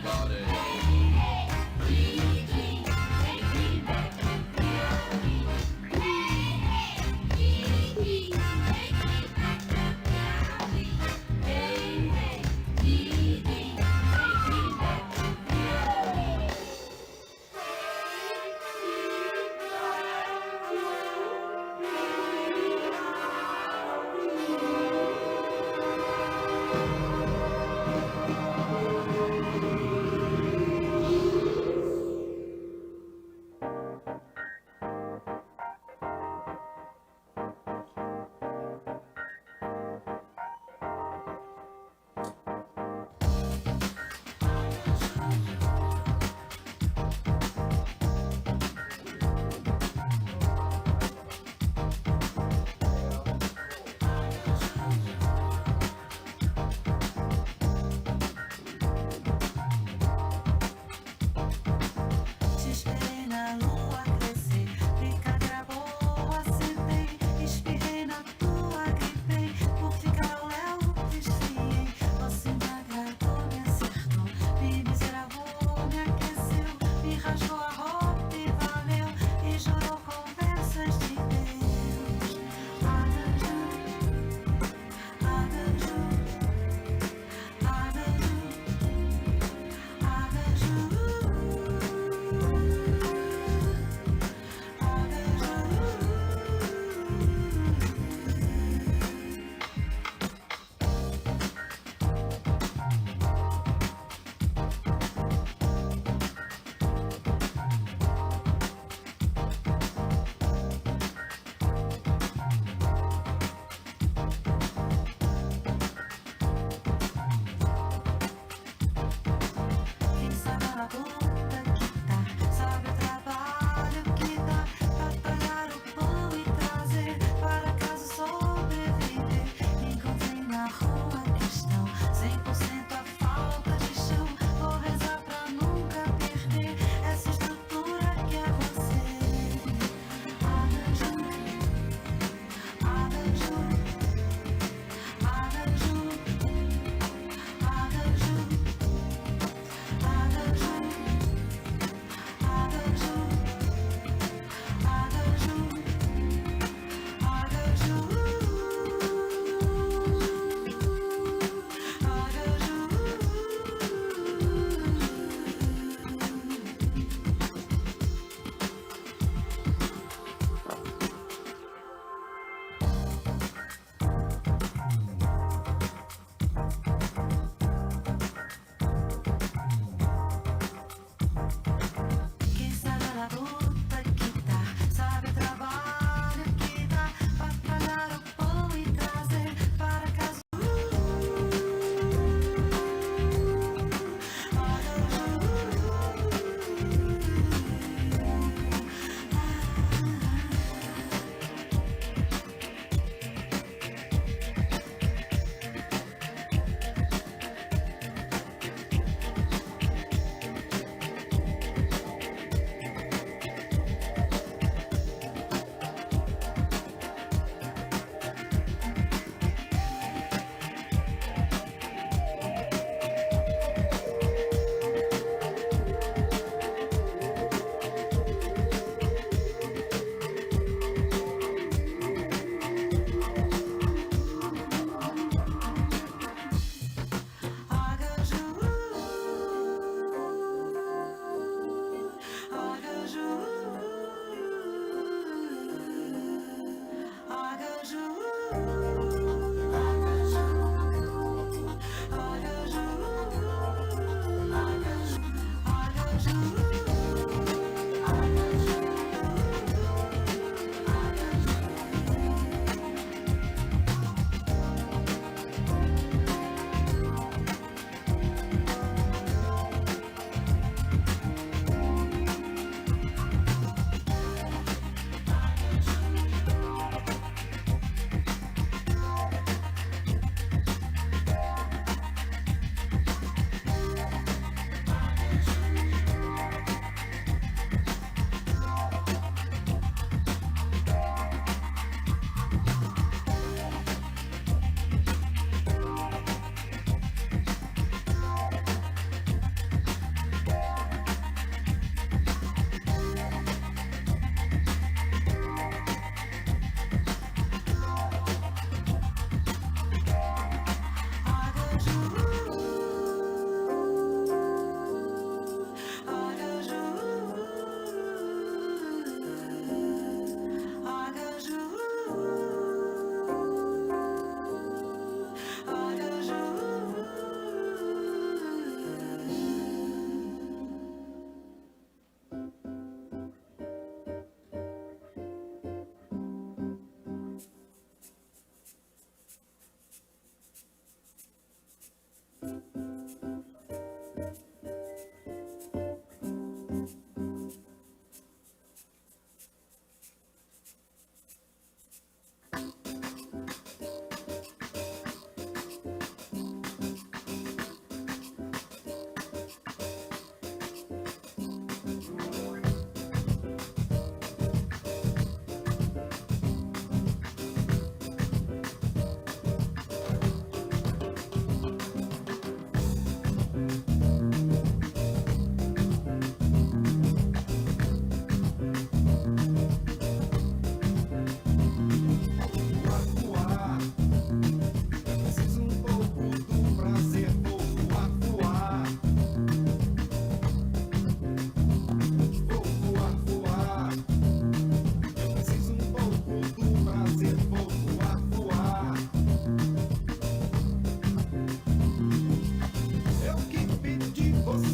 everybody.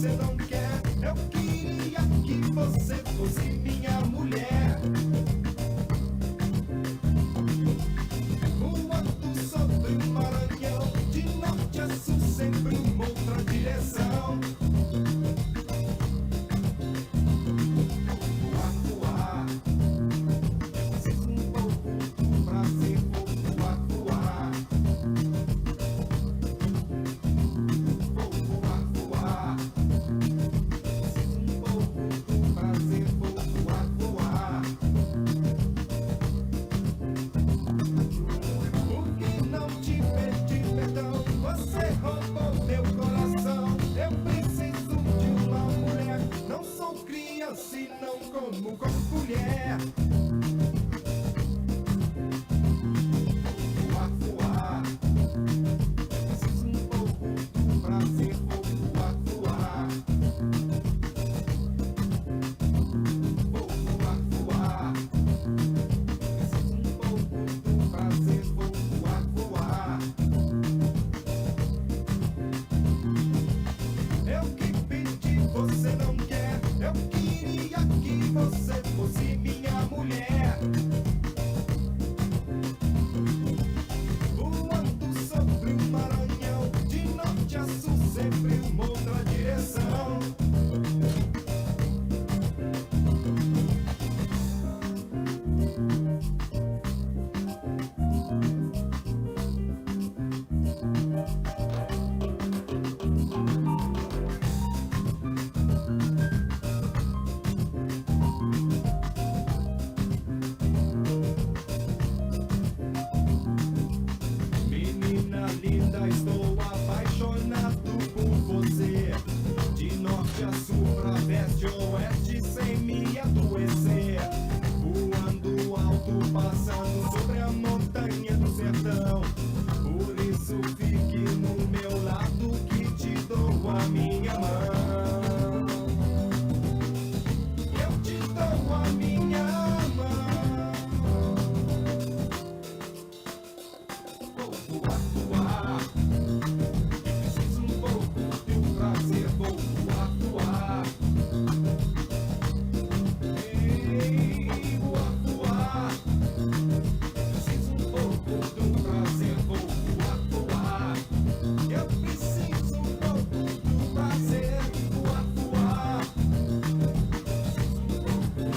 você não quer. Eu queria que você fosse minha mulher. Voando sobre o Maranhão, de norte a sul, sempre uma outra direção. Voar, voar, eu preciso um pouco do prazer. Vou voar, voar. Vou voar, voar. Preciso um pouco do prazer. Vou voar, voar. Por que não te pedi perdão? Você roubou meu coração. Eu preciso de uma mulher. Não sou criança e não como com mulher. Voar, voar. Eu preciso um pouco do prazer. Vou voar, voar. Vou voar, voar. Preciso um pouco do prazer. Vou voar, voar. Eu que pedi, você não quer. Eu queria que você fosse minha mulher. Voando sobre o Maranhão, de norte a sul, sempre uma outra direção. Menina linda, estou apaixonado por você. De norte a sul, pra leste ou oeste, sem me adoecer. Voando alto, passando sobre a montanha do sertão. Por isso fique no meu lado que te dou a minha mão. Eu te dou a minha mão. Vou voar, voar. Eu preciso um pouco do prazer. Vou voar, voar. Ei, voar, voar. Eu preciso um pouco do prazer. Vou voar, voar. Eu preciso um pouco do prazer. Voar, voar.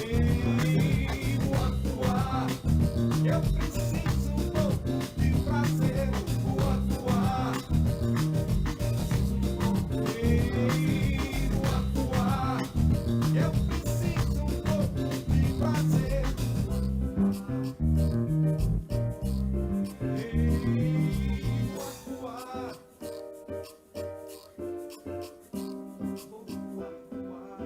Ei, voar, voar. Eu preciso um pouco de prazer. Voar, voar. Ei, voar, voar. Eu preciso um pouco de prazer. Ei, voar, voar. Vou voar, voar.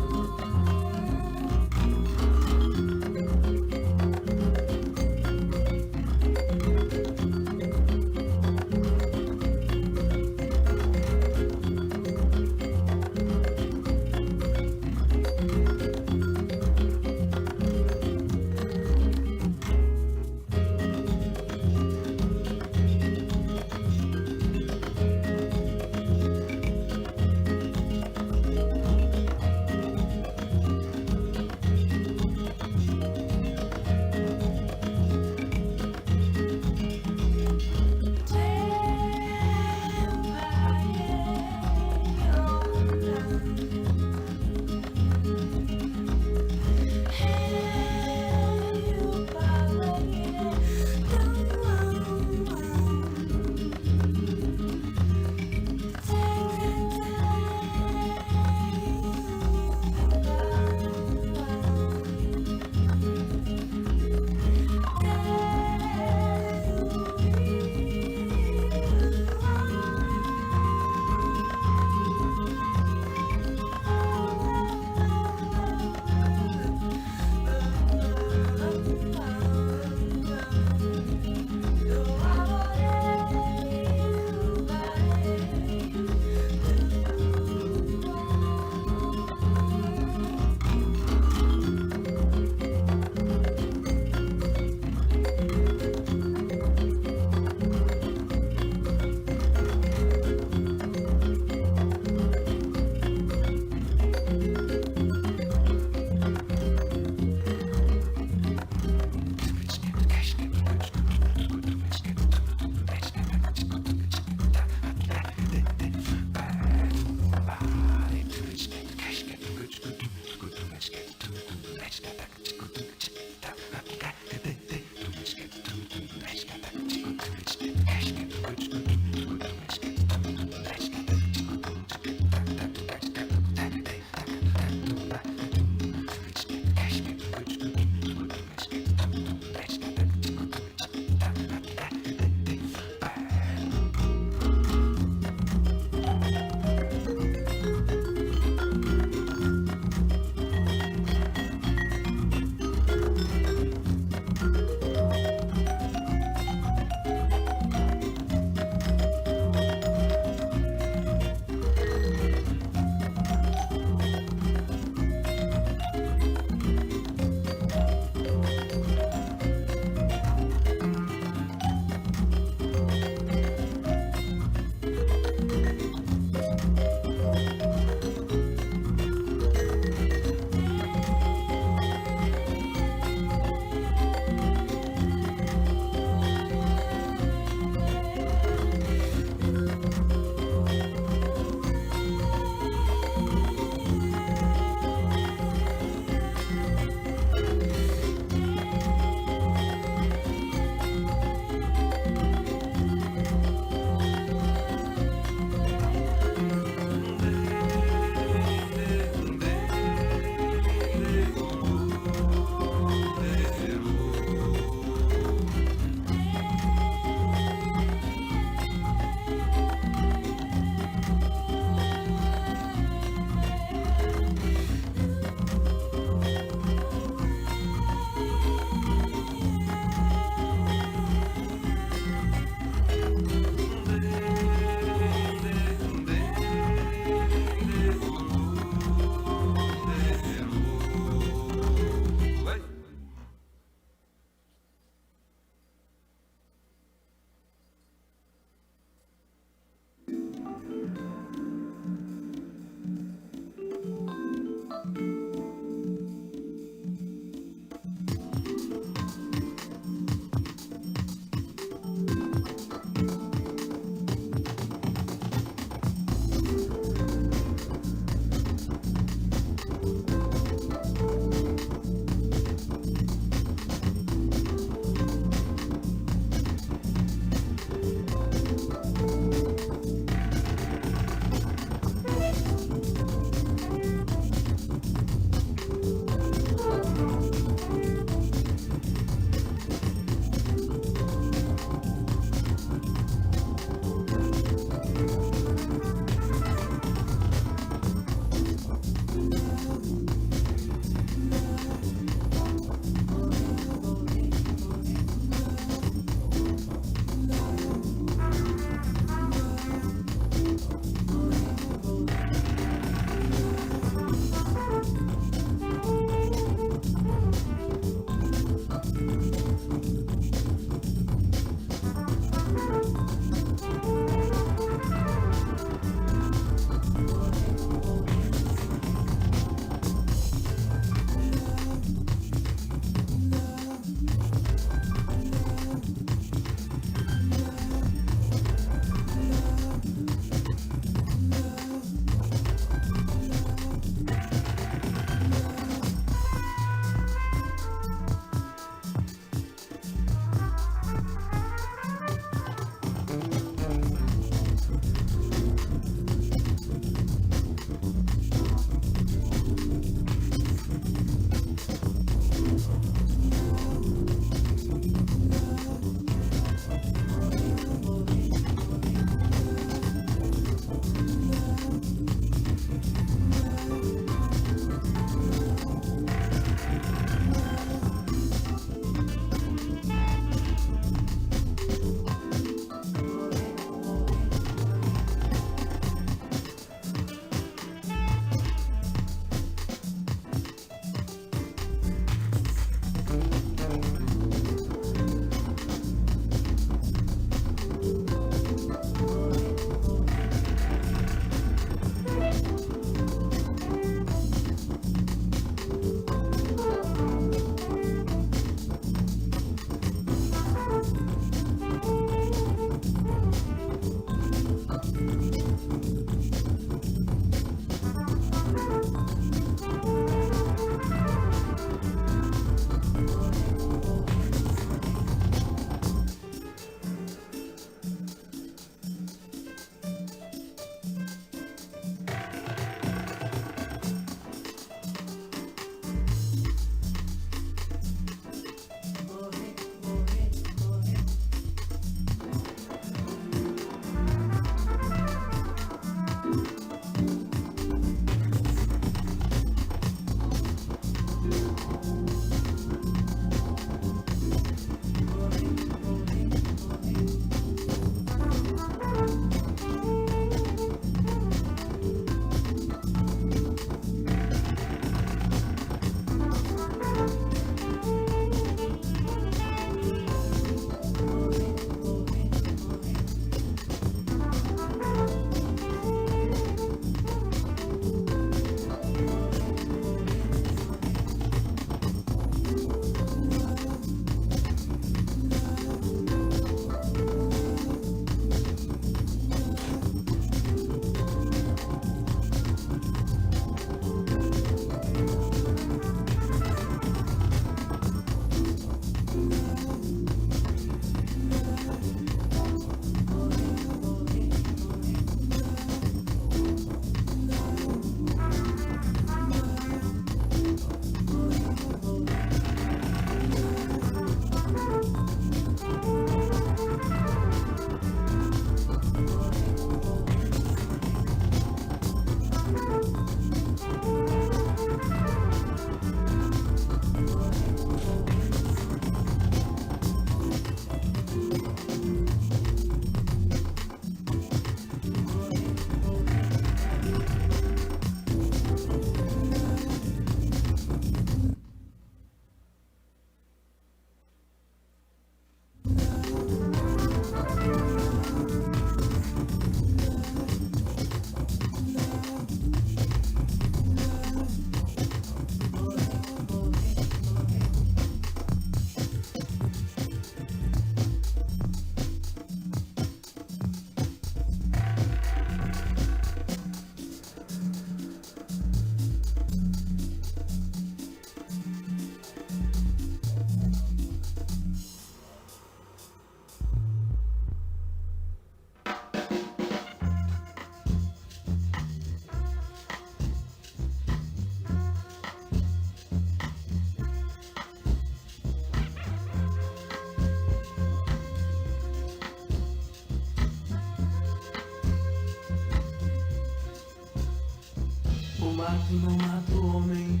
não mata o homem.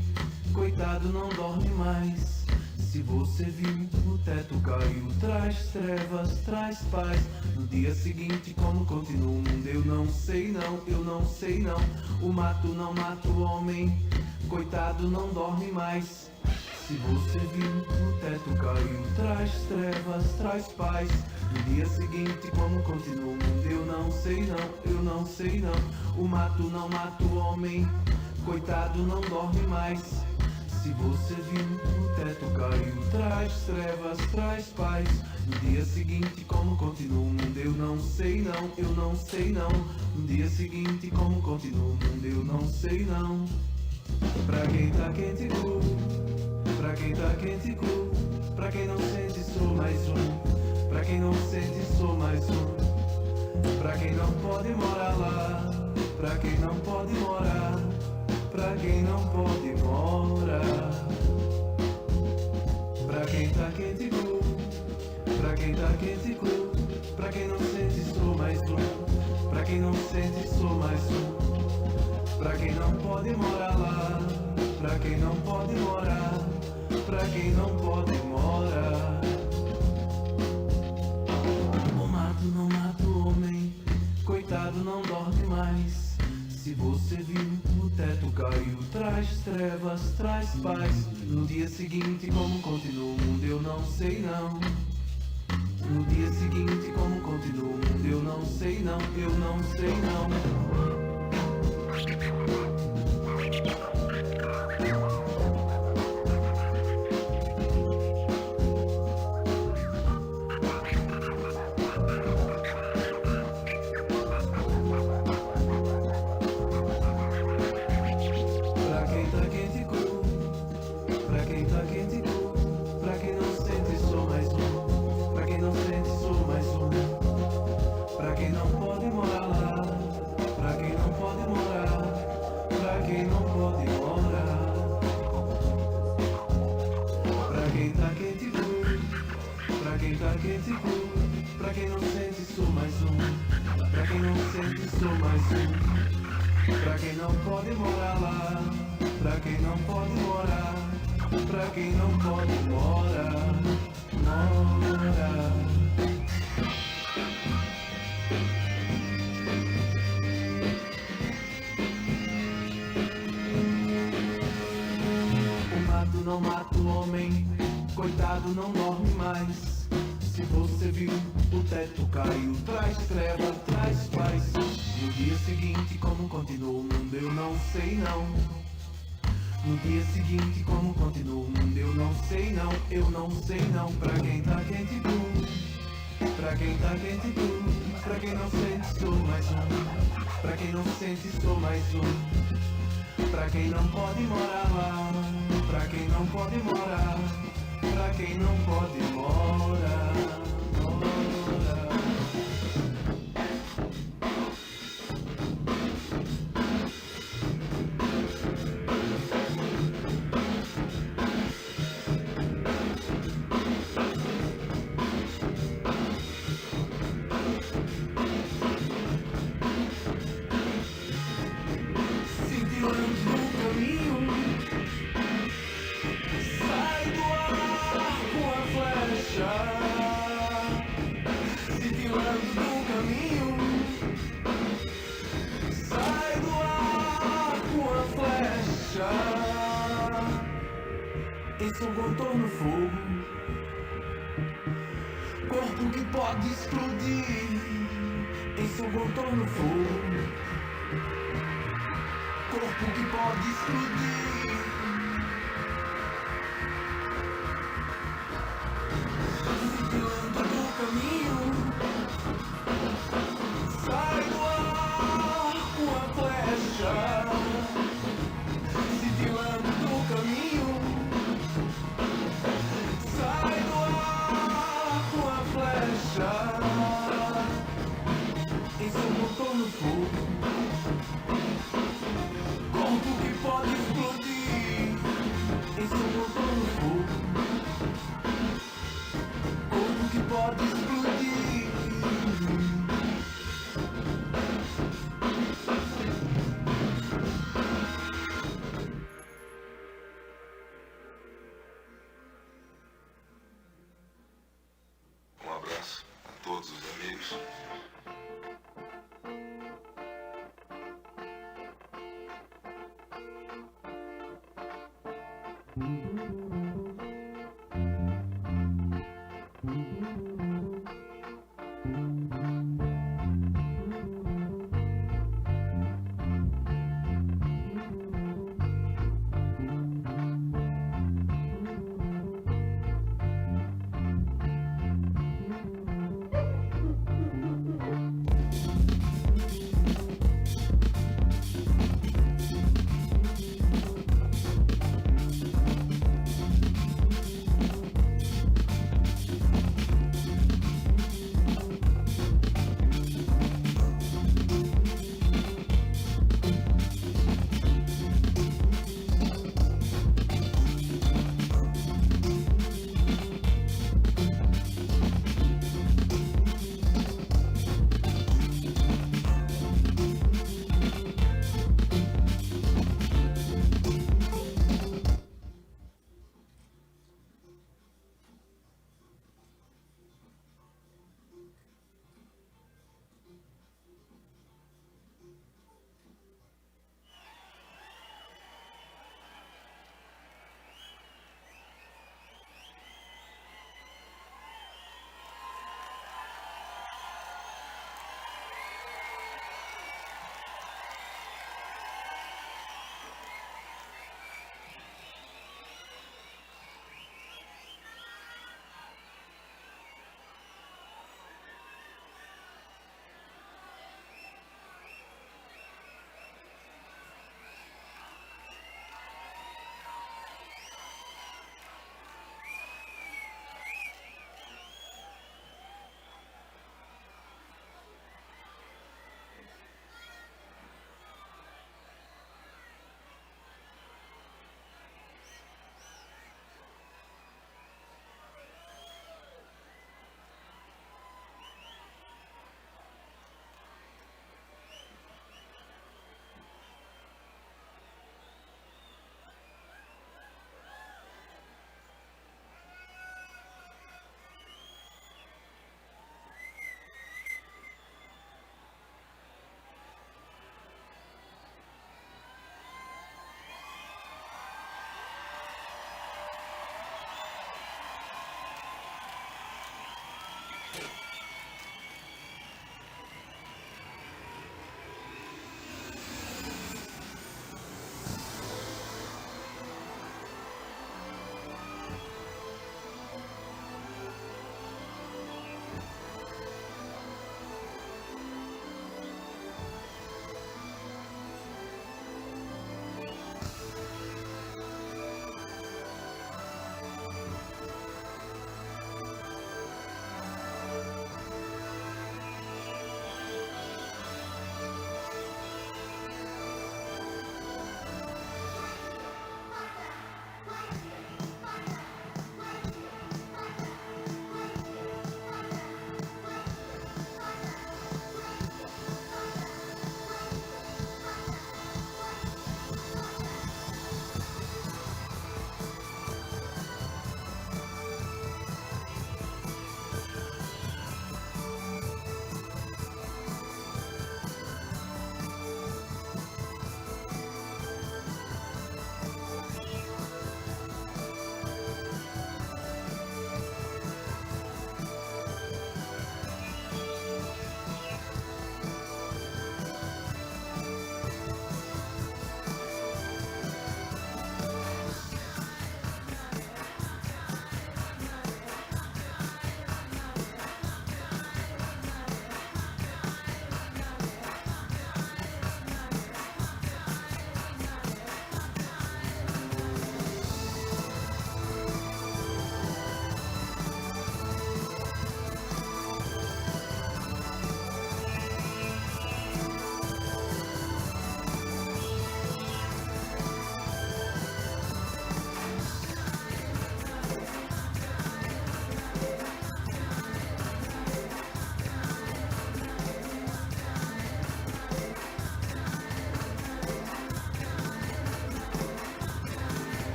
Coitado, não dorme mais. Se você viu, o teto caiu. Traz trevas, traz paz. No dia seguinte, como continua o mundo? Eu não sei não, eu não sei não. O mato não mata o homem. Coitado, não dorme mais. Se você viu, o teto caiu. Traz trevas, traz paz. No dia seguinte, como continua o mundo? Eu não sei não, eu não sei não. O mato não mata o homem. Coitado, não dorme mais. Se você viu, o teto caiu. Traz trevas, traz paz. No dia seguinte, como continua o mundo? Eu não sei não, eu não sei não. No dia seguinte, como continua o mundo? Eu não sei não. Pra quem tá quente, pra quem tá quente, pra quem não sente, sou mais um. Pra quem não sente, sou mais um. Pra quem não pode morar lá, pra quem não pode morar, pra quem não pode morar. Pra quem tá quente, pra quem tá quente, pra quem não sente, sou mais um. Pra quem não sente, sou mais um. Pra quem não pode morar lá, pra quem não pode morar, pra quem não pode morar. O mato não mata o homem, coitado, não dorme mais. Se você viu, o teto caiu. Traz trevas, traz paz. No dia seguinte, como continua o mundo? Eu não sei não. No dia seguinte, como continua o mundo? Eu não sei não, eu não sei não. Pra quem não sente, sou mais um. Pra quem não sente, sou mais um. Pra quem não pode morar lá, pra quem não pode morar, pra quem não pode morar, morar. O mato não mata o homem, coitado, não dorme mais. Se você viu, o teto caiu. Traz treva, traz paz. No dia seguinte, como continua o mundo? Eu não sei não. No dia seguinte, como continua o mundo? Eu não sei não, eu não sei não. Pra quem tá quente, pra quem tá quente, pra quem não sente, sou mais um. Pra quem não sente, sou mais um. Pra quem não pode morar lá, pra quem não pode morar, pra quem não pode morar, morar. Esse é um contorno fogo, corpo que pode explodir. Esse é um contorno fogo, corpo que pode explodir. Desviando do caminho, sai do ar com a flecha. Desviando do caminho, sai do ar com a flecha. Esse é um motor no fogo, corpo que pode explodir.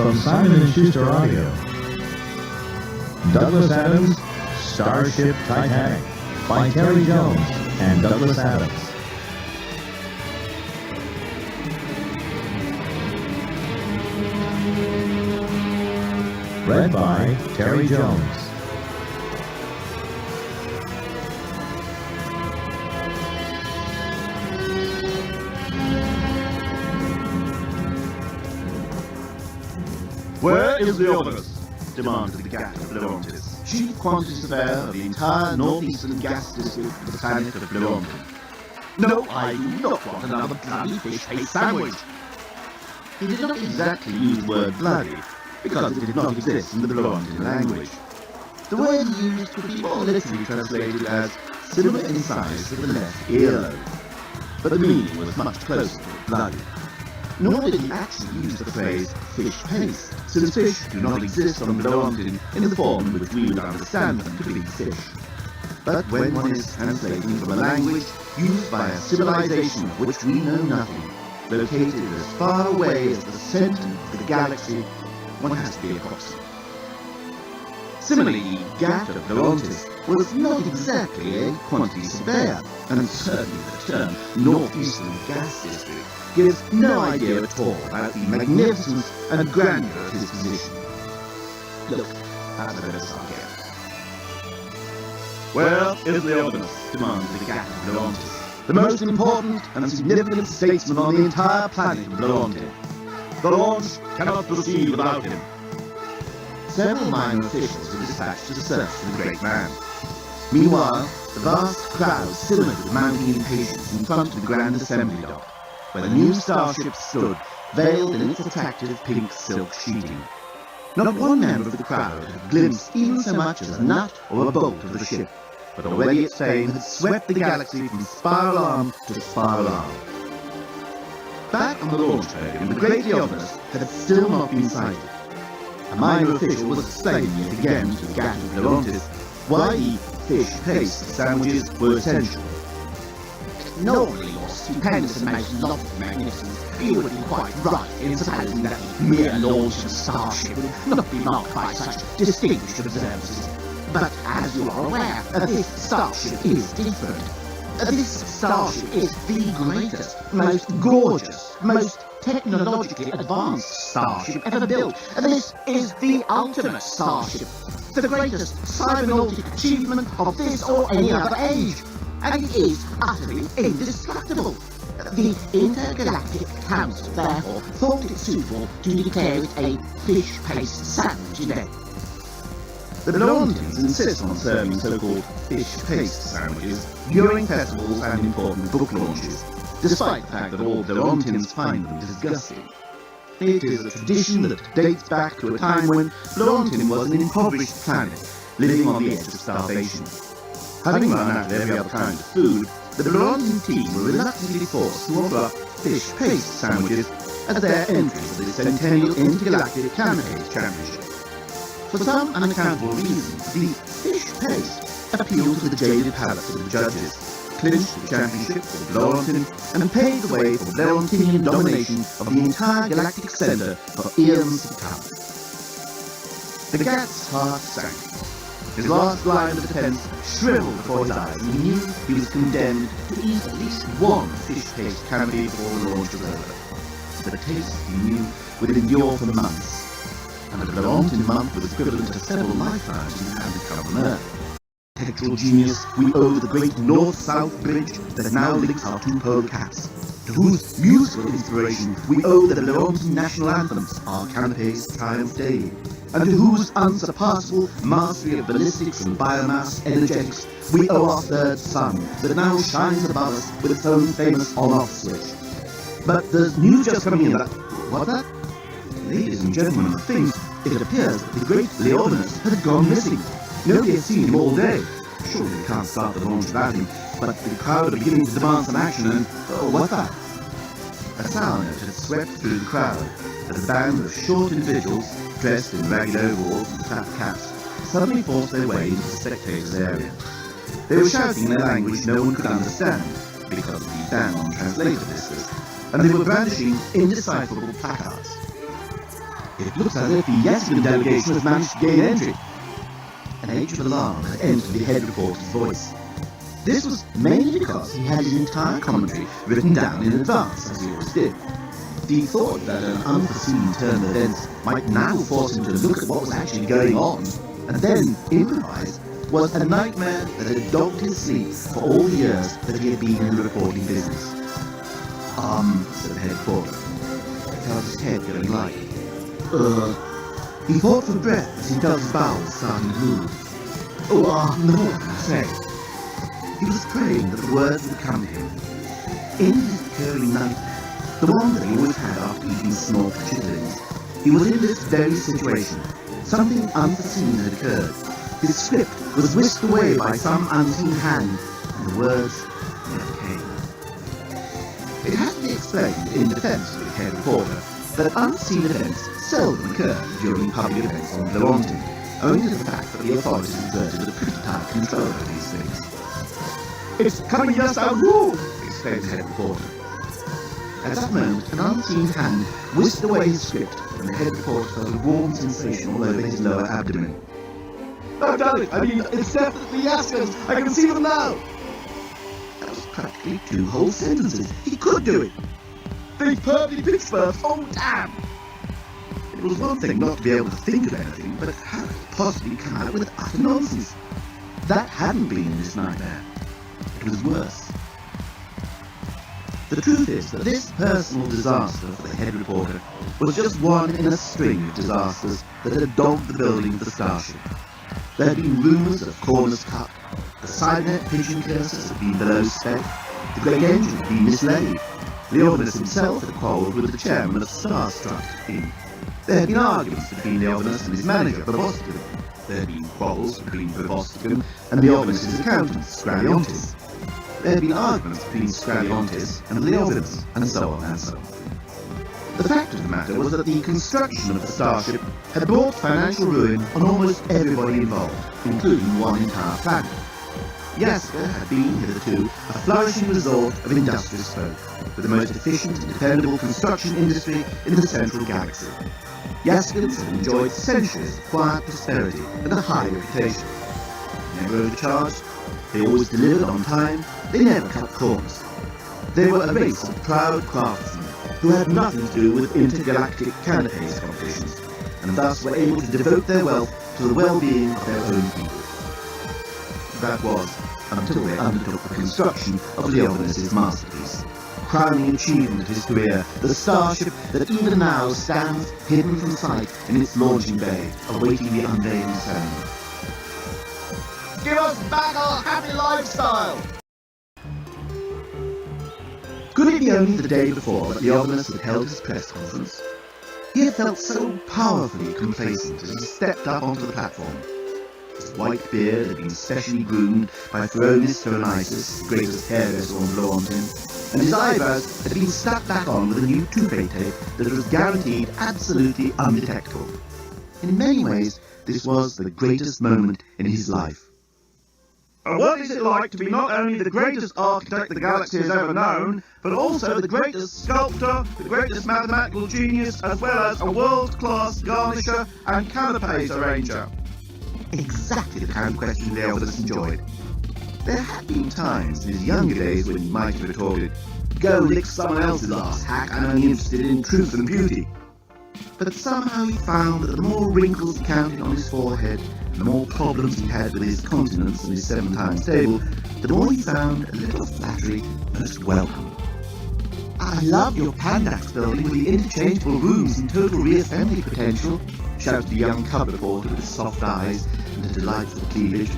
From Simon & Schuster Audio, Douglas Adams, Starship Titanic by Terry Jones and Douglas Adams. Read by Terry Jones. Where is the obelisk? Demanded the gat of Leontis, chief quantity surveyor of the entire northeastern gas district of the planet of Leontis. No, I do not want another bloody fish paste sandwich. He did not exactly use the word bloody, because it did not exist in the Leontin language. The word used could be more literally translated as similar in size to the left earlobe, but the meaning was much closer to bloody. Nor did he actually use the phrase fish paste, since fish do not exist on Leontin in the form in which we would understand them to be fish. But when one is translating from a language used by a civilization of which we know nothing, located as far away as the center of the galaxy, one has to be approximate. Similarly, Gat of Leontis was not exactly a quantity surveyor, and certainly the term Northeastern Gas District gives no idea at all about the magnificence and grandeur of his position. Look, that's a bit of sarcasm. Where is the obelisk? Demanded the Gat of Leontis, the most important and significant statesman on the entire planet of Leontin. The launch cannot proceed without him. Several minor officials were dispatched to search for the great man. Meanwhile, the vast crowd simmered with mounting impatience in front of the Grand Assembly Dock, where the new starship stood, veiled in its attractive pink silk sheeting. Not one member of the crowd had glimpsed even so much as a nut or a bolt of the ship, but already its fame had swept the galaxy from spiral arm to spiral arm. Back on the launch podium, the great obelisk had still not been sighted. A minor official was explaining yet again to the Gat of Leontis why the fish paste sandwiches were essential. Normally, your stupendous and most lofty magnificence, you would be quite right in supposing that the mere launch of a starship would not be marked by such distinguished observances. But as you are aware, this starship is different. This starship is the greatest, most gorgeous, most technologically advanced starship ever built. This is the ultimate starship, the greatest cybernautic achievement of this or any other age, and it is utterly indestructible. The Intergalactic Council therefore thought it suitable to declare it a fish paste sandwich today. The Leontins insist on serving so-called fish paste sandwiches during festivals and important book launches, despite the fact that all Leontins find them disgusting. It is a tradition that dates back to a time when Leontin was an impoverished planet, living on the edge of starvation. Having run out of every other kind of food, the Leontin team were reluctantly forced to offer up fish paste sandwiches as their entry to the Centennial Intergalactic Canapé Championship. For some unaccountable reason, the fish paste appealed to the jaded palates of the judges, clinched the championship for Leontin, and paved the way for Leontinian domination of the entire galactic centre for eons to come. The Gat's heart sank. His last line of defence shrivelled before his eyes, and he knew he was condemned to eat at least one fish paste canopy before the launch was over. The taste, he knew, would endure for months, and the Leontin month was equivalent to several lifetimes in the come on Earth. Intellectual genius, we owe the great North-South bridge that now links our two polar caps, to whose musical inspiration we owe the Leontin national anthems, our canapés triumph daily, and to whose unsurpassable mastery of ballistics and biomass energetics we owe our third sun that now shines above us with its own famous on-off switch. But there's news just coming in that... What's that? Ladies and gentlemen of things, it appears that the great Leoninus had gone missing. Nobody has seen him all day. Surely we can't start the launch without him, but the crowd are beginning to demand some action and... what's that? A sour note had swept through the crowd as a band of short individuals, dressed in ragged overalls and flat caps, suddenly forced their way into the spectators' area. They were shouting in a language no one could understand, because of the ban on translator listers, and they were brandishing indecipherable placards. It looks as if the Yesigan delegation has managed to gain entry. And edge of alarm had entered the head reporter's voice. This was mainly because he had his entire commentary written down in advance, as he always did. He thought that an unforeseen turn of events might now force him to look at what was actually going on, and then improvise, was a nightmare that had dogged his sleep for all the years that he had been in the reporting business. Said the head reporter. He felt his head going light. He fought for breath as he felt his bowels starting to move. No, I say. He was praying that the words would come to him. In his recurring nightmare, the one that he always had after eating small chitlins, he was in this very situation. Something unforeseen had occurred. His script was whisked away by some unseen hand, and the words never came. It has to be explained in defence of the head reporter that unseen events seldom occur during public events on Laurentine, owing to the fact that the authorities exerted a pretty tight control over these things. "It's coming just out who?" exclaimed the head reporter. At that moment, an unseen hand whisked away his script, and the head reporter felt a warm sensation all over his lower abdomen. "I've done it! I mean, it's definitely Yaskins! I can see them now!" That was practically 2 whole sentences. He could do it! These purpley Pittsburghs! Oh, damn! It was one thing not to be able to think of anything, but how could he possibly come out with utter nonsense? That hadn't been in his nightmare. It was worse. The truth is that this personal disaster for the head reporter was just one in a string of disasters that had dogged the building of the Starship. There had been rumours of corners cut, the Cybernet pigeon curses had been below spec, the great engine had been mislaid, Leovinus himself had quarrelled with the chairman of Starstruck team. There had been arguments between Leovinus and his manager, Bobosticum. There had been quarrels between Bobosticum and Leovinus' accountant, Scraliontis. There had been arguments between Scraliontis and Leovinus, and so on and so on. The fact of the matter was that the construction of the Starship had brought financial ruin on almost everybody involved, including one entire planet. Yaska had been, hitherto, a flourishing resort of industrious folk, with the most efficient and dependable construction industry in the central galaxy. Yaskans had enjoyed centuries of quiet prosperity and a high reputation. Never overcharged, they always delivered on time, they never cut corners. They were a race of proud craftsmen who had nothing to do with intergalactic canapés competitions, and thus were able to devote their wealth to the well-being of their own people. That was until they undertook the construction of Leovinus' masterpiece, crowning achievement of his career, the Starship that even now stands hidden from sight in its launching bay, awaiting the unveiling ceremony. Give us back our happy lifestyle! Could it be only the day before that Leovinus had held his press conference? He had felt so powerfully complacent as he stepped up onto the platform. His white beard had been specially groomed by Feronis Feronisis, the greatest hairdresser on Laurentine, and his eyebrows had been stuck back on with a new toupee tape that was guaranteed absolutely undetectable. In many ways, this was the greatest moment in his life. What is it like to be not only the greatest architect the galaxy has ever known, but also the greatest sculptor, the greatest mathematical genius, as well as a world-class garnisher and canapés arranger? Exactly the kind of question Leovinus enjoyed. There had been times in his younger days when he might have retorted, "Go lick someone else's ass, hack, I'm only interested in truth and beauty." But somehow he found that the more wrinkles he counted on his forehead, and the more problems he had with his continence and his 7 times table, the more he found a little flattery most welcome. "I love your Pandax building with the interchangeable rooms and total reassembly potential," shouted the young cub reporter with soft eyes and a delightful cleavage.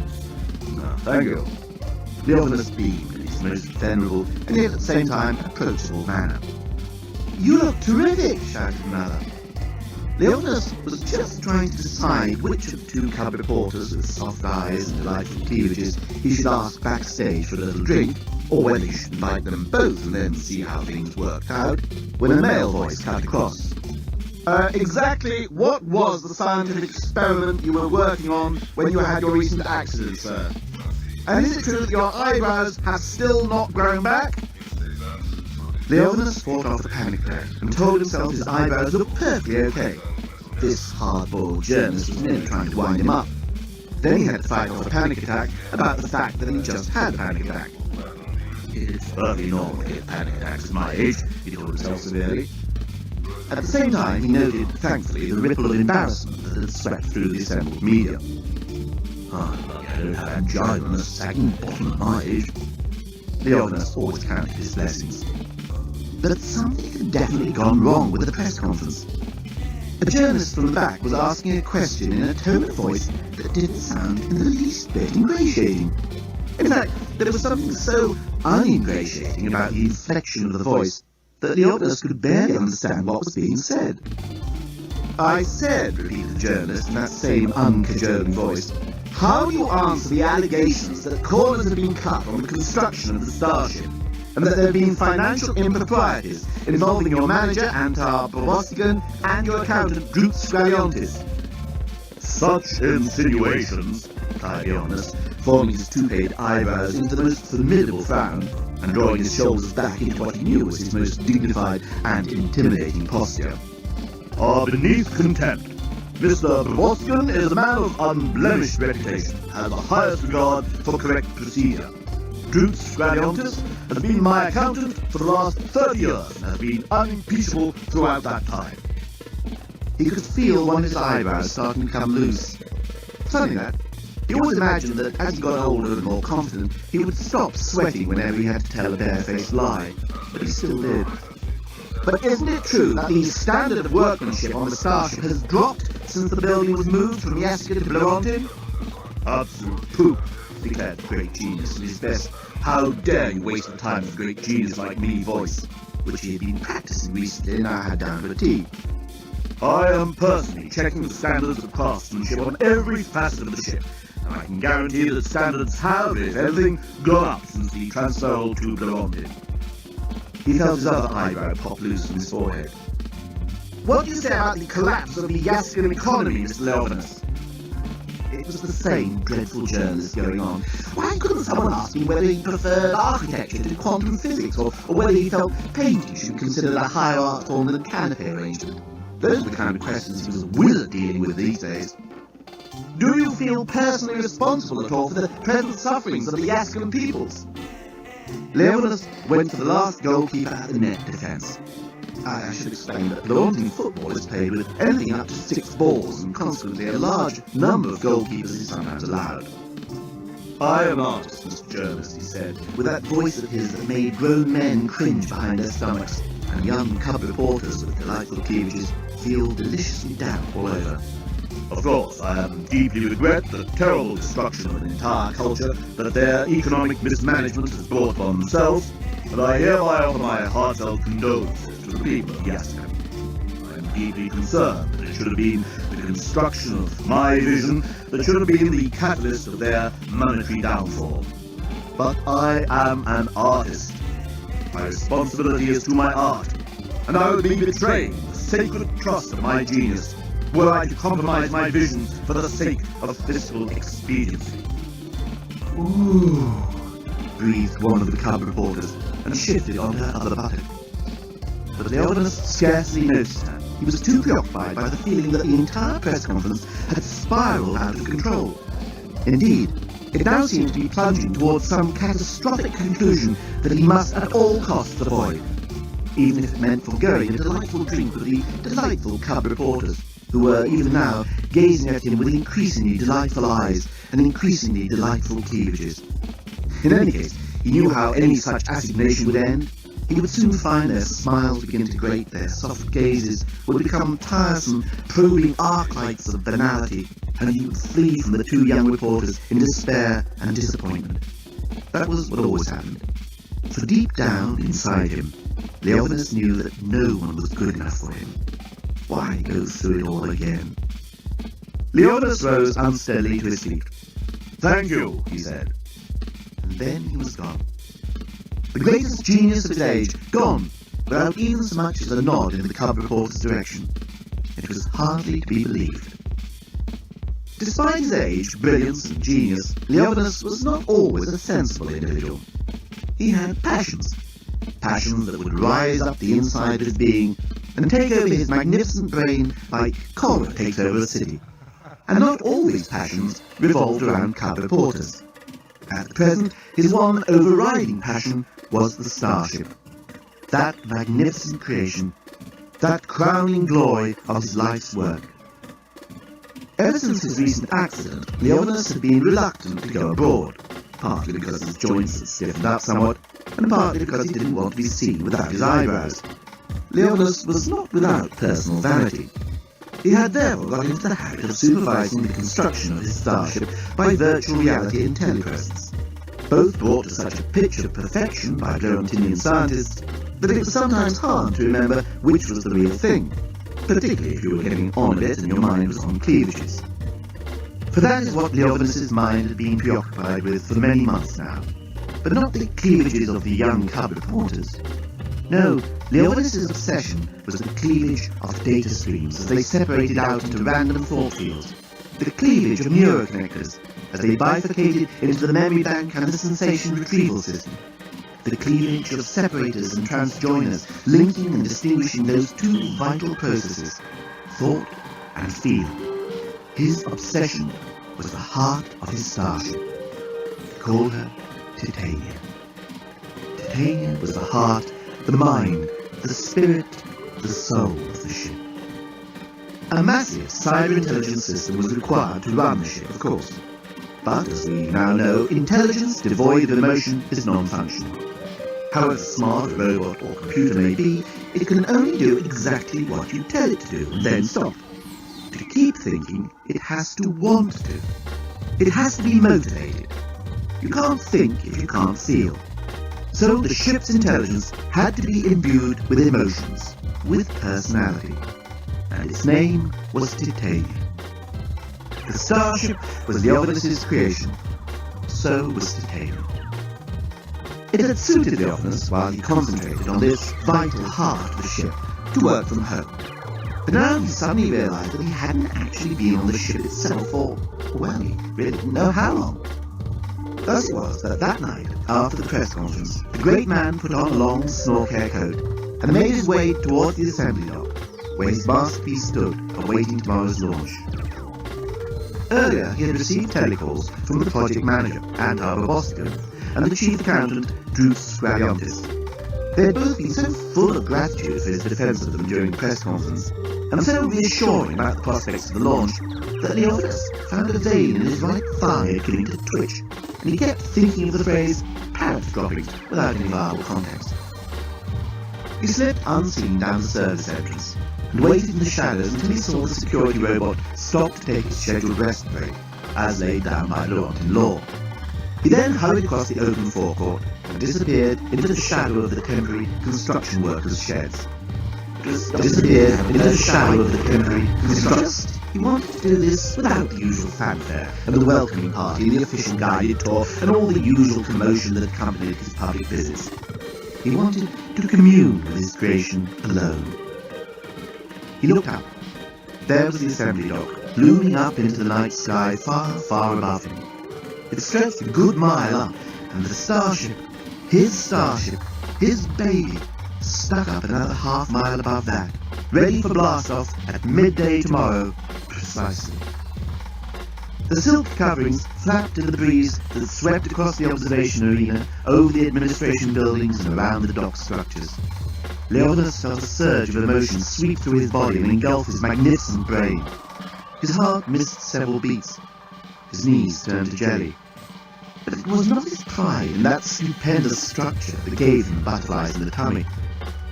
"Thank you." Leovinus beamed in his most venerable and yet at the same time approachable manner. "You look terrific," shouted another. Leovinus was just trying to decide which of the 2 cub reporters with soft eyes and delightful cleavages he should ask backstage for a little drink, or whether he should invite them both and then see how things worked out, when a male voice cut across. Exactly what was the scientific experiment you were working on when you had your recent accident, sir? And is it true that your eyebrows have still not grown back?" Leovinus fought off the panic there and told himself his eyebrows looked perfectly okay. This hard-boiled journalist was merely trying to wind him up. Then he had to fight off a panic attack about the fact that he just had a panic attack. It's perfectly normal to get panic attacks at my age, he told himself severely. At the same time, he noted, thankfully, the ripple of embarrassment that had swept through the assembled media. Lucky I don't have angina and a sagging bottom at my age. Leonis always counted his blessings. But something had definitely gone wrong with the press conference. A journalist from the back was asking a question in a tone of voice that didn't sound in the least bit ingratiating. In fact, there was something so uningratiating about the inflection of the voice that Leonis could barely understand what was being said. I said, repeated the journalist in that same uncajoling voice, how do you answer the allegations that corners have been cut on the construction of the Starship, and that there have been financial improprieties involving your manager, Antar Bovostigan, and your accountant, Drut Squaliontis? Such insinuations, replied Leonis, forming his toupee eyebrows into the most formidable frown, and drawing his shoulders back into what he knew was his most dignified and intimidating posture, are beneath contempt. Mr. Bovostigan is a man of unblemished reputation, has the highest regard for correct procedure. Drut Squaliontis has been my accountant for the last 30 years and has been unimpeachable throughout that time. He could feel one of his eyebrows starting to come loose. Funny that. He always imagined that as he got older and more confident, he would stop sweating whenever he had to tell a barefaced lie. But he still did. But isn't it true that the standard of workmanship on the Starship has dropped since the building was moved from Yaska to Blerontin? Absolute poop, declared the great genius in his best "How dare you waste the time of a great genius like me" voice, which he had been practicing recently and now had down to a T. I am personally checking the standards of craftsmanship on every facet of the ship, and I can guarantee that standards have, if anything, gone up since the transfer to Blerontin. He felt his other eyebrow pop loose from his forehead. What do you say about the collapse of the Yaskan economy, Mr. Leonis? It was the same dreadful journalist going on. Why couldn't someone ask him whether he preferred architecture to quantum physics, or whether he felt painting should be considered a higher art form than a canopy arrangement? Those were the kind of questions he was a wizard dealing with these days. Do you feel personally responsible at all for the present sufferings of the Yaskan peoples? Leonis went for the last goalkeeper at the net defence. I should explain that Blerontin football is played with anything up to 6 balls, and consequently a large number of goalkeepers is sometimes allowed. I am an artist, Mr. Journalist, he said, with that voice of his that made grown men cringe behind their stomachs, and young cub reporters with delightful cleavages feel deliciously damp all over. Of course, I deeply regret the terrible destruction of an entire culture that their economic mismanagement has brought upon themselves, and I hereby offer my heartfelt condolences to the people of Yaska. I am deeply concerned that it should have been the construction of my vision that should have been the catalyst of their monetary downfall. But I am an artist. My responsibility is to my art, and I would be betraying the sacred trust of my genius were I to compromise my vision for the sake of fiscal expediency. Ooh, breathed one of the cub reporters, and shifted onto her other buttock. But Leonis scarcely noticed her. He was too preoccupied by the feeling that the entire press conference had spiraled out of control. Indeed, it now seemed to be plunging towards some catastrophic conclusion that he must at all costs avoid, even if it meant foregoing a delightful drink with the delightful cub reporters, who were even now gazing at him with increasingly delightful eyes and increasingly delightful cleavages. In any case, he knew how any such assignation would end. He would soon find their smiles begin to grate, their soft gazes would become tiresome, probing arc lights of banality, and he would flee from the two young reporters in despair and disappointment. That was what always happened. For deep down inside him, Leonis knew that no one was good enough for him. Why go through it all again? Leonis rose unsteadily to his feet. Thank you, he said. And then he was gone. The greatest genius of his age, gone, without even so much as a nod in the cub reporter's direction. It was hardly to be believed. Despite his age, brilliance, and genius, Leonis was not always a sensible individual. He had passions that would rise up the inside of his being and take over his magnificent brain like cholera takes over a city. and not all these passions revolved around cub reporters. At present, his one overriding passion was the starship. That magnificent creation, that crowning glory of his life's work. Ever since his recent accident, Leovinus had been reluctant to go abroad, partly because his joints had stiffened up somewhat, and partly because he didn't want to be seen without his eyebrows. Leovinus was not without personal vanity. He had therefore got into the habit of supervising the construction of his starship by virtual reality and telepresence, both brought to such a pitch of perfection by Florentinian scientists that it was sometimes hard to remember which was the real thing, particularly if you were getting on a bit and your mind was on cleavages. For that is what Leovinus's mind had been preoccupied with for many months now, but not the cleavages of the young cub reporters. No, Leovinus's obsession was the cleavage of data streams as they separated out into random thought fields, the cleavage of neuroconnectors as they bifurcated into the memory bank and the sensation retrieval system, the cleavage of separators and transjoiners linking and distinguishing those two vital processes, thought and feel. His obsession was the heart of his starship. He called her Titania. Titania was the heart, the mind, the spirit, the soul of the ship. A massive cyber intelligence system was required to run the ship, of course. But, as we now know, intelligence devoid of emotion is non-functional. However smart a robot or computer may be, it can only do exactly what you tell it to do, and then stop. To keep thinking, it has to want to. It has to be motivated. You can't think if you can't feel. So the ship's intelligence had to be imbued with emotions, with personality. And its name was Titania. The starship was Leovinus's creation. So was Titania. It had suited Leovinus, while he concentrated on this vital heart of the ship, to work from home. But now he suddenly realized that he hadn't actually been on the ship itself for, well, he really didn't know how long. Thus it was that night, after the press conference, the great man put on a long snorkel coat and made his way towards the assembly dock, where his masterpiece stood, awaiting tomorrow's launch. Earlier, he had received telecalls from the project manager, Antar Bosco, and the chief accountant, Drus Squariontis. They had both been so full of gratitude for his defence of them during the press conference, and so reassuring about the prospects of the launch, that Leovinus found a vein in his right thigh beginning to twitch, and he kept thinking of the phrase parrot droppings without any viable context. He slipped unseen down the service entrance, and waited in the shadows until he saw the security robot stop to take its scheduled rest break, as laid down by Florentine law. He then hurried across the open forecourt and disappeared into the shadow of the temporary construction workers' sheds. He wanted to do this without the usual fanfare and the welcoming party and the official guided tour and all the usual commotion that accompanied his public visits. He wanted to commune with his creation alone. He looked up. There was the assembly dock, looming up into the night sky far, far above him. It stretched a good mile up, and the starship, his baby, stuck up another half mile above that, ready for blast-off at midday tomorrow, precisely. The silk coverings flapped in the breeze that swept across the observation arena, over the administration buildings and around the dock structures. Leovinus felt a surge of emotion sweep through his body and engulf his magnificent brain. His heart missed several beats. His knees turned to jelly. But it was not his pride in that stupendous structure that gave him butterflies in the tummy,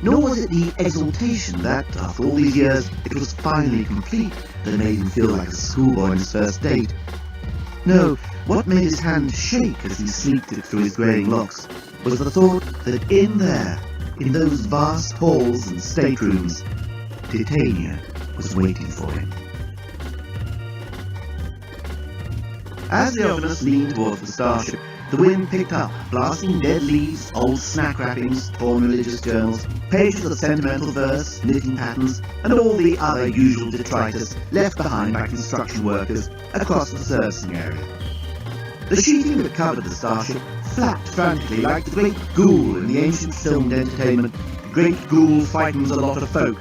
nor was it the exultation that, after all these years, it was finally complete that made him feel like a schoolboy on his first date. No, what made his hand shake as he sleeked it through his greying locks was the thought that in there, in those vast halls and staterooms, Titania was waiting for him. As Leovinus leaned towards the starship, the wind picked up, blasting dead leaves, old snack wrappings, torn religious journals, pages of sentimental verse, knitting patterns, and all the other usual detritus left behind by construction workers across the servicing area. The sheeting that covered the starship flapped frantically like the great ghoul in the ancient filmed entertainment, The Great Ghoul Frightens a Lot of Folk.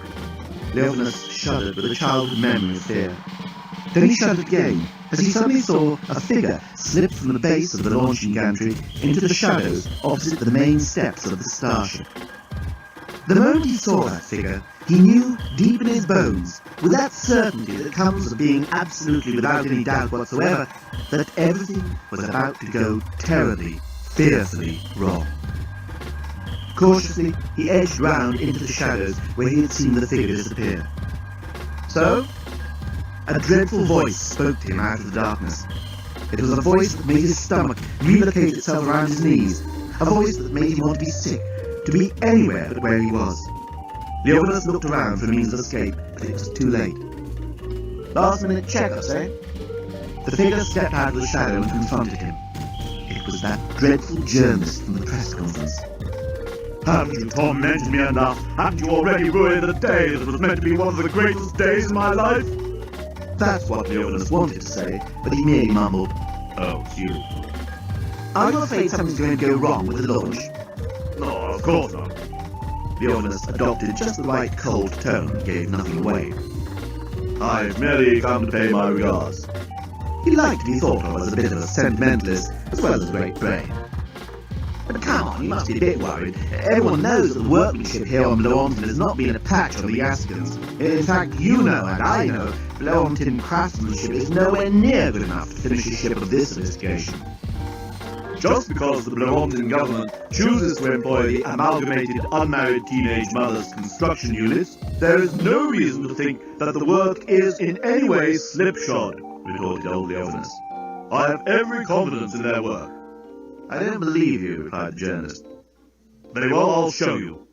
Leovinus shuddered with a childhood memory of fear. Then he shuddered again as he suddenly saw a figure slip from the base of the launching gantry into the shadows opposite the main steps of the starship. The moment he saw that figure, he knew deep in his bones, with that certainty that comes of being absolutely without any doubt whatsoever, that everything was about to go terribly, fearfully wrong. Cautiously, he edged round into the shadows where he had seen the figure disappear. So, a dreadful voice spoke to him out of the darkness. It was a voice that made his stomach relocate itself around his knees, a voice that made him want to be sick, to be anywhere but where he was. Leopoldus looked around for a means of escape, but it was too late. Last-minute check-ups, eh? The figure stepped out of the shadow and confronted him. It was that dreadful journalist from the press conference. Haven't you tormented me enough? Haven't you already ruined the day that was meant to be one of the greatest days in my life? That's what Leopoldus wanted to say, but he merely mumbled, "Oh, it's you." "Are you afraid something's going to go wrong with the launch?" No, of course not. Leopoldus adopted just the right cold tone and gave nothing away. I've merely come to pay my regards. He liked to be thought of as a bit of a sentimentalist, as well as a great brain. But come on, you must be a bit worried. Everyone knows that the workmanship here on Blewantin has not been a patch on the Askins. In fact, you know and I know, Blewantin craftsmanship is nowhere near good enough to finish a ship of this sophistication. Just because the Blewantin government chooses to employ the Amalgamated Unmarried Teenage Mothers Construction Units, there is no reason to think that the work is in any way slipshod, retorted old Leopoldus. I have every confidence in their work. I don't believe you, replied the journalist. Very well, I'll show you.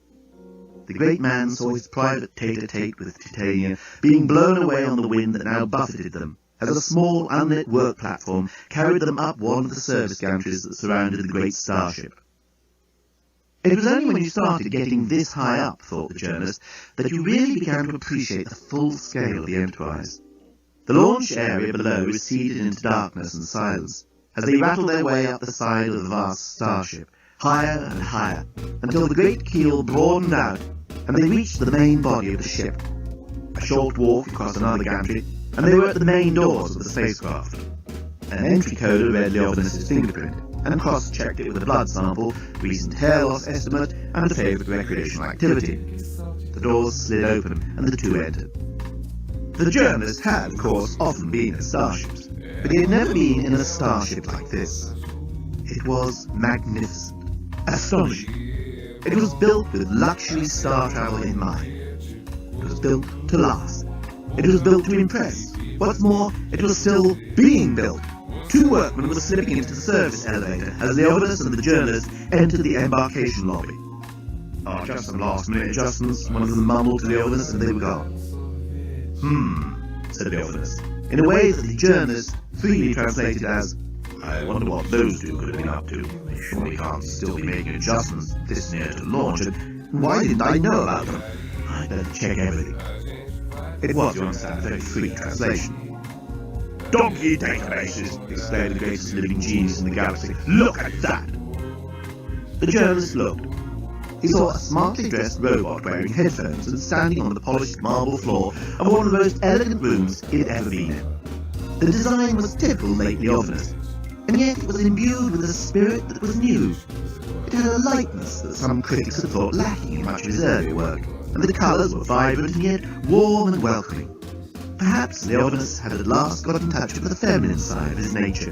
The great man saw his private tete-a-tete with Titania being blown away on the wind that now buffeted them, as a small unlit work platform carried them up one of the service gantries that surrounded the great starship. It was only when you started getting this high up, thought the journalist, that you really began to appreciate the full scale of the enterprise. The launch area below receded into darkness and silence, as they rattled their way up the side of the vast starship, higher and higher, until the great keel broadened out, and they reached the main body of the ship. A short walk across another gantry, and they were at the main doors of the spacecraft. An entry coder read Leopoldus' fingerprint, and cross-checked it with a blood sample, recent hair loss estimate, and a favourite recreational activity. The doors slid open, and the two entered. The journalist had, of course, often been in starships, but he had never been in a starship like this. It was magnificent, astonishing. It was built with luxury star travel in mind. It was built to last. It was built to impress. What's more, it was still being built. Two workmen were slipping into the service elevator as Leopoldus and the journalist entered the embarkation lobby. Oh, just some last-minute adjustments. One of them mumbled to Leopoldus and they were gone. Said Leopoldus, in a way that the journalist freely translated as, I wonder what those two could have been up to. They surely can't still be making adjustments this near to launch, and why didn't I know about them? I'd better check everything. It was, you understand, a very free translation. Donkey databases, exclaimed the greatest living genius in the galaxy. Look at that! The journalist looked. He saw a smartly dressed robot wearing headphones and standing on the polished marble floor of one of the most elegant rooms he'd ever been in. The design was typical late Leopoldus, and yet it was imbued with a spirit that was new. It had a lightness that some critics had thought lacking in much of his earlier work, and the colours were vibrant and yet warm and welcoming. Perhaps Leopoldus had at last got in touch with the feminine side of his nature,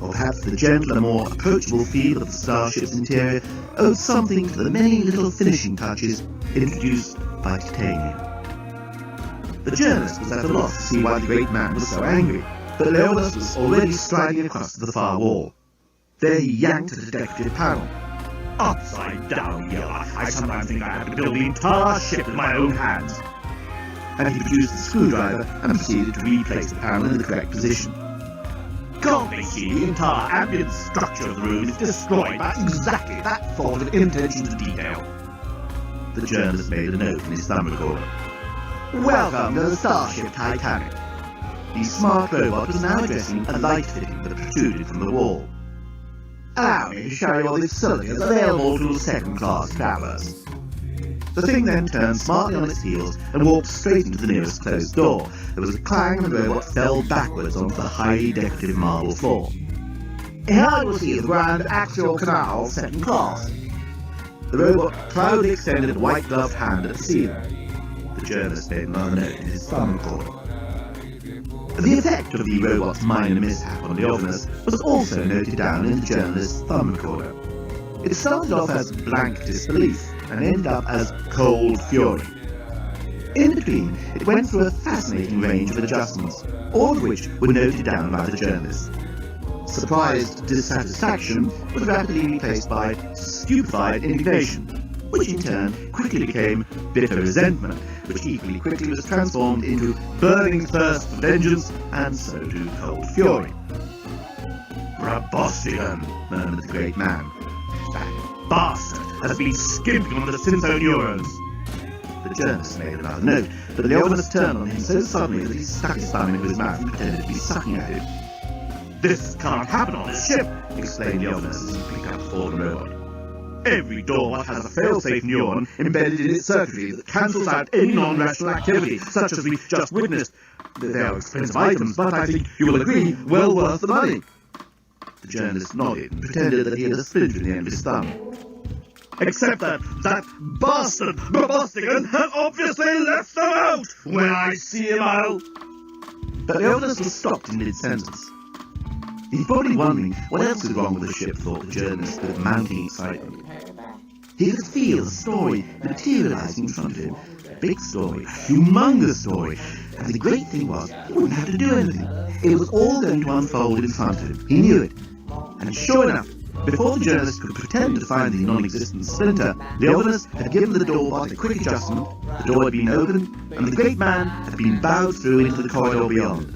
or perhaps the gentler, more approachable feel of the starship's interior owed something to the many little finishing touches introduced by Titania. The journalist was at a loss to see why the great man was so angry, but Leopoldus was already striding across to the far wall. There he yanked at a decorative panel. Upside down, yeah. I sometimes think I have to build the entire ship with my own hands. And he produced the screwdriver and proceeded to replace the panel in the correct position. Can't they see the entire ambient structure of the room is destroyed by exactly that sort of inattention to detail? The journalist made a note in his thumb recorder. Welcome to the starship Titanic. The smart robot was now addressing a light fitting that protruded from the wall. Allow me to show you all the facilities available to second-class travellers. The thing then turned smartly on its heels and walked straight into the nearest closed door. There was a clang and the robot fell backwards onto the highly decorative marble floor. Here you will see the Grand Axial Canal second class. The robot proudly extended a white-gloved hand at the ceiling. The journalist made another note in his thumb recorder. The effect of the robot's minor mishap on Leovinus was also noted down in the journalist's thumb recorder. It started off as blank disbelief and ended up as cold fury. In between, it went through a fascinating range of adjustments, all of which were noted down by the journalist. Surprised dissatisfaction was rapidly replaced by stupefied indignation, which in turn quickly became bitter resentment, which equally quickly was transformed into burning thirst for vengeance, and so to cold fury. "Rabostian," murmured the great man. "That bastard has been skimping on the synthoneurons." The journalist made another note, but Leovinus turned on him so suddenly that he stuck his thumb into his mouth and pretended to be sucking at it. "This can't happen on this ship," explained Leovinus as he picked up the fallen robot. "Every door has a fail-safe neuron embedded in its circuitry that cancels out any non-rational activity, such as we just witnessed. They are expensive items, but I think you will agree, well worth the money." The journalist nodded and pretended that he had a splinter in the end of his thumb. "Except that bastard Babostigan has obviously left them out! When I see him, I'll..." But Leovinus was stopped in mid-sentence. He's probably wondering what else is wrong with the ship, thought the journalist with mounting excitement. He could feel the story materializing in front of him. Big story, humongous story. And the great thing was, he wouldn't have to do anything. It was all going to unfold in front of him. He knew it. And sure enough, before the journalist could pretend to find the non-existent splinter, Leovinus had given the doorbot a quick adjustment, the door had been opened, and the great man had been bowed through into the corridor beyond.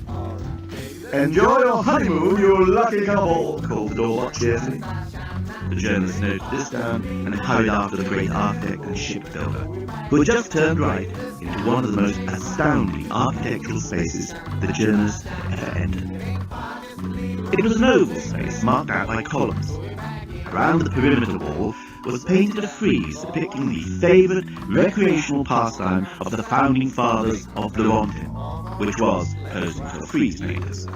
"Enjoy your honeymoon, you lucky couple," called the doorbot cheerfully. The journalist noted this down and hurried after the great architect and shipbuilder, who had just turned right into one of the most astounding architectural spaces the journalist had ever entered. It was an oval space marked out by columns. Around the perimeter wall was painted a frieze depicting the favourite recreational pastime of the founding fathers of Leontine, which was posing for frieze painters.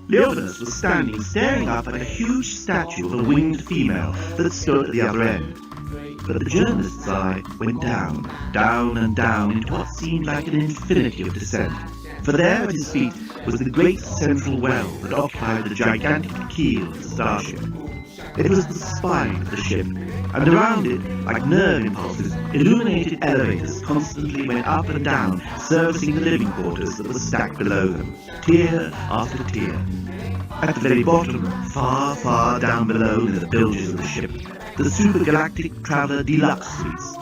Leovinus was standing staring up at a huge statue of a winged female that stood at the other end. But the journalist's eye went down, down and down into what seemed like an infinity of descent. For there at his feet was the great central well that occupied the gigantic keel of the starship. It was the spine of the ship, and around it, like nerve impulses, illuminated elevators constantly went up and down, servicing the living quarters that were stacked below them, tier after tier. At the very bottom, far, far down below near the bilges of the ship, the supergalactic traveller deluxe suites.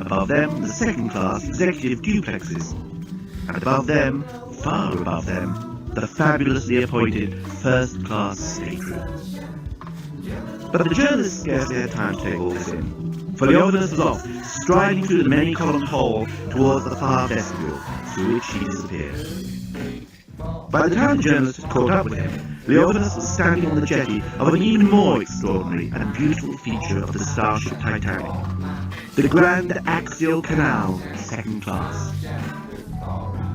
Above them, the second-class executive duplexes. And above them, far above them, the fabulously appointed first-class staterooms. But the journalist scarcely had time to take all this in, for Leovinus was off, striding through the many-columned hall towards the far vestibule, through which he disappeared. By the time the journalist had caught up with him, Leovinus was standing on the jetty of an even more extraordinary and beautiful feature of the starship Titanic, the Grand Axial Canal, second class.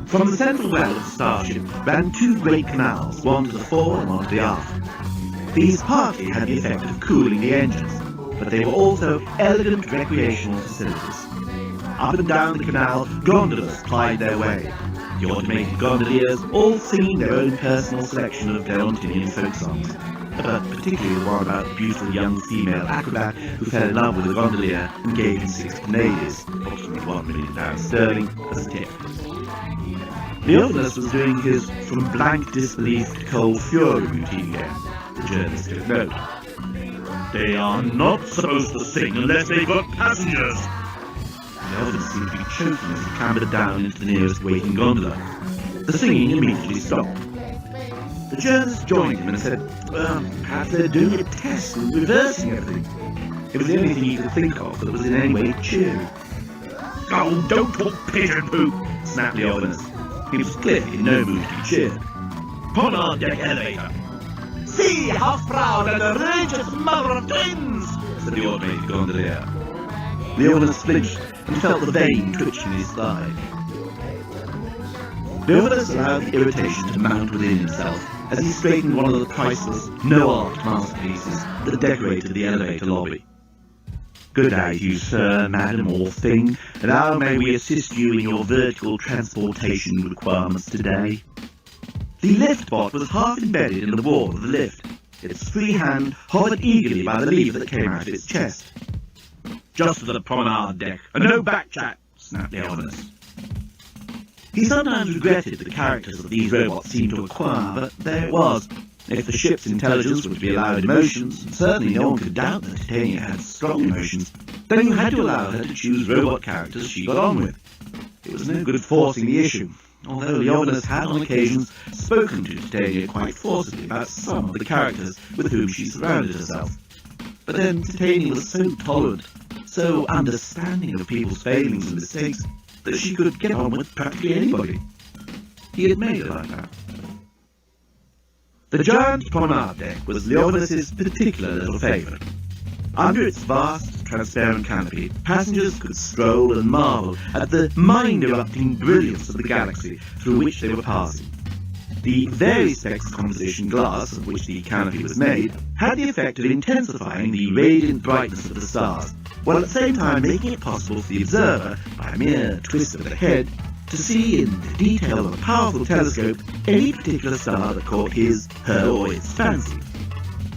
From the central well of the starship ran two great canals, one to the fore and one to the aft. These partly had the effect of cooling the engines, but they were also elegant recreational facilities. Up and down the canal, gondolas plied their way, the automated gondoliers all singing their own personal selection of Leontinian folk songs, but particularly the one about the beautiful young female acrobat who fell in love with the gondolier and gave him 6 Canadians, approximately £1 million sterling, as a tip. Leovinus was doing his from blank disbelief to cold fury routine again. The journalist took note. "They are not supposed to sing unless they've got passengers." Leovinus seemed to be choking as he clambered down into the nearest waiting gondola. The singing immediately stopped. The journalist joined him and said, perhaps they're doing a test and reversing everything. It was the only thing he could think of that was in any way cheery. "Oh, don't talk pigeon poop," snapped Leovinus. He was clearly in no mood to be cheered. "Put on deck elevator." "See how proud and outrageous mother of twins," said the automated gondolier. Leovinus flinched and felt the vein twitching in his thigh. Leovinus allowed the irritation to mount within himself as he straightened one of the priceless, no-art masterpieces that decorated the elevator lobby. "Good day to you, sir, madam, or thing, and how may we assist you in your vertical transportation requirements today?" The lift bot was half embedded in the wall of the lift. Its free hand hovered eagerly by the lever that came out of its chest. "Just to the promenade deck, and no back chat," snapped Leovinus. He sometimes regretted the characters that these robots seemed to acquire, but there it was. If the ship's intelligence were to be allowed emotions, and certainly no one could doubt that Titania had strong emotions, then you had to allow her to choose robot characters she got on with. It was no good forcing the issue, although Leovinus had on occasions spoken to Titania quite forcibly about some of the characters with whom she surrounded herself. But then Titania was so tolerant, so understanding of people's failings and mistakes, that she could get on with practically anybody. He had made her like that. The giant promenade deck was Leovinus's particular little favourite. Under its vast, transparent canopy, passengers could stroll and marvel at the mind-erupting brilliance of the galaxy through which they were passing. The vari-specs composition glass of which the canopy was made had the effect of intensifying the radiant brightness of the stars, while at the same time making it possible for the observer, by a mere twist of the head, to see in the detail of a powerful telescope any particular star that caught his, her, or its fancy.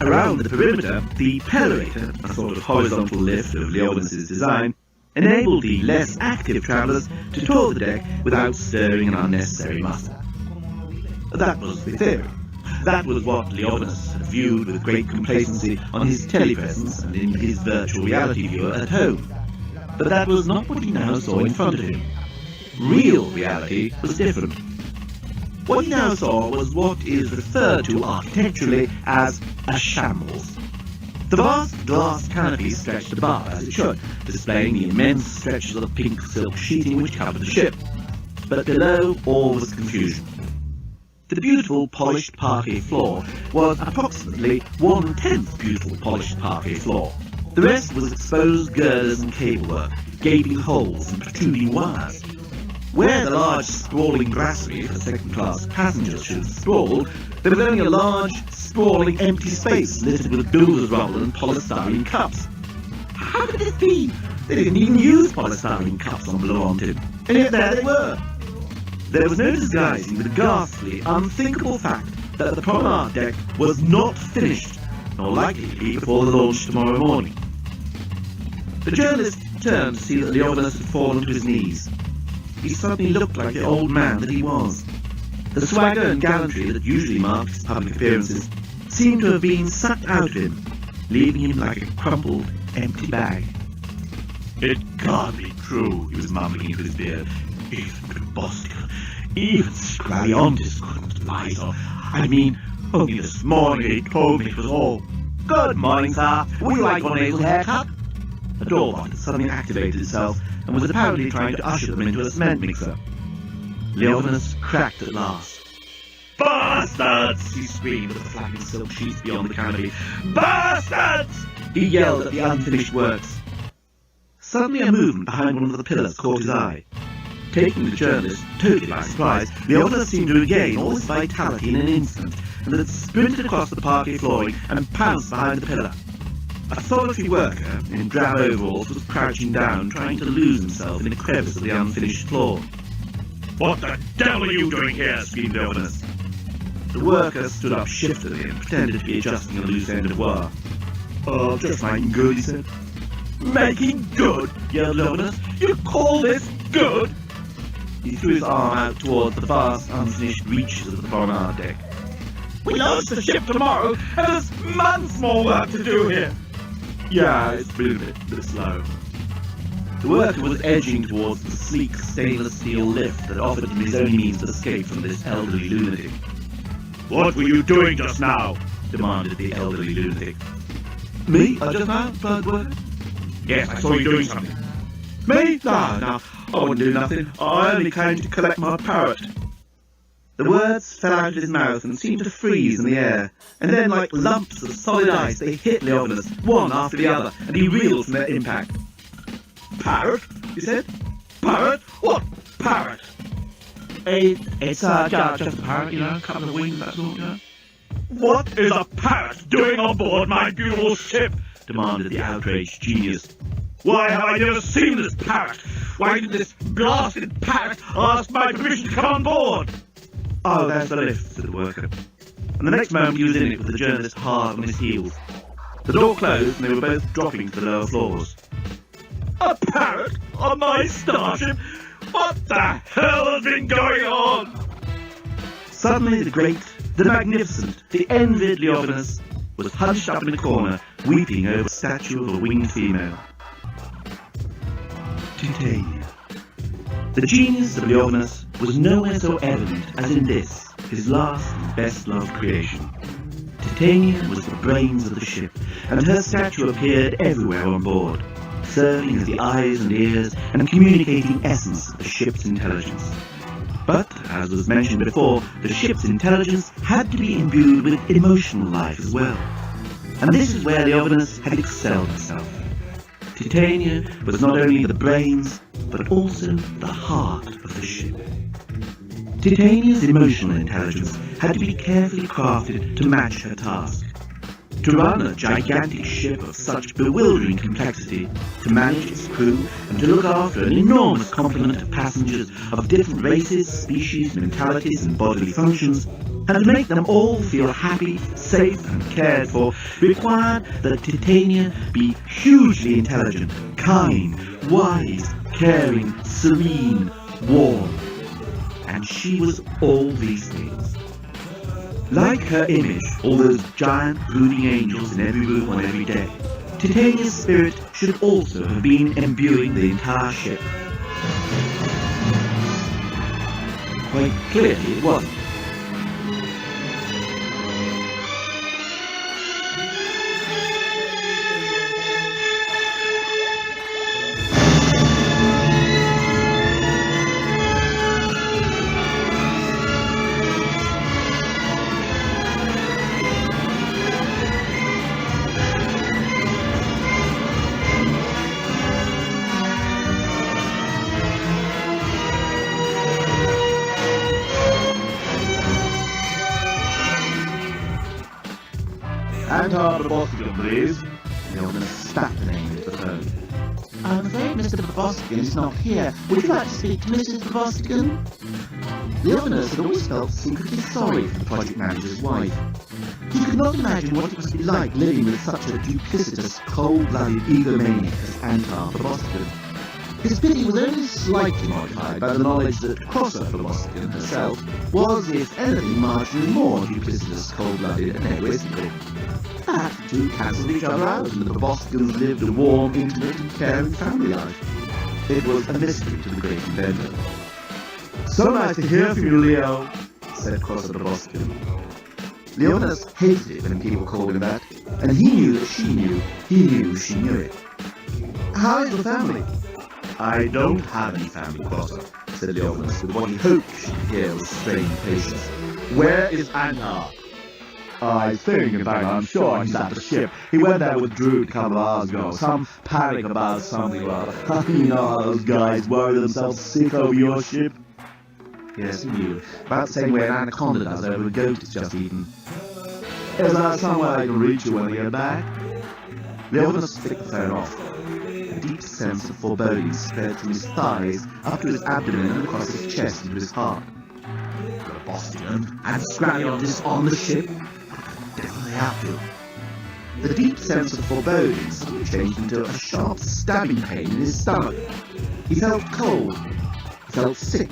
Around the perimeter, the pellator, a sort of horizontal lift of Leovinus's design, enabled the less active travellers to tour the deck without stirring an unnecessary muscle. That was the theory. That was what Leovinus had viewed with great complacency on his telepresence and in his virtual reality viewer at home. But that was not what he now saw in front of him. Real reality was different. What he now saw was what is referred to architecturally as a shambles. The vast glass canopy stretched above as it should, displaying the immense stretches of pink silk sheeting which covered the ship. But below all was confusion. The beautiful polished parquet floor was approximately 1/10 beautiful polished parquet floor. The rest was exposed girders and cablework, gaping holes and protruding wires. Where the large sprawling brasserie for second-class passengers should have sprawled, there was only a large, sprawling empty space littered with builder's rubble and polystyrene cups. How could this be? They didn't even use polystyrene cups on Blue-Ontin, and yet there they were. There was no disguising the ghastly, unthinkable fact that the promenade deck was not finished, nor likely to be before the launch tomorrow morning. The journalist turned to see that Leovinus had fallen to his knees. He suddenly looked like the old man that he was. The swagger and gallantry that usually marked his public appearances seemed to have been sucked out of him, leaving him like a crumpled, empty bag. "It can't be true," he was mumbling into his beard. "Even Bostica, even Scraliontis couldn't lie so. I mean, only this morning he told me it was all." "Good morning, sir. Would you like your nasal haircut?" A doorbot had suddenly activated itself and was apparently trying to usher them into a cement mixer. Leovinus cracked at last. "Bastards!" he screamed at the flapping silk sheets beyond the canopy. "Bastards!" he yelled at the unfinished works. Suddenly a movement behind one of the pillars caught his eye. Taking the journalist totally by surprise, Leovinus seemed to regain all his vitality in an instant, and had sprinted across the parquet flooring and pounced behind the pillar. A solitary worker in drab overalls was crouching down, trying to lose himself in a crevice of the unfinished floor. "What the devil are you doing here?" screamed Leovinus. The worker stood up shiftily and pretended to be adjusting a loose end of wire. "Just making good," he said. "Making good?" yelled Leovinus. "You call this good?" He threw his arm out towards the vast, unfinished reaches of the promenade deck. "We launch the ship tomorrow, and there's months more work to do here." "Yeah, it's been a bit slow." The worker was edging towards the sleek stainless steel lift that offered him his only means of escape from this elderly lunatic. "What were you doing just now?" demanded the elderly lunatic. "Me? Just now?" replied the worker. "Yes, I saw you doing something." "Me? No, I wouldn't do nothing. I only came to collect my parrot." The words fell out of his mouth and seemed to freeze in the air, and then like lumps of solid ice they hit Leovinus, one after the other, and he reeled from their impact. parrot? He said. Parrot? What parrot? It's just a parrot, you know, a couple of wings, that's all, you know. What is a parrot doing on board my beautiful ship? Demanded the outraged genius. Why have I never seen this parrot? Why did this blasted parrot ask my permission to come on board? Oh, there's the lift, said the worker. And the next moment he was in it with the journalist hard on his heels. The door closed and they were both dropping to the lower floors. A parrot on my starship? What the hell has been going on? Suddenly the great, the magnificent, the envied Leovinus was hunched up in a corner, weeping over a statue of a winged female. Titania. The genius of Leovinus was nowhere so evident as in this, his last and best-loved creation. Titania was the brains of the ship, and her statue appeared everywhere on board, serving as the eyes and ears and communicating essence of the ship's intelligence. But, as was mentioned before, the ship's intelligence had to be imbued with emotional life as well. And this is where Leovinus had excelled himself. Titania was not only the brains, but also the heart of the ship. Titania's emotional intelligence had to be carefully crafted to match her task. To run a gigantic ship of such bewildering complexity, to manage its crew, and to look after an enormous complement of passengers of different races, species, mentalities, and bodily functions, and to make them all feel happy, safe, and cared for, required that Titania be hugely intelligent, kind, wise, caring, serene, warm. And she was all these things. Like her image, all those giant brooding angels in every room on every deck, Titania's spirit should also have been imbuing the entire ship. Quite clearly it wasn't. Antar Boskin, please. Leovinus spat the name into the phone. I'm afraid Mr. Boboskin is not here. Would you like to speak to Mrs. Boboskin? Leovinus had always felt secretly sorry for the project manager's wife. He could not imagine what it must be like living with such a duplicitous, cold-blooded egomaniac as Antar Boboskin. His pity was only slightly modified by the knowledge that Crosser Boboskin herself was, if anything, marginally more duplicitous, cold-blooded, and egoistical. That the two cancelled each other out, and the Boskins lived a warm, intimate, and caring family life. It was a mystery to the great inventor. So nice to hear from you, Leo, said Crosser Boskin. Leovinus hated it when people called him that, and he knew that she knew he knew she knew it. How is the family? I don't have any family, Crosser, said Leovinus, with what he hoped she could hear with strained patience. Where is Antar? I think, in fact, I'm sure he's at the ship. He went there with Drew a couple of hours ago. Some panic about something or other. You know how those guys worry themselves sick over your ship? Yes, he knew. About the same way an anaconda does over a goat it's just eaten. Is there somewhere I can reach you when they get back? Leovinus flicked the phone off. A deep sense of foreboding spread from his thighs up to his abdomen and across his chest into his heart. Got a Boston and Scrallions on the ship? Definitely have to. The deep sense of foreboding suddenly changed into a sharp stabbing pain in his stomach. He felt cold. He felt sick.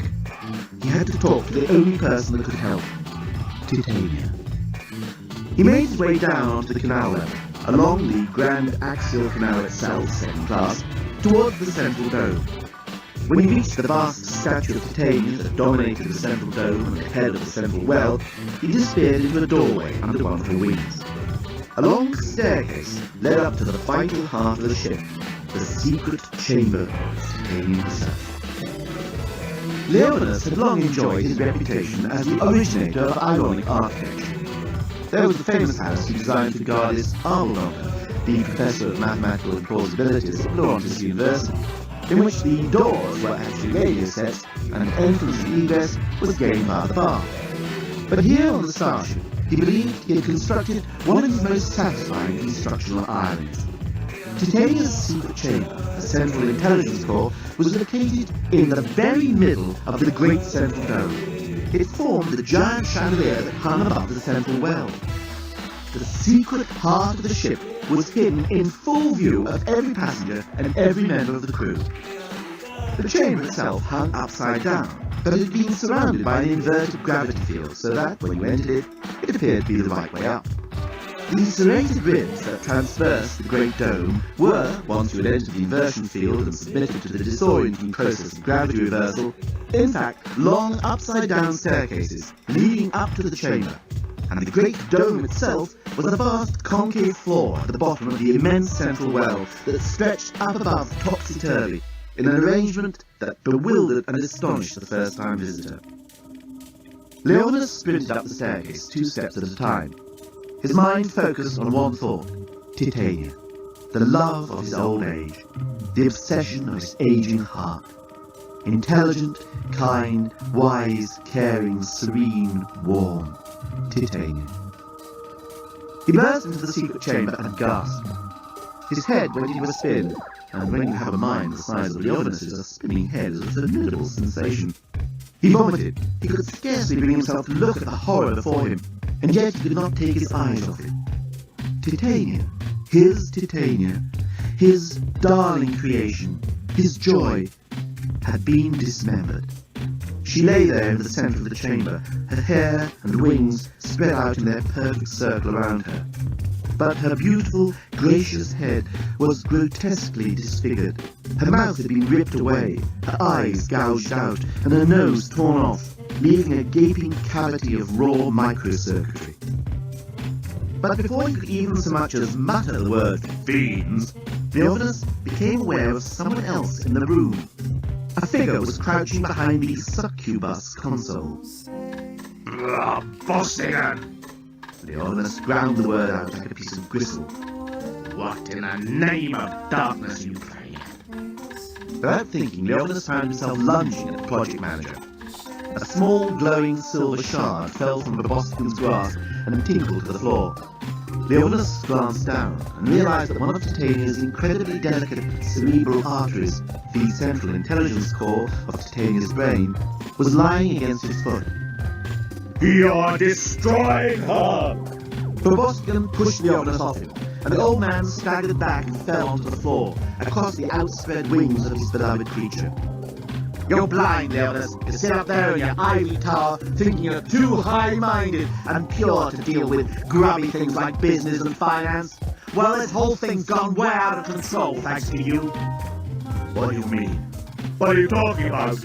He had to talk to the only person that could help. Titania. He made his way down onto the canal level, along the grand axial canal itself, second class, towards the central dome. When he reached the vast statue of Titania that dominated the central dome and the head of the central well, he disappeared into a doorway under one of her wings. A long staircase led up to the vital heart of the ship, the secret chamber of Titania herself. Leovinus had long enjoyed his reputation as the originator of ironic architecture. There was the famous house he designed for Gardis Arnold, the professor of mathematical implausibilities at Florence University. in which the doors were actually radio sets and entrance and egress was gained via the bar. But here on the Starship, he believed he had constructed one of his most satisfying constructional ironies. Titania's secret chamber, the Central Intelligence Core, was located in the very middle of the Great Central Dome. It formed the giant chandelier that hung above the central well. The secret heart of the ship was hidden in full view of every passenger and every member of the crew. The chamber itself hung upside down, but it had been surrounded by an inverted gravity field so that, when you entered it, it appeared to be the right way up. The serrated ribs that traversed the Great Dome were, once you had entered the inversion field and submitted to the disorienting process of gravity reversal, in fact, long upside-down staircases leading up to the chamber, and the Great Dome itself was a vast concave floor at the bottom of the immense central well that stretched up above topsy-turvy in an arrangement that bewildered and astonished the first-time visitor. Leonidas sprinted up the staircase 2 steps at a time. His mind focused on one thought: Titania, the love of his old age, the obsession of his aging heart. Intelligent, kind, wise, caring, serene, warm. Titania. He burst into the secret chamber and gasped. His head went into a spin, and when you have a mind the size of Leonidas's, a spinning head is a formidable sensation. He vomited. He could scarcely bring himself to look at the horror before him, and yet he could not take his eyes off it. Titania, his darling creation, his joy, had been dismembered. She lay there in the centre of the chamber, her hair and wings spread out in their perfect circle around her. But her beautiful, gracious head was grotesquely disfigured. Her mouth had been ripped away, her eyes gouged out, and her nose torn off, leaving a gaping cavity of raw microcircuitry. But before he could even so much as mutter the word fiends, Leonidas became aware of someone else in the room. A figure was crouching behind the succubus console. Bostigan! Leonidas ground the word out like a piece of gristle. What in the name of darkness you pray? Without thinking, Leonidas found himself lunging at the project manager. A small, glowing silver shard fell from Bostigan's grasp and tinkled to the floor. Leonidas glanced down and realized that one of Titania's incredibly delicate cerebral arteries, the central intelligence core of Titania's brain, was lying against his foot. You're destroying her! Bostigan pushed Leonidas off him, and the old man staggered back and fell onto the floor, across the outspread wings of his beloved creature. You're blind, Leonidas. You sit up there in your ivory tower, thinking you're too high-minded and pure to deal with grubby things like business and finance. Well, this whole thing's gone way out of control, thanks to you. What do you mean? What are you talking about?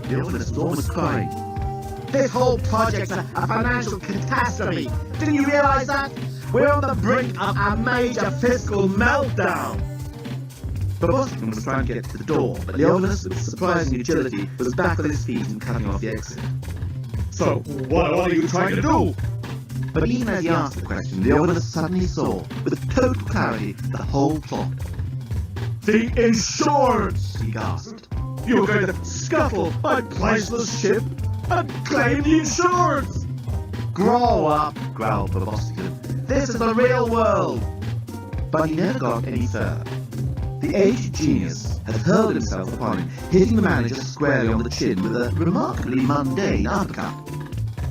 Leonidas was almost crying. This whole project's a financial catastrophe. Didn't you realize that? We're on the brink of a major fiscal meltdown. Bostigan was trying to get to the door, but Leonidas, with surprising agility, was back on his feet and cutting off the exit. So, what are you trying to do? But even as he asked the question, Leonidas suddenly saw, with total clarity, the whole plot. The insurance! He gasped. You're going to scuttle my priceless ship and claim the insurance! Grow up, growled Bostigan. This is the real world! But he never got any further. The aged genius had hurled himself upon him, hitting the manager squarely on the chin with a remarkably mundane uppercut.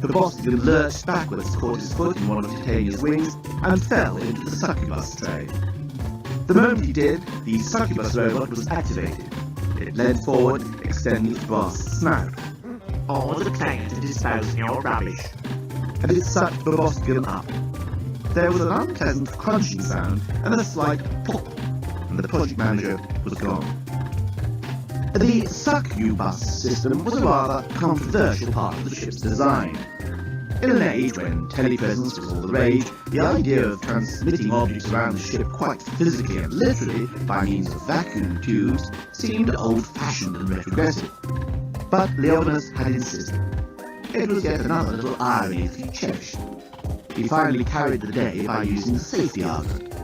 Bostigan lurched backwards, caught his foot in one of Titania's wings, and fell into the succubus tray. The moment he did, the succubus robot was activated. It leant forward, extending its brass snout. Order the train to dispose of your rubbish. And it sucked Bostigan up. There was an unpleasant crunching sound and a slight pop, and the project manager was gone. The succubus system was a rather controversial part of the ship's design. In an age when telepresence was all the rage, the idea of transmitting objects around the ship quite physically and literally by means of vacuum tubes seemed old-fashioned and retrogressive. But Leonidas had insisted. It was yet another little irony that he cherished. He finally carried the day by using the safety argument.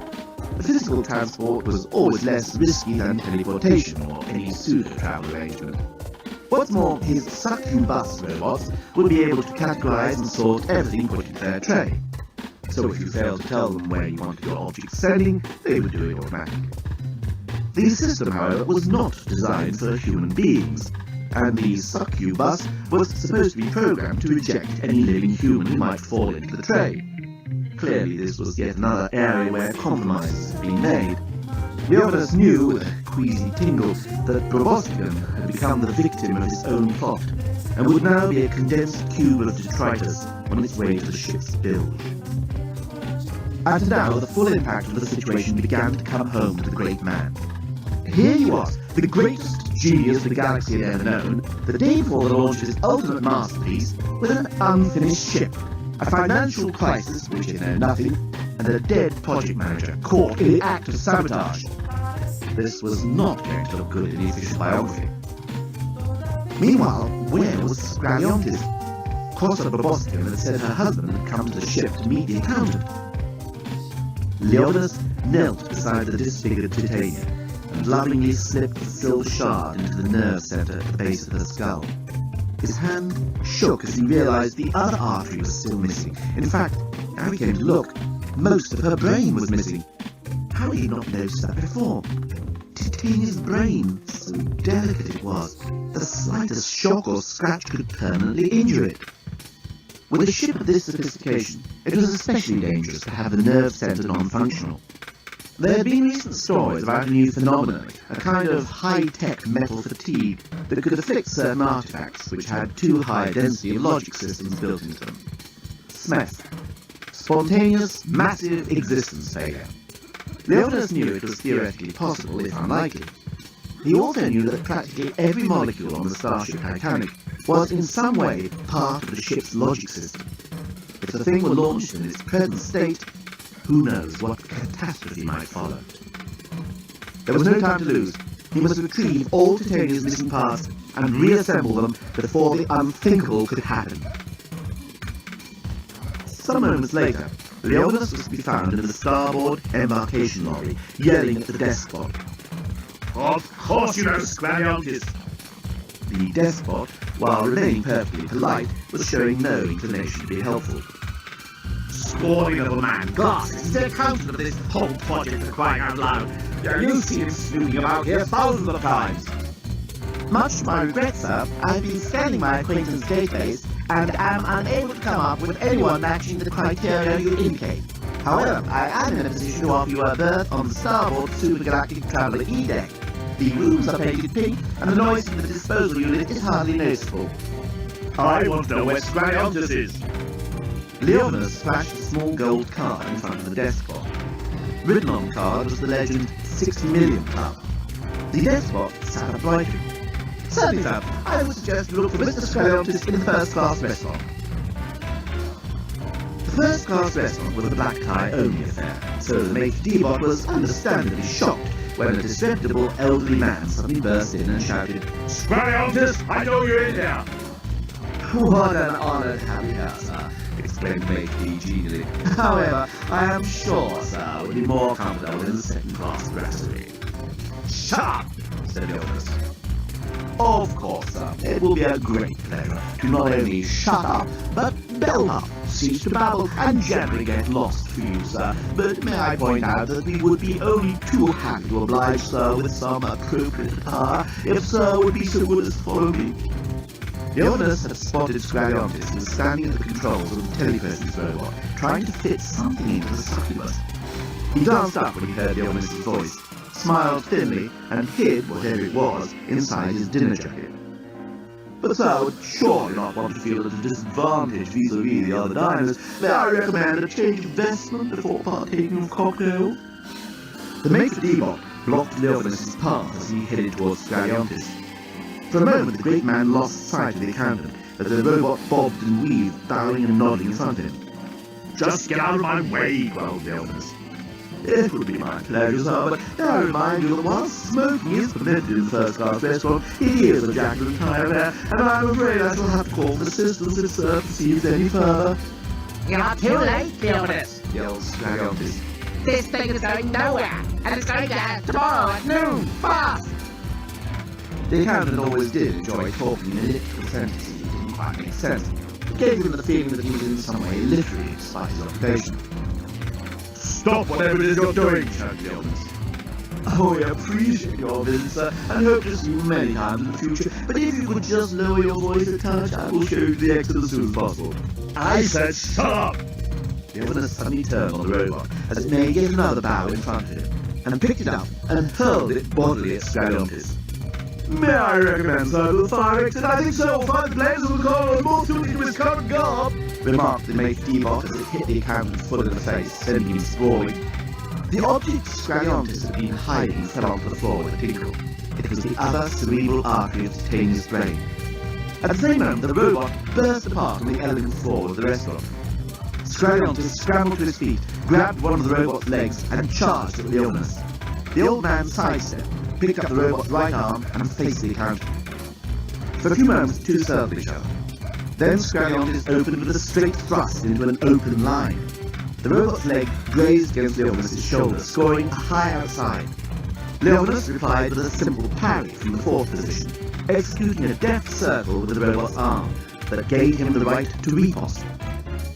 Physical transport was always less risky than teleportation or any pseudo-travel arrangement. What's more, his succubus robots would be able to categorize and sort everything put into their tray. So if you failed to tell them where you wanted your object sending, they would do it automatically. The system, however, was not designed for human beings, and the succubus was supposed to be programmed to reject any living human who might fall into the tray. Clearly, this was yet another area where compromises had been made. Leonis knew, with a queasy tingle, that Proboscidean had become the victim of his own plot, and would now be a condensed cube of detritus on its way to the ship's bilge. And now the full impact of the situation began to come home to the great man. Here he was, the greatest genius the galaxy had ever known, the day before the launch of his ultimate masterpiece, with an unfinished ship, a financial crisis which he knew nothing, and a dead project manager caught in the act of sabotage. This was not going to look good in the official biography. Meanwhile, where was Scraliontis? Corsa Proboscidean had said her husband had come to the ship to meet the accountant. Leonis knelt beside the disfigured Titania and lovingly slipped the silver shard into the nerve center at the base of her skull. His hand shook as he realized the other artery was still missing. In fact, now he came to look, most of her brain was missing. How had he not noticed that before? Titania's brain, so delicate it was, the slightest shock or scratch could permanently injure it. With a ship of this sophistication, it was especially dangerous to have the nerve center non-functional. There had been recent stories about a new phenomenon, a kind of high-tech metal fatigue that could afflict certain artifacts which had too high a density of logic systems built into them. SMEF. Spontaneous, massive existence failure. Leonis knew it was theoretically possible, if unlikely. He also knew that practically every molecule on the starship Titanic was in some way part of the ship's logic system. If the thing were launched in its present state, who knows what catastrophe might follow. There was no time to lose. He must retrieve all Titania's missing parts and reassemble them before the unthinkable could happen. Some moments later, Leonis was to be found in the starboard embarkation lobby, yelling at the despot. Of course you know Scraliontis! The despot, while remaining perfectly polite, was showing no inclination to be helpful. Scorning little man, glasses, he's the accountant of this whole project for crying out loud. You've seen him snooping about here thousands of times. Much to my regret, sir, I've been scanning my acquaintance database and am unable to come up with anyone matching the criteria you indicate. However, I am in a position to offer you a berth on the starboard supergalactic traveler E-deck. The rooms are painted pink, and the noise from the disposal unit is hardly noticeable. I want to know where Scraliontis is. Leonis flashed a small gold card in front of the despot. Written on the card was the legend 60 million Club. The despot sat up brightly. Certainly, sir. I would suggest you look for Mr. Scraliontis in the first-class restaurant. The first-class restaurant was a black tie only affair, so the maitre d' was understandably shocked when a disreputable elderly man suddenly burst in and shouted, Scraliontis, I know you're in there! What an honoured happy hour, sir, exclaimed the maitre d' genially. However, I am sure, sir, would be more comfortable in the second-class brasserie. Shut up! Said Leonis. Of course, sir, it will be a great pleasure to not only shut up, but belt up, cease to babble, and generally get lost for you, sir. But may I point out that we would be only too happy to oblige, sir, with some appropriate attire, if sir would be so good as follow me. Leonis had spotted Scraliontis and was standing at the controls of the telepresence robot, trying to fit something into the succubus. He glanced up when he heard Leonis' voice, smiled thinly, and hid whatever it was inside his dinner jacket. But sir would surely not want to feel at a disadvantage vis-a-vis the other diners. May I recommend a change of vestment before partaking of cocktails? The maitre d' blocked Leonis' path as he headed towards Scraliontis. For a moment the great man lost sight of the accountant, as the robot bobbed and weaved, bowing and nodding in front of him. Just get out of my way, growled Leonis. It would be my pleasure, sir, but may I remind you that whilst smoking is permitted in the first-class restaurant, he is a jack of entire affair, and I'm afraid I shall have to call for assistance if sir proceeds any further. You're too late, Leonis, yelled Scraliontis. This thing is going nowhere, and it's going there tomorrow at noon, fast! The accountant always did enjoy talking in elliptical sentences that didn't quite make sense. It gave him the feeling that he was in some way literary despite his occupation. Stop whatever it is you're doing, shouted the elders. Oh, I appreciate your visit, sir, and hope to see you many times in the future. But if you could just lower your voice a touch, I will show you the exit as soon as possible. I said stop! The elders suddenly turned on the robot as it made yet another bow in front of him, and picked it up and hurled it bodily at Scaliontis. May I recommend, sir, to the fire exit? I think so will find the blaze of the car more suited to his current garb, remarked the mate D-bot as it hit the accountant full in the face, sending him sprawling. The object Scaliontis had been hiding fell onto the floor with a tinkle. It was the other cerebral artery of Titania's brain. At the same moment, the robot burst apart on the elegant floor of the restaurant. Scaliontis scrambled to his feet, grabbed one of the robot's legs, and charged at Leonis. The old man sidestepped, picked up the robot's right arm, and faced the accountant. For a few moments, the two circled each other. Then Scaliontis opened with a straight thrust into an open line. The robot's leg grazed against Leonis' shoulder, scoring a high outside. Leonis replied with a simple parry from the fourth position, executing a deft circle with the robot's arm that gave him the right to riposte.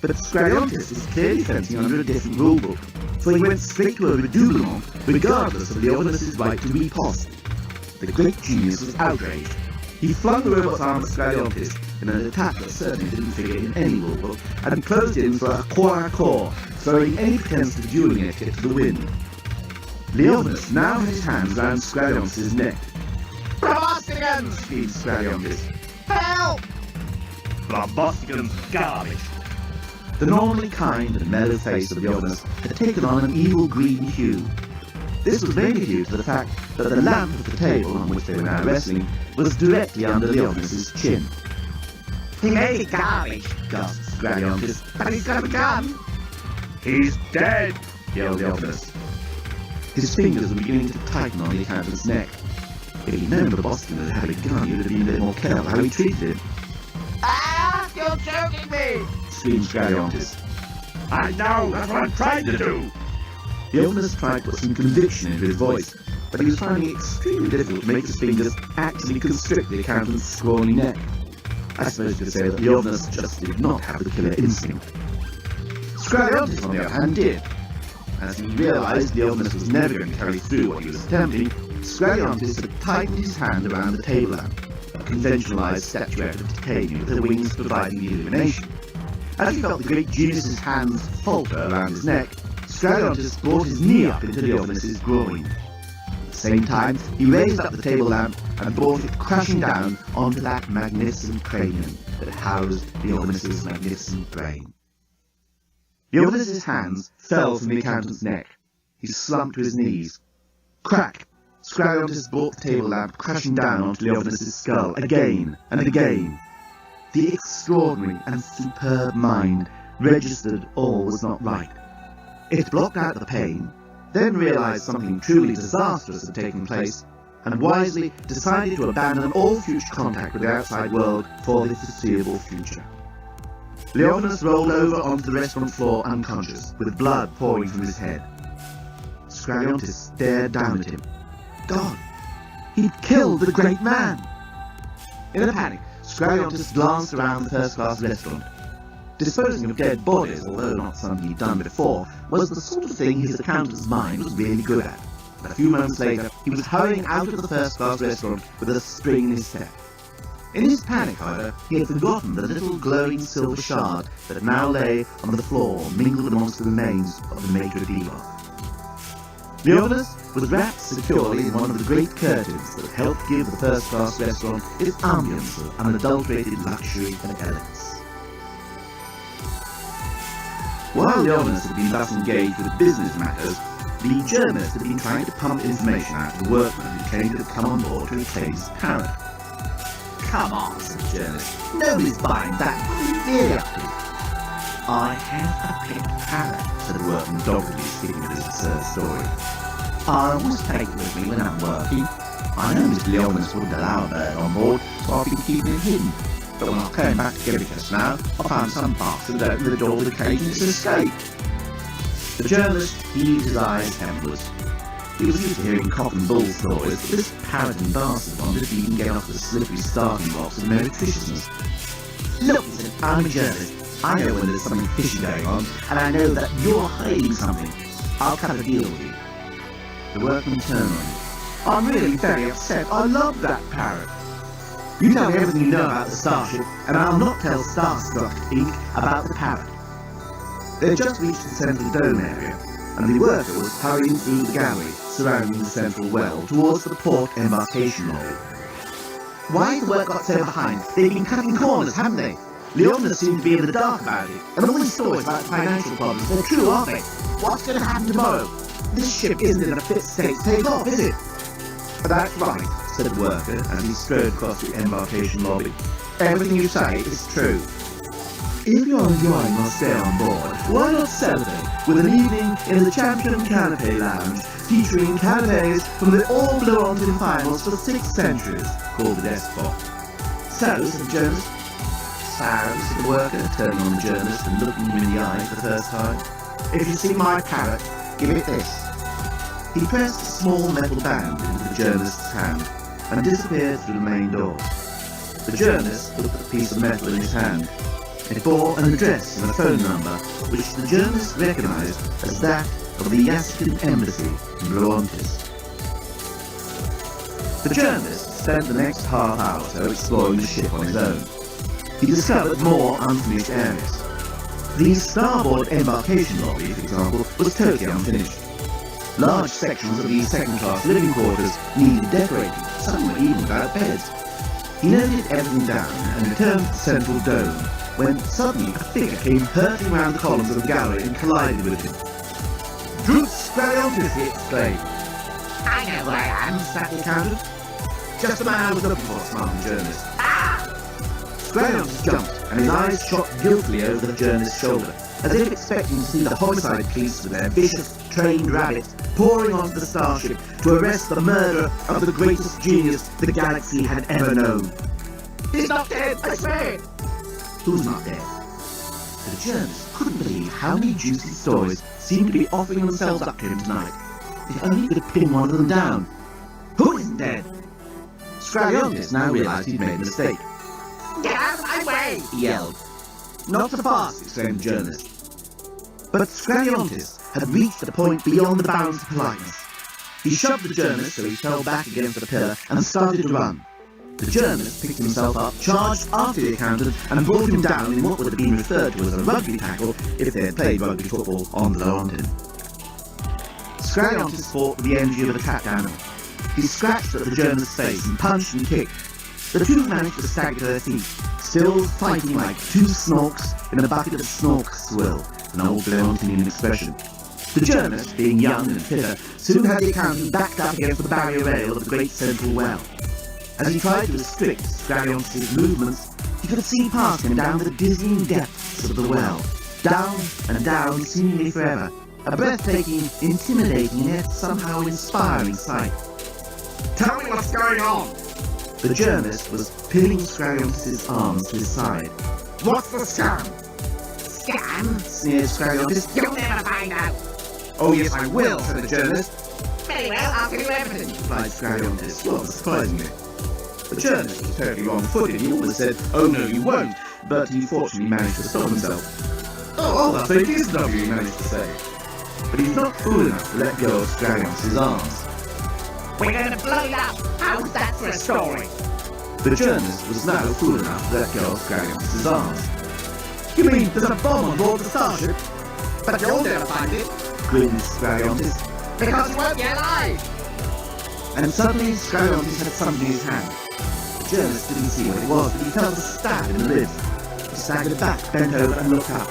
But Scaliontis was clearly fencing under a different rulebook, for he went straight to a redoublement, regardless of Leonis' right to riposte. The great genius was outraged. He flung the robot's arm at Scaliontis in an attack that certainly didn't figure in any rulebook, and closed in for a corps-à-corps, throwing any pretense of dueling etiquette to the wind. Leonis now had his hands round Scaliontis' neck. Proboscidans! Screamed Scaliontis. Help! Probosciden's garbage. The normally kind and mellow face of Leonis had taken on an evil green hue. This was mainly due to the fact that the lamp of the table on which they were now wrestling was directly under Leonis' chin. He may be garbage, gasped Scaliontis. but he's got a gun! He's dead! Yelled Leonis. His fingers were beginning to tighten on the accountant's neck. If he'd known the Boston had a gun, he would have been a bit more careful how he treated him. Ah, you're joking me! Screamed Scaliontis. I know, that's what I'm trying to do! Leonis tried to put some conviction into his voice, but he was finding it extremely difficult to make his fingers actually constrict the accountant's scrawny neck. I suppose you could say that Leonis just did not have the killer instinct. Scaliontis, on the other hand, did. As he realised Leonis was never going to carry through what he was attempting, Scaliontis had tightened his hand around the table lamp, a conventionalised statuette of Titania with her wings providing the illumination. As he felt the great genius's hands falter around his neck, Scaliontis brought his knee up into Leonis' groin. At the same time, he raised up the table lamp and brought it crashing down onto that magnificent cranium that housed Leonis' magnificent brain. Leonis' hands fell from the accountant's neck. He slumped to his knees. Crack! Scaliontis brought the table lamp crashing down onto Leonis' skull again and again. The extraordinary and superb mind registered all was not right. It blocked out the pain, then realised something truly disastrous had taken place, and wisely decided to abandon all future contact with the outside world for the foreseeable future. Leonis rolled over onto the restaurant floor unconscious, with blood pouring from his head. Scaliontis stared down at him. God! He'd killed the great man! In a panic, Scaliontis glanced around the first-class restaurant. Disposing of dead bodies, although not something he'd done before, was the sort of thing his accountant's mind was really good at. A few moments later, he was hurrying out of the first-class restaurant with a spring in his step. In his panic, however, he had forgotten the little glowing silver shard that now lay on the floor mingled amongst the remains of the maitre d'. Leonis was wrapped securely in one of the great curtains that helped give the first-class restaurant its ambience of unadulterated luxury and elegance. While Leonis had been thus engaged with business matters, the journalist had been trying to pump information out of the workman who claimed to have come on board to replace his parrot. Come on, said the journalist. Nobody's buying that. What are you really up to? I have a pet parrot, said the workman doggedly, sticking with his absurd story. I always take it with me when I'm working. I know Mr. Leonis wouldn't allow a bird on board, so I've been keeping it hidden. But when I came back to get it just now, I found some bastard opened the door of the cage and it's escaped. The journalist heaved his eyes heavenwards. He was used to hearing cock and bull stories, but this parroting bastard one didn't even get off the slippery starting blocks of meretriciousness. Look, he said, I'm a journalist. I know when there's something fishy going on, and I know that you're hiding something. I'll cut a deal with you. The workman turned on him. I'm really very upset. I love that parrot. You tell me everything you know about the starship, and I'll not tell Starstruck Inc. about the parrot. They had just reached the central dome area, and the worker was hurrying through the gallery surrounding the central well towards the port embarkation lobby. Why's the work got so behind? They've been cutting corners, haven't they? Leona seemed to be in the dark about it, and all these stories about financial problems, they're true, aren't they? What's going to happen tomorrow? This ship isn't in a fit state to take off, is it? That's right, said the worker as he strode across the embarkation lobby. Everything you say is true. If you're enjoying our stay on board, why not celebrate with an evening in the Champion Canapé Lounge, featuring canapés from the all Blue finals for 6 centuries, called the desk box. So, said the journalist. So, said the worker, turning on the journalist and looking him in the eye for the first time. If you see my parrot, give it this. He pressed a small metal band into the journalist's hand and disappeared through the main door. The journalist looked at the piece of metal in his hand. It bore an address and a phone number, which the journalist recognised as that of the Yaskin Embassy in Blontis. The journalist spent the next half hour or so exploring the ship on his own. He discovered more unfinished areas. The starboard embarkation lobby, for example, was totally unfinished. Large sections of the second-class living quarters needed decorating, some were even without beds. He noted everything down and returned to the central dome, when suddenly a figure came hurtling round the columns of the gallery and collided with him. Droots Squariontis, he exclaimed. I know who I am, snapped the accountant. Just the man I was looking for, smiled the journalist. Squariontis jumped, and his eyes shot guiltily over the journalist's shoulder, as if expecting to see the homicide police with their vicious, trained rabbits pouring onto the starship to arrest the murderer of the greatest genius the galaxy had ever known. He's not dead, I swear! Who's not dead? The journalist couldn't believe how many juicy stories seemed to be offering themselves up to him tonight. If only he could have pinned one of them down. Who isn't dead? Squariontis now realised he'd made a mistake. Get out of my way! He yelled. Not so fast, exclaimed the journalist. But Squariontis had reached a point beyond the bounds of politeness. He shoved the journalist so he fell back against the pillar and started to run. The journalist picked himself up, charged after the accountant, and brought him down in what would have been referred to as a rugby tackle if they had played rugby football on the London. Squariontis fought with the energy of a trapped animal. He scratched at the journalist's face and punched and kicked. The two managed to stagger to their feet, still fighting like two snorks in a bucket of snork swill, an old Leontinian expression. The journalist, being young and fitter, soon had the accountant backed up against the barrier rail of the great central well. As he tried to restrict Squariontis' movements, he could have seen past him down the dizzying depths of the well, down and down seemingly forever, a breathtaking, intimidating, yet somehow inspiring sight. Tell me what's going on! The journalist was pinning Squariontis' arms to his side. What's the scam? Scam? Sneered Squariontis. You'll never find out! Oh yes I will, said the journalist. Very well, I'll tell you everything, replied Squariontis, rather surprisingly. The journalist was totally wrong-footed. He almost said, oh no you won't, but he fortunately managed to stop himself. Oh, that's very decent of you, he managed to say. But he's not fool enough to let go of Squariontis' arms. We're going to blow it up! How's that for a story? The journalist was now fool enough to let go of Squariontis' arms. You mean there's a bomb on board the starship? But you'll never find it! Grinned Squariontis. Because you won't be alive! And suddenly Squariontis had something in his hand. The journalist didn't see what it was, but he felt a stab in the ribs. He staggered back, bent over and looked up.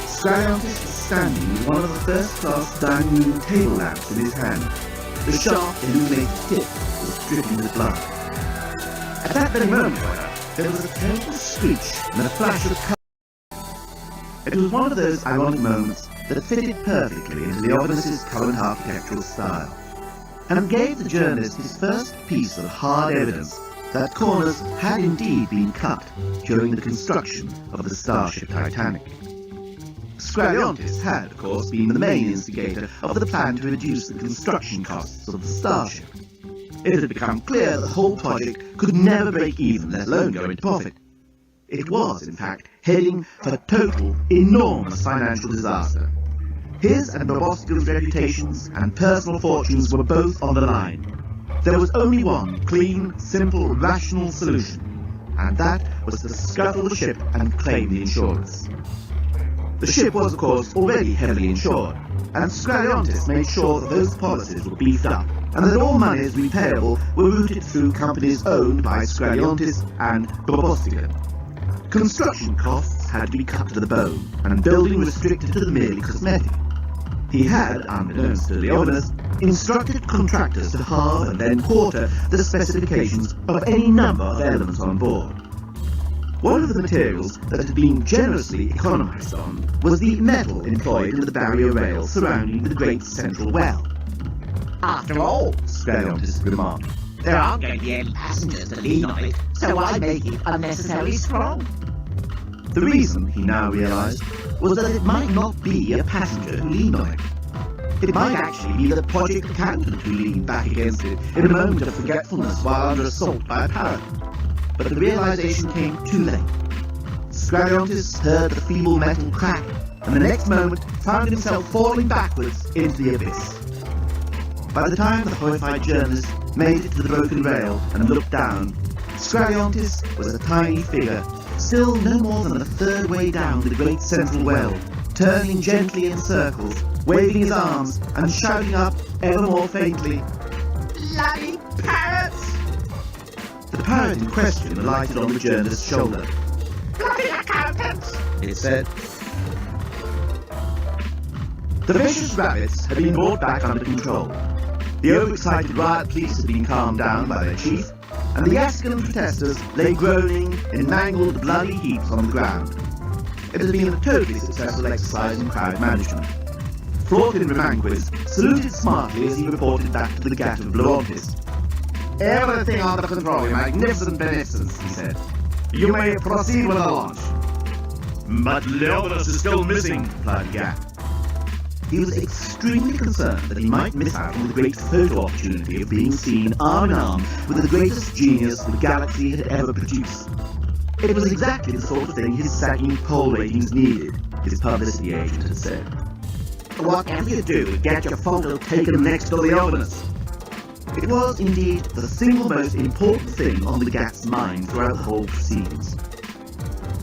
Squariontis was standing with one of the first-class dining room table lamps in his hand. The sharp, illuminated tip was dripping with blood. At that very moment, however, there was a terrible screech and a flash of colour. It was one of those ironic moments that fitted perfectly into the Ovinus's current architectural style, and gave the journalist his first piece of hard evidence that corners had indeed been cut during the construction of the starship Titanic. Squariontis had, of course, been the main instigator of the plan to reduce the construction costs of the starship. It had become clear that the whole project could never break even, let alone go into profit. It was, in fact, heading for total, enormous financial disaster. His and Bobostil's reputations and personal fortunes were both on the line. There was only one clean, simple, rational solution, and that was to scuttle the ship and claim the insurance. The ship was, of course, already heavily insured, and Squariontis made sure that those policies were beefed up, and that all monies repayable were routed through companies owned by Squariontis and Bobostil. Construction costs had to be cut to the bone, and building restricted to the merely cosmetic. He had, unbeknownst to Leovinus, instructed contractors to halve and then quarter the specifications of any number of elements on board. One of the materials that had been generously economized on was the metal employed in the barrier rail surrounding the great central well. After all, Squariontis remarked, there aren't going to be any passengers to lean on it, so why make it unnecessarily strong? The reason, he now realized, was that it might not be a passenger who leaned on it. It might actually be the project accountant who leaned back against it in a moment of forgetfulness while under assault by a parrot. But the realization came too late. Squariontis heard the feeble metal crack, and the next moment found himself falling backwards into the abyss. By the time the horrified journalist made it to the broken rail and looked down, Squariontis was a tiny figure, still no more than a third way down the great central well, turning gently in circles, waving his arms and shouting up ever more faintly, Bloody parrots! The parrot in question alighted on the journalist's shoulder. Bloody accountants! It said. The vicious rabbits had been brought back under control. The overexcited riot police had been calmed down by their chief, and the Ascan protesters lay groaning in mangled, bloody heaps on the ground. It had been a totally successful exercise in crowd management. Flortin Romanquist saluted smartly as he reported back to the Gat of Blaurontis. Everything under control, your magnificent beneficence, he said. You may proceed with the launch. But Leovinus is still missing, replied Gat. He was extremely concerned that he might miss out on the great photo opportunity of being seen arm in arm with the greatest genius the galaxy had ever produced. It was exactly the sort of thing his sagging poll ratings needed, his publicity agent had said. Whatever you do, get your photo taken next to Leovinus. It was indeed the single most important thing on the Gat's mind throughout the whole proceedings.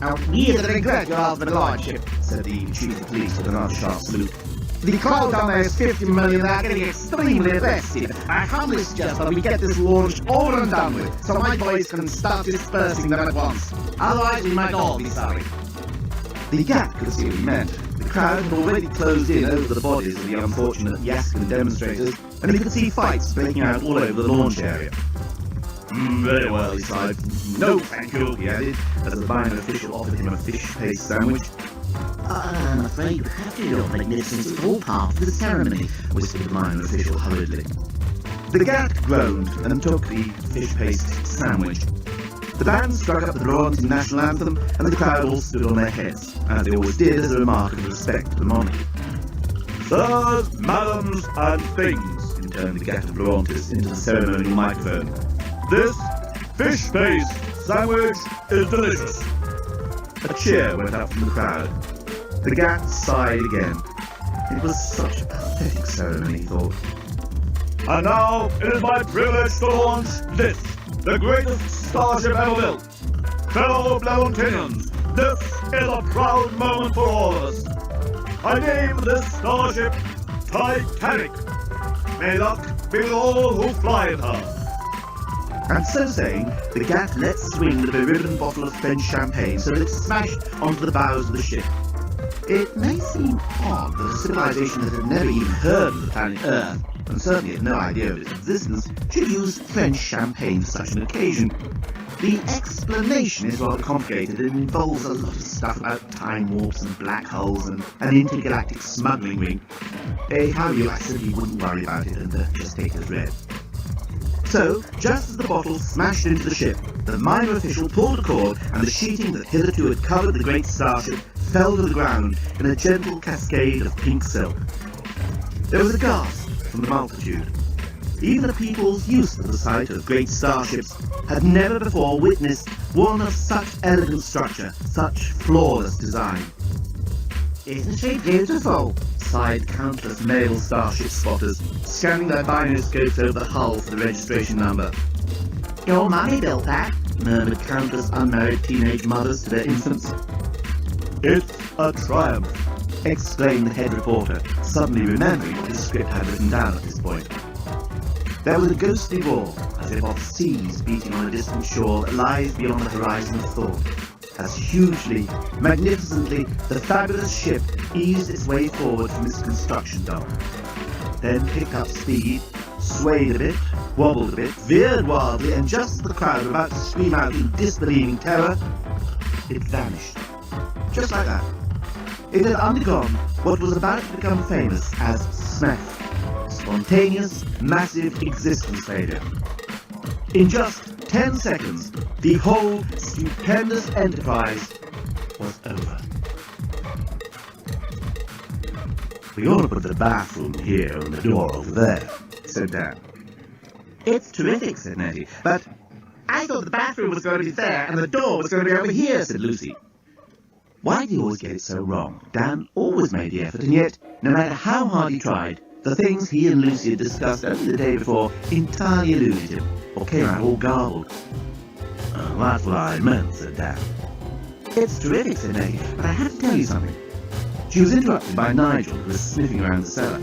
I really regret your ultimate lordship, said the chief of police with another sharp salute. The crowd down there is 50 million and are getting extremely restive. I humbly suggest that we get this launch over and done with, so my boys can start dispersing them at once. Otherwise, we might all be sorry. The Gat could see what he meant. The crowd had already closed in over the bodies of the unfortunate Yaskan demonstrators, and he could see fights breaking out all over the launch area. Very well, he sighed. No, thank you, he added, as the minor official offered him a fish paste sandwich. I'm afraid you have to, your magnificence. It's all part of the ceremony, whispered the minor official hurriedly. The Gat groaned and took the fish paste sandwich. The band struck up the Blaurontin national anthem, and the crowd all stood on their heads, as they always did as a remark of respect to the monarchy. Sirs, madams, and things, intoned the Gat of Blaurontis into the ceremonial microphone. This fish paste sandwich is delicious. A cheer went up from the crowd. The Gat sighed again. It was such a pathetic ceremony, he thought. And now it is my privilege to launch this, the greatest starship ever built. Fellow Blaurontinians, this is a proud moment for all of us. I name this starship Titanic. May luck be with all who fly in her. And so saying, the Gat let swing the beribboned bottle of French champagne so that it smashed onto the bows of the ship. It may seem odd that a civilization that had never even heard of the planet Earth, and certainly had no idea of its existence, should use French champagne for such an occasion. The explanation is rather complicated and involves a lot of stuff about time warps and black holes and an intergalactic smuggling ring. However, I simply wouldn't worry about it and just take it as read. So, just as the bottle smashed into the ship, the minor official pulled a cord and the sheeting that hitherto had covered the great starship fell to the ground in a gentle cascade of pink silk. There was a gasp from the multitude. Even the peoples used to the sight of great starships had never before witnessed one of such elegant structure, such flawless design. Isn't she beautiful? Sighed countless male starship spotters, scanning their binoscopes over the hull for the registration number. Your mummy built that? Murmured countless unmarried teenage mothers to their infants. It's a triumph, exclaimed the head reporter, suddenly remembering what his script had written down at this point. There was a ghostly roar, as if of seas beating on a distant shore that lies beyond the horizon of thought, as hugely, magnificently, the fabulous ship eased its way forward from its construction dock. Then picked up speed, swayed a bit, wobbled a bit, veered wildly, and just as the crowd were about to scream out in disbelieving terror, it vanished. Just like that. It had undergone what was about to become famous as SMEF. Spontaneous, massive existence failure. In just 10 seconds, the whole stupendous enterprise was over. We ought to put the bathroom here and the door over there, said Dan. It's terrific, said Nettie, but I thought the bathroom was going to be there and the door was going to be over here, said Lucy. Why do you always get it so wrong? Dan always made the effort, and yet, no matter how hard he tried, the things he and Lucy had discussed only the day before entirely eluded him, or came out all garbled. That's what I meant, said Dan. It's terrific, said Nettie, but I have to tell you something. She was interrupted by Nigel, who was sniffing around the cellar.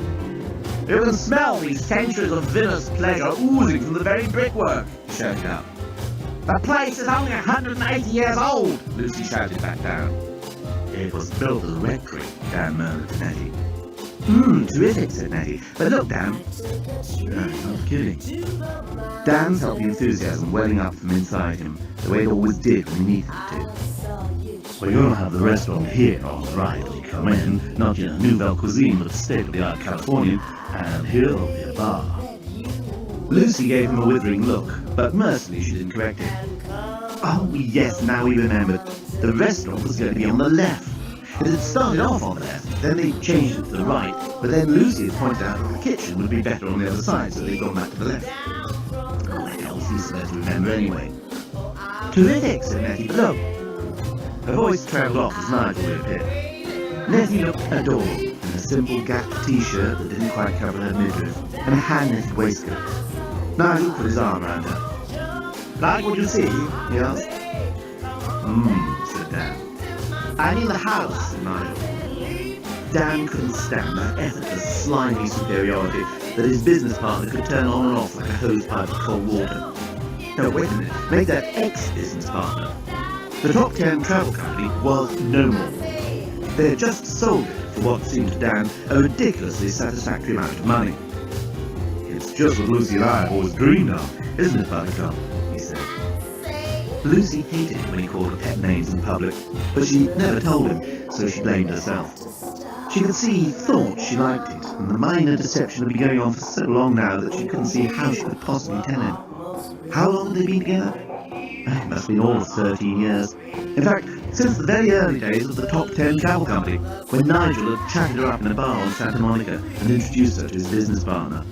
You can smell these centuries of vinous pleasure oozing from the very brickwork, he shouted out. The place is only 180 years old, Lucy shouted back down. It was built as a rectory, Dan murmured to Nettie. Terrific, said Nettie. But look, Dan. No, not kidding. Dan felt the enthusiasm welling up from inside him, the way it always did when he needed it to. We're going to have the restaurant here on the right when you come in, not your nouvelle cuisine, but state-of-the-art Californian, and here'll be a bar. Lucy gave him a withering look, but mercifully she didn't correct it. Oh, yes, now he remembered. The restaurant was going to be on the left. It had started off on the left, then they changed it to the right, but then Lucy had pointed out that the kitchen would be better on the other side, so they'd gone back to the left. Oh, what else he's supposed to remember anyway? Terrific, said Nettie, but look. Her voice trailed off as Nigel reappeared. Nettie looked adorable in a simple Gap t-shirt that didn't quite cover her midriff, and a hand-knitted waistcoat. Nigel put his arm around her. Like what you see? He asked. Said Dan. I mean the house, said Nigel. Dan couldn't stand that effortless, slimy superiority that his business partner could turn on and off like a hose pipe of cold water. No, wait a minute, make that ex-business partner. The top 10 travel company was no more. They had just sold it for what seemed to Dan a ridiculously satisfactory amount of money. It's just what Lucy and I have always dreamed of, isn't it, Buttercup? He said. Lucy hated it when he called her pet names in public, but she never told him, so she blamed herself. She could see he thought she liked it, and the minor deception had been going on for so long now that she couldn't see how she could possibly tell him. How long had they been together? It must have been all of 13 years. In fact, since the very early days of the top 10 travel company, when Nigel had chatted her up in a bar on Santa Monica and introduced her to his business partner.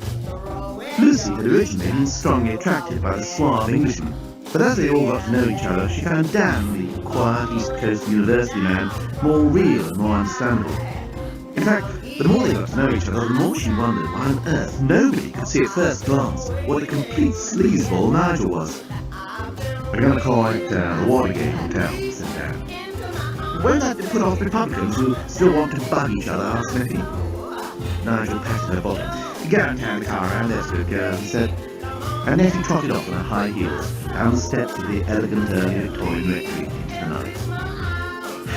Lucy had originally been strongly attracted by the suave Englishman, but as they all got to know each other, she found Dan, the quiet East Coast university man, more real and more understandable. In fact, the more they got to know each other, the more she wondered why on earth nobody could see at first glance what a complete sleazeball Nigel was. We're going to call it the Watergate Hotel, said Dan. Won't that put off Republicans who still want to bug each other, asked Nettie. Nigel patted her bottom. Go and turn the car around, there's a good girl, he said. And Nettie trotted off on her high heels, down the steps of the elegant early Victorian rectory into the night.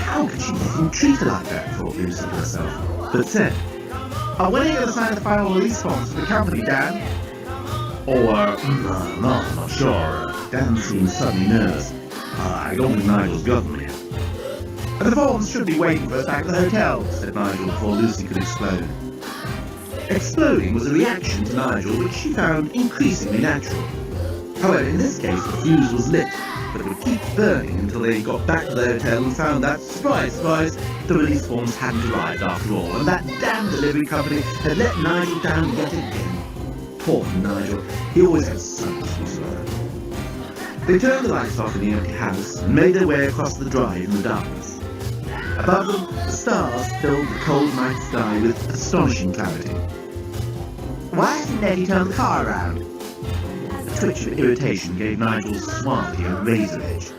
How could she let him treat her like that, thought Lucy to herself, but said, when are you going to sign the final release forms for the company, Dan? I'm not sure. Dan seemed suddenly nervous. I don't think Nigel's got them yet. The forms should be waiting for us back at the hotel, said Nigel before Lucy could explode. Exploding was a reaction to Nigel which she found increasingly natural. However, in this case the fuse was lit, but would keep burning until they got back to their hotel and found that, surprise, surprise, the release forms hadn't arrived after all, and that damn delivery company had let Nigel down yet again. Poor Nigel, he always had something to learn. They turned the lights off in the empty house and made their way across the drive in the darkness. Above them, the stars filled the cold night sky with astonishing clarity. Why hasn't Nettie turned the car around? A twitch of irritation gave Nigel's suavity a razor edge.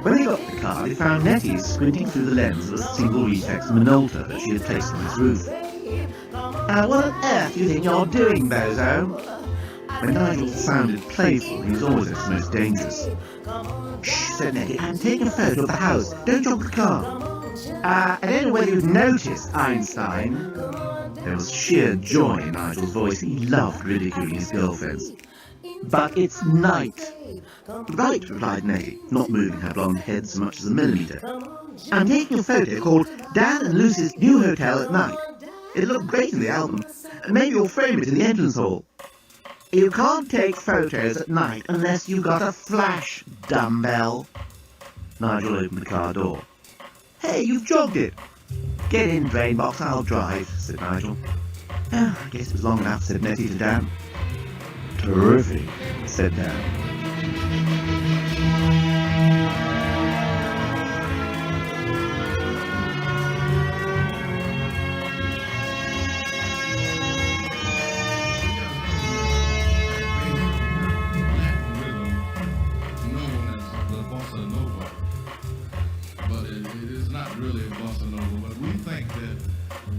When they got to the car, they found Nettie squinting through the lens of a single reflex Minolta that she had placed on its roof. What on earth do you think you're doing, bozo? When Nigel sounded playful, he was always at his most dangerous. Shh, said Nettie, I'm taking a photo of the house. Don't jump the car. I don't know whether you've noticed, Einstein. There was sheer joy in Nigel's voice. He loved ridiculing his girlfriends. But it's night. Right, replied Nettie, not moving her blonde head so much as a millimetre. I'm taking a photo called Dan and Lucy's New Hotel at Night. It'll look great in the album. Maybe you'll frame it in the entrance hall. You can't take photos at night unless you've got a flash, dumbbell. Nigel opened the car door. Hey, you've jogged it. Get in, Drainbox, I'll drive, said Nigel. Oh, I guess it was long enough, said Nettie to Dan. Terrific, said Dan.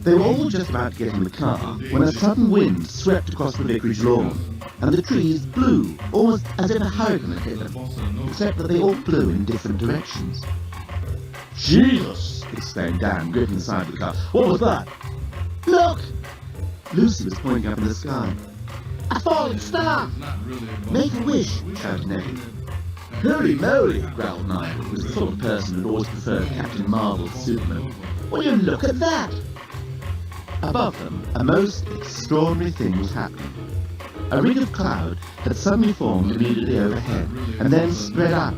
They were all just about to get in the car when a sudden wind swept across the vicarage lawn, and the trees blew, almost as if a hurricane had hit them, except that they all blew in different directions. "Jesus!" exclaimed Dan, gripping the side of the car. "What was that?" "Look!" Lucy was pointing up in the sky. "A falling star!" "Make a wish!" shouted Nettie. "Holy moly!" growled Nigel, who was the sort of person who'd always preferred Captain Marvel to Superman. "Will you look at that?" Above them, a most extraordinary thing was happening. A ring of cloud had suddenly formed immediately overhead, and then spread out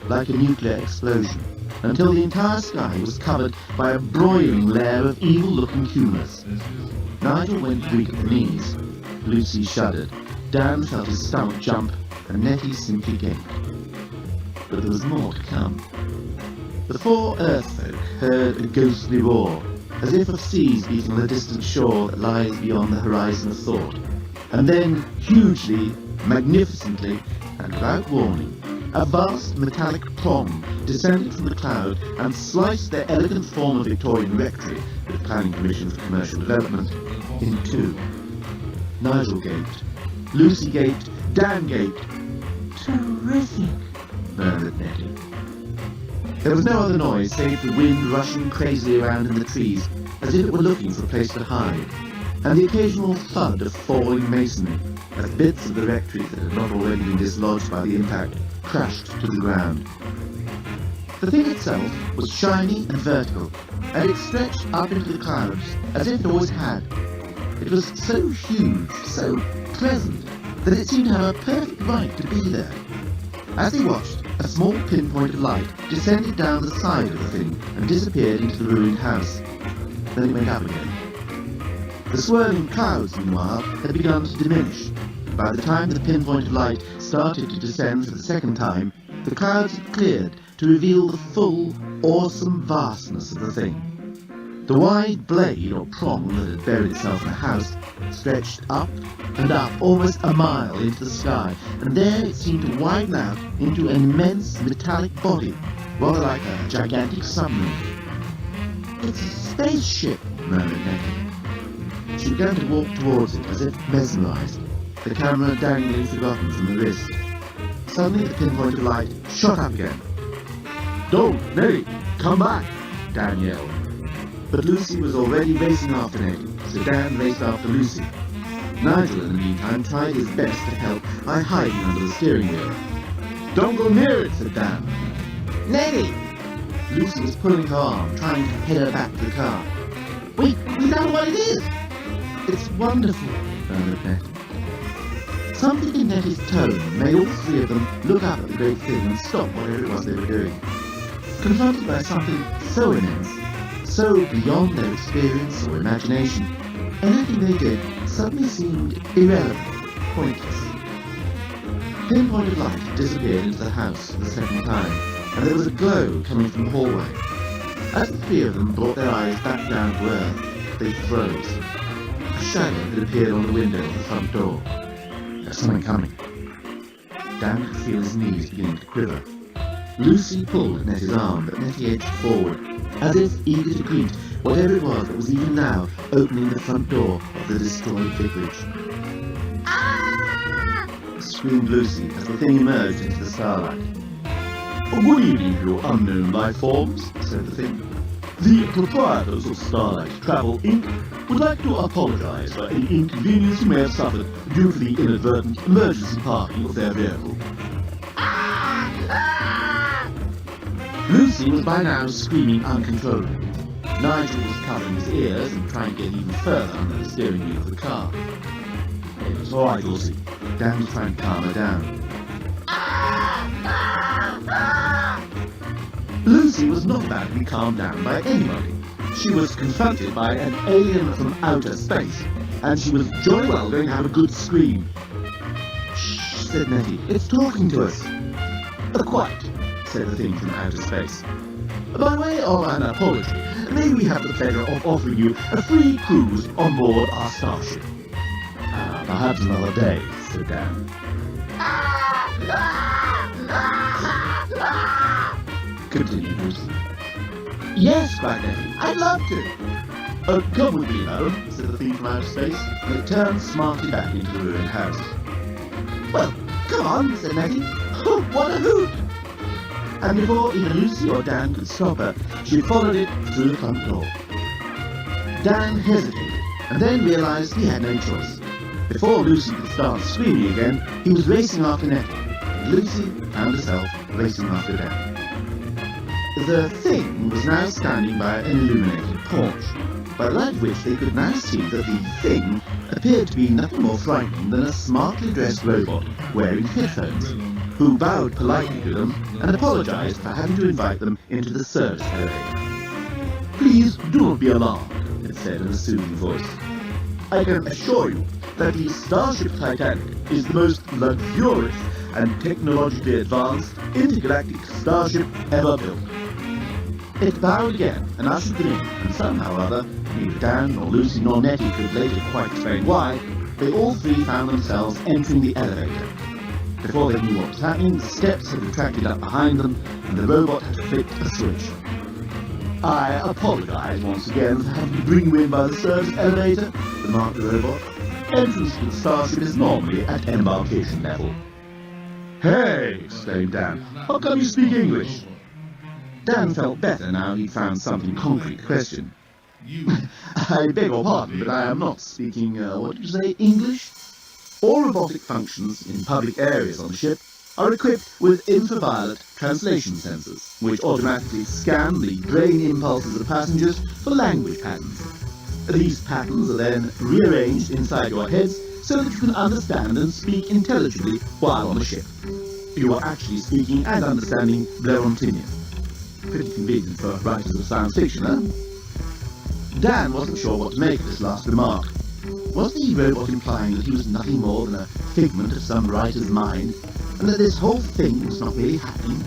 like a nuclear explosion, until the entire sky was covered by a broiling layer of evil-looking cumulus. Nigel went weak at the knees. Lucy shuddered. Dan felt his stomach jump, and Nettie simply gaped. But there was more to come. The four Earthfolk heard a ghostly roar, as if of seas beating on the distant shore that lies beyond the horizon of thought. And then, hugely, magnificently, and without warning, a vast metallic prong descended from the cloud and sliced their elegant form of Victorian rectory, with planning permission for commercial development, in two. Nigel gaped. Lucy gaped. Dan gaped. "Terrific," murmured Nettie. There was no other noise save the wind rushing crazily around in the trees, as if it were looking for a place to hide, and the occasional thud of falling masonry, as bits of the rectory that had not already been dislodged by the impact crashed to the ground. The thing itself was shiny and vertical, and it stretched up into the clouds, as if it always had. It was so huge, so pleasant, that it seemed to have a perfect right to be there. As they watched, a small pinpoint of light descended down the side of the thing and disappeared into the ruined house. Then it went up again. The swirling clouds, meanwhile, had begun to diminish. By the time the pinpoint of light started to descend for the second time, the clouds had cleared to reveal the full, awesome vastness of the thing. The wide blade or prong that had buried itself in the house stretched up and up almost a mile into the sky, and there it seemed to widen out into an immense metallic body, rather like a gigantic submarine. "It's a spaceship," murmured Nettie. She began to walk towards it as if mesmerized, the camera dangling forgotten from the wrist. Suddenly the pinpoint of light shot up again. "Don't, Nettie! Come back!" Dan yelled. But Lucy was already racing after Nettie, so Dan raced after Lucy. Nigel, in the meantime, tried his best to help by hiding under the steering wheel. "Don't go near it," said Dan. Nettie! Lucy was pulling her arm, trying to head her back to the car. "We know what it is!" "It's wonderful," murmured Nettie. Something in Nettie's tone made all three of them look up at the great thing and stop whatever it was they were doing. Confronted by something so immense, so beyond their experience or imagination, anything they did suddenly seemed irrelevant, pointless. A pinpoint of light disappeared into the house for the second time, and there was a glow coming from the hallway. As the three of them brought their eyes back down to earth, they froze. A shadow had appeared on the window of the front door. There's something coming. Dan could feel his knees beginning to quiver. Lucy pulled at Nettie's arm, but Nettie edged forward, as if eager to greet whatever it was that was even now opening the front door of the destroyed vicarage. "Ah!" screamed Lucy as the thing emerged into the starlight. "Good evening, you unknown life forms," said the thing. "The proprietors of Starlight Travel, Inc. would like to apologize for any inconvenience you may have suffered due to the inadvertent emergency parking of their vehicle." Lucy was by now screaming uncontrollably. Nigel was covering his ears and trying to get even further under the steering wheel of the car. "It's all right, Lucy." Dan was trying to calm her down. Lucy was not about to be calmed down by anybody. She was confronted by an alien from outer space, and she was jolly well going to have a good scream. "Shh," said Nettie. "It's talking to us." "Quite," said the thing from outer space. "By way of an apology, may we have the pleasure of offering you a free cruise on board our starship?" "Perhaps another day," said Dan. Continued Lucy. "Yes," cried Nettie, "I'd love to." "Come with me, madam," said the thing from outer space, and it turned smartly back into the ruined house. "Well, come on," said Nettie. "Oh, what a hoot!" And before even Lucy or Dan could stop her, she followed it through the front door. Dan hesitated, and then realized he had no choice. Before Lucy could start screaming again, he was racing after Nettie, and Lucy found herself racing after Dan. The thing was now standing by an illuminated porch, by the light of which they could now see that the thing appeared to be nothing more frightening than a smartly dressed robot wearing headphones, who bowed politely to them and apologized for having to invite them into the service elevator. "Please do not be alarmed," it said in a soothing voice. "I can assure you that the Starship Titanic is the most luxurious and technologically advanced intergalactic starship ever built." It bowed again and ushered them in, and somehow or other, neither Dan nor Lucy nor Nettie could later quite explain why, they all three found themselves entering the elevator. Before they knew what was happening, the steps had retracted up behind them, and the robot had flipped a switch. "I apologize once again for having to bring you in by the service elevator," remarked the robot. "Entrance to the starship is normally at embarkation level." "Hey!" exclaimed Dan. "How come you speak English?" Dan felt better now he'd found something concrete to question. "I beg your pardon, but I am not speaking, what did you say, English?" All robotic functions in public areas on the ship are equipped with infraviolet translation sensors, which automatically scan the brain impulses of the passengers for language patterns. These patterns are then rearranged inside your heads so that you can understand and speak intelligibly while on the ship. You are actually speaking and understanding Blerontinian. Pretty convenient for writers of science fiction, huh? Dan wasn't sure what to make of this last remark. Was the robot implying that he was nothing more than a figment of some writer's mind, and that this whole thing was not really happening?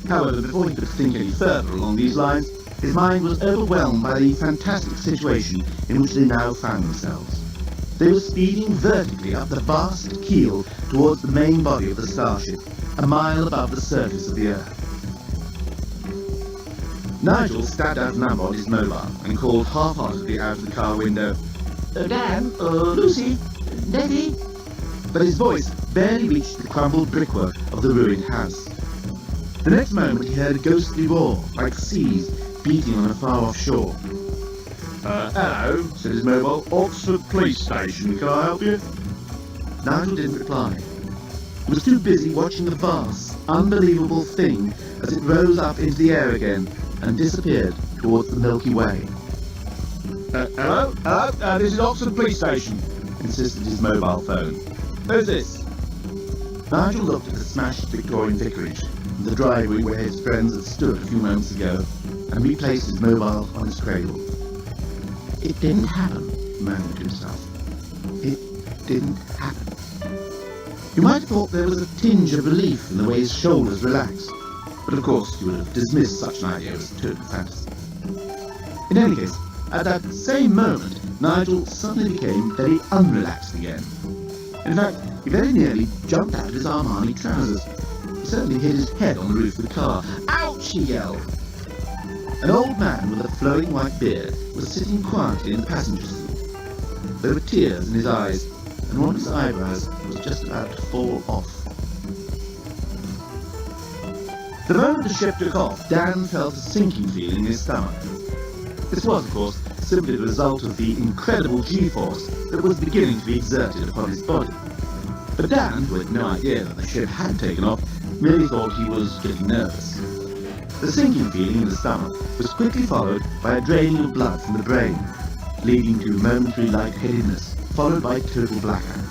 However, before he could think any further along these lines, his mind was overwhelmed by the fantastic situation in which they now found themselves. They were speeding vertically up the vast keel towards the main body of the starship, a mile above the surface of the Earth. Nigel stabbed out a number on his mobile and called half-heartedly out of the car window, "Dan, Lucy, Nettie," but his voice barely reached the crumbled brickwork of the ruined house. The next moment he heard a ghostly roar, like seas beating on a far-off shore. "Hello," said his mobile. "Oxford Police Station, can I help you?" Nigel didn't reply. He was too busy watching the vast, unbelievable thing as it rose up into the air again and disappeared towards the Milky Way. Hello, this is Oxford Police Station," insisted his mobile phone. Who's this? Nigel looked at the smashed Victorian vicarage and the driveway where his friends had stood a few moments ago and replaced his mobile on his cradle. It didn't happen, he murmured to himself. It didn't happen. You might have thought there was a tinge of relief in the way his shoulders relaxed, but of course you would have dismissed such an idea as total fantasy. In any case, at that same moment, Nigel suddenly became very unrelaxed again. In fact, he very nearly jumped out of his Armani trousers. He certainly hit his head on the roof of the car. Ouch! He yelled. An old man with a flowing white beard was sitting quietly in the passenger seat. There were tears in his eyes, and one of his eyebrows was just about to fall off. The moment the ship took off, Dan felt a sinking feeling in his stomach. This was, of course, simply the result of the incredible G-force that was beginning to be exerted upon his body. But Dan, who had no idea that the ship had taken off, merely thought he was getting nervous. The sinking feeling in the stomach was quickly followed by a draining of blood from the brain, leading to momentary lightheadedness, followed by total blackout.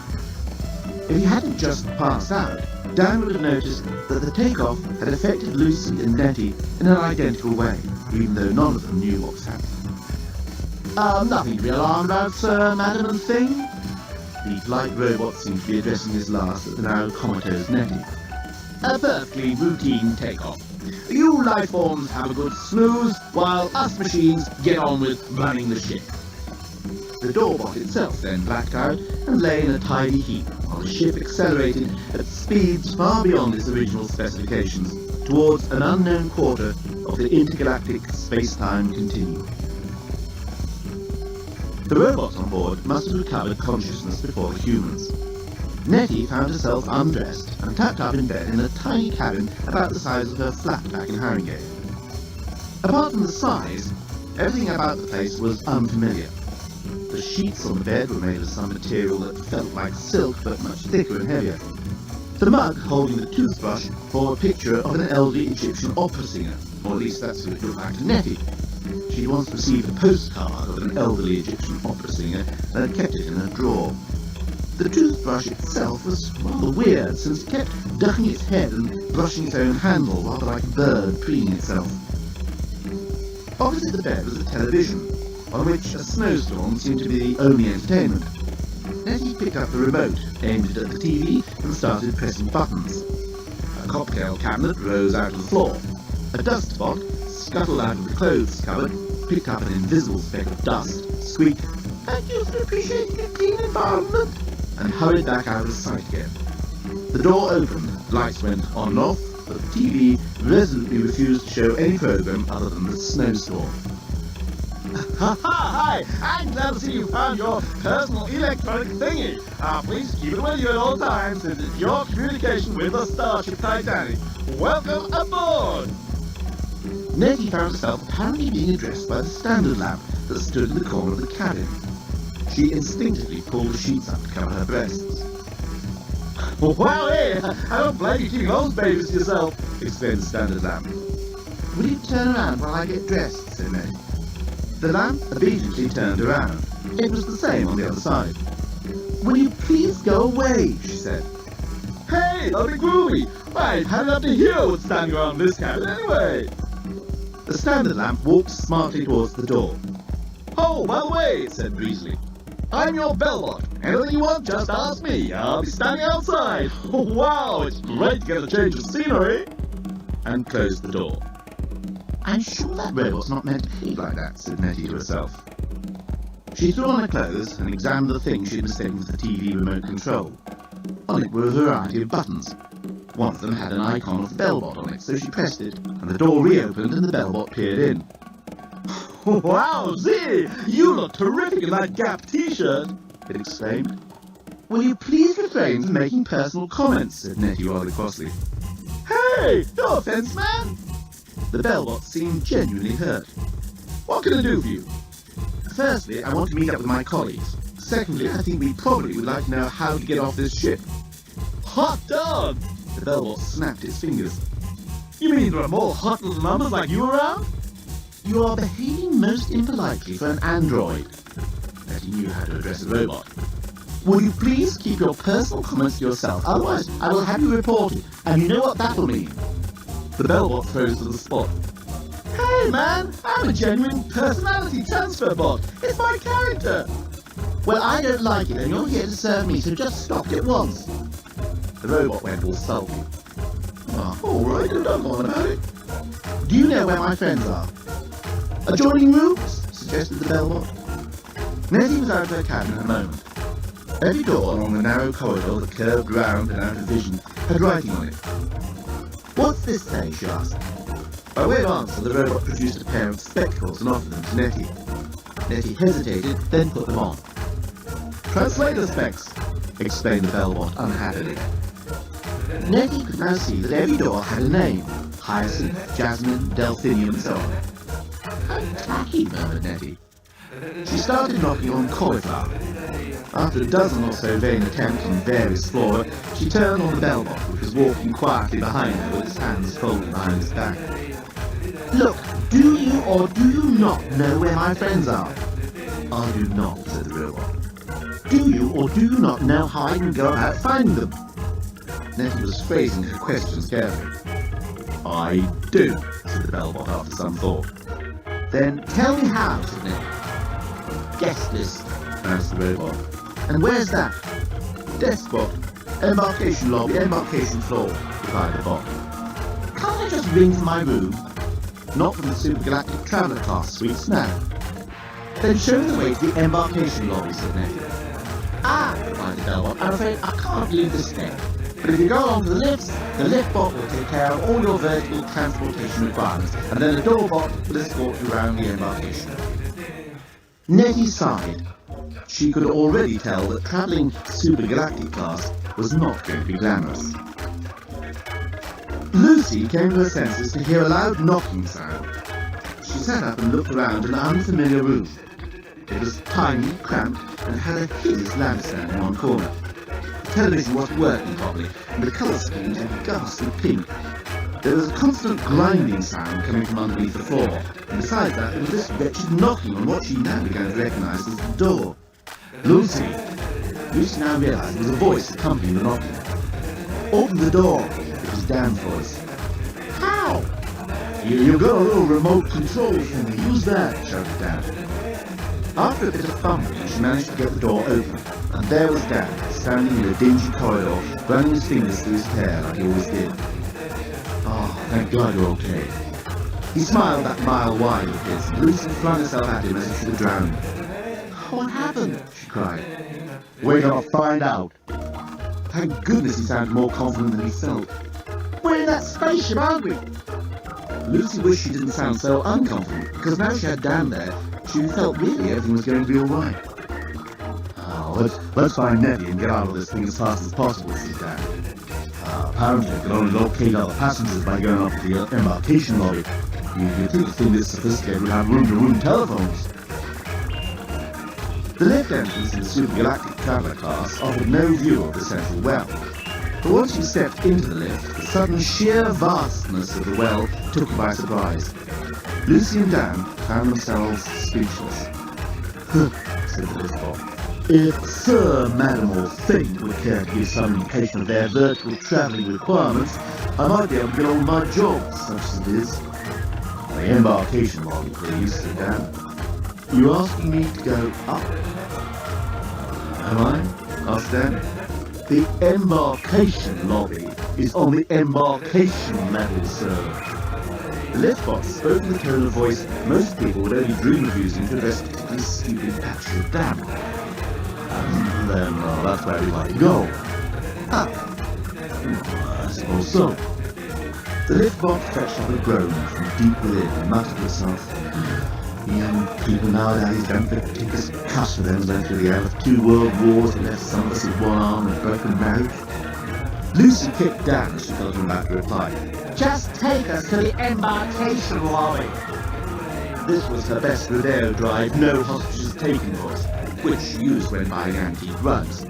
If he hadn't just passed out, Dan would have noticed that the takeoff had affected Lucy and Nettie in an identical way, even though none of them knew what was happening. Nothing to be alarmed about, sir, madam and thing. The polite robot seemed to be addressing his last at the now comatose Nettie. A perfectly routine takeoff. You life forms have a good snooze, while us machines get on with running the ship. The doorbot itself then blacked out and lay in a tidy heap, while the ship accelerated at speeds far beyond its original specifications, towards an unknown quarter of the intergalactic space-time continuum. The robots on board must have recovered consciousness before the humans. Nettie found herself undressed and tapped up in bed in a tiny cabin about the size of her flat back in Haringey. Apart from the size, everything about the place was unfamiliar. The sheets on the bed were made of some material that felt like silk but much thicker and heavier. The mug holding the toothbrush bore a picture of an elderly Egyptian opera singer, or at least that's what it looked like to Nettie. She'd once received a postcard of an elderly Egyptian opera singer and had kept it in her drawer. The toothbrush itself was rather weird, since it kept ducking its head and brushing its own handle, rather like a bird preening itself. Opposite the bed was a television, on which a snowstorm seemed to be the only entertainment. Nettie picked up the remote, aimed it at the TV, and started pressing buttons. A cocktail cabinet rose out of the floor. A dust spot scuttled out of the clothes cupboard, picked up an invisible speck of dust, squeaked, "Thank you for appreciating a clean environment," and hurried back out of sight again. The door opened, lights went on and off, but the TV resolutely refused to show any program other than the snowstorm. Hi! I'm glad to see you found your personal electronic thingy. Please keep it with you at all times, since it's your communication with the Starship Titanic. Welcome aboard! Nettie found herself apparently being addressed by the standard lamp that stood in the corner of the cabin. She instinctively pulled the sheets up to cover her breasts. "Well, hey, I don't blame you keeping those babies to yourself," exclaimed the standard lamp. "Will you turn around while I get dressed?" said Nettie. The lamp obediently turned around. It was the same on the other side. "Will you please go away?" she said. "Hey, that'll be groovy! I've had it up to here with standing around this cabin anyway!" The standard lamp walked smartly towards the door. "Oh, by the way," it said breezily, "I'm your bellbot. Anything you want, just ask me. I'll be standing outside. Oh, wow, it's great to get a change of scenery." And closed the door. "I'm sure that robot's not meant to behave like that," said Nettie to herself. She threw on her clothes and examined the thing she'd mistaken for the TV remote control. On it were a variety of buttons. One of them had an icon of the bellbot on it, so she pressed it, and the door reopened and the bellbot peered in. "Wow, Z! You look terrific in that Gap t-shirt!" it exclaimed. "Will you please refrain from making personal comments?" said Nettie rather crossly. "Hey! No offense, man!" The bellbot seemed genuinely hurt. "What can I do for you?" "Firstly, I want to meet up with my colleagues. Secondly, I think we probably would like to know how to get off this ship." "Hot dog!" The bellbot snapped its fingers. "You mean there are more hot little numbers like you around?" "You are behaving most impolitely for an android." Nettie knew how to address a robot. Would you please keep your personal comments to yourself? Otherwise, I will have you reported, and you know what that'll mean. The bellbot throws to the spot. Hey man, I'm a genuine personality transfer bot. It's my character. Well, I don't like it, and you're here to serve me, so just stop it at once. The robot went all sulky. Oh, all right, don't go on about it. Do you know where my friends are? Adjoining rooms, suggested the bellbot. Nettie was out of her cabin in a moment. Every door along the narrow corridor that curved round and out of vision had writing on it. What's this say? She asked. By way of answer, the robot produced a pair of spectacles and offered them to Nettie. Nettie hesitated, then put them on. Translator specs, explained the bellbot unhappily. Nettie could now see that every door had a name. Hyacinth, Jasmine, Delphinium, and so on. How tacky, murmured Nettie. She started knocking on cauliflower. After a dozen or so vain attempts on various floors, she turned on the bellbot, which was walking quietly behind her with its hands folded behind its back. Look, do you or do you not know where my friends are? I do not, said the robot. Do you or do you not know how I can go about finding them? Nettie was phrasing her questions carefully. I do, said the bellbot after some thought. Then tell me how, said Nettie. Guest list, announced the robot. And where's that? Desk bot. Embarkation lobby, embarkation floor, replied the bot. Can't I just ring from my room? Not from the supergalactic traveller class suites, no. Then show the way to the embarkation lobby, said Nettie. Ah, replied the bellbot, I'm afraid I can't leave this thing. But if you go along to the lifts, the lift bot will take care of all your vertical transportation requirements, and then the door bot will escort you around the embarkation. Nettie sighed. She could already tell that travelling supergalactic class was not going to be glamorous. Lucy came to her senses to hear a loud knocking sound. She sat up and looked around an unfamiliar room. It was tiny, cramped, and had a hideous lampstand in one corner. The television wasn't working properly, and the colour scheme was ghastly pink. There was a constant grinding sound coming from underneath the floor, and besides that, there was this wretched knocking on what she now began to recognise as the door. Lucy now realised it was a voice accompanying the knocking. Open the door, it was Dan's voice. How? You've got a little remote control thing, use that, shouted Dan. After a bit of fumbling, she managed to get the door open, and there was Dan, standing in a dingy corridor, running his fingers through his hair like he always did. Oh, thank God you're okay. He smiled that mile wide of his, and Lucy flung herself at him as if she were drowning. What happened? She cried. We're gonna find out. Thank goodness he sounded more confident than he felt. We're in that spaceship, aren't we? Lucy wished she didn't sound so unconfident, because now she had Dan there, she felt really everything was going to be alright. Oh, let's find Nettie and get out of this thing as fast as possible, said Dan. Apparently we can only locate other passengers by going up to the embarkation lobby. You'd think a thing this sophisticated would have room-to-room telephones. The lift entrance in the supergalactic traveller class offered no view of the central well. But once you stepped into the lift, the sudden sheer vastness of the well took you by surprise. Lucy and Dan found themselves speechless. Said the lift bot. If Sir, Madam, or Saint would care to give some indication of their vertical travelling requirements, I might be able to get on with my job, such as it is. The embarkation lobby, please, said Dan. You asking me to go up? Am I? Asked Dan. The embarkation lobby is on the embarkation level, sir. The lift bot spoke in the tone of voice most people would only dream of using to address particularly stupid patches of damn. And then that's where we like to go. Up. I suppose so. The lift bot fetched up a groan from deep within and muttered to herself, young people nowadays don't take this cuss for them left with the air of 2 world wars and left some of us with one arm and a broken marriage. Lucy kicked Dan as she felt him about to reply. Just take us to the embarkation lobby. This was her best rodeo drive, no hostages taken voice, which she used when buying antique rugs.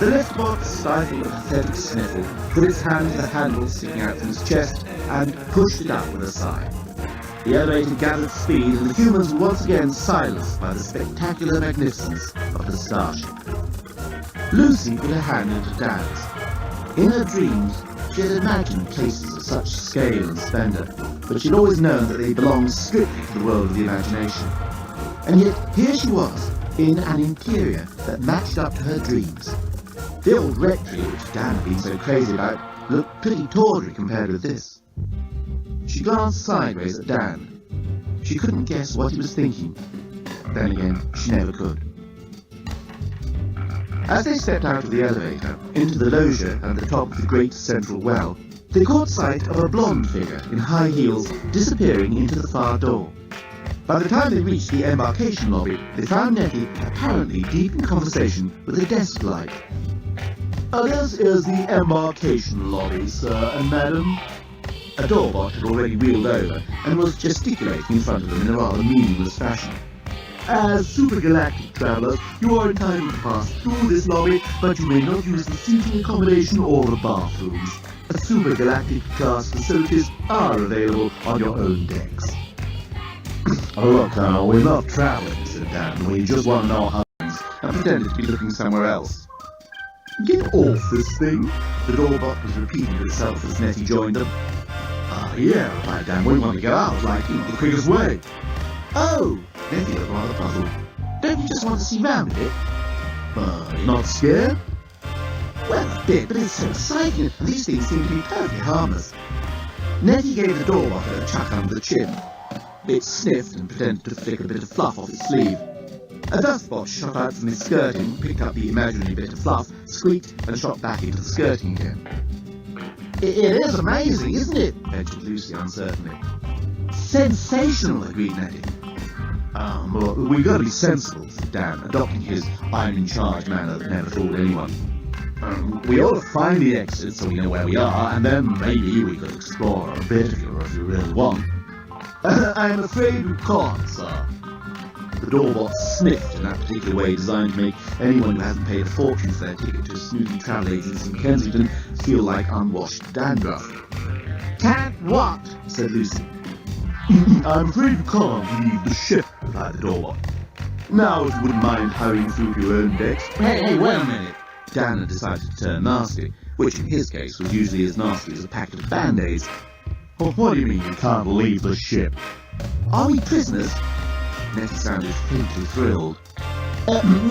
The lift bot stifled a pathetic sniffle, put its hand to the handle sticking out from its chest, and pushed it up with a sigh. The elevator gathered speed, and the humans were once again silenced by the spectacular magnificence of the starship. Lucy put her hand into Dan's. In her dreams, she had imagined places of such scale and splendour, but she'd always known that they belonged strictly to the world of the imagination. And yet, here she was, in an interior that matched up to her dreams. The old rectory, which Dan had been so crazy about, looked pretty tawdry compared with this. She glanced sideways at Dan. She couldn't guess what he was thinking. Then again, she never could. As they stepped out of the elevator, into the loggia at the top of the great central well, they caught sight of a blonde figure in high heels disappearing into the far door. By the time they reached the embarkation lobby, they found Nettie apparently deep in conversation with a desk light. This is the embarkation lobby, sir and madam. A doorbot had already wheeled over and was gesticulating in front of them in a rather meaningless fashion. As supergalactic travellers, you are entitled to pass through this lobby, but you may not use the seating accommodation or the bathrooms. Supergalactic class facilities are available on your own decks. Look, Colonel, we're not travelling, said Dan. We just want to know our hands, and pretended to be looking somewhere else. Get off this thing, the doorbot was repeating to itself as Nettie joined them. Yeah, replied Dan, we want to get out, like, the quickest way. Oh, Nettie looked rather puzzled. Don't you just want to see round a bit? You're not scared? Well, a bit, but it's so exciting, and these things seem to be perfectly harmless. Nettie gave the doorbot a chuck under the chin. It sniffed and pretended to flick a bit of fluff off its sleeve. A dustbot shot out from his skirting, picked up the imaginary bit of fluff, squeaked, and shot back into the skirting again. It is amazing, isn't it? ventured Lucy uncertainly. Sensational, agreed Nettie. Well, we've got to be sensible, said Dan, adopting his I'm-in-charge manner that never fooled anyone. We ought to find the exit so we know where we are, and then maybe we could explore a bit if you really want. I'm afraid we can't, sir. The doorbot sniffed in that particular way designed to make anyone who hasn't paid a fortune for their ticket to a snooty travel agency in Kensington feel like unwashed dandruff. Can't what? Said Lucy. I'm afraid we can't leave the ship, replied the doorbot. Now, if you wouldn't mind hurrying through to your own decks. Hey, wait a minute. Dan had decided to turn nasty, which in his case was usually as nasty as a packet of Band-Aids. Well, what do you mean you can't leave the ship? Are we prisoners? Nettie sounded faintly thrilled.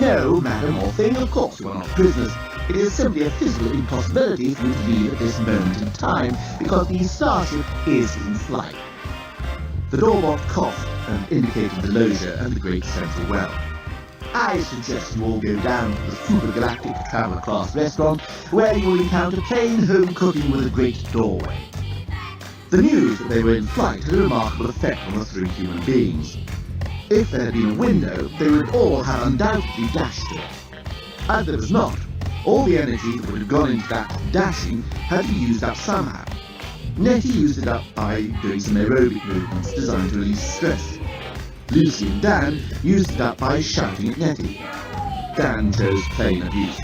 No, madam or thing, of course we are not prisoners. It is simply a physical impossibility for you to leave at this moment in time, because the starship is in flight. The doorbot coughed and indicated the loggia and the great central well. I suggest you all go down to the supergalactic traveller class restaurant, where you will encounter plain home cooking with a great doorway. The news that they were in flight had a remarkable effect on the three human beings. If there had been a window, they would all have undoubtedly dashed to it. As there was not, all the energy that would have gone into that dashing had to be used up somehow. Nettie used it up by doing some aerobic movements designed to release stress. Lucy and Dan used it up by shouting at Nettie. Dan chose plain abuse.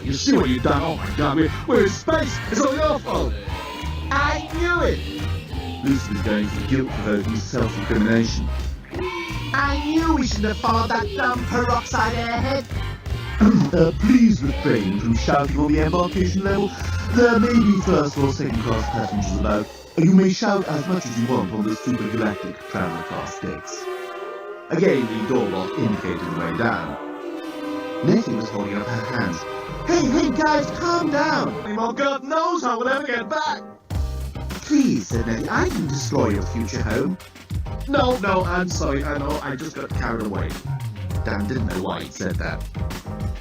You see what you've done? Oh my God, we're in space! It's all your fault! I knew it! Lucy was going for guilt-provoking self-incrimination. I knew we shouldn't have followed that dumb peroxide airhead! Please refrain from shouting on the embarkation level. There may be first or second class passengers about. You may shout as much as you want on the supergalactic traveller class decks. Again, the doorbot indicated the way down. Nettie was holding up her hands. Hey guys, calm down! Well, God knows how we'll ever get back! Please, said Nettie, I didn't destroy your future home. No, I'm sorry, I know, I just got carried away. Dan didn't know why he said that.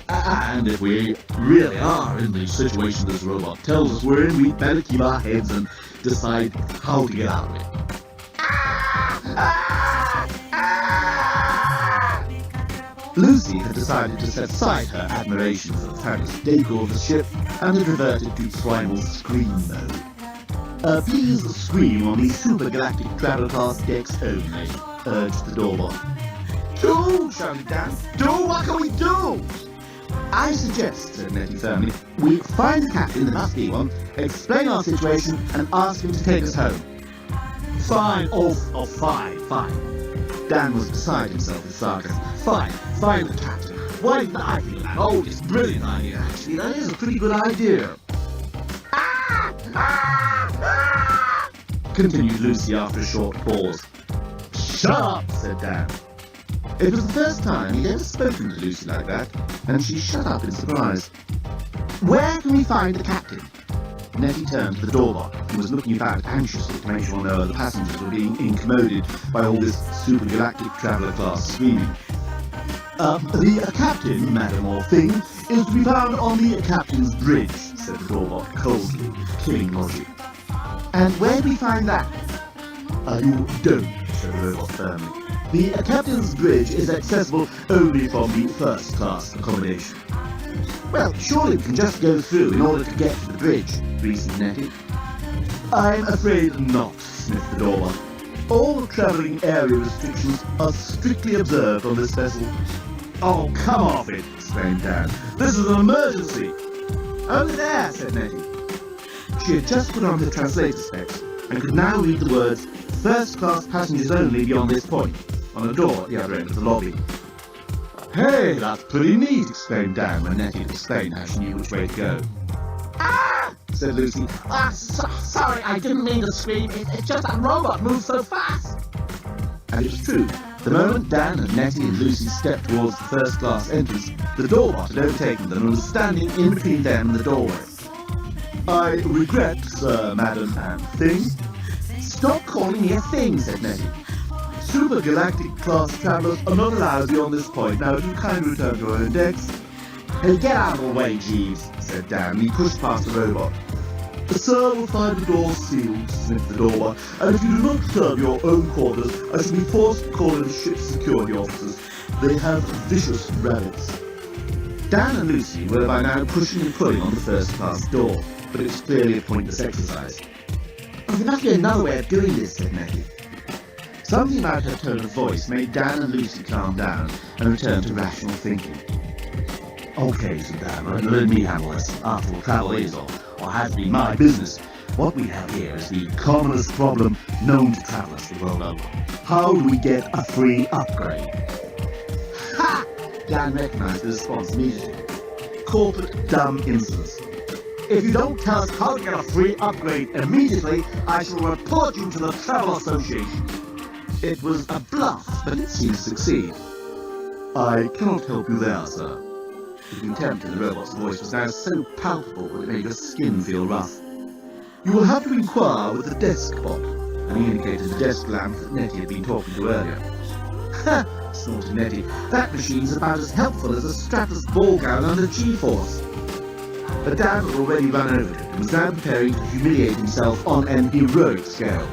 And if we really are in the situation this robot tells us we're in, we'd better keep our heads and decide how to get out of it. Lucy had decided to set aside her admiration for the fabulous decor of the ship and had reverted to primal scream mode. Please scream on the supergalactic travel class decks only, urged the doorbot. Do, shouted Dan. Do, what can we do? I suggest, said Nettie firmly, we find the captain, there must be one, explain our situation and ask him to take us home. Fine, fine. Dan was beside himself with sarcasm. Fine the captain. Why didn't I think of that? Oh, it's a brilliant idea, actually. That is a pretty good idea. Continued Lucy after a short pause. Shut up, said Dan. It was the first time he'd ever spoken to Lucy like that, and she shut up in surprise. Where can we find the captain? Nettie turned to the doorbell and was looking about anxiously to make sure no other passengers were being incommoded by all this supergalactic traveller class screaming. The captain, madam or thing, is to be found on the captain's bridge, said the doorbell coldly, killing logic. And where do we find that? You don't, said the robot firmly. The captain's bridge is accessible only from the first-class accommodation. Well, surely we can just go through in order to get to the bridge, reasoned Nettie. I'm afraid not, sniffed the doorbell. All travelling area restrictions are strictly observed on this vessel. Oh, come off it, exclaimed Dan. This is an emergency. Over there, said Nettie. She had just put on her translator specs and could now read the words first-class passengers only beyond this point on a door at the other end of the lobby. Hey, that's pretty neat, exclaimed Dan when Nettie explained how she knew which way to go. Ah! Said Lucy. Sorry, I didn't mean to scream. It's just that robot moves so fast. And it was true. The moment Dan and Nettie and Lucy stepped towards the first-class entrance, the doorbot had overtaken them and was standing in between them and the doorway. I regret, sir, madam, and thing. Stop calling me a thing, said Nettie. Supergalactic class travellers are not allowed beyond this point. Now, do kindly return to your own decks. Hey, get out of the way, Jeeves, said Dan, and he pushed past the robot. Sir will find the door sealed, sniffed the doorbot, and if you do not return to your own quarters, I shall be forced to call in the ship's security officers. They have vicious rabbits. Dan and Lucy were by now pushing and pulling on the first-class door, but it was clearly a pointless exercise. Oh, there must be another way of doing this, said Nettie. Something about her tone of voice made Dan and Lucy calm down and return to rational thinking. Okay, said Dan, let me handle this. After all, travel is, or has been, my business. What we have here is the commonest problem known to travellers the world over. How do we get a free upgrade? Ha! Dan recognised the response immediately. Corporate dumb insolence. If you don't tell us how to get a free upgrade immediately, I shall report you to the Travel Association. It was a bluff, but it seemed to succeed. I cannot help you there, sir. The contempt in the robot's voice was now so palpable that it made your skin feel rough. You will have to inquire with the desk bot, and he indicated the desk lamp that Nettie had been talking to earlier. Ha! Snorted Nettie. That machine's about as helpful as a strapless ball gown under G-force. But Dan had already run over it and was now preparing to humiliate himself on an heroic scale.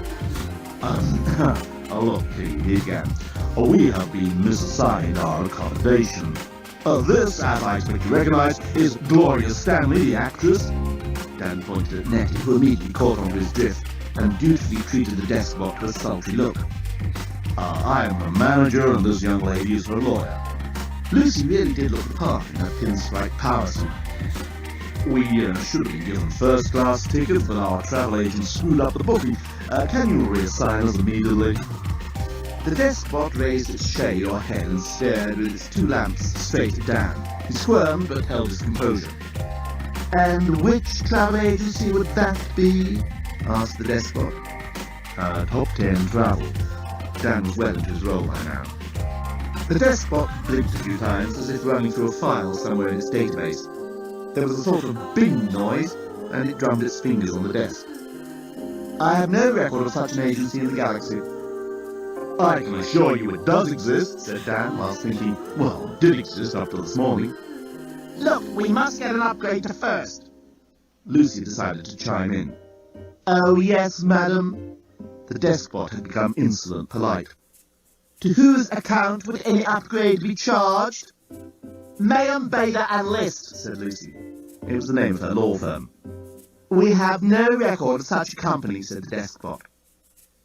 Look, he began. We have been misassigned our accommodation. This, as I expect you recognize, is Gloria Stanley, the actress. Dan pointed at Nettie, who immediately caught on to his drift and dutifully treated the desk bot with a sultry look. I am a manager, and this young lady is her lawyer. Lucy really did look the part in her pinstripe power suit. We should have been given first-class tickets, but our travel agent screwed up the booking. Can you reassign us immediately? The desk bot raised its shade or head and stared with its two lamps straight at Dan. He squirmed but held his composure. And which travel agency would that be? Asked the desk bot. Top 10 travel. Dan was well into his role by now. The desk bot blinked a few times as if running through a file somewhere in its database. There was a sort of bing noise, and it drummed its fingers on the desk. I have no record of such an agency in the galaxy. I can assure you it does exist, said Dan, whilst thinking, well, it did exist up till this morning. Look, we must get an upgrade to first. Lucy decided to chime in. Oh, yes, madam. The desk bot had become insolent, polite. To whose account would any upgrade be charged? Mayhem, Bader and List, said Lucy. It was the name of her law firm. We have no record of such a company, said the desk bot.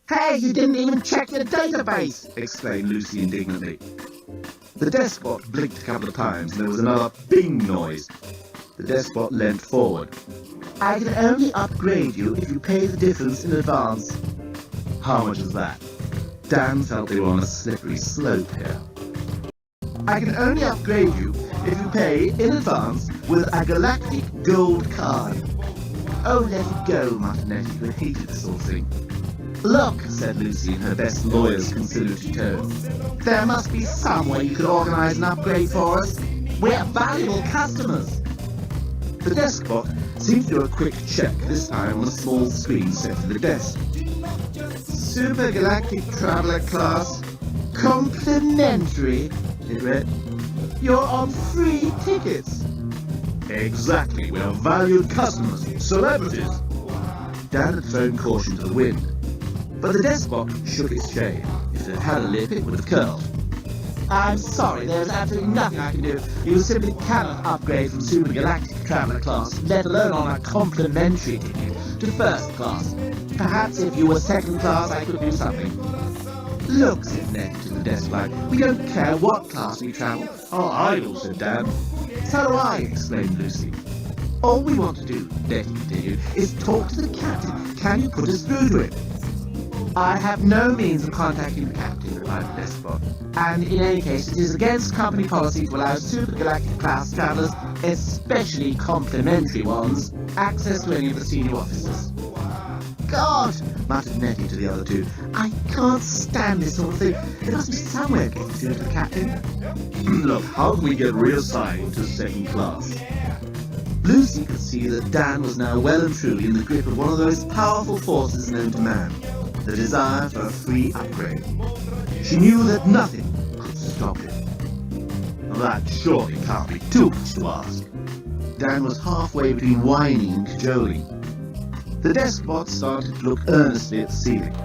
Hey, you didn't even check your database, exclaimed Lucy indignantly. The desk bot blinked a couple of times and there was another bing noise. The desk bot leant forward. I can only upgrade you if you pay the difference in advance. How much is that? Dan felt they were on a slippery slope here. I can only upgrade you if you pay in advance with a galactic gold card. Oh, let it go, muttered Nettie, who hated this sort of thing. Look, said Lucy in her best lawyer's conciliatory tone, there must be some way you could organise an upgrade for us. We're valuable customers. The desk bot seemed to do a quick check, this time on a small screen set to the desk. Super Galactic Traveller Class, complimentary, it read. You're on free tickets. Exactly, we are valued customers, celebrities. Dan had thrown caution to the wind, but the desk bot shook its shade. If it had a lip, it would have curled. I'm sorry, there's absolutely nothing I can do. You simply cannot upgrade from Super Galactic Traveller Class, let alone on a complimentary ticket, to first class. Perhaps if you were second class, I could do something. Look, said Ned to the desk light, we don't care what class we travel. Our idol, said Dan. So do I, exclaimed Lucy. All we want to do, Nettie continued, is talk to the captain. Can you put us through to him? I have no means of contacting the captain, replied the desk bot. And in any case, it is against company policy to allow Super Galactic class travellers, especially complimentary ones, access to any of the senior officers. God, muttered Nettie to the other two, I can't stand this sort of thing. There must be some way of getting through to the captain. Look, how can we get reassigned to second class? Lucy could see that Dan was now well and truly in the grip of one of those powerful forces known to man, the desire for a free upgrade. She knew that nothing could stop it. That surely can't be too much to ask. Dan was halfway between whining and cajoling. The desk bot started to look earnestly at the ceiling.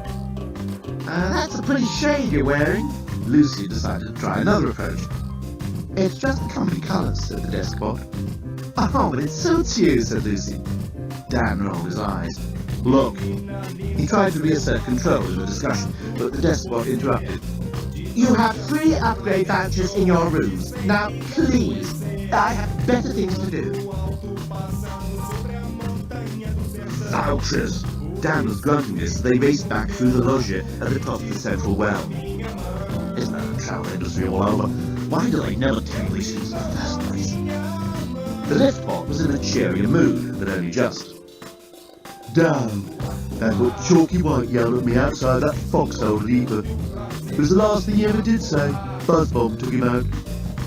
That's a pretty shade you're wearing. Lucy decided to try another approach. It's just the company colours, said the desk bot. Oh, but it suits you, said Lucy. Dan rolled his eyes. Look. He tried to reassert control in the discussion, but the desk bot interrupted. You have 3 upgrade vouchers in your rooms. Now, please, I have better things to do. Vouchers! Dan was grunting this as they raced back through the loggia at the top of the central well. Isn't that the travel industry all over? Why do they never tell me these things in the first place? The lift bot was in a cheerier mood, but only just. Dan, that's what Chalky White yelled at me outside that foxhole lever. It was the last thing he ever did say. Buzz bomb took him out.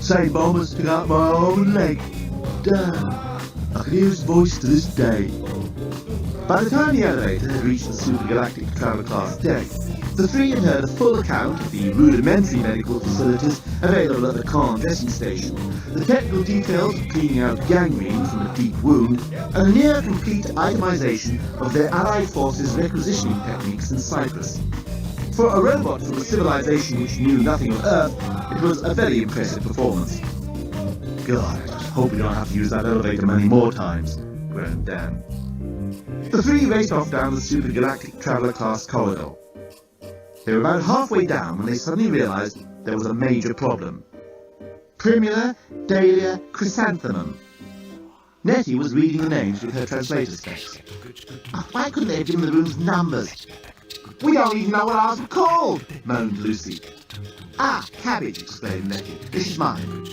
Same bomb as took out my arm and leg. Dan, I can hear his voice to this day. By the time the elevator had reached the Super Galactic Traveller Class deck, the 3 had heard a full account of the rudimentary medical facilities available at the Khan dressing station, the technical details of cleaning out gangrene from a deep wound, and a near-complete itemization of their Allied forces' requisitioning techniques in Cyprus. For a robot from a civilization which knew nothing of Earth, it was a very impressive performance. God, I just hope we don't have to use that elevator many more times, groaned Dan. The 3 raced off down the Super Galactic Traveller Class corridor. They were about halfway down when they suddenly realised there was a major problem. Primula, Dahlia, Chrysanthemum. Nettie was reading the names with her translator specs. Why couldn't they have given the rooms numbers? We don't even know what ours were called, moaned Lucy. Ah, cabbage, exclaimed Nettie. This is mine.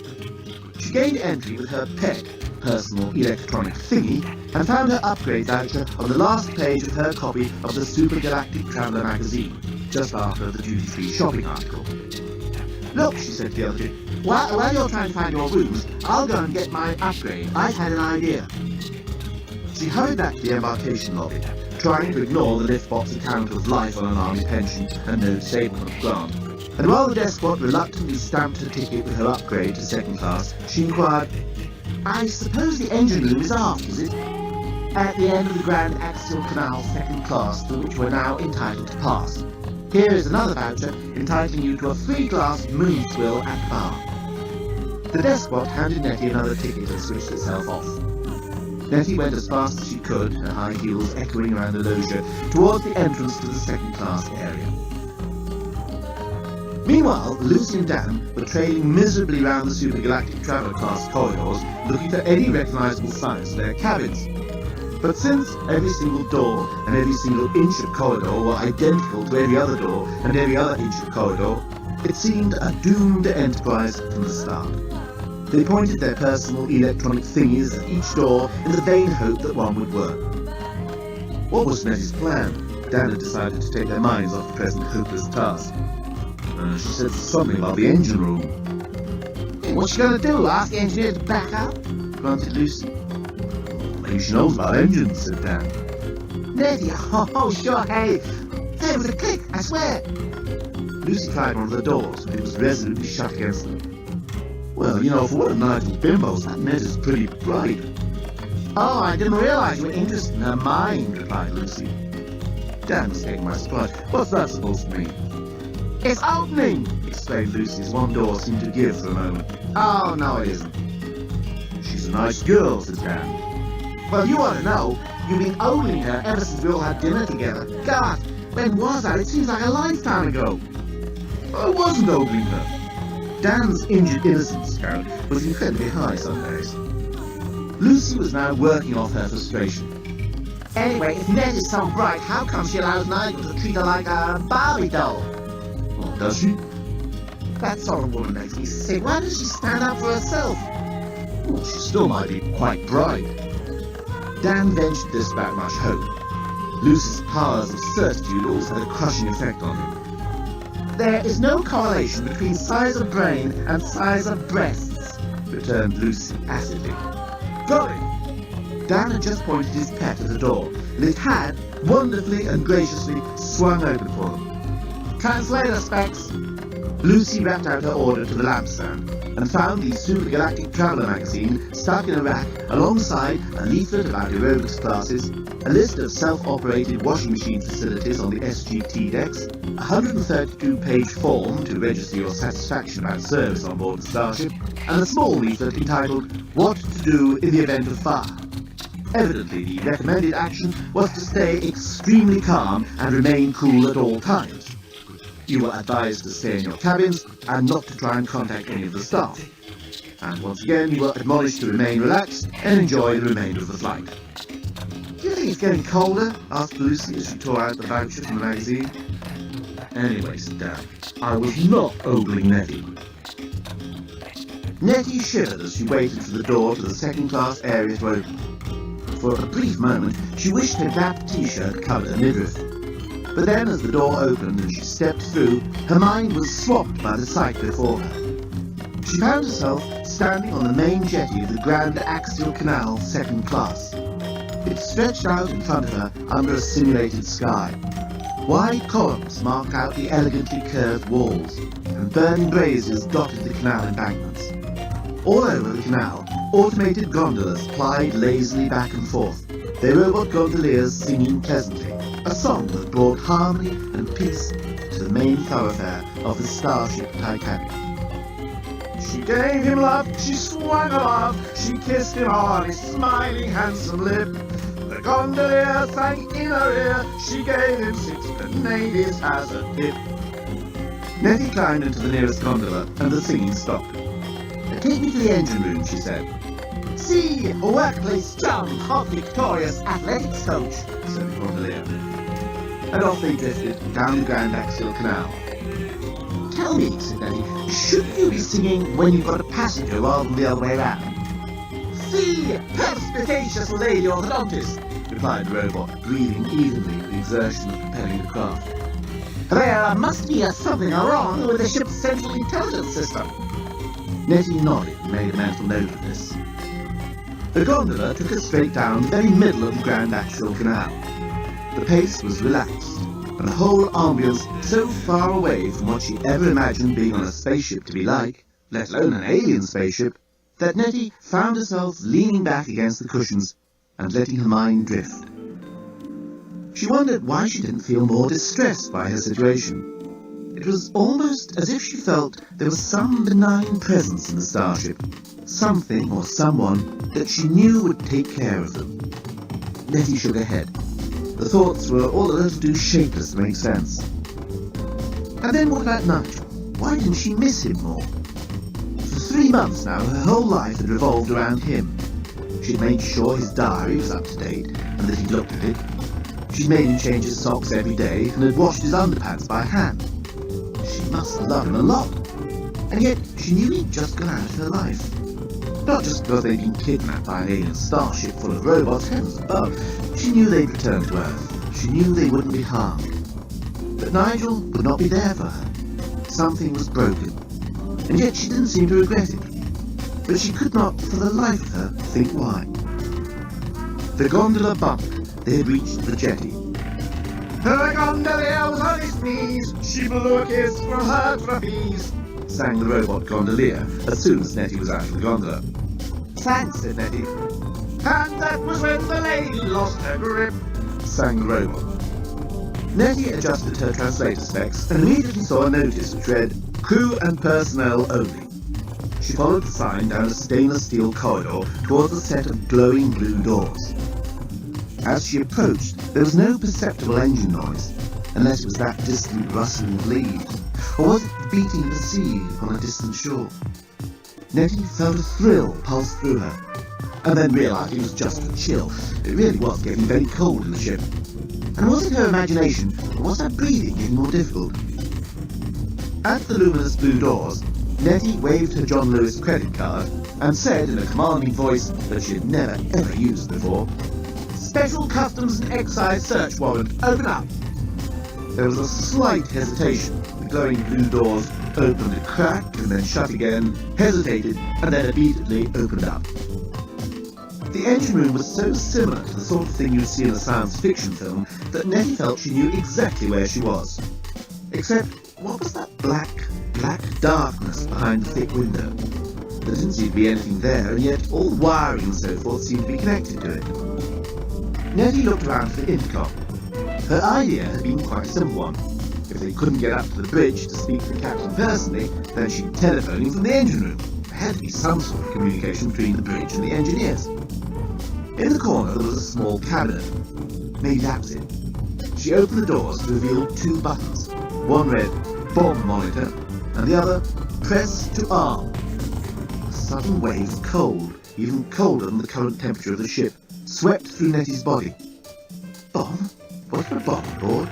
She gained entry with her PET, personal electronic thingy, and found her upgrade voucher on the last page of her copy of the Super Galactic Traveller magazine, just after the duty-free shopping article. Look, she said to the other two, while you're trying to find your rooms, I'll go and get my upgrade. I've had an idea. She hurried back to the embarkation lobby, trying to ignore the lift bot's account of life on an army pension and no disablement grant. And while the desk bot reluctantly stamped her ticket with her upgrade to second class, she inquired, I suppose the engine room is aft, is it? At the end of the Grand Axial Canal second class, through which we're now entitled to pass. Here is another voucher entitling you to a free-glass moon swill at the bar. The desk bot handed Nettie another ticket and switched itself off. Nettie went as fast as she could, her high heels echoing around the loggia, towards the entrance to the second class area. Meanwhile, Lucy and Dan were trailing miserably round the Super Galactic Traveller Class corridors, looking for any recognisable signs of their cabins. But since every single door and every single inch of corridor were identical to every other door and every other inch of corridor, it seemed a doomed enterprise from the start. They pointed their personal electronic thingies at each door in the vain hope that one would work. What was Nettie's plan? Dan had decided to take their minds off the present hopeless task. She said something about the engine room. Hey, what's she gonna do? Ask the engineer to back up? Grunted Lucy. Maybe she knows about engines, said Dan. Nettie, oh sure, hey. Hey, with a click, I swear. Lucy tried one of the doors, but it was resolutely shut against them. Well, you know, for one of Nigel's bimbos, that net is pretty bright. Oh, I didn't realize you were interested in her mind, replied Lucy. Dan was taken by surprise. What's that supposed to mean? It's opening, exclaimed Lucy as one door seemed to give for a moment. Oh, no it isn't. She's a nice girl, said Dan. Well, you ought to know. You've been ogling her ever since we all had dinner together. God, when was that? It seems like a lifetime ago. I wasn't ogling her. Dan's injured innocence count was incredibly high some days. Lucy was now working off her frustration. Anyway, if Ned is so bright, how come she allows Nigel to treat her like a Barbie doll? Well, does she? That sort of woman makes me sick. Why does she stand up for herself? Well, she still might be quite bright. Dan ventured this without much hope. Lucy's powers of certitude also had a crushing effect on him. There is no correlation between size of brain and size of breasts, returned Lucy acidly. Got it! Dan had just pointed his pet at the door, and it had, wonderfully and graciously, swung open for them. Translator specs. Lucy rapped out her order to the lampstand, and found the Supergalactic Traveller magazine stuck in a rack alongside a leaflet about aerobics classes, a list of self-operated washing machine facilities on the SGT decks, a 132-page form to register your satisfaction about service on board the Starship, and a small leaflet entitled What to Do in the Event of Fire. Evidently, the recommended action was to stay extremely calm and remain cool at all times. You were advised to stay in your cabins and not to try and contact any of the staff. And once again, you were admonished to remain relaxed and enjoy the remainder of the flight. Do you think it's getting colder? Asked Lucy as she tore out the voucher from the magazine. Anyway, said Dan, I was not ogling Nettie. Nettie shivered as she waited for the door to the second-class area to open. For a brief moment, she wished her gap t-shirt covered her midriff. But then, as the door opened and she stepped through, her mind was swamped by the sight before her. She found herself standing on the main jetty of the Grand Axial Canal, second class. It stretched out in front of her under a simulated sky. Wide columns marked out the elegantly curved walls, and burning braziers dotted the canal embankments. All over the canal, automated gondolas plied lazily back and forth, their robot gondoliers singing pleasantly, a song that brought harmony and peace to the main thoroughfare of the starship Titanic. She gave him love, she swung above, she kissed him on his smiling handsome lip. The gondolier sang in her ear, she gave him 6 Canadians as a tip. Nettie climbed into the nearest gondola and the singing stopped. Take me to the engine room, she said. See, workplace John, hot victorious athletics coach, said the gondolier. And off they drifted down the Grand Axial Canal. Tell me, said Nettie, shouldn't you be singing when you've got a passenger rather than the other way around? See, perspicacious lady orthodontist, replied the robot, breathing evenly with the exertion of propelling the craft. There must be something wrong with the ship's central intelligence system. Nettie nodded and made a mental note of this. The gondola took her straight down the very middle of the Grand Axial Canal. The pace was relaxed, and the whole ambience so far away from what she ever imagined being on a spaceship to be like, let alone an alien spaceship, that Nettie found herself leaning back against the cushions and letting her mind drift. She wondered why she didn't feel more distressed by her situation. It was almost as if she felt there was some benign presence in the starship, something or someone that she knew would take care of them. Nettie shook her head. The thoughts were all a little too shapeless to make sense. And then what about Nigel? Why didn't she miss him more? For 3 months now, her whole life had revolved around him. She'd made sure his diary was up to date and that he'd looked at it. She'd made him change his socks every day and had washed his underpants by hand. She must love him a lot. And yet she knew he'd just gone out of her life. Not just because they'd been kidnapped by an alien starship full of robots, heavens above. She knew they'd return to Earth. She knew they wouldn't be harmed. But Nigel would not be there for her. Something was broken, and yet she didn't seem to regret it. But she could not, for the life of her, think why. The gondola bumped. They had reached the jetty. The gondolier was on his knees. She blew a kiss from her trapeze, sang the robot gondolier as soon as Nettie was out of the gondola. Thanks, said Nettie. And that was when the lady lost her grip, sang the robot. Nettie adjusted her translator specs and immediately saw a notice which read, "Crew and personnel only." She followed the sign down a stainless steel corridor towards a set of glowing blue doors. As she approached, there was no perceptible engine noise, unless it was that distant rustling of leaves, or was it the beating of the sea upon a distant shore? Nettie felt a thrill pulse through her, and then realised it was just a chill. It really was getting very cold in the ship. And was it her imagination, or was her breathing getting more difficult? At the luminous blue doors, Nettie waved her John Lewis credit card and said in a commanding voice that she had never ever used before, "Special Customs and Excise search warrant, open up." There was a slight hesitation. The glowing blue doors opened a crack and then shut again, hesitated, and then immediately opened up. The engine room was so similar to the sort of thing you'd see in a science fiction film that Nettie felt she knew exactly where she was. Except, what was that black darkness behind the thick window? There didn't seem to be anything there, and yet all the wiring and so forth seemed to be connected to it. Nettie looked around for the intercom. Her idea had been quite a simple one. If they couldn't get up to the bridge to speak to the captain personally, then she'd telephone him from the engine room. There had to be some sort of communication between the bridge and the engineers. In the corner there was a small cabinet. Maybe that was it. She opened the doors to reveal two buttons. One read, "Bomb Monitor," and the other, "Press to Arm." A sudden wave of cold, even colder than the current temperature of the ship, swept through Nettie's body. Bomb? Was there a bomb on board?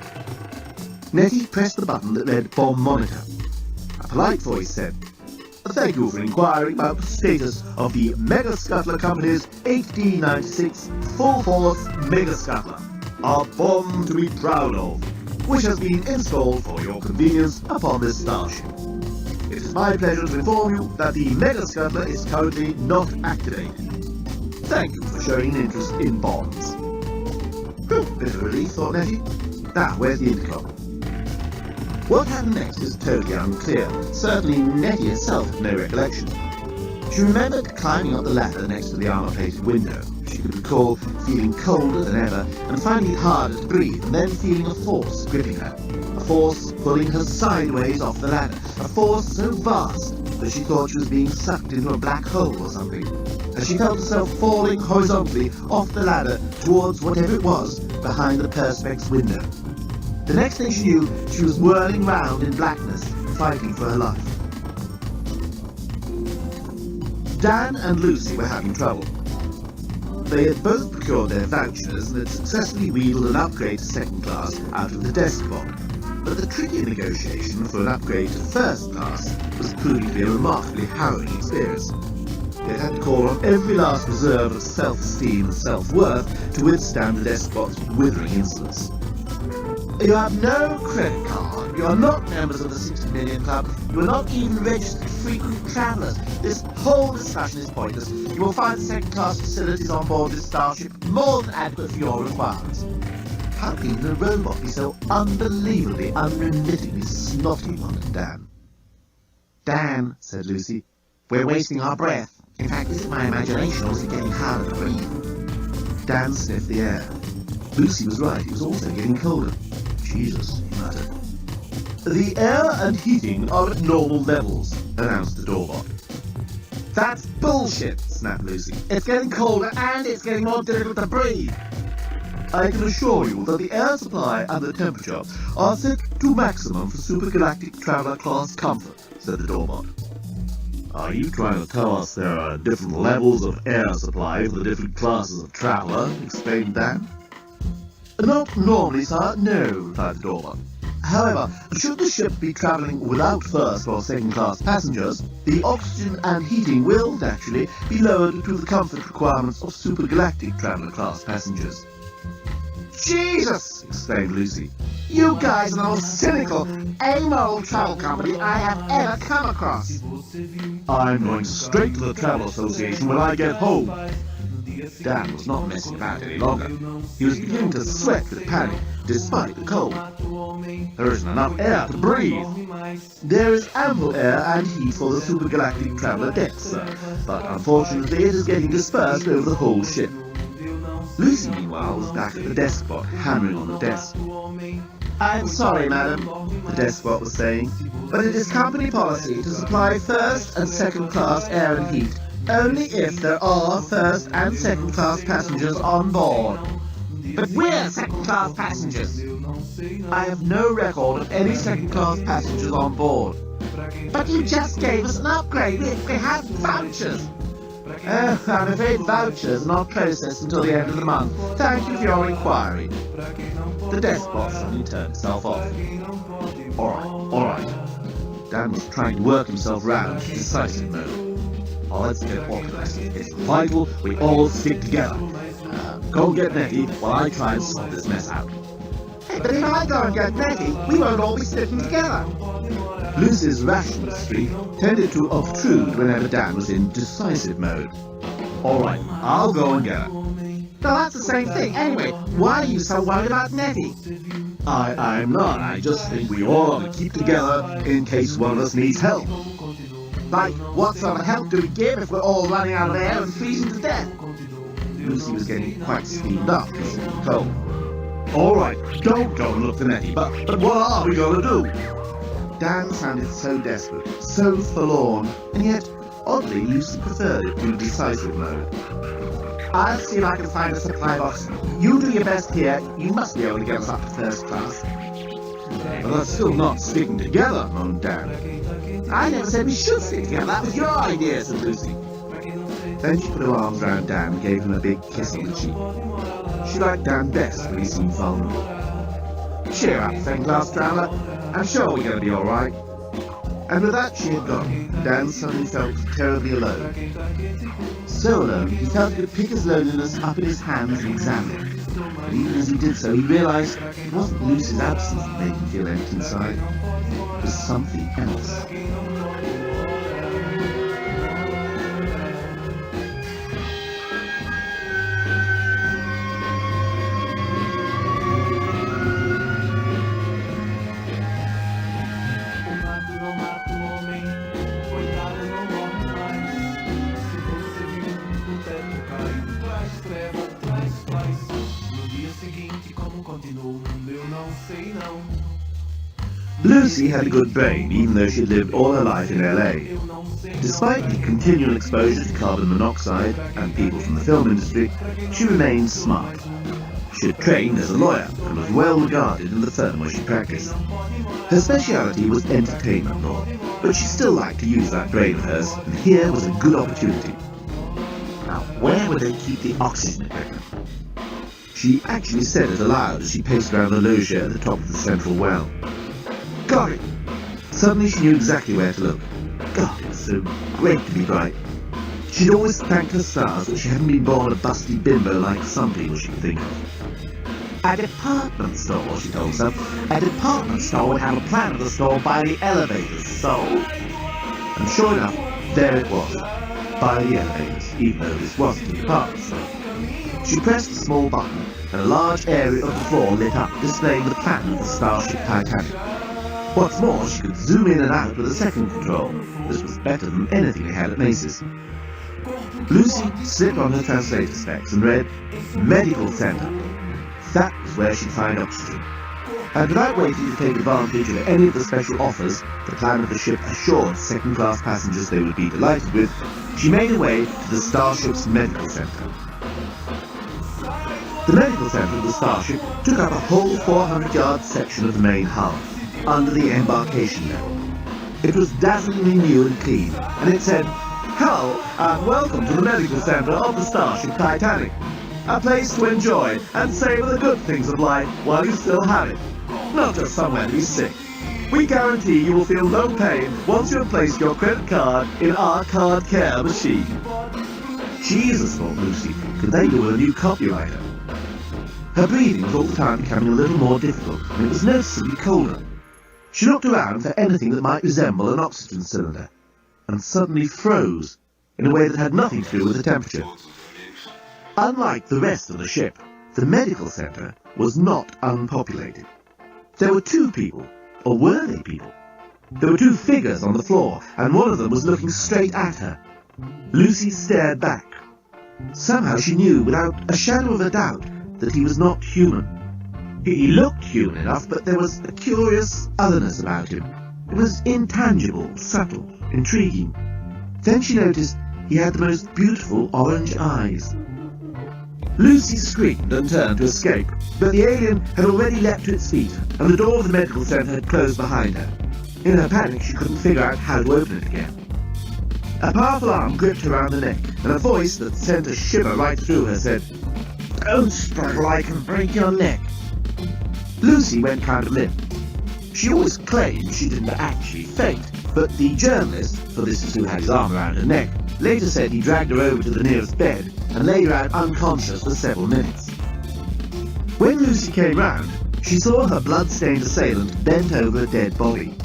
Nettie pressed the button that read "Bomb Monitor." A polite voice said, "Thank you for inquiring about the status of the Mega Scuttler Company's 1896 Full Force Mega Scuttler, a bomb to be proud of, which has been installed for your convenience upon this starship. It is my pleasure to inform you that the Mega Scuttler is currently not activated. Thank you for showing an interest in bombs." Bit of relief, thought Nettie. Now, where's the intercom? What happened next is totally unclear. Certainly Nettie herself had no recollection. She remembered climbing up the ladder next to the armour-plated window. She could recall feeling colder than ever and finding it harder to breathe, and then feeling a force gripping her. A force pulling her sideways off the ladder. A force so vast that she thought she was being sucked into a black hole or something. As she felt herself falling horizontally off the ladder towards whatever it was behind the Perspex window. The next thing she knew, she was whirling round in blackness, fighting for her life. Dan and Lucy were having trouble. They had both procured their vouchers and had successfully wheedled an upgrade to second class out of the desk bot. But the tricky negotiation for an upgrade to first class was proving to be a remarkably harrowing experience. They had to call on every last reserve of self-esteem and self-worth to withstand the despot's withering insolence. "You have no credit card, you are not members of the 60 Million Club, you are not even registered frequent travellers. This whole discussion is pointless. You will find the second-class facilities on board this starship more than adequate for your requirements." How can even a robot be so unbelievably, unremittingly snotty, wondered Dan. "Dan," said Lucy, "we're wasting our breath. In fact, is it my imagination or is it getting harder to breathe?" Dan sniffed the air. Lucy was right, it was also getting colder. "Jesus," he muttered. "The air and heating are at normal levels," announced the doorbot. "That's bullshit," snapped Lucy. "It's getting colder and it's getting more difficult to breathe." "I can assure you that the air supply and the temperature are set to maximum for supergalactic traveller class comfort," said the doorbot. "Are you trying to tell us there are different levels of air supply for the different classes of traveller?" exclaimed Dan. "Not normally, sir, no," replied the doorbot. However, should the ship be travelling without first or second class passengers, the oxygen and heating will naturally be lowered to the comfort requirements of supergalactic traveller class passengers. Jesus! exclaimed Lucy. You guys are the most cynical, amoral travel company I have ever come across. I'm going straight to the Travel Association when I get home. Dan was not messing about any longer. He was beginning to sweat with panic, despite the cold. There isn't enough air to breathe. There is ample air and heat for the supergalactic traveller decks, sir, but unfortunately it is getting dispersed over the whole ship. Lucy, meanwhile, was back at the desk bot, hammering on the desk. I'm sorry, madam, The desk bot was saying, but it is company policy to supply first and second class air and heat only if there are first and second class passengers on board. But we're second class passengers. I have no record of any second class passengers on board. But you just gave us an upgrade. We had vouchers. Oh, I'm afraid vouchers are not processed until the end of the month. Thank you for your inquiry. The desk bot suddenly turned itself off. All right. Dan was trying to work himself round to decisive mode. Let's get organised. It's vital we all stick together. Go get Nettie while I try and sort this mess out. Hey, but if I go and get Nettie, we won't all be sticking together. Lucy's rational streak tended to obtrude whenever Dan was in decisive mode. All right, I'll go and get her. No, that's the same thing. Anyway, why are you so worried about Nettie? I'm not. I just think we all ought to keep together in case one of us needs help. Like, what sort of help do we give if we're all running out of air and freezing to death? Lucy was getting quite steamed up because of the cold. All right, don't go and look for Nettie, but what are we going to do? Dan sounded so desperate, so forlorn, and yet, oddly, Lucy preferred it to decisive mode. I'll see if I can find a supply box. You do your best here. You must be able to get us up to first class. But that's still not sticking together, moaned Dan. I never said we should stick together. That was your idea, said Lucy. Then she put her arms round Dan and gave him a big kiss on the cheek. She liked Dan best when he seemed vulnerable. Cheer up, second-class traveller. I'm sure we're going to be all right. And with that she had gone, and Dan suddenly felt terribly alone. So alone, he felt he could pick his loneliness up in his hands and examine it. But even as he did so, he realised it wasn't Lucy's absence that made him feel empty inside. It was something else. Lucy had a good brain, even though she lived all her life in LA. Despite the continual exposure to carbon monoxide and people from the film industry, she remained smart. She had trained as a lawyer and was well regarded in the firm where she practiced. Her speciality was entertainment law, but she still liked to use that brain of hers, and here was a good opportunity. Now, where would they keep the oxygen equipment? She actually said it aloud as she paced around the loggia at the top of the central well. Got it! Suddenly she knew exactly where to look. God, it was so great to be bright. She'd always thanked her stars that she hadn't been born a busty bimbo like some people she could think of. A department store, she told herself. A department store would have a plan of the store by the elevators, so... And sure enough, there it was. By the elevators, even though this wasn't a department store. She pressed a small button, and a large area of the floor lit up, displaying the plan of the starship Titanic. What's more, she could zoom in and out with a second control. This was better than anything they had at Macy's. Lucy slipped on her translator specs and read, Medical Center. That was where she'd find oxygen. And without waiting to take advantage of any of the special offers the plan of the ship assured second-class passengers they would be delighted with, she made her way to the starship's medical center. The medical center of the starship took up a whole 400-yard section of the main hull, under the embarkation level. It was dazzlingly new and clean, and it said, Hello, and welcome to the medical center of the starship Titanic. A place to enjoy and savor the good things of life while you still have it. not just somewhere to be sick. We guarantee you will feel no pain once you have placed your credit card in our card care machine. Jesus, thought Lucy, could they do with a new copywriter? Her breathing was all the time becoming a little more difficult, and it was noticeably colder. She looked around for anything that might resemble an oxygen cylinder, and suddenly froze, in a way that had nothing to do with the temperature. Unlike the rest of the ship, the medical centre was not unpopulated. There were two people, or were they people? There were two figures on the floor, and one of them was looking straight at her. Lucy stared back. Somehow she knew, without a shadow of a doubt, that he was not human. He looked human enough, but there was a curious otherness about him. It was intangible, subtle, intriguing. Then she noticed he had the most beautiful orange eyes. Lucy screamed and turned to escape, but the alien had already leapt to its feet, and the door of the medical centre had closed behind her. In her panic, she couldn't figure out how to open it again. A powerful arm gripped her around the neck, and a voice that sent a shiver right through her said, "Don't struggle, I can break your neck." Lucy went kind of limp. She always claimed she didn't actually faint, but the journalist, for this is who had his arm around her neck, later said he dragged her over to the nearest bed and laid her out unconscious for several minutes. When Lucy came round, she saw her blood-stained assailant bent over a dead body.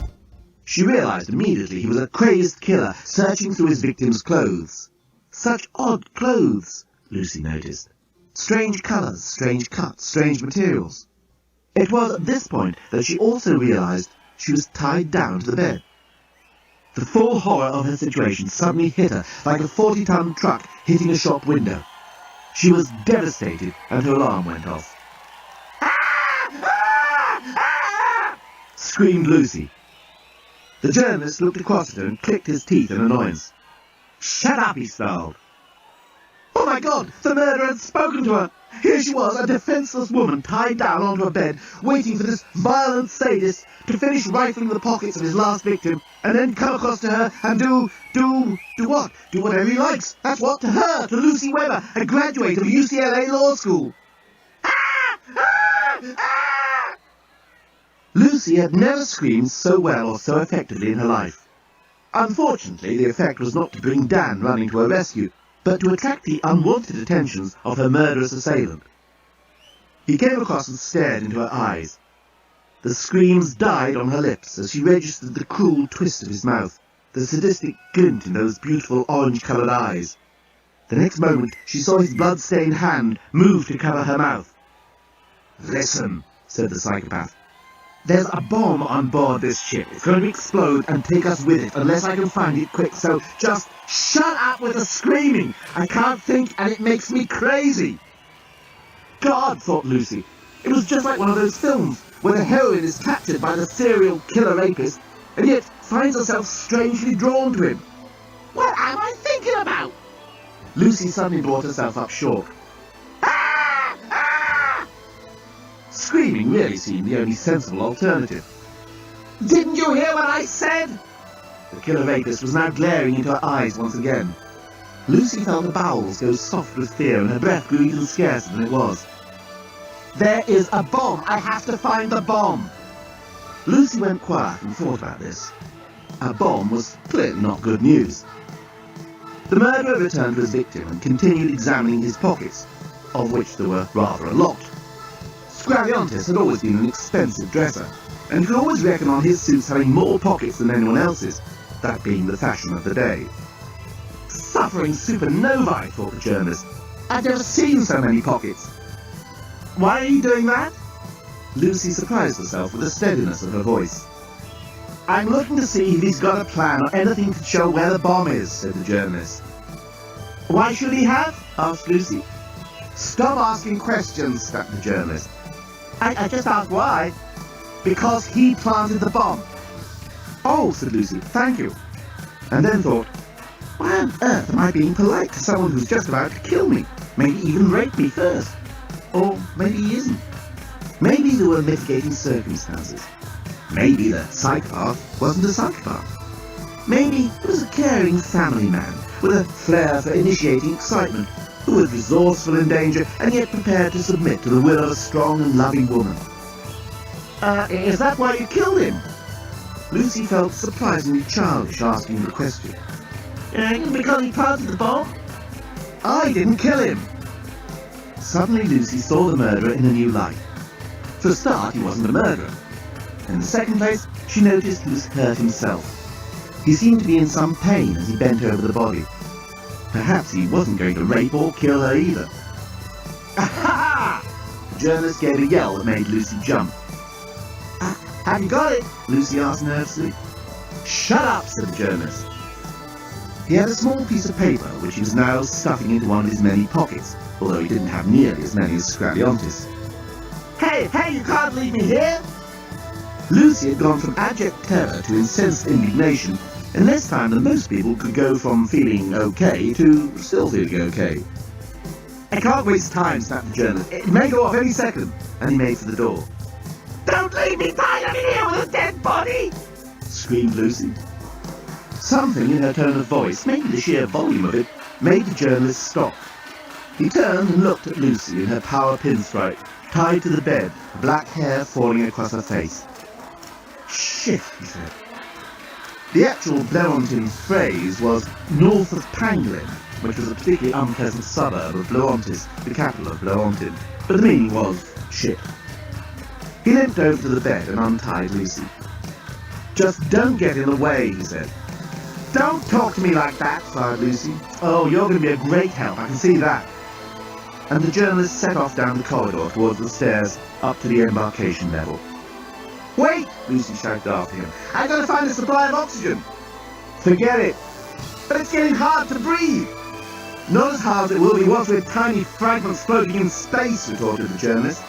She realised immediately he was a crazed killer searching through his victim's clothes. Such odd clothes, Lucy noticed. Strange colours, strange cuts, strange materials. It was at this point that she also realised she was tied down to the bed. The full horror of her situation suddenly hit her like a 40-ton truck hitting a shop window. She was devastated, and her alarm went off. "Ah! Ah! Ah!" screamed Lucy. The journalist looked across at her and clicked his teeth in annoyance. "Shut up," he snarled. Oh my God, the murderer had spoken to her! Here she was, a defenceless woman tied down onto a bed, waiting for this violent sadist to finish rifling the pockets of his last victim, and then come across to her and do what? Do whatever he likes. That's what? To her, to Lucy Weber, a graduate of UCLA Law School. Ah! Ah! Ah! Lucy had never screamed so well or so effectively in her life. Unfortunately, the effect was not to bring Dan running to her rescue, but to attract the unwanted attentions of her murderous assailant. He came across and stared into her eyes. The screams died on her lips as she registered the cruel twist of his mouth, the sadistic glint in those beautiful orange-coloured eyes. The next moment she saw his blood-stained hand move to cover her mouth. "Listen," said the psychopath. "There's a bomb on board this ship. It's going to explode and take us with it unless I can find it quick, so just shut up with the screaming. I can't think and it makes me crazy." God, thought Lucy, it was just like one of those films where the heroine is captured by the serial killer rapist and yet finds herself strangely drawn to him. What am I thinking about? Lucy suddenly brought herself up short. Ah! Ah! Screaming really seemed the only sensible alternative. "Didn't you hear what I said?" The killer rapist was now glaring into her eyes once again. Lucy felt her bowels go soft with fear and her breath grew even scarcer than it was. "There is a bomb! I have to find the bomb!" Lucy went quiet and thought about this. A bomb was clearly not good news. The murderer returned to his victim and continued examining his pockets, of which there were rather a lot. Scraviontis had always been an expensive dresser, and you could always reckon on his suits having more pockets than anyone else's, that being the fashion of the day. Suffering supernovae, thought the journalist. I've never seen so many pockets. Why are you doing that? Lucy surprised herself with the steadiness of her voice. I'm looking to see if he's got a plan or anything to show where the bomb is, said the journalist. Why should he have? Asked Lucy. Stop asking questions, snapped the journalist. I just asked why. Because he planted the bomb. Oh, said Lucy, thank you. And then thought, why on earth am I being polite to someone who's just about to kill me? Maybe even rape me first. Or maybe he isn't. Maybe there were mitigating circumstances. Maybe the psychopath wasn't a psychopath. Maybe he was a caring family man with a flair for initiating excitement, who was resourceful in danger and yet prepared to submit to the will of a strong and loving woman. Is that why you killed him? Lucy felt surprisingly childish asking the question. Because he planted the bomb? I didn't kill him! Suddenly Lucy saw the murderer in a new light. For a start, he wasn't a murderer. In the second place, she noticed he was hurt himself. He seemed to be in some pain as he bent over the body. Perhaps he wasn't going to rape or kill her either. Aha! The journalist gave a yell that made Lucy jump. Have you got it? Lucy asked nervously. Shut up, said the journalist. He had a small piece of paper which he was now stuffing into one of his many pockets, although he didn't have nearly as many as Scraliontis. Hey, you can't leave me here! Lucy had gone from abject terror to incensed indignation in less time than most people could go from feeling okay to still feeling okay. I can't waste time, snapped the journalist. It may go off any second. And he made for the door. Don't leave me tied in here with a dead body! Screamed Lucy. Something in her tone of voice, maybe the sheer volume of it, made the journalist stop. He turned and looked at Lucy in her power pinstripe, tied to the bed, black hair falling across her face. Shit, he said. The actual Blerontin phrase was north of Pangolin, which was a particularly unpleasant suburb of Blerontis, the capital of Blerontin, but the meaning was shit. He limped over to the bed and untied Lucy. Just don't get in the way, he said. Don't talk to me like that, sighed Lucy. Oh, you're going to be a great help, I can see that. And the journalist set off down the corridor towards the stairs up to the embarkation level. Wait, Lucy shouted after him. I've got to find a supply of oxygen. Forget it. But it's getting hard to breathe. Not as hard as it will be once with tiny fragments floating in space, retorted the journalist.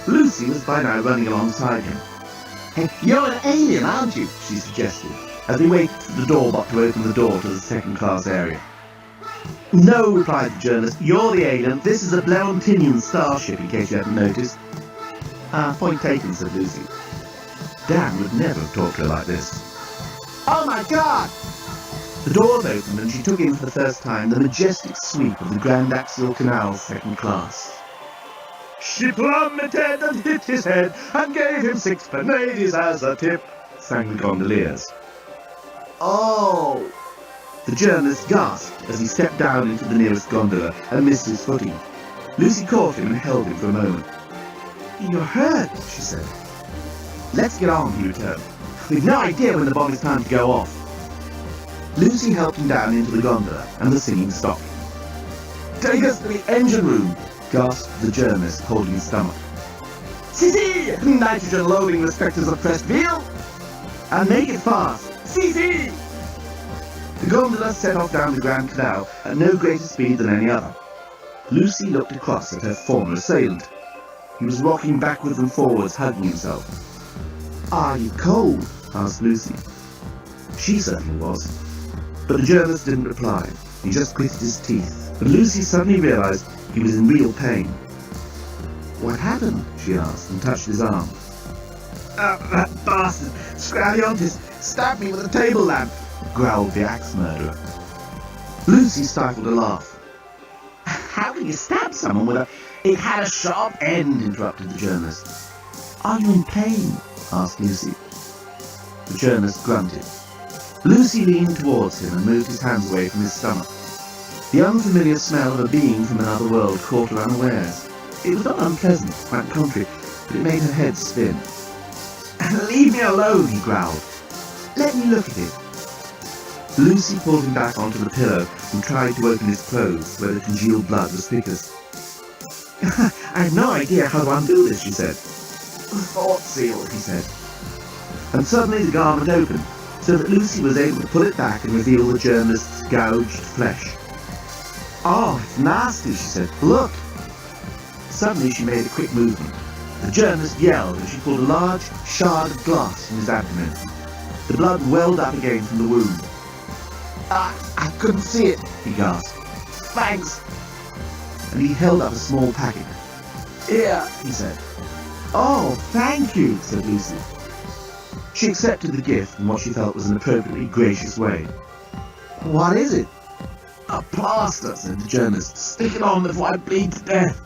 Lucy was by now running alongside him. Hey, you're an alien, aren't you? She suggested, as they waited for the doorbot to open the door to the second-class area. No, replied the journalist, you're the alien. This is a Blerontinian starship, in case you hadn't noticed. Point taken, said Lucy. Dan would never have talked to her like this. Oh my God! The doors opened and she took in for the first time the majestic sweep of the Grand Axial Canal second class. She plummeted and hit his head and gave him 6 pennies as a tip, sang the gondoliers. Oh! The journalist gasped as he stepped down into the nearest gondola and missed his footing. Lucy caught him and held him for a moment. You're hurt, she said. Let's get on, he returned. We've no idea when the bomb is time to go off. Lucy helped him down into the gondola and the singing stopped. Take us to the engine room, gasped the journalist, holding his stomach. Si! Nitrogen loading the spectres of pressed veal! And make it fast! Si! The gondola set off down the Grand Canal at no greater speed than any other. Lucy looked across at her former assailant. He was rocking backwards and forwards, hugging himself. Are you cold? Asked Lucy. She certainly was. But the journalist didn't reply. He just gritted his teeth, and Lucy suddenly realised he was in real pain. What happened? She asked, and touched his arm. That bastard, Scraliontis, stabbed me with a table lamp, growled the axe murderer. Lucy stifled a laugh. How can you stab someone with a... It had a sharp end, interrupted the journalist. Are you in pain? Asked Lucy. The journalist grunted. Lucy leaned towards him and moved his hands away from his stomach. The unfamiliar smell of a being from another world caught her unawares. It was not unpleasant, quite the contrary, but it made her head spin. Leave me alone, he growled. Let me look at it. Lucy pulled him back onto the pillow and tried to open his clothes where the congealed blood was thickest. I have no idea how to undo this, she said. Thought seal, he said. And suddenly the garment opened, so that Lucy was able to pull it back and reveal the journalist's gouged flesh. Oh, it's nasty, she said. Look! Suddenly she made a quick movement. The journalist yelled and she pulled a large shard of glass from his abdomen. The blood welled up again from the wound. I couldn't see it, he gasped. Thanks! And he held up a small packet. Here, he said. Oh, thank you, said Lucy. She accepted the gift in what she felt was an appropriately gracious way. What is it? A plaster, said the journalist. Stick it on before I bleed to death.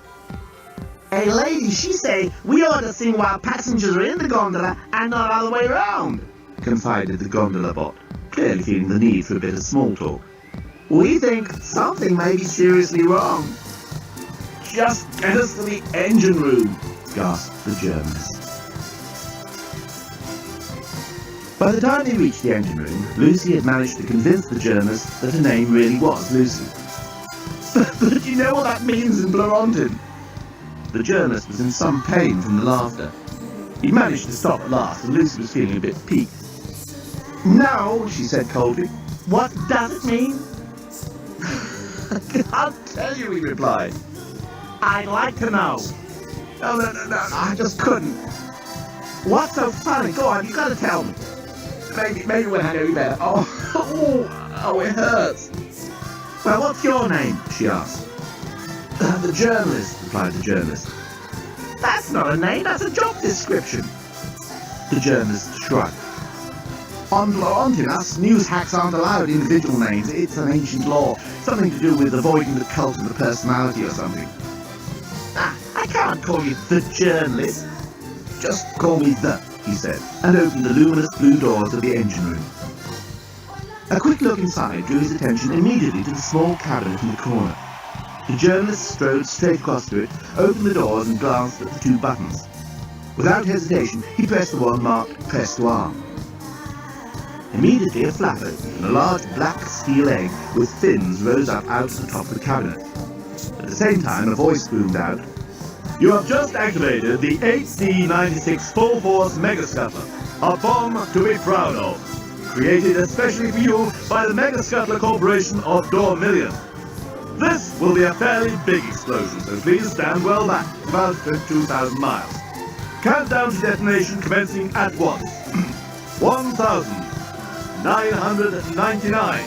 Hey lady, she say we ought to sing while passengers are in the gondola and not the other way round, confided the gondola bot, clearly feeling the need for a bit of small talk. We think something may be seriously wrong. Just get us to the engine room, gasped the journalist. By the time they reached the engine room, Lucy had managed to convince the journalist that her name really was Lucy. But you know what that means in Blorontin? The journalist was in some pain from the laughter. He managed to stop at last, and Lucy was feeling a bit piqued. No, she said coldly. What does it mean? I can't tell you, he replied. I'd like to know. No, I just couldn't. What's so funny? Go on, you gotta tell me. Maybe when I know you better. Oh, it hurts. Well, what's your name? She asked. The journalist, replied the journalist. That's not a name, that's a job description. The journalist shrugged. On Blorontin, us news hacks aren't allowed individual names. It's an ancient law. Something to do with avoiding the cult of the personality or something. I can't call you the journalist. Just call me the, he said, and opened the luminous blue doors of the engine room. A quick look inside drew his attention immediately to the small cabinet in the corner. The journalist strode straight across to it, opened the doors and glanced at the two buttons. Without hesitation, he pressed the one marked Press to Arm. Immediately a flap opened, and a large black steel egg with fins rose up out of the top of the cabinet. At the same time, a voice boomed out. You have just activated the 8D96 Full Force Mega Scuttler, a bomb to be proud of. Created especially for you by the Mega Scuttler Corporation of Dormillion. This will be a fairly big explosion, so please stand well back, about 22,000 miles. Countdown to detonation commencing at once. 1,999,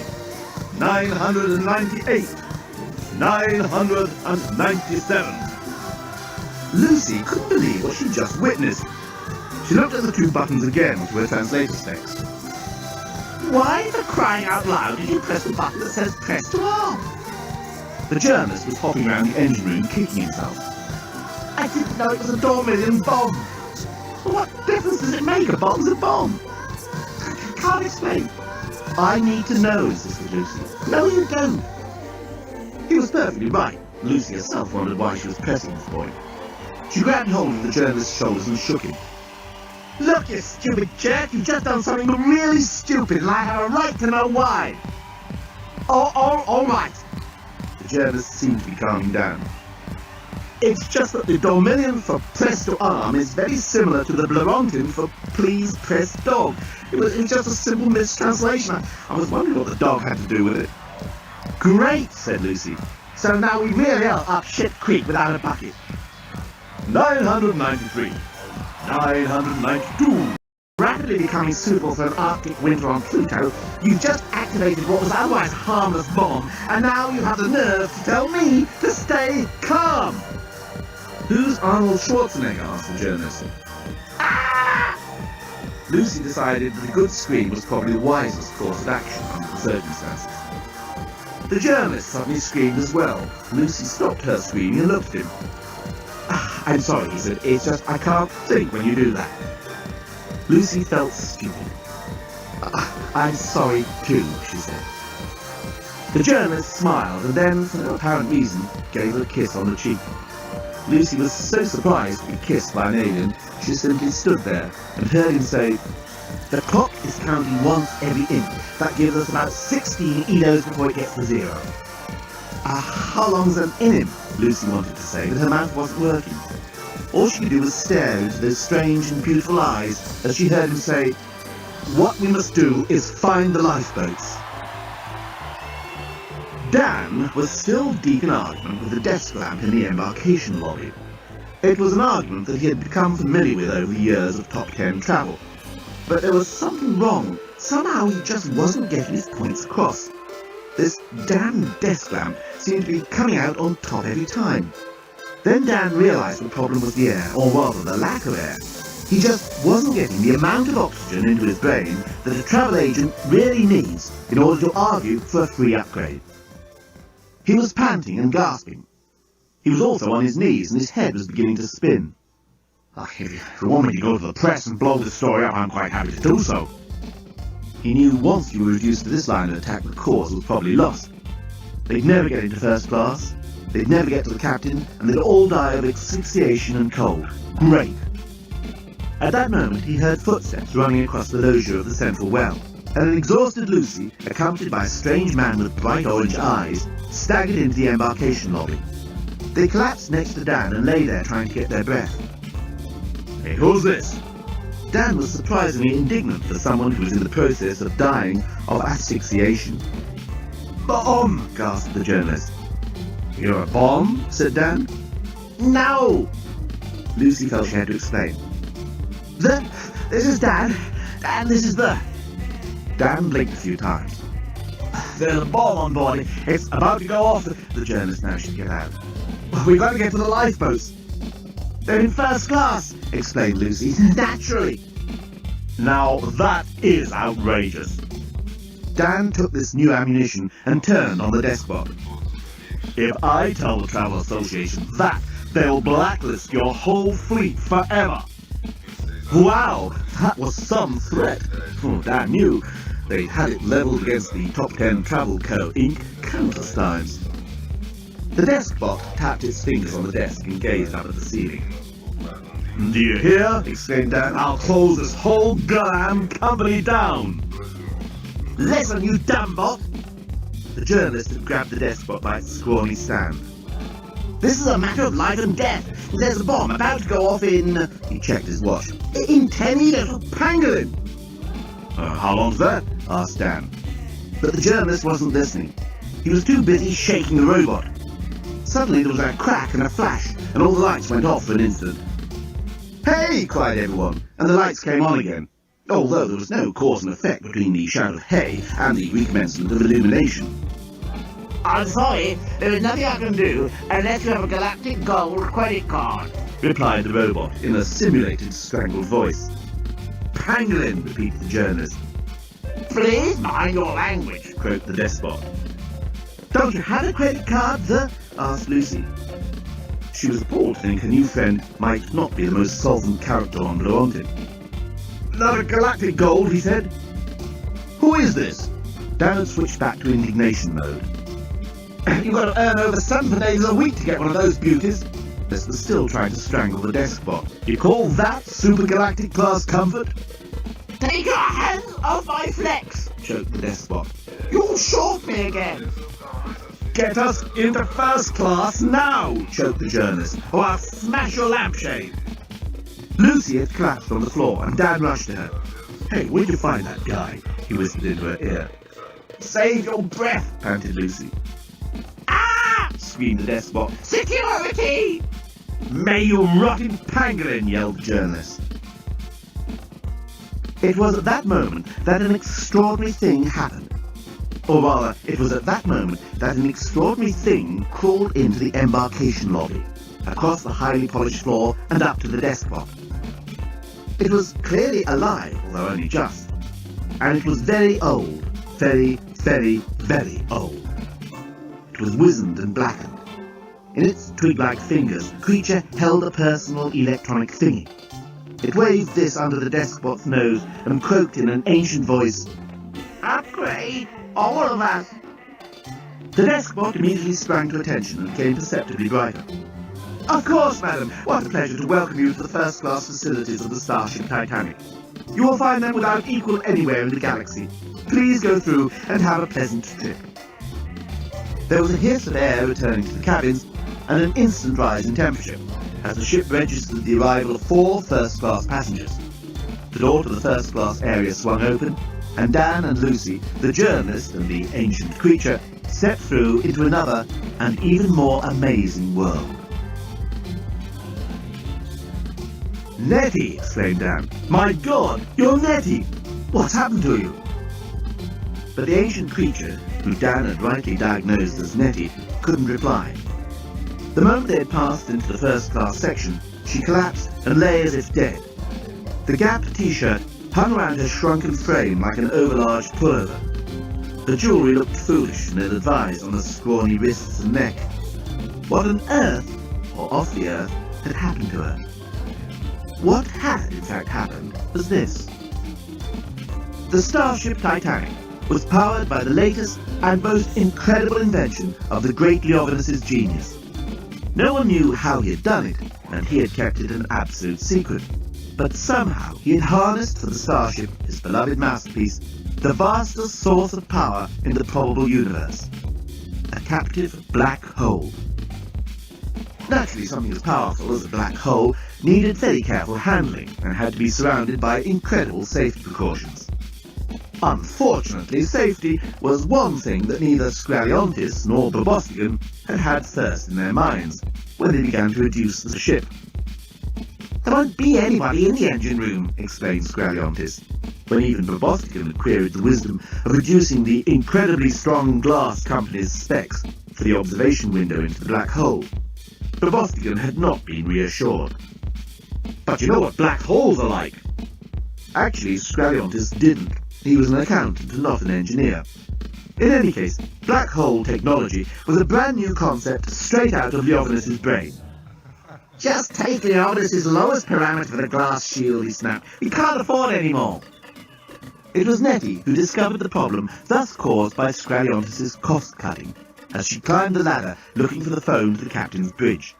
998, 997. Lucy couldn't believe what she'd just witnessed. She looked at the two buttons again to her translator's text. Why, for crying out loud, did you press the button that says Press to Arm? The journalist was hopping around the engine room, kicking himself. I didn't know it was a Dormillion bomb. What difference does it make? A bomb's a bomb. I can't explain. I need to know, insisted Lucy. No, you don't. He was perfectly right. Lucy herself wondered why she was pressing this point. She grabbed hold of the journalist's shoulders and shook him. Look, you stupid jerk, you've just done something really stupid, and I have a right to know why. All right. The journalist seemed to be calming down. It's just that the Dormillion for Press to Arm is very similar to the Blorontin for Please Press Dog. It was just a simple mistranslation. I was wondering what the dog had to do with it. Great, said Lucy. So now we really are up shit creek without a bucket. 993. 992. Rapidly becoming suitable for an Arctic winter on Pluto, you just activated what was otherwise a harmless bomb, and now you have the nerve to tell me to stay calm. Who's Arnold Schwarzenegger? Asked the journalist. Ah! Lucy decided that a good scream was probably the wisest course of action under the circumstances. The journalist suddenly screamed as well. Lucy stopped her screaming and looked at him. I'm sorry, he said. It's just I can't think when you do that. Lucy felt stupid. I'm sorry too, she said. The journalist smiled and then, for no apparent reason, gave her a kiss on the cheek. Lucy was so surprised to be kissed by an alien, she simply stood there and heard him say, the clock is counting once every inch. That gives us about 16 Edos before it gets to 0. How long's an in? Lucy wanted to say, but her mouth wasn't working. All she could do was stare into those strange and beautiful eyes as she heard him say, what we must do is find the lifeboats. Dan was still deep in argument with the desk lamp in the embarkation lobby. It was an argument that he had become familiar with over the years of Top 10 travel. But there was something wrong. Somehow he just wasn't getting his points across. This damn desk lamp seemed to be coming out on top every time. Then Dan realized the problem was the air, or rather the lack of air. He just wasn't getting the amount of oxygen into his brain that a travel agent really needs in order to argue for a free upgrade. He was panting and gasping. He was also on his knees, and his head was beginning to spin. If you want me to go to the press and blow this story up, I'm quite happy to do so. He knew once you were reduced to this line of attack, the cause was probably lost. They'd never get into first class, they'd never get to the captain, and they'd all die of asphyxiation and cold. Great! At that moment, he heard footsteps running across the loggia of the central well, and an exhausted Lucy, accompanied by a strange man with bright orange eyes, staggered into the embarkation lobby. They collapsed next to Dan and lay there trying to get their breath. Hey, who's this? Dan was surprisingly indignant for someone who was in the process of dying of asphyxiation. "Bomb!" gasped the journalist. You're a bomb? Said Dan. "No!" Lucy felt she had to explain. This is Dan. Dan, this is the... Dan blinked a few times. There's a bomb on board. It's about to go off. The journalist managed to get out. We've got to get to the lifeboats. "They're in first class," explained Lucy. "Naturally." Now that is outrageous. Dan took this new ammunition and turned on the despot. If I tell the Travel Association that, they'll blacklist your whole fleet forever. Wow, that was some threat. Dan knew they had it levelled against the Top 10 Travel Co. Inc. countless times. The despot tapped his fingers on the desk and gazed up at the ceiling. Do you hear? Exclaimed Dan. I'll close this whole damn company down. "Listen, you dumb bot!" The journalist had grabbed the despot by its scrawny stand. "This is a matter of life and death. There's a bomb about to go off in..." He checked his watch. "In 10 minutes, pangolin!" How long's that? Asked Dan. But the journalist wasn't listening. He was too busy shaking the robot. Suddenly there was a crack and a flash, and all the lights went off for an instant. "Hey!" cried everyone, and the lights came on again, although there was no cause and effect between the shout of "hey" and the recommencement of illumination. "I'm sorry, there is nothing I can do unless you have a galactic gold credit card," replied the robot in a simulated strangled voice. "Pangolin," repeated the journalist. "Please mind your language," croaked the despot. "Don't you have a credit card, sir?" asked Lucy. She was appalled to think her new friend might not be the most solvent character on Blontin. "Not a galactic gold," he said. "Who is this?" Dan had switched back to indignation mode. "You've got to earn over 7 days a week to get one of those beauties." This was still trying to strangle the despot. "You call that supergalactic class comfort?" "Take your hands off my flex," choked the despot. "You'll short me again." Get us into first class now, choked the journalist, or I'll smash your lampshade. Lucy had collapsed on the floor, and Dan rushed to her. "Hey, where'd you find that guy?" he whispered into her ear. "Save your breath," panted Lucy. "Ah!" screamed the despot. "Security!" "May you rot in pangolin!" yelled the journalist. It was at that moment that an extraordinary thing happened. Or rather, it was at that moment that an extraordinary thing crawled into the embarkation lobby, across the highly polished floor and up to the despot. It was clearly alive, although only just, and it was very old, very, very, very old. It was wizened and blackened. In its twig-like fingers, the creature held a personal electronic thingy. It waved this under the despot's nose and croaked in an ancient voice, "Upgrade, all of us." The despot immediately sprang to attention and became perceptibly brighter. "Of course, madam. What a pleasure to welcome you to the first-class facilities of the Starship Titanic. You will find them without equal anywhere in the galaxy. Please go through and have a pleasant trip." There was a hiss of air returning to the cabins and an instant rise in temperature as the ship registered the arrival of 4 first-class passengers. The door to the first-class area swung open, and Dan and Lucy, the journalist and the ancient creature, stepped through into another and even more amazing world. "Nettie!" exclaimed Dan. "My God, you're Nettie! What's happened to you?" But the ancient creature, who Dan had rightly diagnosed as Nettie, couldn't reply. The moment they had passed into the first-class section, she collapsed and lay as if dead. The Gap t-shirt hung around her shrunken frame like an overlarge pullover. The jewellery looked foolish and ill-advised on her scrawny wrists and neck. What on earth or off the Earth had happened to her. What had in fact happened was this. The starship Titanic was powered by the latest and most incredible invention of the great Leovinus' genius. No one knew how he had done it, and he had kept it an absolute secret. But somehow he had harnessed for the starship, his beloved masterpiece, the vastest source of power in the probable universe. A captive black hole. Naturally, something as powerful as a black hole needed very careful handling and had to be surrounded by incredible safety precautions. Unfortunately, safety was one thing that neither Skraliontis nor Bobostigan had first in their minds when they began to reduce the ship. "There won't be anybody in the engine room," explained Skraliontis, when even Bobostigan had queried the wisdom of reducing the incredibly strong glass company's specs for the observation window into the black hole. Bobostigan had not been reassured. "But you know what black holes are like?" Actually, Skraliontis didn't. He was an accountant and not an engineer. In any case, black hole technology was a brand new concept straight out of Leovinus' brain. "Just take Leovinus' lowest parameter for the glass shield," he snapped. "We can't afford any more." It was Nettie who discovered the problem thus caused by Skraliontis' cost-cutting, as she climbed the ladder looking for the phone to the captain's bridge.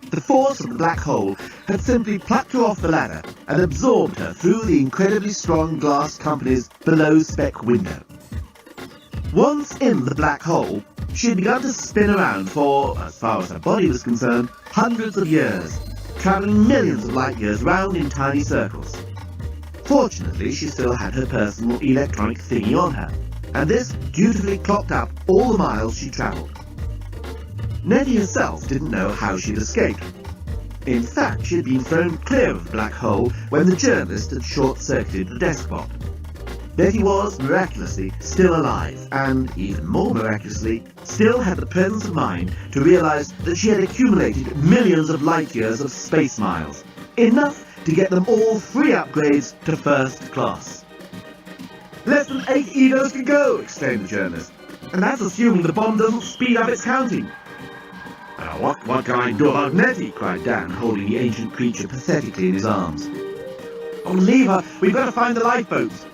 The force of the black hole had simply plucked her off the ladder and absorbed her through the incredibly strong glass company's below-spec window. Once in the black hole, she had begun to spin around for, as far as her body was concerned, hundreds of years, travelling millions of light years round in tiny circles. Fortunately, she still had her personal electronic thingy on her, and this dutifully clocked up all the miles she travelled. Nettie herself didn't know how she'd escaped. In fact, she had been thrown clear of the black hole when the journalist had short-circuited the deskbot. Nettie was, miraculously, still alive, and, even more miraculously, still had the presence of mind to realise that she had accumulated millions of light-years of space miles, enough to get them all 3 upgrades to first class. "Less than 8 Edos to go," exclaimed the journalist, "and that's assuming the bomb doesn't speed up its counting." What can I do about Nettie?" cried Dan, holding the ancient creature pathetically in his arms. "Oh, leave her! We've got to find the lifeboats!"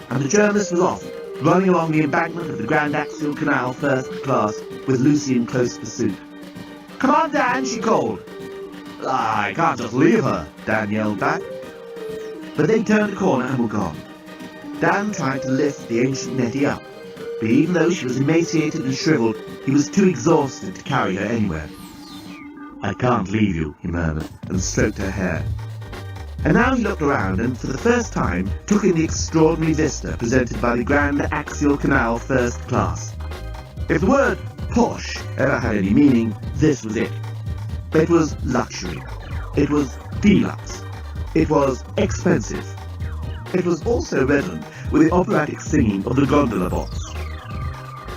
And the journalist was off, running along the embankment of the Grand Axial Canal first class, with Lucy in close pursuit. "Come on, Dan!" she called. "I can't just leave her," Dan yelled back. But they turned a corner and were gone. Dan tried to lift the ancient Nettie up, but even though she was emaciated and shriveled, he was too exhausted to carry her anywhere. "I can't leave you," he murmured, and stroked her hair. And now he looked around and, for the first time, took in the extraordinary vista presented by the Grand Axial Canal First Class. If the word posh ever had any meaning, this was it. It was luxury. It was deluxe. It was expensive. It was also redolent with the operatic singing of the gondola box.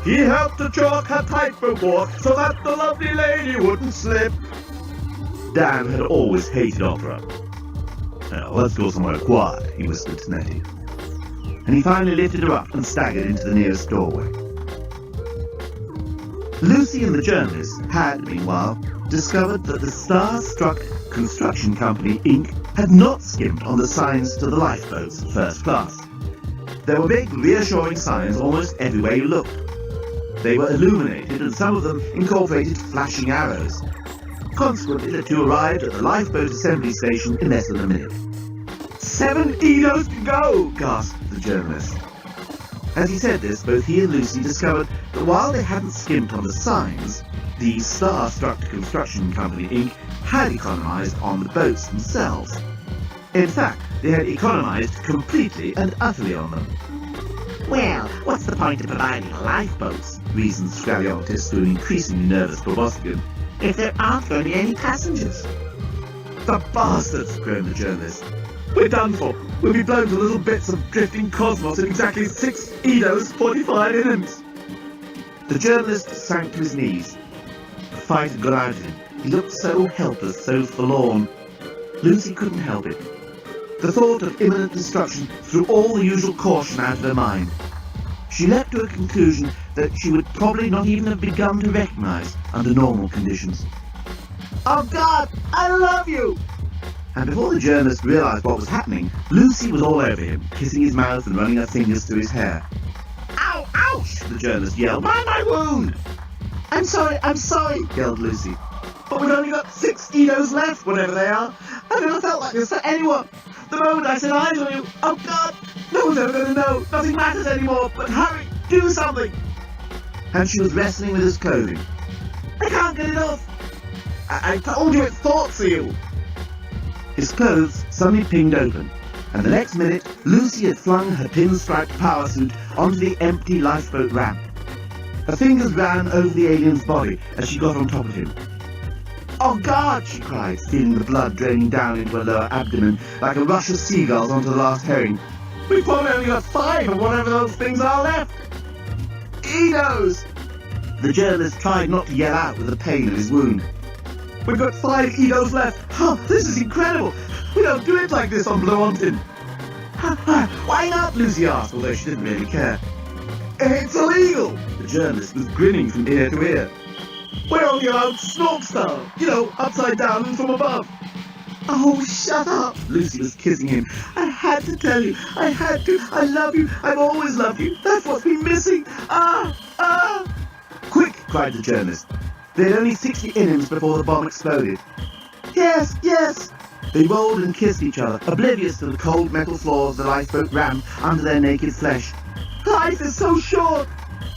"He helped to chalk her tightrope walk so that the lovely lady wouldn't slip." Dan had always hated opera. "Now, let's go somewhere quiet," he whispered to Nettie. And he finally lifted her up and staggered into the nearest doorway. Lucy and the journalist had, meanwhile, discovered that the Star-Struck Construction Company, Inc. had not skimped on the signs to the lifeboats first class. There were big, reassuring signs almost everywhere you looked. They were illuminated, and some of them incorporated flashing arrows. Consequently, the two arrived at the lifeboat assembly station in less than a minute. 7 Edos to go!" gasped the journalist. As he said this, both he and Lucy discovered that while they hadn't skimped on the signs, the Star-Struck Construction Company, Inc. had economized on the boats themselves. In fact, they had economized completely and utterly on them. "Well, what's the point of providing lifeboats?" reasoned Skraliontis to an increasingly nervous Bobostigan, "if there aren't going to be any passengers." "The bastards!" groaned the journalist. "We're done for. We'll be blown to little bits of drifting cosmos in exactly 6 Edos, 45 inns." The journalist sank to his knees. The fight had gone out of him. He looked so helpless, so forlorn. Lucy couldn't help it. The thought of imminent destruction threw all the usual caution out of her mind. She leapt to a conclusion that she would probably not even have begun to recognize under normal conditions. Oh God, I love you! And before the journalist realised what was happening, Lucy was all over him, kissing his mouth and running her fingers through his hair. Ow, ouch! The journalist yelled. Mind my wound! I'm sorry, yelled Lucy. But we've only got 6 Edos left, whatever they are. I've never felt like this for anyone. The moment I set eyes on you, oh God, no one's ever going to know. Nothing matters anymore, but hurry, do something. And she was wrestling with his clothing. I can't get it off. I told you it's thought seal. His clothes suddenly pinged open, and the next minute, Lucy had flung her pinstriped power suit onto the empty lifeboat ramp. Her fingers ran over the alien's body as she got on top of him. Oh God, she cried, feeling the blood draining down into her lower abdomen like a rush of seagulls onto the last herring. We've probably only got 5 of whatever those things are left. Edos! The journalist tried not to yell out with the pain of his wound. We've got 5 Edos left. Oh, this is incredible. We don't do it like this on Blue-Ontin. Why not? Lucy asked, although she didn't really care. It's illegal. The journalist was grinning from ear to ear. We're only allowed snork style, upside down and from above. Oh, shut up. Lucy was kissing him. I had to tell you. I had to. I love you. I've always loved you. That's what's been missing. Quick, cried the journalist. They had only 60 innings before the bomb exploded. Yes, yes! They rolled and kissed each other, oblivious to the cold metal floor of the lifeboat rammed under their naked flesh. Life is so short!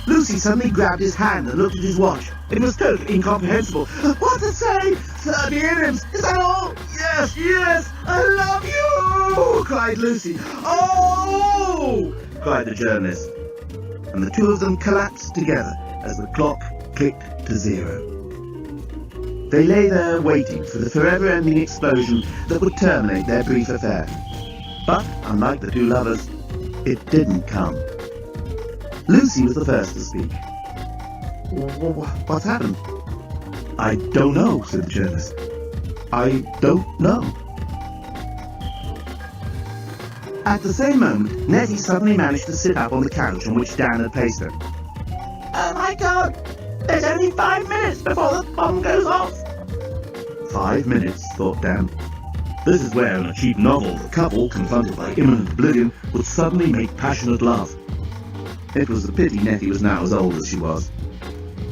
Lucy suddenly grabbed his hand and looked at his watch. It was totally incomprehensible. What to say? 30 innings! Is that all? Yes, yes! I love you! Cried Lucy. Oh! Cried the journalist. And the two of them collapsed together as the clock clicked to 0. They lay there waiting for the forever-ending explosion that would terminate their brief affair. But, unlike the two lovers, it didn't come. Lucy was the first to speak. What's happened? I don't know, said the journalist. I don't know. At the same moment, Nettie suddenly managed to sit up on the couch on which Dan had placed her. Oh my God! There's only 5 minutes before the bomb goes off! 5 minutes, thought Dan. This is where, in a cheap novel, the couple, confronted by imminent oblivion, would suddenly make passionate love. It was a pity Nettie was now as old as she was.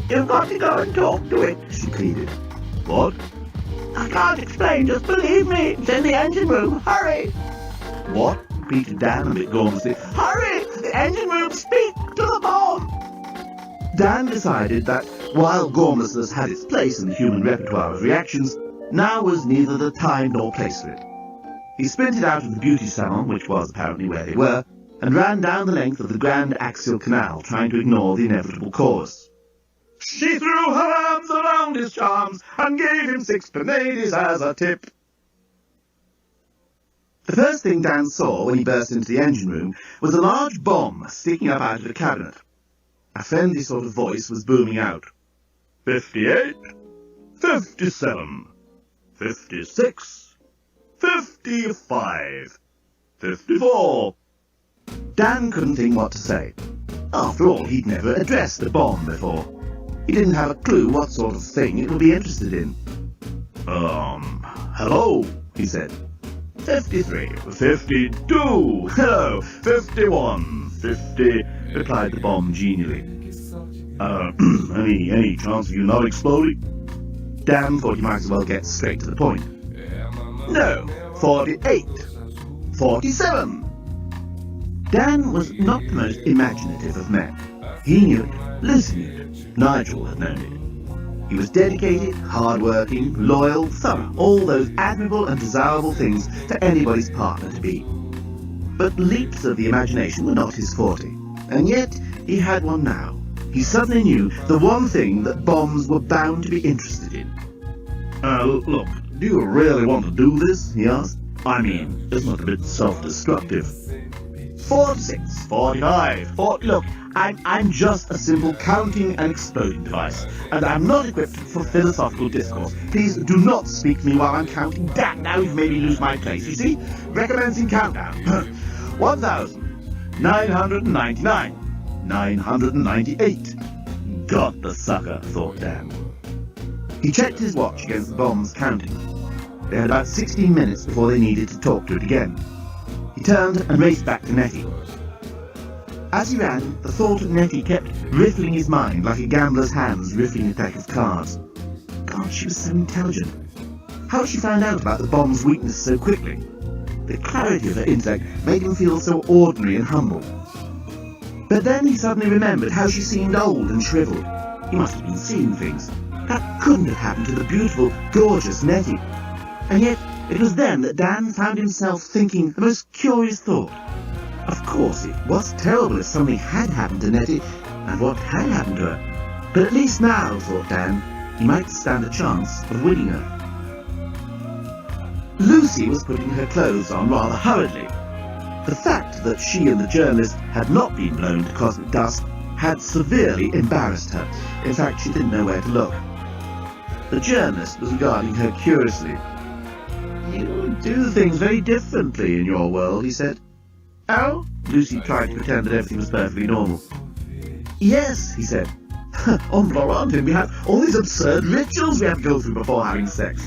You've got to go and talk to it, she pleaded. What? I can't explain, just believe me. It's in the engine room. Hurry! What? Repeated Dan a bit gormlessly. Hurry! The engine room, speak to the bomb! Dan decided that, while gormlessness had its place in the human repertoire of reactions, now was neither the time nor place for it. He sprinted out of the beauty salon, which was apparently where they were, and ran down the length of the Grand Axial Canal, trying to ignore the inevitable chorus. She threw her arms around his charms and gave him 6 penades as a tip. The first thing Dan saw when he burst into the engine room was a large bomb sticking up out of a cabinet. A friendly sort of voice was booming out. 58, 57, 56, 55, 54. Dan couldn't think what to say. After all, he'd never addressed a bomb before. He didn't have a clue what sort of thing it would be interested in. Hello, he said. 53, 52, hello, 51, 50, replied the bomb genially. Any chance of you not exploding? Dan thought he might as well get straight to the point. No, 48, 47. Dan was not the most imaginative of men. He knew it, Lucy knew it, Nigel had known it. He was dedicated, hard-working, loyal, thorough, all those admirable and desirable things to anybody's partner to be. But leaps of the imagination were not his forte, and yet he had one now. He suddenly knew the one thing that bombs were bound to be interested in. Look, do you really want to do this? He asked. I mean, isn't it a bit self-destructive? 46, 45, 40... Look, I'm just a simple counting and exploding device, and I'm not equipped for philosophical discourse. Please do not speak to me while I'm counting. Damn, now you've made me lose my place, you see? Recommencing countdown. 1,999. 998. Got the sucker, thought Dan. He checked his watch against the bomb's counting. They had about 16 minutes before they needed to talk to it again. He turned and raced back to Nettie. As he ran, the thought of Nettie kept riffling his mind like a gambler's hands riffling a deck of cards. God, she was so intelligent. How had she found out about the bomb's weakness so quickly? The clarity of her intellect made him feel so ordinary and humble. But then he suddenly remembered how she seemed old and shriveled. He must have been seeing things. That couldn't have happened to the beautiful, gorgeous Nettie. And yet, it was then that Dan found himself thinking the most curious thought. Of course, it was terrible if something had happened to Nettie, and what had happened to her. But at least now, thought Dan, he might stand a chance of winning her. Lucy was putting her clothes on rather hurriedly. The fact that she and the journalist had not been blown to cosmic dust had severely embarrassed her. In fact, she didn't know where to look. The journalist was regarding her curiously. "You do things very differently in your world," he said. "Oh?" Lucy tried to pretend that everything was perfectly normal. "Yes," he said. "On Varantin we have all these absurd rituals we have to go through before having sex.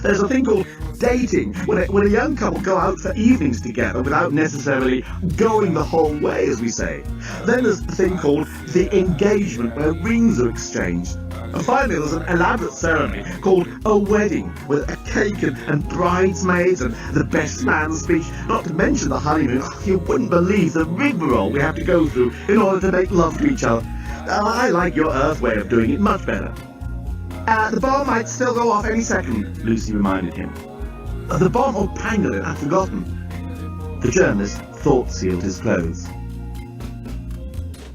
There's a thing called dating, when a young couple go out for evenings together without necessarily going the whole way, as we say. Then there's the thing called the engagement, where rings are exchanged. And finally there's an elaborate ceremony called a wedding, with a cake and bridesmaids and the best man's speech, not to mention the honeymoon. You wouldn't believe the rigmarole we have to go through in order to make love to each other. I like your Earth way of doing it much better." "The bomb might still go off any second," Lucy reminded him. "The bomb or pangolin, I've forgotten." The journalist thought-sealed his clothes.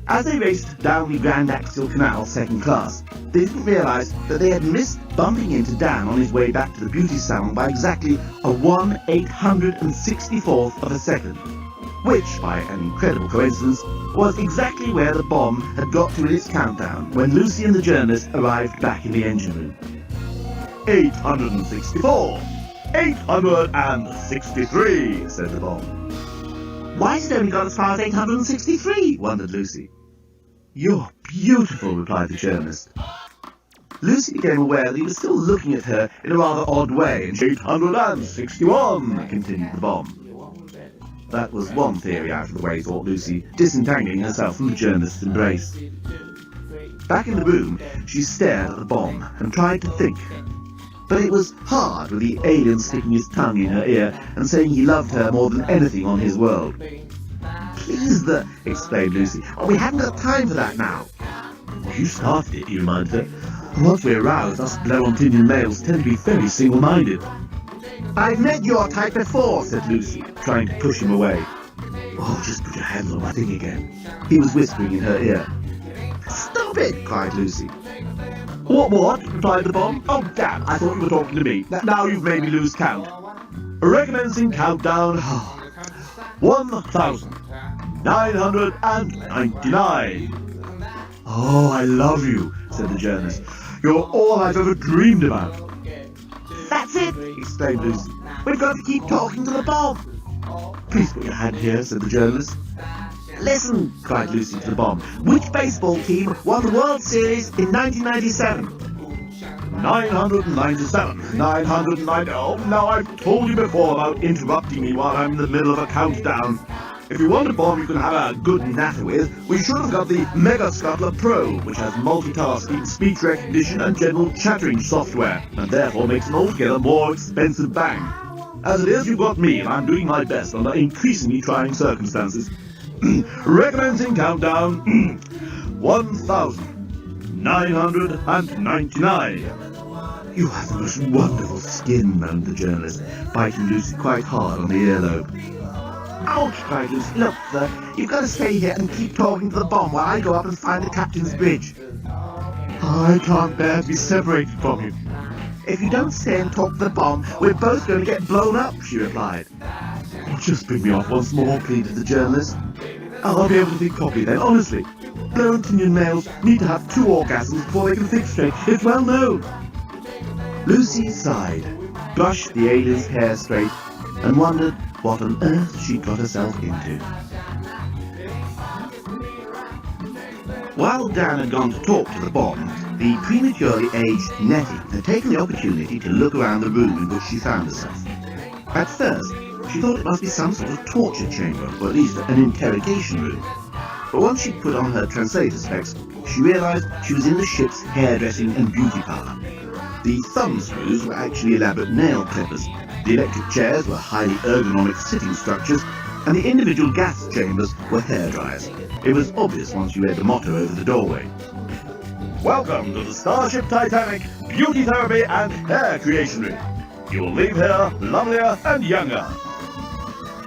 As they raced down the Grand Axial Canal second class, they didn't realise that they had missed bumping into Dan on his way back to the beauty salon by exactly a 1/864th of a second, which, by an incredible coincidence, was exactly where the bomb had got to in its countdown when Lucy and the journalist arrived back in the engine room. 864! 863, said the bomb. "Why's it only got as far as 863? wondered Lucy. "You're beautiful," replied the journalist. Lucy became aware that he was still looking at her in a rather odd way. 861, continued the bomb. That was one theory out of the way, thought Lucy, disentangling herself from the journalist's embrace. Back in the room, she stared at the bomb and tried to think. But it was hard with the alien sticking his tongue in her ear and saying he loved her more than anything on his world. "Please, exclaimed Lucy. "Oh, we haven't got time for that now." "Well, you started it," he reminded her. "Once we're aroused, us Blow-on-Tinian males tend to be very single-minded." "I've met your type before," said Lucy, trying to push him away. "Oh, just put your hands on my thing again," he was whispering in her ear. "Stop it!" cried Lucy. What? replied the bomb. "Oh, damn, I thought you were talking to me. Now you've made me lose count. Recommencing countdown. 1,999. "Oh, I love you," said the journalist. "You're all I've ever dreamed about." "That's it!" exclaimed Lucy. "We've got to keep talking to the bomb." "Please put your hand here," said the journalist. "Listen," cried Lucy to the bomb. "Which baseball team won the World Series in 1997? 997. 990. Oh, now I've told you before about interrupting me while I'm in the middle of a countdown. If you want a bomb you can have a good natter with, we should have got the Mega Scuttler Pro, which has multitasking, speech recognition and general chattering software, and therefore makes an altogether more expensive bang. As it is, you've got me, and I'm doing my best under increasingly trying circumstances. Recommencing countdown. 1,999. You have the most wonderful skin, moaned the journalist, biting Lucy quite hard on the earlobe. Ouch, cried Lucy. Look, sir, you've got to stay here and keep talking to the bomb while I go up and find the captain's bridge. I can't bear to be separated from you. If you don't stay and talk to the bomb, we're both going to get blown up, she replied. Oh, just bring me off once more, pleaded the journalist. I'll be able to think properly then, honestly. Blow-on-Tinian males need to have 2 orgasms before they can think straight. It's well known. Lucy sighed, brushed the alien's hair straight, and wondered what on earth she'd got herself into. While Dan had gone to talk to the bomb, The prematurely aged Nettie had taken the opportunity to look around the room in which she found herself. At first, she thought it must be some sort of torture chamber, or at least an interrogation room. But once she'd put on her translator specs, she realised she was in the ship's hairdressing and beauty parlour. The thumb screws were actually elaborate nail clippers, the electric chairs were highly ergonomic sitting structures, and the individual gas chambers were hairdryers. It was obvious once you read the motto over the doorway. Welcome to the Starship Titanic Beauty Therapy and Hair Creation Room. You will leave here lovelier and younger.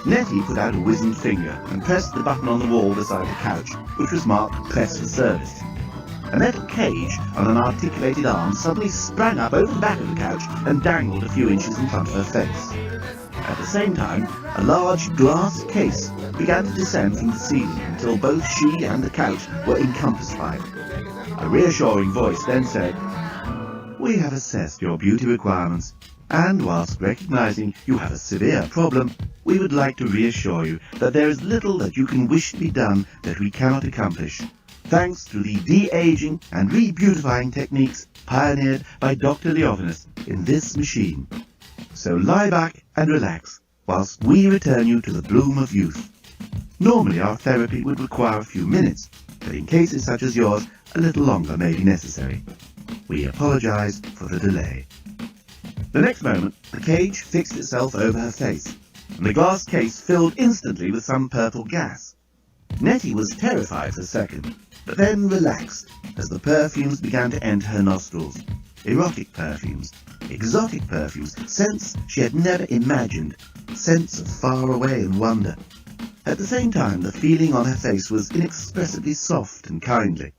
Nettie put out a wizened finger and pressed the button on the wall beside the couch, which was marked Press for Service. A metal cage on an articulated arm suddenly sprang up over the back of the couch and dangled a few inches in front of her face. At the same time, a large glass case began to descend from the ceiling until both she and the couch were encompassed by it. A reassuring voice then said, "We have assessed your beauty requirements, and whilst recognising you have a severe problem, we would like to reassure you that there is little that you can wish to be done that we cannot accomplish, thanks to the de-aging and re-beautifying techniques pioneered by Dr. Leovinus in this machine. So lie back and relax, whilst we return you to the bloom of youth. Normally our therapy would require a few minutes, but in cases such as yours, a little longer may be necessary. We apologise for the delay." The next moment, the cage fixed itself over her face, and the glass case filled instantly with some purple gas. Nettie was terrified for a second, but then relaxed as the perfumes began to enter her nostrils. Erotic perfumes, exotic perfumes, scents she had never imagined, scents of far away and wonder. At the same time, the feeling on her face was inexpressibly soft and kindly.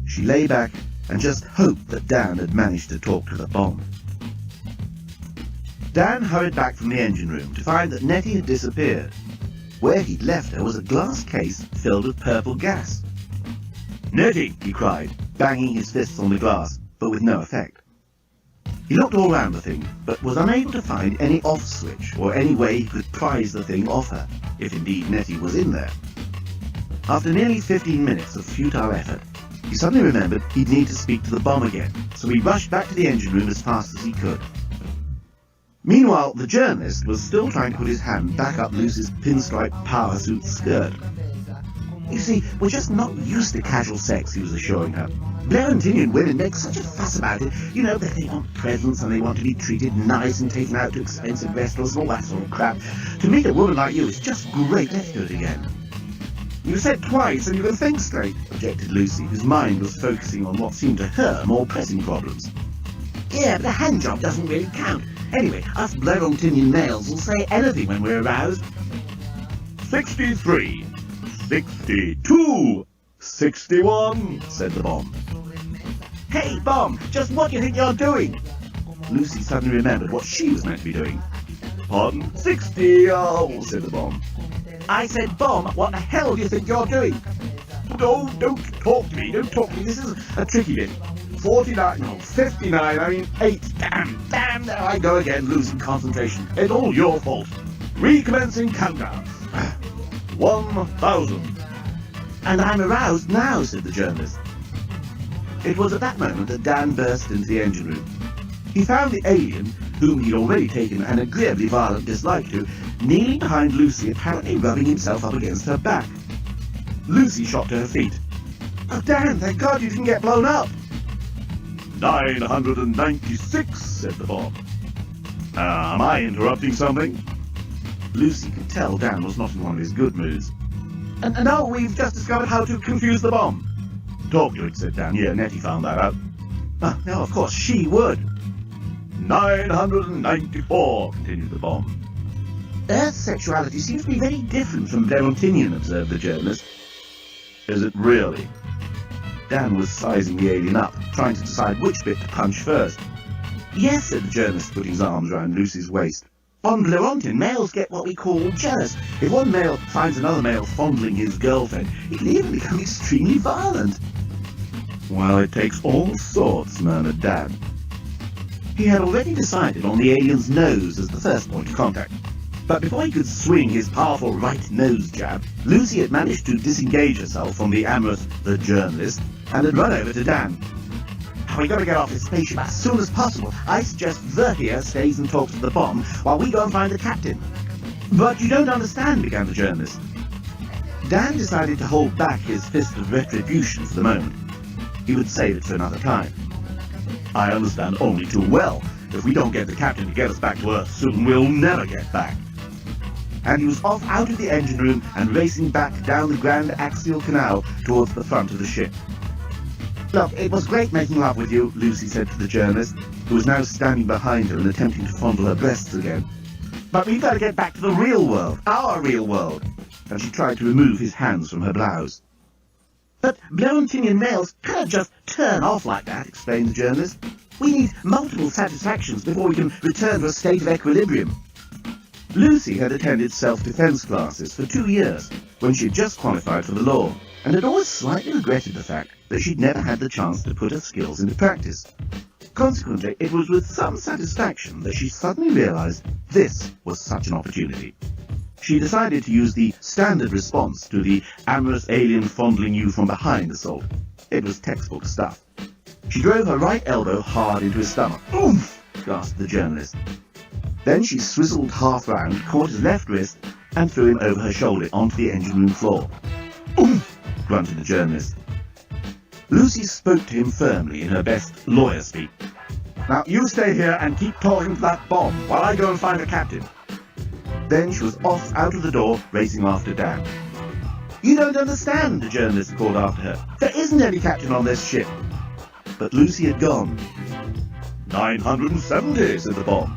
She lay back and just hoped that Dan had managed to talk to the bomb. Dan hurried back from the engine room to find that Nettie had disappeared. Where he'd left her was a glass case filled with purple gas. "Nettie!" he cried, banging his fists on the glass, but with no effect. He looked all round the thing, but was unable to find any off switch or any way he could prise the thing off her, if indeed Nettie was in there. After nearly 15 minutes of futile effort, he suddenly remembered he'd need to speak to the bomb again, so he rushed back to the engine room as fast as he could. Meanwhile, the journalist was still trying to put his hand back up Lucy's pinstripe power suit skirt. "You see, we're just not used to casual sex," he was assuring her. "Valentinian women make such a fuss about it. You know, that they want presents and they want to be treated nice and taken out to expensive restaurants and all that sort of crap. To meet a woman like you is just great. Let's do it again." "You said twice and you can think straight," objected Lucy, whose mind was focusing on what seemed to her more pressing problems. "Yeah, but a hand job doesn't really count. Anyway, us Valentinian males will say anything when we're aroused." 63, 62, 61, said the bomb. "Hey, bomb, just what do you think you're doing?" Lucy suddenly remembered what she was meant to be doing. "Pardon? 60, said the bomb. "I said, bomb, what the hell do you think you're doing?" No, don't talk to me, don't talk to me. This is a tricky bit. 49, no, 59, I mean 8. Damn, there I go again, losing concentration. It's all your fault. Recommencing countdown. 1,000. "And I'm aroused now," said the journalist. It was at that moment that Dan burst into the engine room. He found the alien, whom he'd already taken an agreeably violent dislike to, kneeling behind Lucy, apparently rubbing himself up against her back. Lucy shot to her feet. "Oh, Dan, thank God you didn't get blown up." 996, said the bomb. Am I interrupting something? Lucy could tell Dan was not in one of his good moods. And now we've just discovered how to confuse the bomb." Talk to it, said Dan. Yeah, Nettie found that out. No, of course, she would. 994, continued the bomb. "Earth's sexuality seems to be very different from Valentinian," observed the journalist. "Is it really?" Dan was sizing the alien up, trying to decide which bit to punch first. "Yes," said the journalist, putting his arms around Lucy's waist. "On Blerontin, males get what we call jealous. If one male finds another male fondling his girlfriend, it can even become extremely violent." "Well, it takes all sorts," murmured Dan. He had already decided on the alien's nose as the first point of contact. But before he could swing his powerful right nose jab, Lucy had managed to disengage herself from the amorous the journalist and had run over to Dan. We gotta get off this spaceship as soon as possible. I suggest Vert here stays and talks to the bomb while we go and find the captain. But you don't understand, began the journalist. Dan decided to hold back his fist of retribution for the moment. He would save it for another time. I understand only too well. If we don't get the captain to get us back to Earth soon, we'll never get back. And he was off out of the engine room and racing back down the Grand Axial Canal towards the front of the ship. Look, it was great making love with you, Lucy said to the journalist, who was now standing behind her and attempting to fondle her breasts again. But we've got to get back to the real world, our real world. And she tried to remove his hands from her blouse. But Blow-and-Tinian males can't just turn off like that, explained the journalist. We need multiple satisfactions before we can return to a state of equilibrium. Lucy had attended self-defense classes for 2 years when she had just qualified for the law, and had always slightly regretted the fact that she'd never had the chance to put her skills into practice. Consequently, it was with some satisfaction that she suddenly realized this was such an opportunity. She decided to use the standard response to the amorous alien fondling you from behind assault. It was textbook stuff. She drove her right elbow hard into his stomach. Oomph! Gasped the journalist. Then she swizzled half round, caught his left wrist, and threw him over her shoulder onto the engine room floor. Oomph! Grunted the journalist. Lucy spoke to him firmly in her best lawyer speak. Now you stay here and keep talking to that bomb while I go and find the captain. Then she was off out of the door, racing after Dan. You don't understand, the journalist called after her. There isn't any captain on this ship. But Lucy had gone. 970, said the bomb.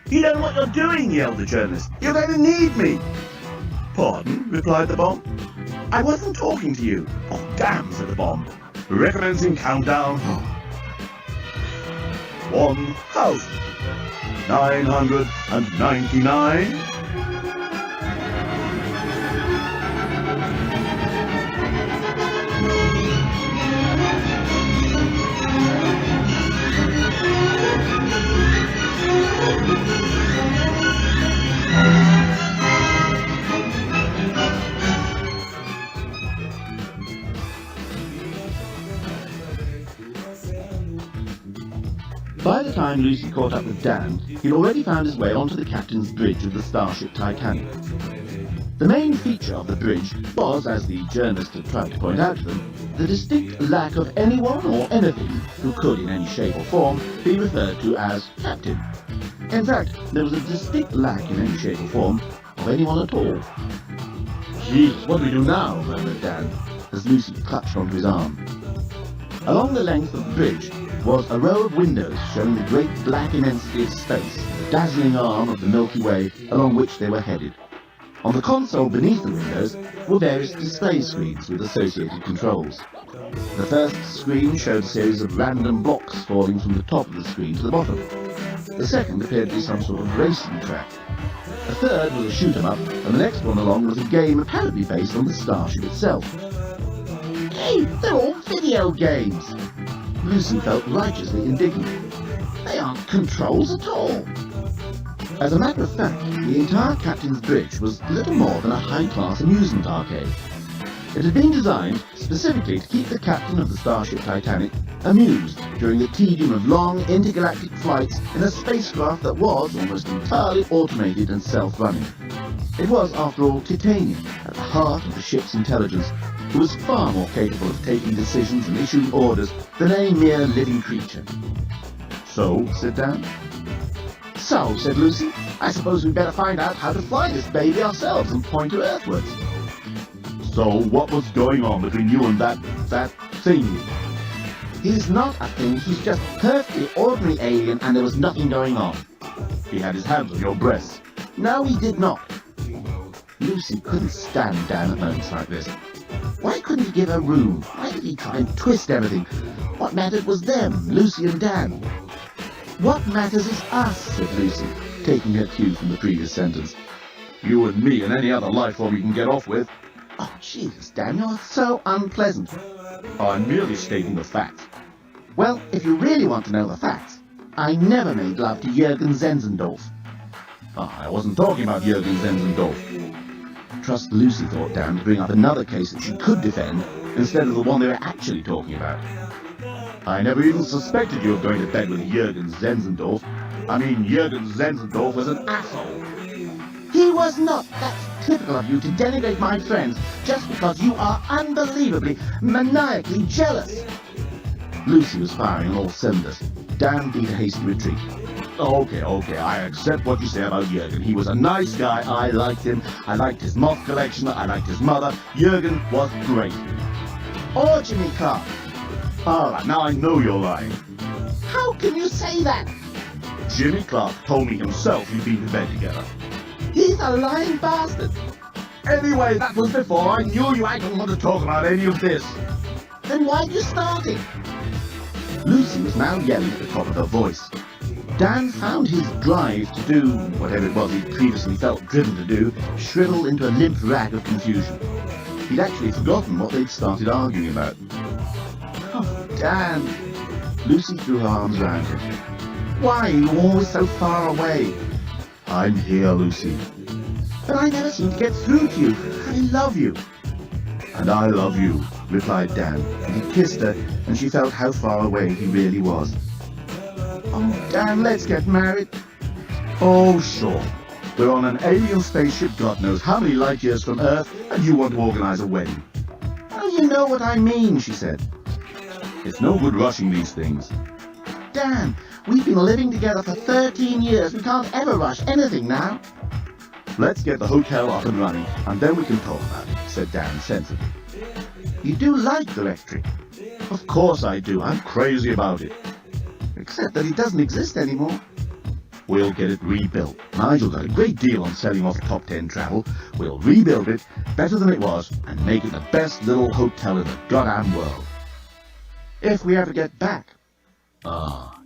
You don't know what you're doing, yelled the journalist. You're going to need me. Pardon, replied the bomb. I wasn't talking to you. Oh, damn, said the bomb. Recommencing countdown. 1,999. By the time Lucy caught up with Dan, he'd already found his way onto the captain's bridge of the starship Titanic. The main feature of the bridge was, as the journalist had tried to point out to them, the distinct lack of anyone or anything who could in any shape or form be referred to as captain. In fact, there was a distinct lack in any shape or form of anyone at all. "Jesus, what do we do now?" murmured Dan, as Lucy clutched onto his arm. Along the length of the bridge was a row of windows showing the great black immensity of space, the dazzling arm of the Milky Way along which they were headed. On the console beneath the windows were various display screens with associated controls. The first screen showed a series of random blocks falling from the top of the screen to the bottom. The second appeared to be some sort of racing track. The third was a shoot-'em-up, and the next one along was a game apparently based on the starship itself. Hey, they're all video games! Lucy felt righteously indignant. They aren't controls at all. As a matter of fact, the entire Captain's Bridge was little more than a high-class amusement arcade. It had been designed specifically to keep the captain of the starship Titanic amused during the tedium of long intergalactic flights in a spacecraft that was almost entirely automated and self-running. It was, after all, Titanium, at the heart of the ship's intelligence, who was far more capable of taking decisions and issuing orders than any mere living creature. "So?" said Dan. "So," said Lucy, "I suppose we'd better find out how to fly this baby ourselves and point her earthwards." "So what was going on between you and that thing?" "He's not a thing, he's just a perfectly ordinary alien and there was nothing going on." "He had his hands on your breasts." "No, he did not." Lucy couldn't stand Dan at moments like this. Why couldn't he give her room? Why did he try and twist everything? What mattered was them, Lucy and Dan. "What matters is us," said Lucy, taking her cue from the previous sentence. "You and me and any other life form you can get off with." "Oh, Jesus, Dan, you're so unpleasant." "I'm merely stating the facts." "Well, if you really want to know the facts, I never made love to Jürgen Zenzendorf." "I wasn't talking about Jürgen Zenzendorf." Trust Lucy, thought Dan, to bring up another case that she could defend instead of the one they were actually talking about. I never even suspected you of going to bed with Jürgen Zenzendorf. I mean, Jürgen Zenzendorf was an asshole. He was not. That's typical of you to denigrate my friends just because you are unbelievably, maniacally jealous. Lucy was firing on all cylinders. Dan beat a hasty retreat. Okay, I accept what you say about Jürgen. He was a nice guy, I liked him. I liked his moth collection, I liked his mother. Jürgen was great. Or Jimmy Clark. Alright, now I know you're lying. How can you say that? Jimmy Clark told me himself you'd been to bed together. He's a lying bastard. Anyway, that was before I knew you. I don't want to talk about any of this. Then why'd you start it? Lucy was now yelling at the top of her voice. Dan found his drive to do whatever it was he'd previously felt driven to do shrivel into a limp rag of confusion. He'd actually forgotten what they'd started arguing about. Oh, Dan! Lucy threw her arms round him. Why are you always so far away? I'm here, Lucy. But I never seem to get through to you. I love you. And I love you, replied Dan, and he kissed her, and she felt how far away he really was. Oh, Dan, let's get married. Oh, sure. We're on an alien spaceship, God knows how many light years from Earth, and you want to organize a wedding. Oh, you know what I mean, she said. It's no good rushing these things. Dan, we've been living together for 13 years. We can't ever rush anything now. Let's get the hotel up and running, and then we can talk about it, said Dan sensibly. You do like the rectory? Of course I do. I'm crazy about it. Except that it doesn't exist anymore. We'll get it rebuilt. Nigel got a great deal on selling off top 10 travel. We'll rebuild it better than it was and make it the best little hotel in the goddamn world. If we ever get back.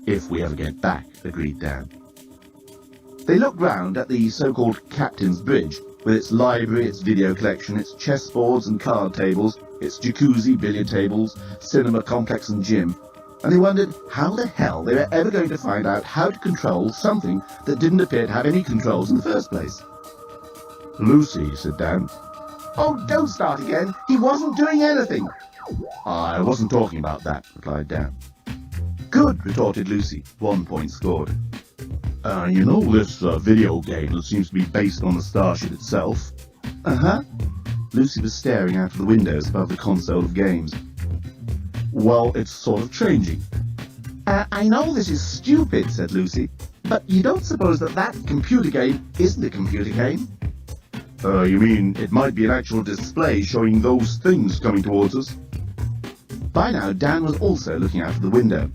If we ever get back, agreed Dan. They looked round at the so-called Captain's Bridge, with its library, its video collection, its chessboards and card tables, its jacuzzi, billiard tables, cinema complex and gym, and they wondered how the hell they were ever going to find out how to control something that didn't appear to have any controls in the first place. Lucy, said Dan. Oh, don't start again. He wasn't doing anything. I wasn't talking about that, replied Dan. Good, retorted Lucy, 1 point scored. You know this video game that seems to be based on the starship itself? Uh-huh. Lucy was staring out of the windows above the console of games. Well, it's sort of changing. I know this is stupid, said Lucy, but you don't suppose that computer game isn't a computer game? You mean it might be an actual display showing those things coming towards us? By now, Dan was also looking out of the window.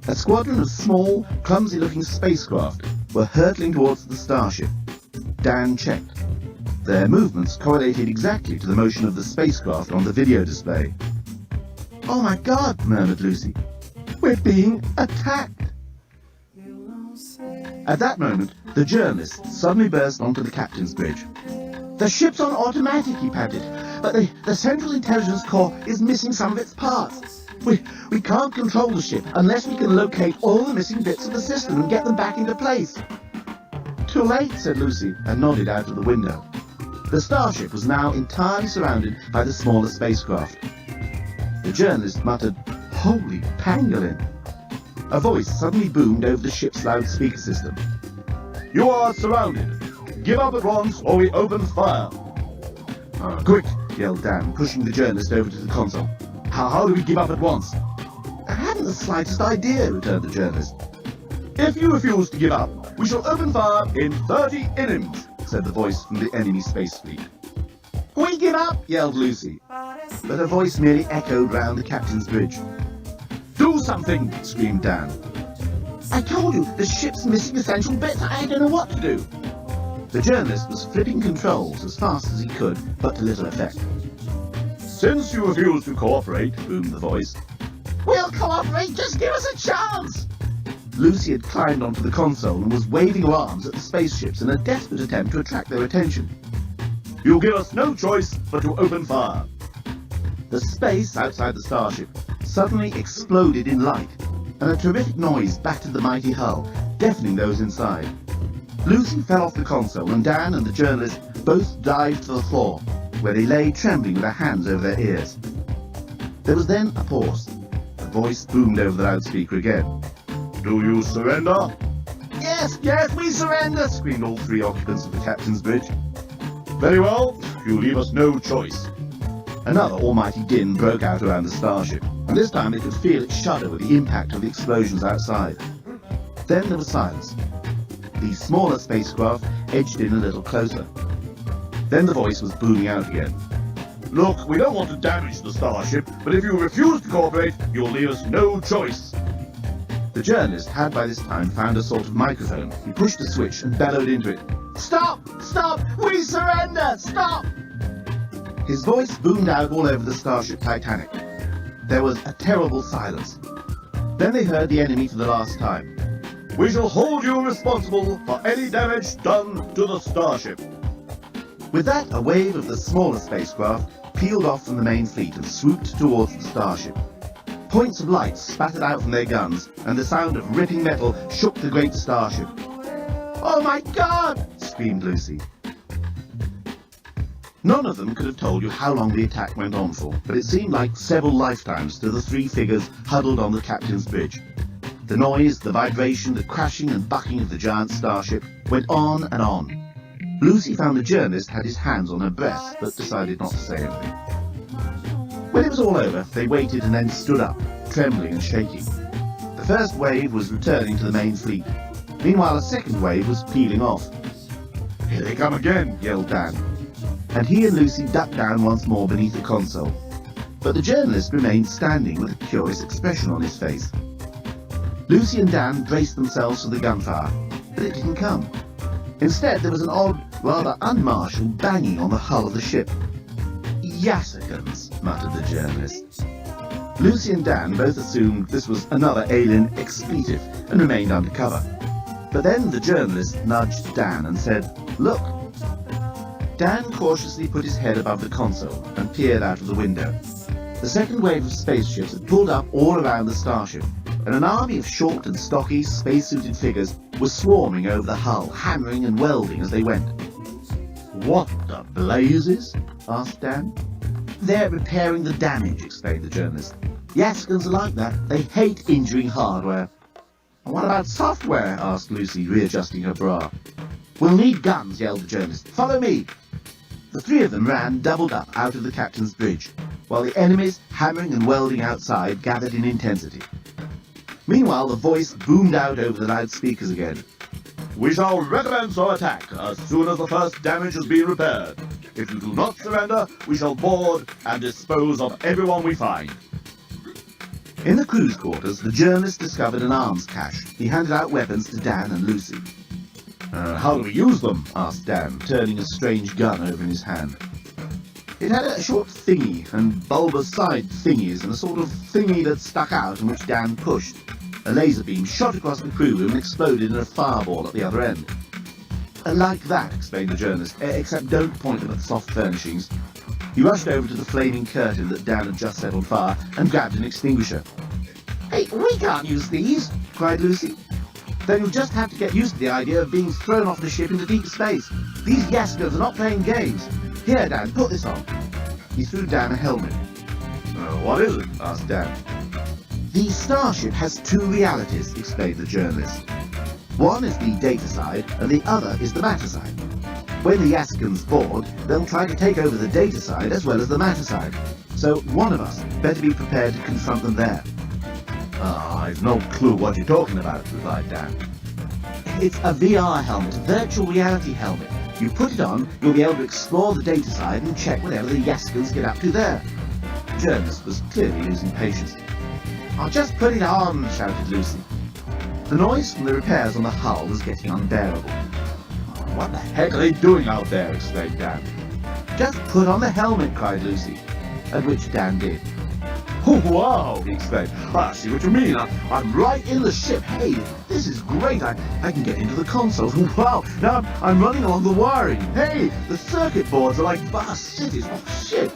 A squadron of small, clumsy-looking spacecraft were hurtling towards the starship. Dan checked. Their movements correlated exactly to the motion of the spacecraft on the video display. Oh my God, murmured Lucy. We're being attacked. At that moment, the journalist suddenly burst onto the captain's bridge. The ship's on automatic, he panted, but the Central Intelligence Corps is missing some of its parts. We can't control the ship unless we can locate all the missing bits of the system and get them back into place. Too late, said Lucy, and nodded out of the window. The starship was now entirely surrounded by the smaller spacecraft. The journalist muttered, "Holy pangolin!" A voice suddenly boomed over the ship's loudspeaker system. "You are surrounded. Give up at once or we open fire." "Quick!" yelled Dan, pushing the journalist over to the console. How do we give up at once?" "I haven't the slightest idea," returned the journalist. "If you refuse to give up, we shall open fire in 30 innings," said the voice from the enemy space fleet. "We give up!" yelled Lucy. But her voice merely echoed round the captain's bridge. "Do something!" screamed Dan. "I told you, the ship's missing essential bits. I don't know what to do." The journalist was flipping controls as fast as he could, but to little effect. "Since you refuse to cooperate," boomed the voice. "We'll cooperate, just give us a chance!" Lucy had climbed onto the console and was waving her arms at the spaceships in a desperate attempt to attract their attention. "You give us no choice but to open fire." The space outside the starship suddenly exploded in light, and a terrific noise battered the mighty hull, deafening those inside. Lucy fell off the console, and Dan and the journalist both dived to the floor, where they lay trembling with their hands over their ears. There was then a pause. voice boomed over the loudspeaker again. Do you surrender? Yes, we surrender, screamed all three occupants of the captain's bridge. Very well, you leave us no choice. Another almighty din broke out around the starship, and this time they could feel it shudder with the impact of the explosions outside. Then there was silence. The smaller spacecraft edged in a little closer. Then the voice was booming out again. Look, we don't want to damage the starship, but if you refuse to cooperate, you'll leave us no choice. The journalist had by this time found a sort of microphone. He pushed a switch and bellowed into it. Stop! Stop! We surrender! Stop! His voice boomed out all over the starship Titanic. There was a terrible silence. Then they heard the enemy for the last time. We shall hold you responsible for any damage done to the starship. With that, a wave of the smaller spacecraft peeled off from the main fleet and swooped towards the starship. Points of light spattered out from their guns, and the sound of ripping metal shook the great starship. "Oh my God!" screamed Lucy. None of them could have told you how long the attack went on for, but it seemed like several lifetimes to the three figures huddled on the captain's bridge. The noise, the vibration, the crashing and bucking of the giant starship went on and on. Lucy found the journalist had his hands on her breast, but decided not to say anything. When it was all over, they waited and then stood up, trembling and shaking. The first wave was returning to the main fleet. Meanwhile, a second wave was peeling off. Here they come again, yelled Dan. And he and Lucy ducked down once more beneath the console. But the journalist remained standing with a curious expression on his face. Lucy and Dan braced themselves for the gunfire, but it didn't come. Instead, there was an odd, rather unmartial banging on the hull of the ship. "Yassicans," muttered the journalist. Lucy and Dan both assumed this was another alien expletive and remained under cover. But then the journalist nudged Dan and said, "Look." Dan cautiously put his head above the console and peered out of the window. The second wave of spaceships had pulled up all around the starship, and an army of short and stocky, space-suited figures was swarming over the hull, hammering and welding as they went. "What the blazes?" asked Dan. "They're repairing the damage," explained the journalist. "Yaskans are like that. They hate injuring hardware." "And what about software?" asked Lucy, readjusting her bra. "We'll need guns," yelled the journalist. "Follow me." The three of them ran doubled up out of the captain's bridge, while the enemies, hammering and welding outside, gathered in intensity. Meanwhile, the voice boomed out over the loudspeakers again. We shall recommence our attack as soon as the first damage has been repaired. If you do not surrender, we shall board and dispose of everyone we find. In the crew's quarters, the journalist discovered an arms cache. He handed out weapons to Dan and Lucy. "How do we use them?" asked Dan, turning a strange gun over in his hand. It had a short thingy and bulbous side thingies and a sort of thingy that stuck out and which Dan pushed. A laser beam shot across the crew room and exploded in a fireball at the other end. "Like that," explained the journalist, "except don't point them at the soft furnishings." He rushed over to the flaming curtain that Dan had just set on fire and grabbed an extinguisher. "Hey, we can't use these!" cried Lucy. "Then you'll just have to get used to the idea of being thrown off the ship into deep space. These Yaskers are not playing games. Here, Dan, put this on." He threw Dan a helmet. What is it?" asked Dan. "The starship has two realities," explained the journalist. "One is the data side, and the other is the matter side. When the Yaskans board, they'll try to take over the data side as well as the matter side. So one of us better be prepared to confront them there." "I've no clue what you're talking about," replied Dan. "It's a VR helmet, a virtual reality helmet. You put it on, you'll be able to explore the data side and check whatever the Yaskans get up to there." The journalist was clearly losing patience. "I'll just put it on," shouted Lucy. The noise from the repairs on the hull was getting unbearable. "What the heck are they doing out there?" exclaimed Dan. "Just put on the helmet," cried Lucy, at which Dan did. "Oh, wow!" he exclaimed. "I see what you mean. I'm Right in the ship. Hey, this is great. I can get into the consoles. Wow, now I'm running along the wiring. Hey, the circuit boards are like vast cities. Oh, shit."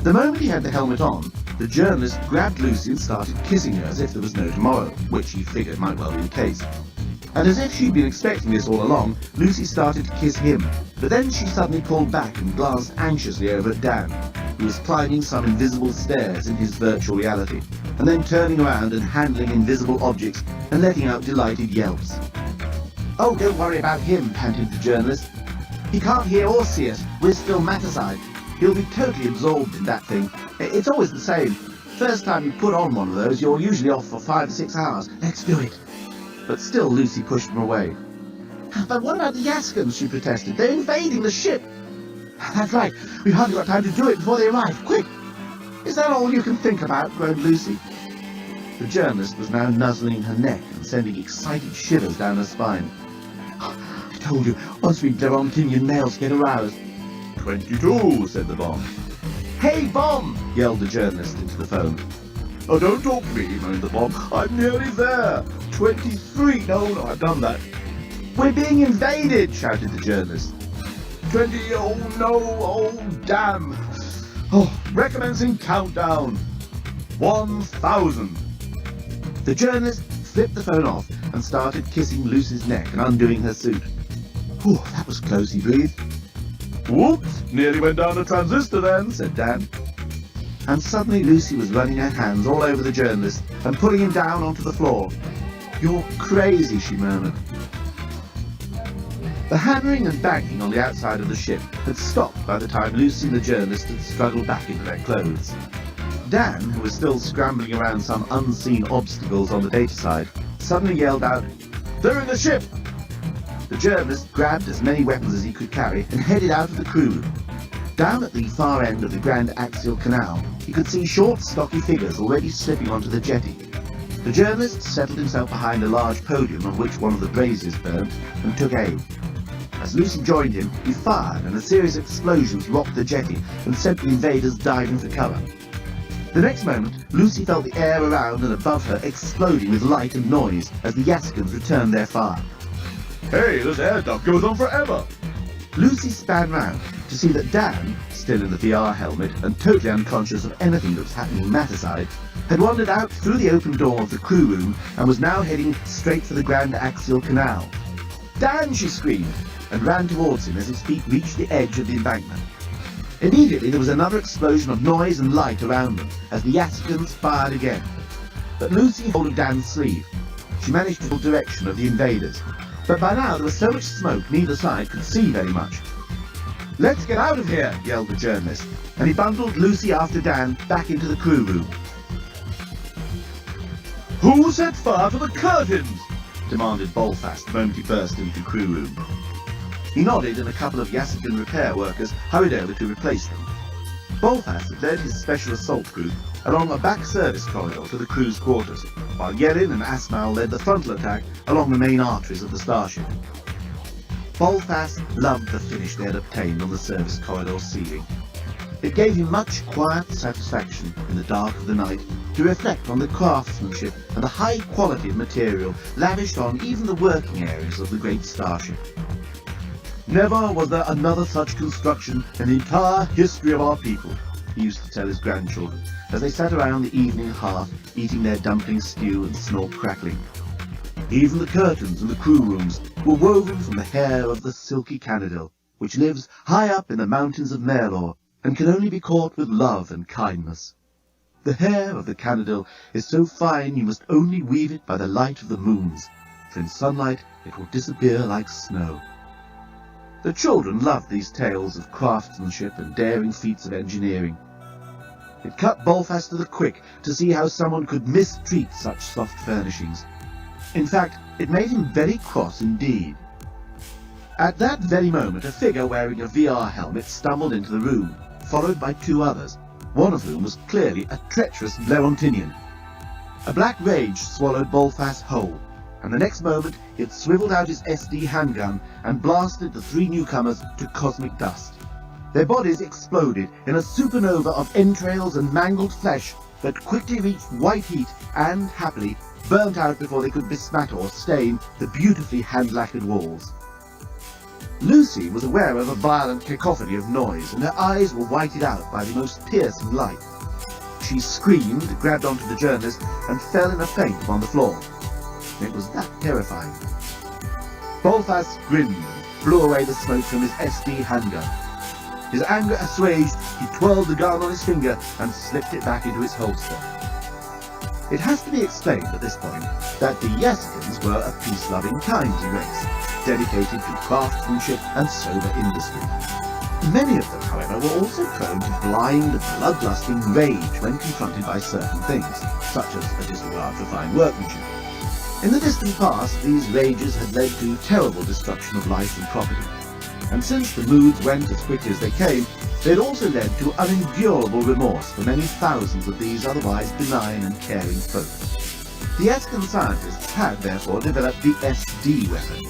The moment he had the helmet on, the journalist grabbed Lucy and started kissing her as if there was no tomorrow, which he figured might well be the case. And as if she'd been expecting this all along, Lucy started to kiss him, but then she suddenly pulled back and glanced anxiously over at Dan. who was climbing some invisible stairs in his virtual reality, and then turning around and handling invisible objects and letting out delighted yelps. "Oh, don't worry about him," panted the journalist. "He can't hear or see us. We're still matter-side. He'll be totally absorbed in that thing. It's always the same. First time you put on one of those, you're usually off for 5 or 6 hours. Let's do it." But still Lucy pushed him away. "But what about the Yaskans?" she protested. "They're invading the ship." "That's right. We've hardly got time to do it before they arrive. Quick!" "Is that all you can think about?" groaned Lucy. The journalist was now nuzzling her neck and sending excited shivers down her spine. "I told you, once we Derontinian males get aroused." 22, said the bomb. "Hey, Bomb!" yelled the journalist into the phone. Oh, don't talk to me, moaned the bomb. I'm nearly there. 23. No, I've done that. "We're being invaded!" shouted the journalist. 20. Oh, no. Oh, damn. Oh, recommencing countdown. 1,000. The journalist flipped the phone off and started kissing Lucy's neck and undoing her suit. "Whew, that was close," he breathed. Whoops, nearly went down a transistor then, said Dan. And suddenly Lucy was running her hands all over the journalist and pulling him down onto the floor. "You're crazy," she murmured. The hammering and banging on the outside of the ship had stopped by the time Lucy and the journalist had struggled back into their clothes. Dan, who was still scrambling around some unseen obstacles on the data side, suddenly yelled out, "They're in the ship!" The journalist grabbed as many weapons as he could carry and headed out of the crew room. Down at the far end of the Grand Axial Canal, he could see short, stocky figures already slipping onto the jetty. The journalist settled himself behind a large podium on which one of the braziers burnt and took aim. As Lucy joined him, he fired, and a series of explosions rocked the jetty and sent the invaders diving for cover. The next moment, Lucy felt the air around and above her exploding with light and noise as the Yaskans returned their fire. Hey, this air duct goes on forever! Lucy span round to see that Dan, still in the VR helmet and totally unconscious of anything that was happening matterside, had wandered out through the open door of the crew room and was now heading straight for the Grand Axial Canal. "Dan!" she screamed, and ran towards him as his feet reached the edge of the embankment. Immediately there was another explosion of noise and light around them as the Yaskans fired again. But Lucy held hold of Dan's sleeve. She managed to hold direction of the invaders, but by now there was so much smoke neither side could see very much. "Let's get out of here!" yelled the journalist, and he bundled Lucy after Dan back into the crew room. Who set fire to the curtains? demanded Bolfast the moment he burst into the crew room. He nodded, and a couple of Yassican repair workers hurried over to replace them. Bolfast had led his special assault group along a back service corridor to the crew's quarters, while Yelin and Asmal led the frontal attack along the main arteries of the starship. Bolfast loved the finish they had obtained on the service corridor ceiling. It gave him much quiet satisfaction in the dark of the night to reflect on the craftsmanship and the high quality of material lavished on even the working areas of the great starship. Never was there another such construction in the entire history of our people, he used to tell his grandchildren, as they sat around the evening hearth eating their dumpling stew and snort crackling. Even the curtains in the crew rooms were woven from the hair of the silky Canadil, which lives high up in the mountains of Merlor, and can only be caught with love and kindness. The hair of the Canadil is so fine you must only weave it by the light of the moons, for in sunlight it will disappear like snow. The children loved these tales of craftsmanship and daring feats of engineering. It cut Bolfast to the quick to see how someone could mistreat such soft furnishings. In fact, it made him very cross indeed. At that very moment, a figure wearing a VR helmet stumbled into the room, followed by two others, one of whom was clearly a treacherous Blerontinian. A black rage swallowed Bolfast whole, and the next moment he had swiveled out his SD handgun and blasted the three newcomers to cosmic dust. Their bodies exploded in a supernova of entrails and mangled flesh that quickly reached white heat and, happily, burnt out before they could besmatter or stain the beautifully hand-lacquered walls. Lucy was aware of a violent cacophony of noise, and her eyes were whited out by the most piercing light. She screamed, grabbed onto the journalist, and fell in a faint upon the floor. It was that terrifying. Bolfast grinned and blew away the smoke from his SD handgun. His anger assuaged, he twirled the gun on his finger and slipped it back into its holster. It has to be explained at this point that the Yesicans were a peace-loving, kindly race, dedicated to craftsmanship and sober industry. Many of them, however, were also prone to blind, bloodlusting rage when confronted by certain things, such as a disregard for fine workmanship. In the distant past, these rages had led to terrible destruction of life and property, and since the moods went as quickly as they came, they had also led to unendurable remorse for many thousands of these otherwise benign and caring folk. The Escan scientists had therefore developed the SD weapon,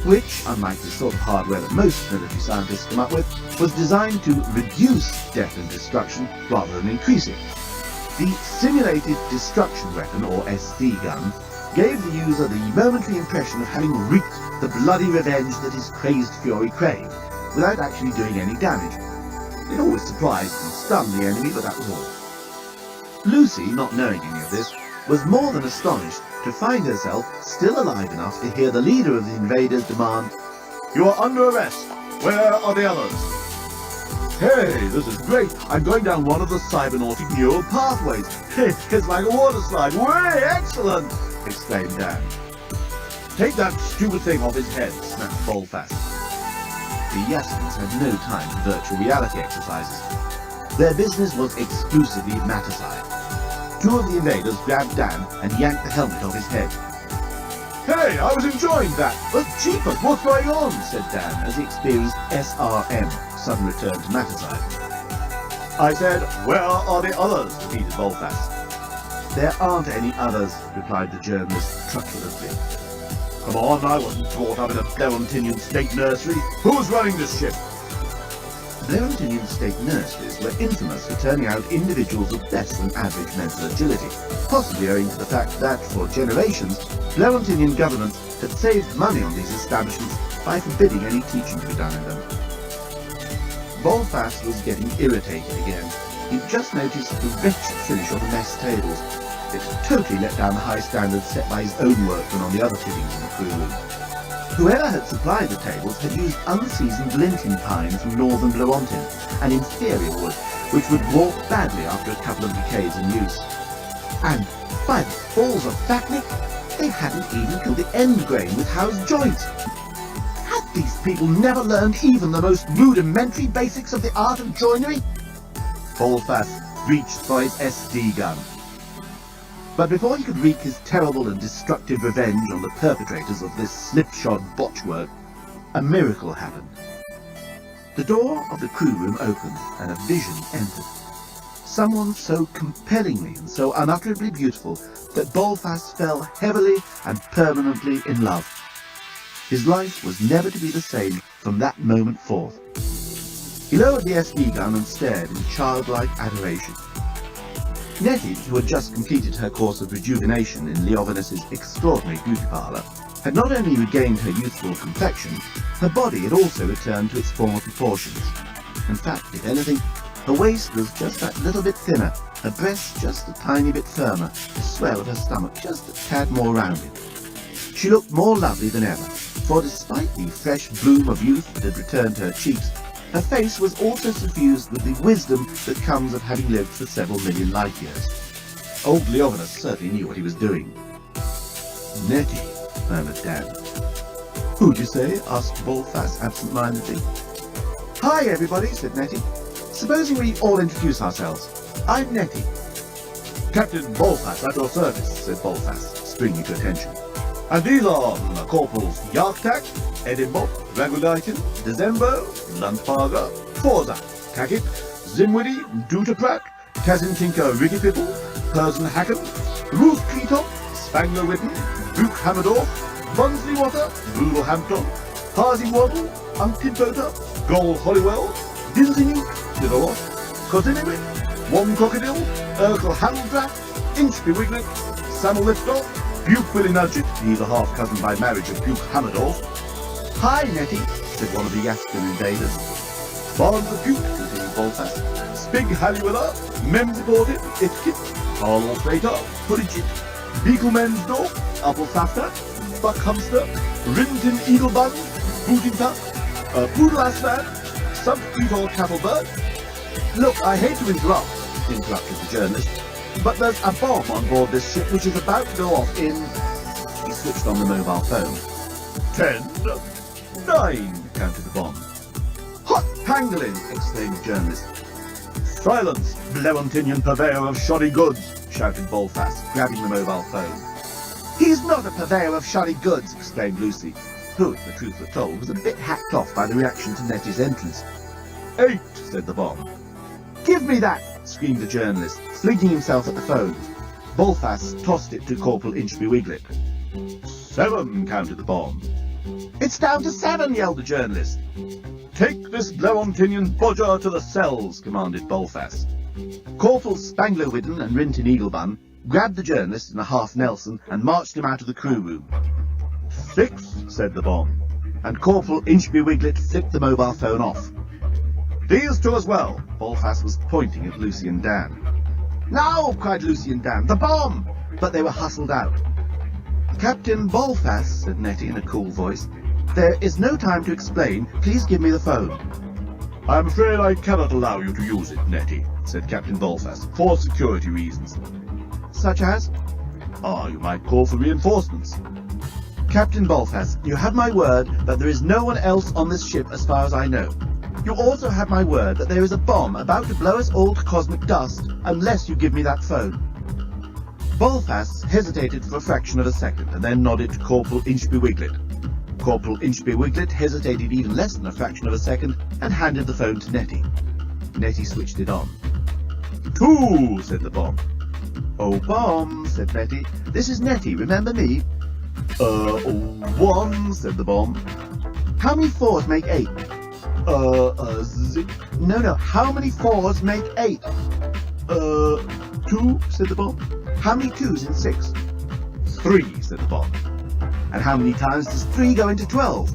which, unlike the sort of hardware that most military scientists come up with, was designed to reduce death and destruction rather than increase it. The Simulated Destruction Weapon, or SD gun, gave the user the momentary impression of having wreaked the bloody revenge that his crazed fury craved, without actually doing any damage. It always surprised and stunned the enemy, but that was all. Lucy, not knowing any of this, was more than astonished to find herself still alive enough to hear the leader of the invaders demand, "You are under arrest. Where are the others?" "Hey, this is great. I'm going down one of the cybernautic neural pathways. It's like a water slide. Way excellent!" exclaimed Dan. "Take that stupid thing off his head," snapped Bolfast. The Yesicans had no time for virtual reality exercises. Their business was exclusively maticide. Two of the invaders grabbed Dan and yanked the helmet off his head. "Hey, I was enjoying that." "But jeepers, what's going on?" said Dan as he experienced SRM, sudden return to maticide. "I said, where are the others?" repeated Bolfast. "There aren't any others," replied the journalist truculently. "Come on, I wasn't brought up in a Blerontinian state nursery. Who's running this ship?" Blerontinian state nurseries were infamous for turning out individuals of less than average mental agility, possibly owing to the fact that, for generations, Blerontinian governments had saved money on these establishments by forbidding any teaching to be done in them. Bolfast was getting irritated again. He'd just noticed the wretched finish on the mess tables. It totally let down the high standards set by his own workmen on the other fittings in the crew room. Whoever had supplied the tables had used unseasoned linting pine from northern Blerontin, an inferior wood, which would warp badly after a couple of decades in use. And, by the balls of fattening, they hadn't even killed the end grain with housed joints. Had these people never learned even the most rudimentary basics of the art of joinery? Bolfast reached for his SD gun. But before he could wreak his terrible and destructive revenge on the perpetrators of this slipshod botchwork, a miracle happened. The door of the crew room opened and a vision entered. Someone so compellingly and so unutterably beautiful that Bolfast fell heavily and permanently in love. His life was never to be the same from that moment forth. He lowered the SD gun and stared in childlike adoration. Nettie, who had just completed her course of rejuvenation in Leovinus's extraordinary beauty parlour, had not only regained her youthful complexion, her body had also returned to its former proportions. In fact, if anything, her waist was just that little bit thinner, her breasts just a tiny bit firmer, the swell of her stomach just a tad more rounded. She looked more lovely than ever, for despite the fresh bloom of youth that had returned to her cheeks, her face was also suffused with the wisdom that comes of having lived for several million light years. Old Leovinus certainly knew what he was doing. "Nettie," murmured Dan. "Who'd you say?" asked Bolfast absent-mindedly. "Hi, everybody," said Nettie. "Supposing we all introduce ourselves. I'm Nettie." "Captain Bolfast at your service," said Bolfast, springing to attention. "And these are Corporals Yarktak, Edinburgh, Ragudaitin, December, Landpaga, Forza, Kakit, Zimwidi, Dutaprak, Kazintinka Rigipipple, Persian Hacken, Ruth Creetop, Spangler Witten, Duke Hammerdorf, Bunsley Water, Boodlehampton, Harsy Waddle, Umptimpota, Gol Hollywell, Dinsinuk, Didorot, Cotinewit, Wom Crocodile, Urkel Hamdraft, Inchby Wiglet, Samuel Liftoff, Buke Willie Nudgett, he's a half-cousin by marriage of Buke Hammerdorf. "Hi, Nettie," said one of the Yaskin invaders. "Barnes of Buke," continued Bolfast, "Spig Halliwiller, Memsiported, Itkit, Carl Slater, Puddigit, Beakelmensdorf, Applesafter, Buckhamster, Rinton Eaglebun, Bootingtuck, Poodleasman, substitute or Tafelberg? Look, I hate to interrupted the journalist, but there's a bomb on board this ship which is about to go off in... He switched on the mobile phone. 10, 9, counted the bomb. Hot pangolin, exclaimed the journalist. Silence, Blemontinian purveyor of shoddy goods, shouted Bolfast, grabbing the mobile phone. He's not a purveyor of shoddy goods, exclaimed Lucy, who, if the truth were told, was a bit hacked off by the reaction to Nettie's entrance. 8, said the bomb. Give me that, screamed the journalist, flinging himself at the phone. Bolfast tossed it to Corporal Inchby Wiglet. 7, counted the bomb. It's down to 7, yelled the journalist. Take this Blemontinian bodger to the cells, commanded Bolfast. Corporals Spanglerwidden and Rintin Eaglebun grabbed the journalist in a half Nelson and marched him out of the crew room. 6, said the bomb. And Corporal Inchby Wiglet flipped the mobile phone off. These two as well. Bolfast was pointing at Lucy and Dan. Now, cried Lucy and Dan, the bomb! But they were hustled out. Captain Bolfast, said Nettie in a cool voice, there is no time to explain. Please give me the phone. I'm afraid I cannot allow you to use it, Nettie, said Captain Bolfast, for security reasons. Such as? You might call for reinforcements. Captain Bolfast, you have my word that there is no one else on this ship as far as I know. You also have my word that there is a bomb about to blow us all to cosmic dust unless you give me that phone. Bolfast hesitated for a fraction of a second and then nodded to Corporal Inchby Wiglet. Corporal Inchby Wiglet hesitated even less than a fraction of a second and handed the phone to Nettie. Nettie switched it on. 2, said the bomb. Oh, bomb, said Nettie. This is Nettie, remember me? 1, said the bomb. How many 4s make 8? No, how many 4s make 8? 2, said the bomb. How many 2s in 6? 3, said the bomb. And how many times does 3 go into 12?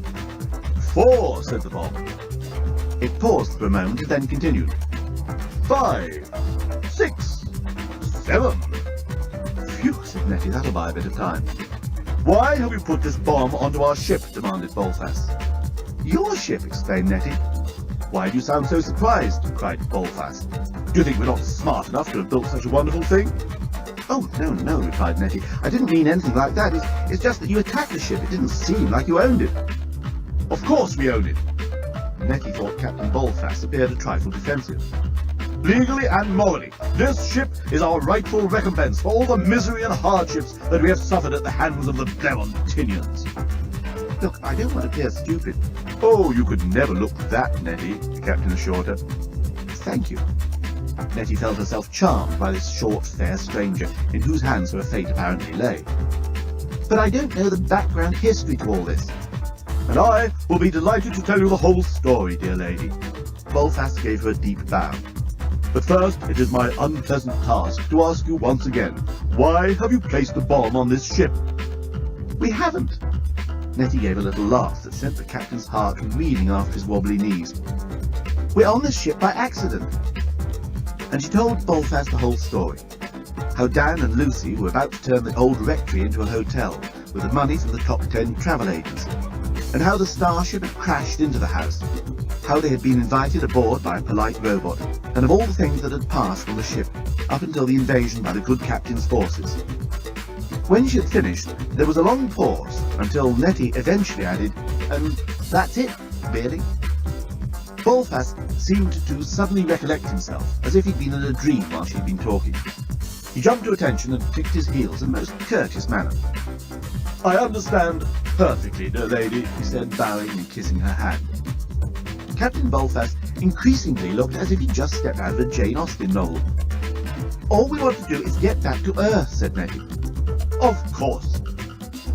4, said the bomb. It paused for a moment and then continued. 5, 6, 7. Phew, said Nettie, that'll buy a bit of time. Why have you put this bomb onto our ship? Demanded Bolfast. Your ship, exclaimed Nettie. Why do you sound so surprised? Cried Bolfast. Do you think we're not smart enough to have built such a wonderful thing? Oh, no, replied Nettie. I didn't mean anything like that. It's just that you attacked the ship. It didn't seem like you owned it. Of course we own it. Nettie thought Captain Bolfast appeared a trifle defensive. Legally and morally, this ship is our rightful recompense for all the misery and hardships that we have suffered at the hands of the Blemontinians. Look, I don't want to appear stupid. Oh, you could never look that, Nettie, the captain assured her. Thank you. Nettie felt herself charmed by this short, fair stranger, in whose hands her fate apparently lay. But I don't know the background history to all this. And I will be delighted to tell you the whole story, dear lady. Bolfast gave her a deep bow. But first, it is my unpleasant task to ask you once again, why have you placed a bomb on this ship? We haven't. Nettie gave a little laugh that sent the captain's heart reeling after his wobbly knees. We're on this ship by accident. And she told Bolfast the whole story. How Dan and Lucy were about to turn the old rectory into a hotel with the money from the top 10 travel agents. And how the starship had crashed into the house. How they had been invited aboard by a polite robot, and of all the things that had passed on the ship, up until the invasion by the good captain's forces. When she had finished, there was a long pause, until Nettie eventually added, and that's it, really. Bolfast seemed to suddenly recollect himself, as if he'd been in a dream while she'd been talking. He jumped to attention and clicked his heels in a most courteous manner. I understand perfectly, dear lady, he said, bowing and kissing her hand. Captain Bolfast increasingly looked as if he'd just stepped out of a Jane Austen novel. All we want to do is get back to Earth, said Nettie. Of course.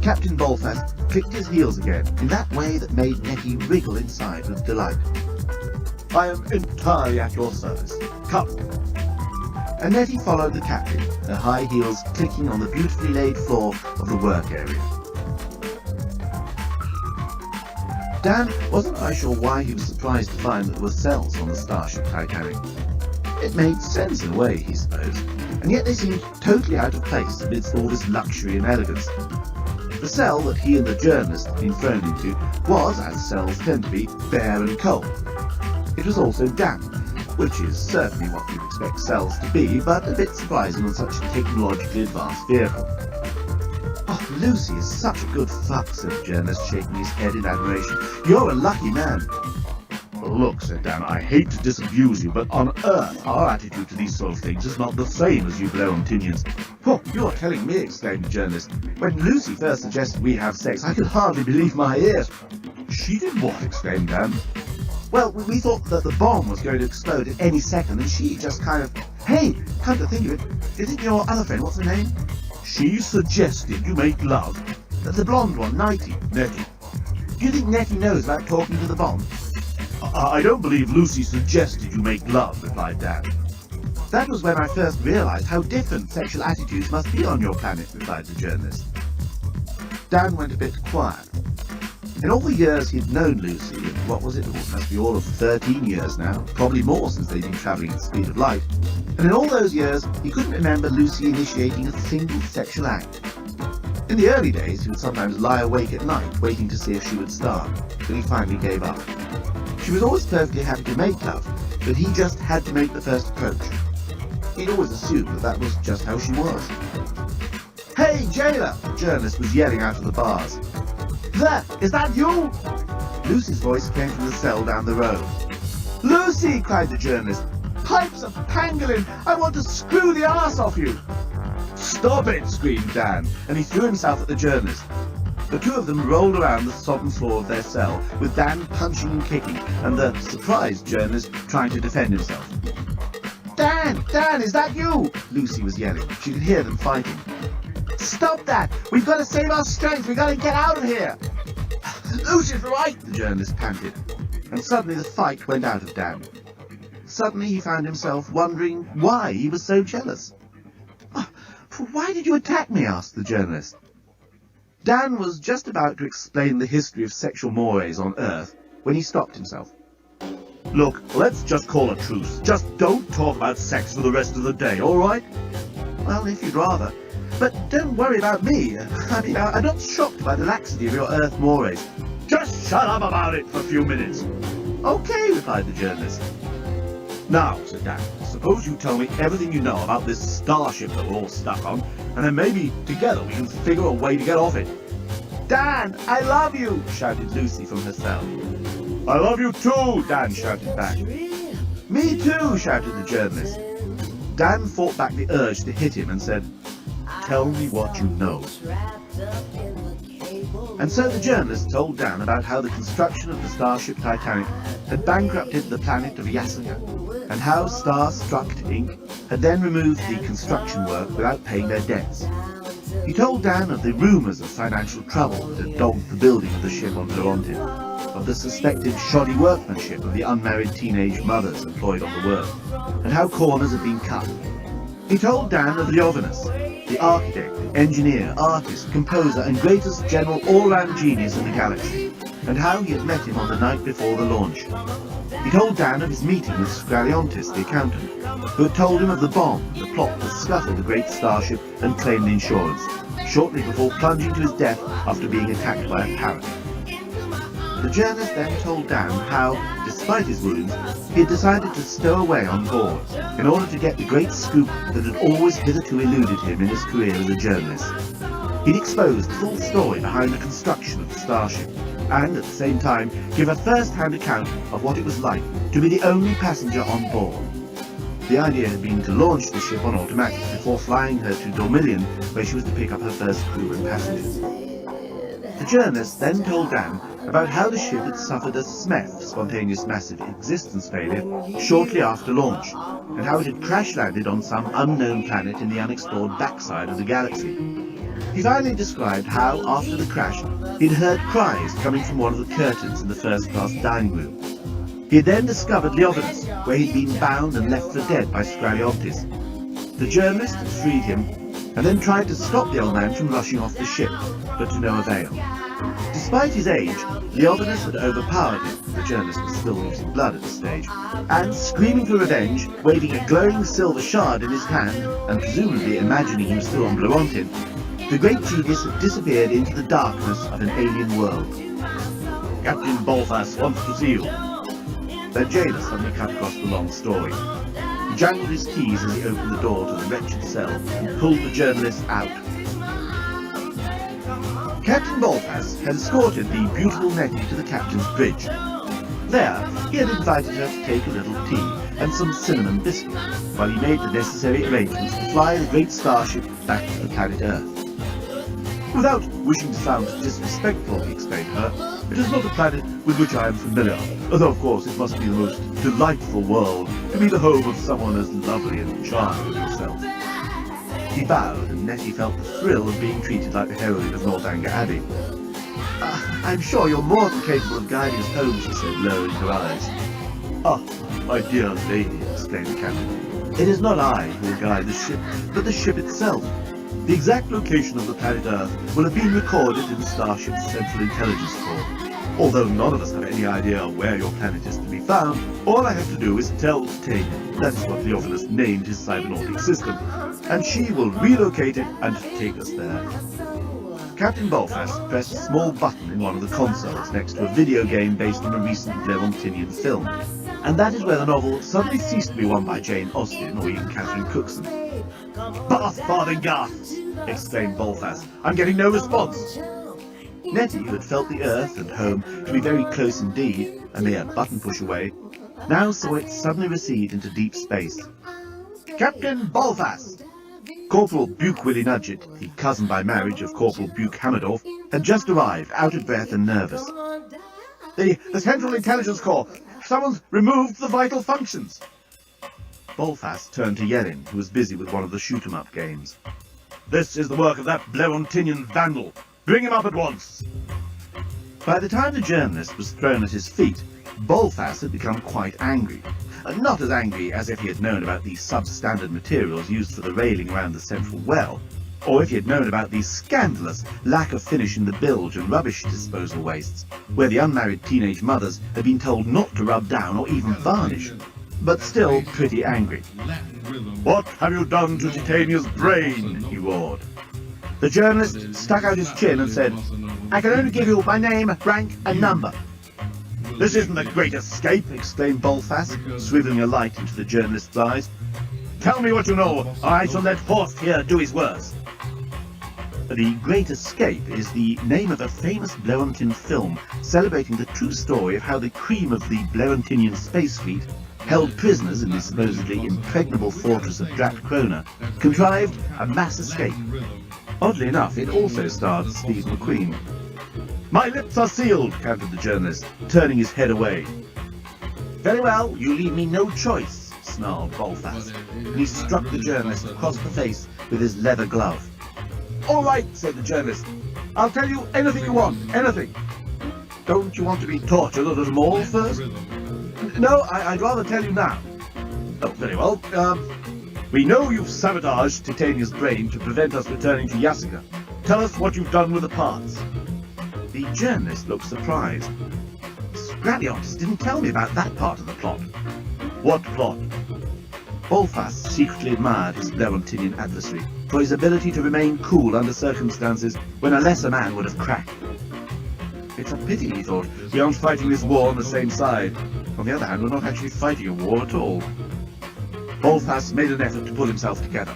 Captain Bolfast clicked his heels again, in that way that made Nettie wriggle inside with delight. I am entirely at your service. Come. And Nettie followed the captain, her high heels clicking on the beautifully laid floor of the work area. Dan wasn't quite sure why he was surprised to find that there were cells on the Starship Titanic. It made sense in a way, he supposed, and yet they seemed totally out of place amidst all this luxury and elegance. The cell that he and the journalist had been thrown into was, as cells tend to be, bare and cold. It was also damp, which is certainly what you'd expect cells to be, but a bit surprising on such a technologically advanced vehicle. "Oh, Lucy is such a good fuck," said the journalist, shaking his head in admiration. "You're a lucky man." "Look," said Dan, "I hate to disabuse you, but on Earth our attitude to these sort of things is not the same as you Bleontinians." "Oh, you're telling me," exclaimed the journalist. "When Lucy first suggested we have sex, I could hardly believe my ears." "She did what?" exclaimed Dan. "Well, we thought that the bomb was going to explode at any second, and she just kind of... Hey, come to think of it, do you think your other friend, what's her name?" "She suggested you make love." The blonde one, Nettie. "Nettie. Do you think Nettie knows about talking to the bomb?" "I don't believe Lucy suggested you make love," replied Dan. "That was when I first realized how different sexual attitudes must be on your planet," replied the journalist. Dan went a bit quiet. In all the years he'd known Lucy, and what was it, it must be all of 13 years now, probably more since they'd been travelling at the speed of light, and in all those years he couldn't remember Lucy initiating a single sexual act. In the early days he would sometimes lie awake at night waiting to see if she would start, but he finally gave up. She was always perfectly happy to make love, but he just had to make the first approach. He'd always assumed that that was just how she was. "Hey, jailer!" the journalist was yelling out of the bars. "There! Is that you?" Lucy's voice came from the cell down the road. "Lucy!" cried the journalist. "Pipes of pangolin! I want to screw the arse off you!" "Stop it!" screamed Dan, and he threw himself at the journalist. The two of them rolled around the sodden floor of their cell, with Dan punching and kicking, and the surprised journalist trying to defend himself. Dan, is that you?" Lucy was yelling. She could hear them fighting. "Stop that! We've got to save our strength! We've got to get out of here!" "Lucy's right!" the journalist panted. And suddenly the fight went out of Dan. Suddenly he found himself wondering why he was so jealous. "Oh, why did you attack me?" asked the journalist. Dan was just about to explain the history of sexual mores on Earth when he stopped himself. "Look, let's just call a truce. Just don't talk about sex for the rest of the day, all right?" "Well, if you'd rather. But don't worry about me. I'm not shocked by the laxity of your Earth mores." "Just shut up about it for a few minutes." "Okay," replied the journalist. "Now," said Dan, "suppose you tell me everything you know about this starship that we're all stuck on, and then maybe together we can figure a way to get off it." "Dan, I love you!" shouted Lucy from her cell. "I love you too!" Dan shouted back. "Me too!" shouted the journalist. Dan fought back the urge to hit him and said, "Tell me what you know." And so the journalist told Dan about how the construction of the starship Titanic had bankrupted the planet of Yasaka, and how Star-Struct Inc. had then removed the construction work without paying their debts. He told Dan of the rumours of financial trouble that had dogged the building of the ship on Laurentide, of the suspected shoddy workmanship of the unmarried teenage mothers employed on the work, and how corners had been cut. He told Dan of Leovinus, the architect, engineer, artist, composer, and greatest general all-round genius in the galaxy, and how he had met him on the night before the launch. He told Dan of his meeting with Scraliontis, the accountant, who had told him of the bomb, the plot that scuttled the great starship and claimed insurance, shortly before plunging to his death after being attacked by a parrot. The journalist then told Dan how, despite his wounds, he had decided to stow away on board in order to get the great scoop that had always hitherto eluded him in his career as a journalist. He'd expose the full story behind the construction of the starship, and at the same time give a first-hand account of what it was like to be the only passenger on board. The idea had been to launch the ship on automatic before flying her to Dormilion, where she was to pick up her first crew and passengers. The journalist then told Dan about how the ship had suffered a SMEF, spontaneous massive existence failure, shortly after launch, and how it had crash-landed on some unknown planet in the unexplored backside of the galaxy. He finally described how, after the crash, he'd heard cries coming from one of the curtains in the first-class dining room. He had then discovered Leovinus, where he'd been bound and left for dead by Scraliontis. The journalist had freed him, and then tried to stop the old man from rushing off the ship, but to no avail. Despite his age, Leovinus had overpowered him, the journalist was still losing blood at this stage, and, screaming for revenge, waving a glowing silver shard in his hand, and presumably imagining he was still on Laurentide, the great genius had disappeared into the darkness of an alien world. "Captain Balthas wants to see you." Then Jailer suddenly cut across the long story. He jangled his keys as he opened the door to the wretched cell and pulled the journalist out. Captain Balthas had escorted the beautiful Nettie to the captain's bridge. There, he had invited her to take a little tea and some cinnamon biscuit, while he made the necessary arrangements to fly the great starship back to the planet Earth. Without wishing to sound disrespectful, he explained to her, it is not a planet with which I am familiar, although of course it must be the most delightful world to be the home of someone as lovely and charming as yourself. He bowed, and Nettie felt the thrill of being treated like the heroine of Northanger Abbey. I'm sure you're more than capable of guiding us home, she said, lowering her eyes. Ah, my dear lady, exclaimed the captain. It is not I who will guide the ship, but the ship itself. The exact location of the planet Earth will have been recorded in the starship's Central Intelligence Corps. Although none of us have any idea where your planet is to be found, all I have to do is tell Titania, that is what Theophilus named his cybernautic system, and she will relocate it and take us there. Captain Balthas pressed a small button in one of the consoles next to a video game based on a recent Blerontinian film, and that is where the novel suddenly ceased to be won by Jane Austen or even Catherine Cookson. "Bath, farthing Garths!" exclaimed Balthas. "I'm getting no response." Nettie, who had felt the Earth and home to be very close indeed, a mere button push away, now saw it suddenly recede into deep space. "Captain Balthas!" Corporal Buke Willie Nudgett, the cousin by marriage of Corporal Buke Hammerdorf, had just arrived, out of breath and nervous. The Central Intelligence Corps! Someone's removed the vital functions! Balthas turned to Yellin, who was busy with one of the shoot-'em-up games. "This is the work of that Blerontinian vandal! Bring him up at once!" By the time the journalist was thrown at his feet, Balthas had become quite angry. Not as angry as if he had known about the substandard materials used for the railing around the central well, or if he had known about the scandalous lack of finish in the bilge and rubbish disposal wastes, where the unmarried teenage mothers had been told not to rub down or even varnish, but still pretty angry. "What have you done to Titania's brain?" he roared. The journalist stuck out his chin and said, "I can only give you my name, rank, and number." "This isn't the Great Escape!" exclaimed Balthas, swiveling a light into the journalist's eyes. "Tell me what you know, or I shall let Horst here do his worst." The Great Escape is the name of a famous Blerontin film celebrating the true story of how the cream of the Blerontinian space fleet, held prisoners in the supposedly impregnable fortress of Drat Krona, contrived a mass escape. Oddly enough, it also starred Steve McQueen. "My lips are sealed," countered the journalist, turning his head away. "Very well, you leave me no choice," snarled Balthas, and he struck the journalist across the face with his leather glove. "All right," said the journalist. "I'll tell you anything you want, anything. Don't you want to be tortured a little more first?" "No, I'd rather tell you now." "Oh, very well. We know you've sabotaged Titania's brain to prevent us returning to Yasica. Tell us what you've done with the parts." The journalist looked surprised. "Scradiontis didn't tell me about that part of the plot." "What plot?" Balthas secretly admired his Blerontinian adversary for his ability to remain cool under circumstances when a lesser man would have cracked. It's a pity, he thought, we aren't fighting this war on the same side. On the other hand, we're not actually fighting a war at all. Balthas made an effort to pull himself together.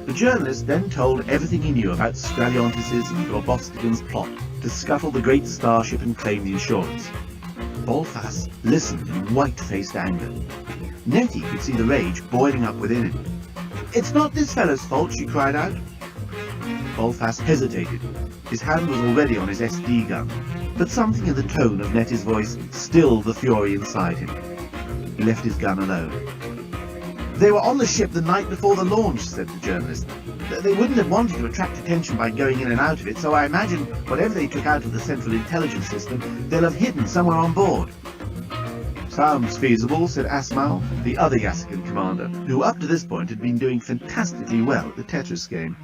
The journalist then told everything he knew about Scradiontis' and Robostigan's plot to scuttle the great starship and claim the insurance. Balthas listened in white-faced anger. Nettie could see the rage boiling up within him. "It's not this fellow's fault," she cried out. Balthas hesitated. His hand was already on his SD gun, but something in the tone of Nettie's voice stilled the fury inside him. He left his gun alone. "They were on the ship the night before the launch," said the journalist. "They wouldn't have wanted to attract attention by going in and out of it, so I imagine whatever they took out of the Central Intelligence System, they'll have hidden somewhere on board." "Sounds feasible," said Asmal, the other Yasican commander, who up to this point had been doing fantastically well at the Tetris game.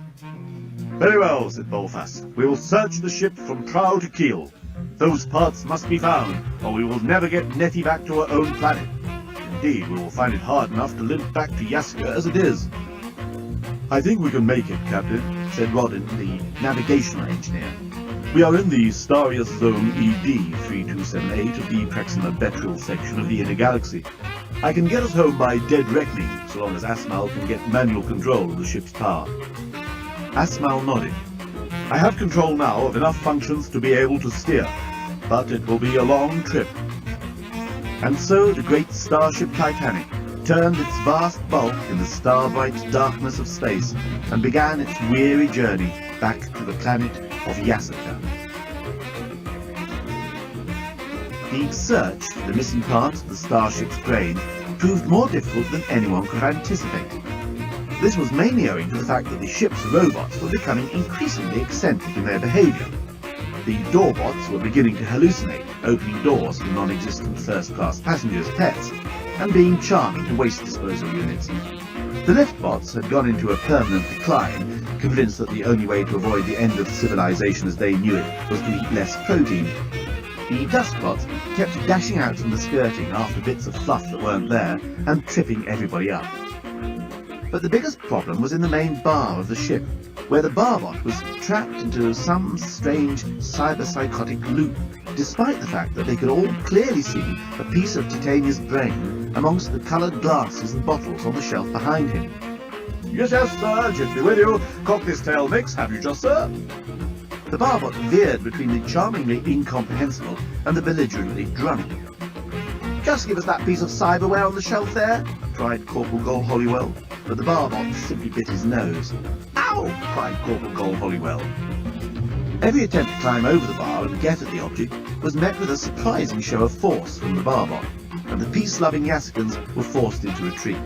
"Very well," said Balthas. "We will search the ship from prow to keel. Those parts must be found, or we will never get Nettie back to her own planet. Indeed, we will find it hard enough to limp back to Yasica as it is." "I think we can make it, Captain," said Rodden, the navigational engineer. We are in the Starius Zone ED 3278 of the Proxima Betril section of the inner galaxy. I can get us home by dead reckoning, so long as Asmal can get manual control of the ship's power. Asmal nodded. I have control now of enough functions to be able to steer, but it will be a long trip. And so the great starship Titanic turned its vast bulk in the star-bright darkness of space and began its weary journey back to the planet of Yasaka. The search for the missing parts of the starship's brain proved more difficult than anyone could anticipate. This was mainly owing to the fact that the ship's robots were becoming increasingly eccentric in their behaviour. The doorbots were beginning to hallucinate, opening doors for non-existent first-class passengers' pets, and being charming to waste disposal units. The liftbots had gone into a permanent decline, convinced that the only way to avoid the end of civilization as they knew it was to eat less protein. The dustbots kept dashing out from the skirting after bits of fluff that weren't there, and tripping everybody up. But the biggest problem was in the main bar of the ship, where the barbot was trapped into some strange cyber-psychotic loop, despite the fact that they could all clearly see a piece of Titania's brain amongst the coloured glasses and bottles on the shelf behind him. Yes, sir, gently with you. Cock this tail mix, have you just, sir? The barbot veered between the charmingly incomprehensible and the belligerently drumming. Just give us that piece of cyberware on the shelf there, cried Corporal Gol Hollywell, but the barbot simply bit his nose. Ow! Cried Corporal Gol Hollywell. Every attempt to climb over the bar and get at the object was met with a surprising show of force from the barbot, and the peace-loving Yassicans were forced into retreat.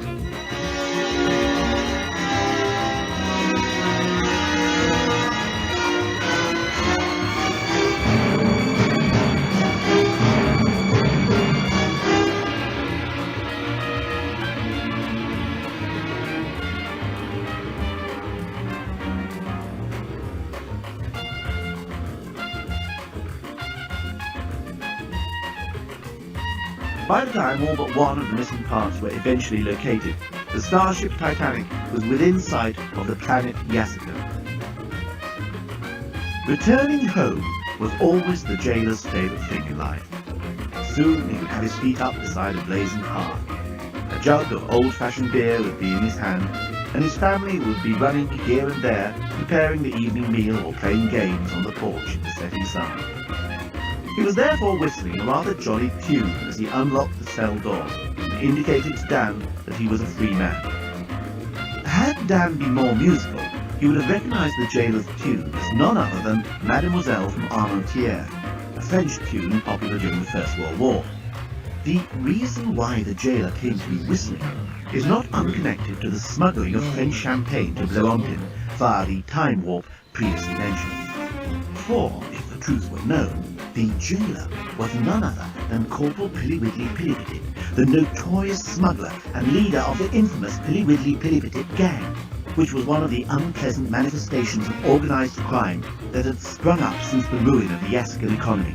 By the time all but one of the missing parts were eventually located, the starship Titanic was within sight of the planet Yasaka. Returning home was always the jailer's favourite thing in life. Soon he would have his feet up beside a blazing hearth. A jug of old-fashioned beer would be in his hand, and his family would be running here and there, preparing the evening meal or playing games on the porch in the setting sun. He was therefore whistling a rather jolly tune as he unlocked the cell door and indicated to Dan that he was a free man. Had Dan been more musical, he would have recognised the jailer's tune as none other than Mademoiselle from Armentières, a French tune popular during the First World War. The reason why the jailer came to be whistling is not unconnected to the smuggling of French champagne to Blerontin via the time warp previously mentioned. For, if the truth were known, the jailer was none other than Corporal Pilliwidley Pillipitit, the notorious smuggler and leader of the infamous Pilliwidley Pillipitit gang, which was one of the unpleasant manifestations of organised crime that had sprung up since the ruin of the Yassican economy.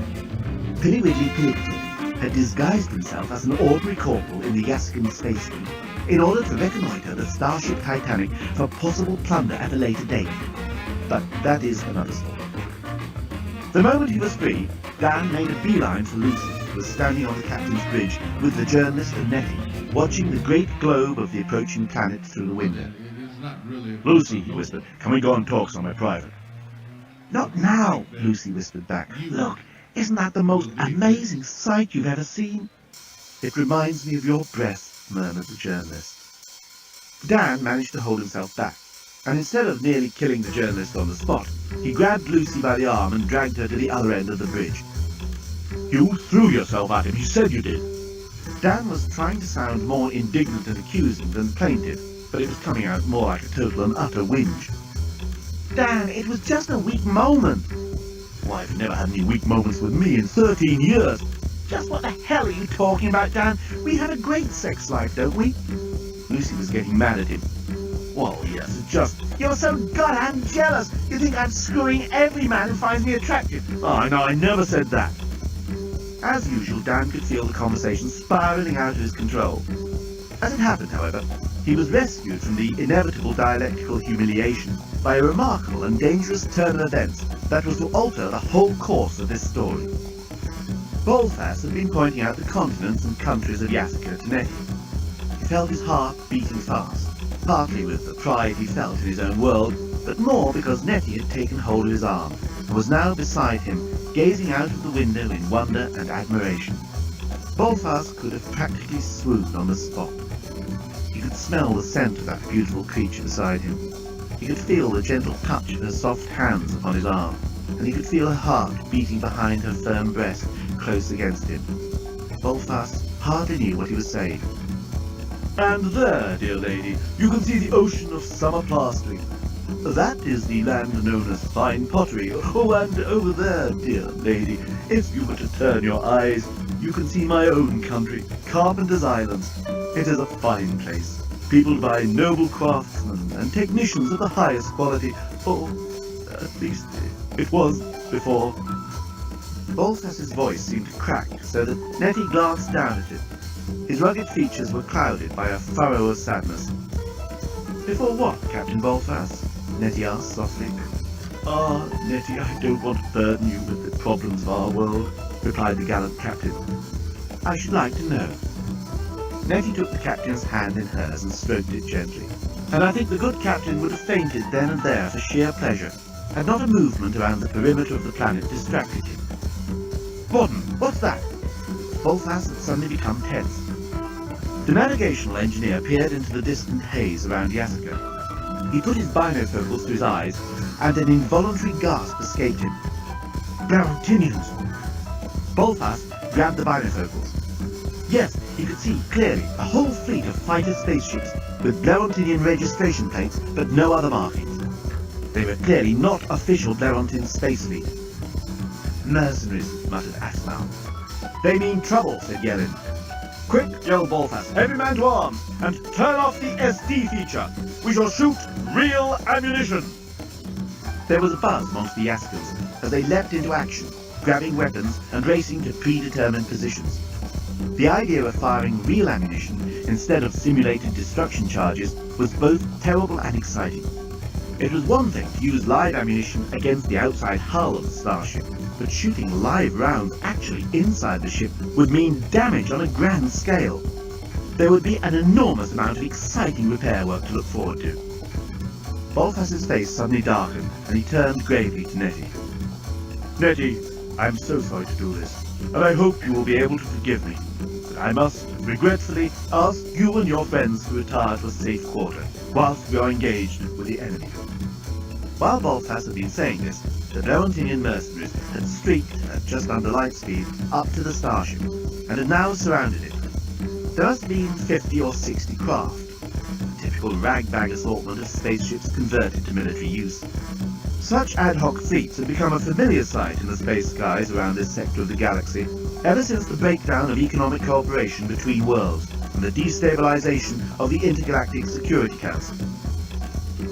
Pilliwidley Pillipitit had disguised himself as an ordinary corporal in the Yassican space fleet in order to reconnoitre the starship Titanic for possible plunder at a later date. But that is another story. The moment he was free, Dan made a beeline for Lucy, who was standing on the captain's bridge with the journalist and Nettie, watching the great globe of the approaching planet through the window. Lucy, he whispered, can we go and talk somewhere private? Not now, Lucy whispered back. Look, isn't that the most amazing sight you've ever seen? It reminds me of your breath, murmured the journalist. Dan managed to hold himself back, and instead of nearly killing the journalist on the spot, he grabbed Lucy by the arm and dragged her to the other end of the bridge. You threw yourself at him, he said you did. Dan was trying to sound more indignant and accusing than plaintive, but it was coming out more like a total and utter whinge. Dan, it was just a weak moment. Why, I've never had any weak moments with me in 13 years. Just what the hell are you talking about, Dan? We have a great sex life, don't we? Lucy was getting mad at him. Well, yes, it's just... You're so goddamn jealous. You think I'm screwing every man who finds me attractive. Oh, no, I never said that. As usual, Dan could feel the conversation spiralling out of his control. As it happened, however, he was rescued from the inevitable dialectical humiliation by a remarkable and dangerous turn of events that was to alter the whole course of this story. Bolfas had been pointing out the continents and countries of Yasaka to Nettie. He felt his heart beating fast, partly with the pride he felt in his own world, but more because Nettie had taken hold of his arm and was now beside him, gazing out of the window in wonder and admiration. Bolfas could have practically swooned on the spot. He could smell the scent of that beautiful creature beside him. He could feel the gentle touch of her soft hands upon his arm, and he could feel her heart beating behind her firm breast close against him. Bolfas hardly knew what he was saying. "And there, dear lady, you can see the ocean of summer plastering. That is the land known as fine pottery. Oh, and over there, dear lady, if you were to turn your eyes, you can see my own country, Carpenter's Islands. It is a fine place, peopled by noble craftsmen and technicians of the highest quality. Or, at least, it was before." Bolfas's voice seemed to crack so that Nettie glanced down at him. His rugged features were clouded by a furrow of sadness. "Before what, Captain Bolfas?" Nettie asked softly. "Ah, Nettie, I don't want to burden you with the problems of our world," replied the gallant captain. "I should like to know." Nettie took the captain's hand in hers and stroked it gently, and I think the good captain would have fainted then and there for sheer pleasure, had not a movement around the perimeter of the planet distracted him. "Warden, what's that?" Bolfas had suddenly become tense. The navigational engineer peered into the distant haze around Yasaka. He put his binofocals to his eyes, and an involuntary gasp escaped him. "Blarontinians!" Bolfas grabbed the binofocals. Yes, he could see clearly a whole fleet of fighter spaceships with Blarontinian registration plates, but no other markings. They were clearly not official Blarontin space fleet. "Mercenaries," muttered Asmal. "They mean trouble," said Yellin. "Quick," yelled Bolfas, "every man to arms, and turn off the SD feature. We shall shoot real ammunition." There was a buzz amongst the Yaskans as they leapt into action, grabbing weapons and racing to predetermined positions. The idea of firing real ammunition instead of simulated destruction charges was both terrible and exciting. It was one thing to use live ammunition against the outside hull of the starship, but shooting live rounds actually inside the ship would mean damage on a grand scale. There would be an enormous amount of exciting repair work to look forward to. Bolfas's face suddenly darkened, and he turned gravely to Nettie. "Nettie, I am so sorry to do this, and I hope you will be able to forgive me. But I must regretfully ask you and your friends to retire to a safe quarter, whilst we are engaged with the enemy." While Bolfas had been saying this, the Blarontinian mercenaries had streaked at just under light speed up to the starship, and had now surrounded it. There must have been 50 or 60 craft, a typical rag-bag assortment of spaceships converted to military use. Such ad hoc fleets had become a familiar sight in the space skies around this sector of the galaxy ever since the breakdown of economic cooperation between worlds and the destabilization of the Intergalactic Security Council.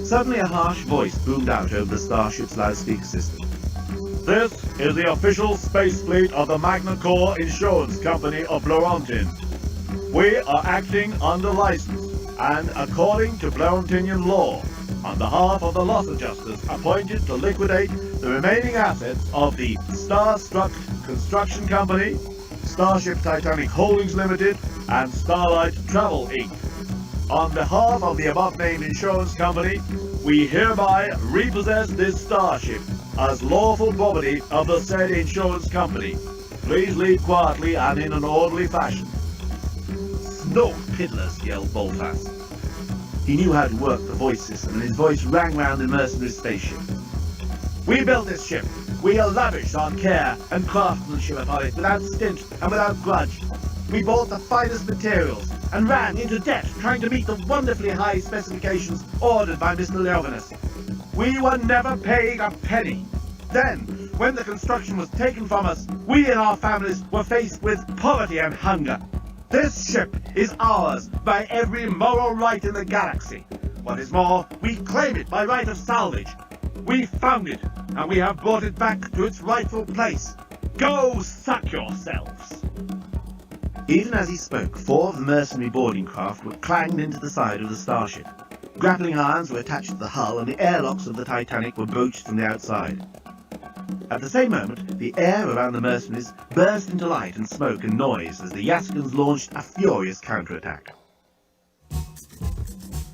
Suddenly a harsh voice boomed out over the starship's loudspeaker system. "This is the official space fleet of the Magna Corps Insurance Company of Blarontin. We are acting under license and according to Blarontinian law on behalf of the loss adjusters appointed to liquidate the remaining assets of the Starstruck Construction Company, Starship Titanic Holdings Limited, and Starlight Travel Inc. On behalf of the above-named insurance company, we hereby repossess this starship as lawful property of the said insurance company. Please leave quietly and in an orderly fashion." "Snow piddlers," yelled Bolfas. He knew how to work the voice system, and his voice rang round the mercenary spaceship. "We built this ship. We lavished our care and craftsmanship upon it without stint and without grudge. We bought the finest materials and ran into debt trying to meet the wonderfully high specifications ordered by Mr. Leovinus. We were never paid a penny. Then, when the construction was taken from us, we and our families were faced with poverty and hunger. This ship is ours by every moral right in the galaxy. What is more, we claim it by right of salvage. We found it, and we have brought it back to its rightful place. Go suck yourselves." Even as he spoke, 4 of the mercenary boarding craft were clanged into the side of the starship. Grappling irons were attached to the hull and the airlocks of the Titanic were broached from the outside. At the same moment, the air around the mercenaries burst into light and smoke and noise as the Yaskans launched a furious counterattack.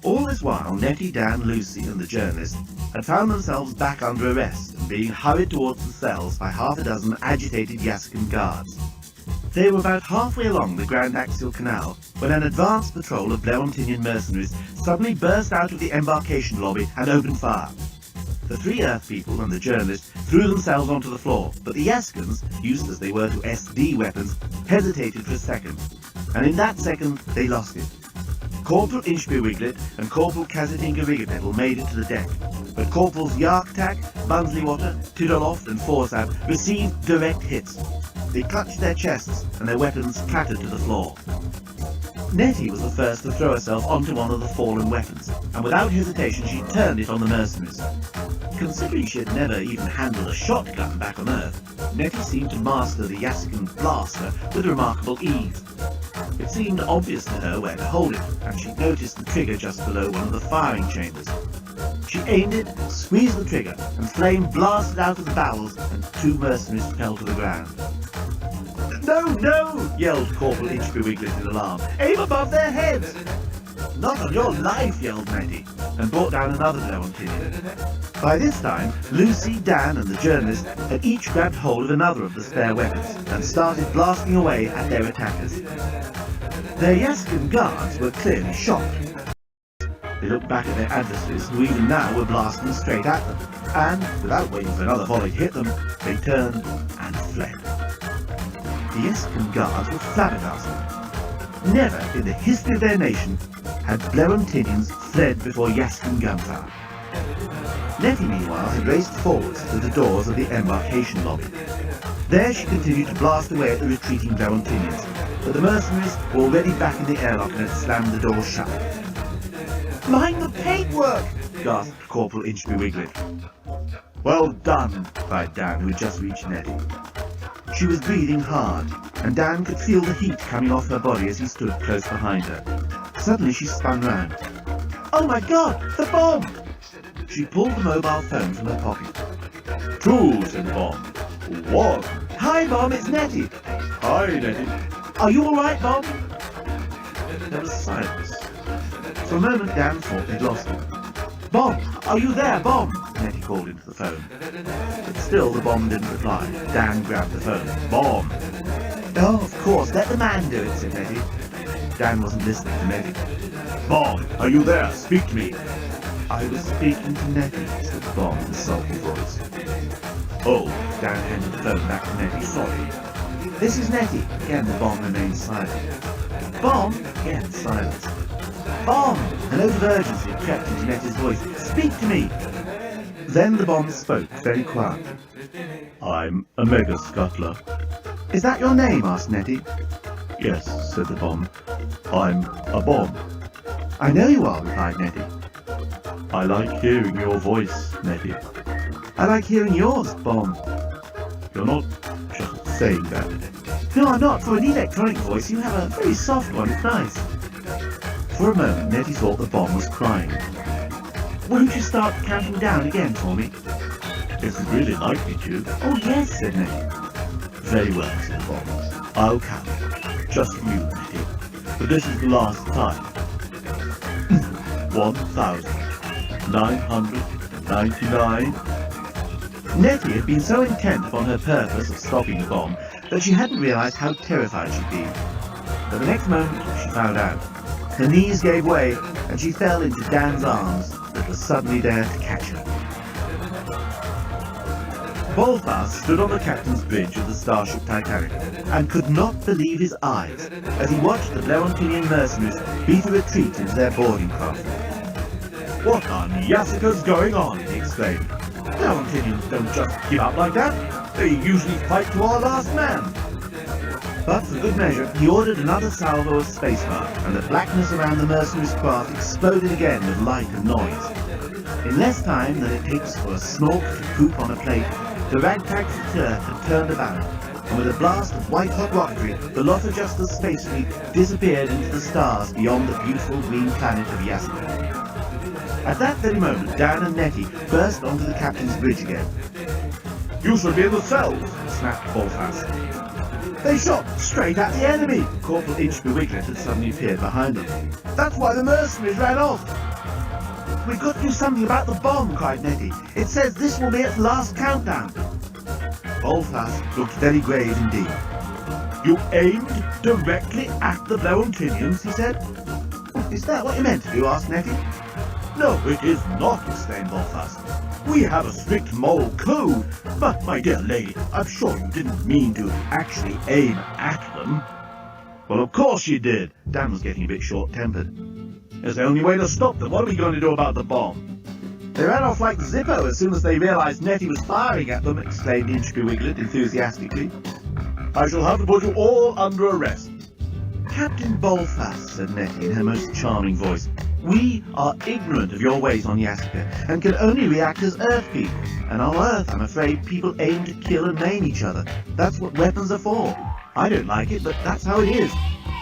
All this while, Nettie, Dan, Lucy and the journalist had found themselves back under arrest and being hurried towards the cells by half a dozen agitated Yaskan guards. They were about halfway along the Grand Axial Canal when an advance patrol of Blerontinian mercenaries suddenly burst out of the embarkation lobby and opened fire. The 3 Earth people and the journalist threw themselves onto the floor, but the Yaskans, used as they were to SD weapons, hesitated for a second, and in that second they lost it. Corporal Inchby Wiglet and Corporal Kazatinka Rigapetl made it to the deck, but Corporals Yarktak, Bunsleywater, Tidoloft and Forsab received direct hits. They clutched their chests and their weapons clattered to the floor. Nettie was the first to throw herself onto one of the fallen weapons, and without hesitation she turned it on the mercenaries. Considering she had never even handled a shotgun back on Earth, Nettie seemed to master the Yaskan blaster with remarkable ease. It seemed obvious to her where to hold it, and she noticed the trigger just below one of the firing chambers. She aimed it, squeezed the trigger, and flame blasted out of the barrels, and 2 mercenaries fell to the ground. "No, no!" yelled Corporal Inchby Wiglet in alarm. "Aim above their heads!" "Not on your life!" yelled Nettie, and brought down another Blerontinian. By this time, Lucy, Dan and the journalist had each grabbed hold of another of the spare weapons and started blasting away at their attackers. Their Yaskan guards were clearly shocked. They looked back at their adversaries, who even now were blasting straight at them, and, without waiting for another volley to hit them, they turned and fled. The Yaskan guards were flabbergasted. Never in the history of their nation had Blerontinians fled before Yaskan gunfire. Nettie, meanwhile, had raced forwards to the doors of the embarkation lobby. There she continued to blast away at the retreating Blerontinians, but the mercenaries were already back in the airlock and had slammed the door shut. "Mind the paintwork!" gasped Corporal Inchby Wiglet. "Well done!" cried Dan, who had just reached Nettie. She was breathing hard, and Dan could feel the heat coming off her body as he stood close behind her. Suddenly she spun round. "Oh my God! The bomb!" She pulled the mobile phone from her pocket. "Two," said the bomb. "One." "Hi, Bomb, it's Nettie." "Hi, Nettie." "Are you all right, Bomb?" There was silence. For a moment Dan thought they'd lost him. "Bomb, are you there, Bomb?" Nettie called into the phone. But still the bomb didn't reply. Dan grabbed the phone. "Bomb." "Oh, of course, let the man do it," said Nettie. Dan wasn't listening to Nettie. "Bomb, are you there? Speak to me." "I was speaking to Nettie," said the bomb in a sulky voice. "Oh," Dan handed the phone back to Nettie. "Sorry." "This is Nettie." Again the bomb remained silent. "Bomb?" Again silence. "Bomb!" A note of urgency crept into Nettie's voice. "Speak to me!" Then the bomb spoke very quietly. "I'm a mega scuttler." "Is that your name?" asked Nettie. "Yes," said the bomb. "I'm a bomb." "I know you are," replied Nettie. "I like hearing your voice, Nettie." "I like hearing yours, Bomb." "You're not just saying that." "No, I'm not. For an electronic voice, you have a very soft one. It's nice." For a moment, Nettie thought the bomb was crying. "Won't you start counting down again for me?" "If you'd really like me to." "Oh, yes," said Nettie. "Very well," said the bomb. "I'll count. Just for you, Nettie. But this is the last time. 1,999. Nettie had been so intent upon her purpose of stopping the bomb that she hadn't realised how terrified she'd been. But the next moment she found out. Her knees gave way and she fell into Dan's arms that was suddenly there to catch her. Bolfas stood on the captain's bridge of the starship Titanic and could not believe his eyes as he watched the Blerontinian mercenaries beat a retreat into their boarding craft. "What on Yassika's going on?" he exclaimed. "Blerontinians don't just give up like that. They usually fight to our last man." But for good measure, he ordered another salvo of spacebar, and the blackness around the mercenaries' craft exploded again with light and noise. In less time than it takes for a snork to poop on a plate, the ragtag flitter had turned about, and with a blast of white-hot rocketry, the Loss Adjuster's space fleet disappeared into the stars beyond the beautiful green planet of Yaska. At that very moment, Dan and Nettie burst onto the captain's bridge again. You should be in the cells, Snapped Bolthouse. They shot straight at the enemy! Corporal Inchby Wiglet had suddenly appeared behind them. That's why the mercenaries ran off! We've got to do something about the bomb, cried Nettie. It says this will be its last countdown. Bolthouse looked very grave indeed. You aimed directly at the Blowontinians, he said. Is that what you meant to do? Asked Nettie. No, it is not, exclaimed Bolthouse. We have a strict moral code, but, my dear lady, I'm sure you didn't mean to actually aim at them. Well, of course you did. Dan was getting a bit short-tempered. It's the only way to stop them. What are we going to do about the bomb? They ran off like Zippo as soon as they realised Nettie was firing at them, exclaimed Inchby Wiglet enthusiastically. I shall have to put you all under arrest. Captain Bolthouse, said Nettie in her most charming voice, we are ignorant of your ways on Yaska, and can only react as Earth people. And on Earth, I'm afraid, people aim to kill and maim each other. That's what weapons are for. I don't like it, but that's how it is.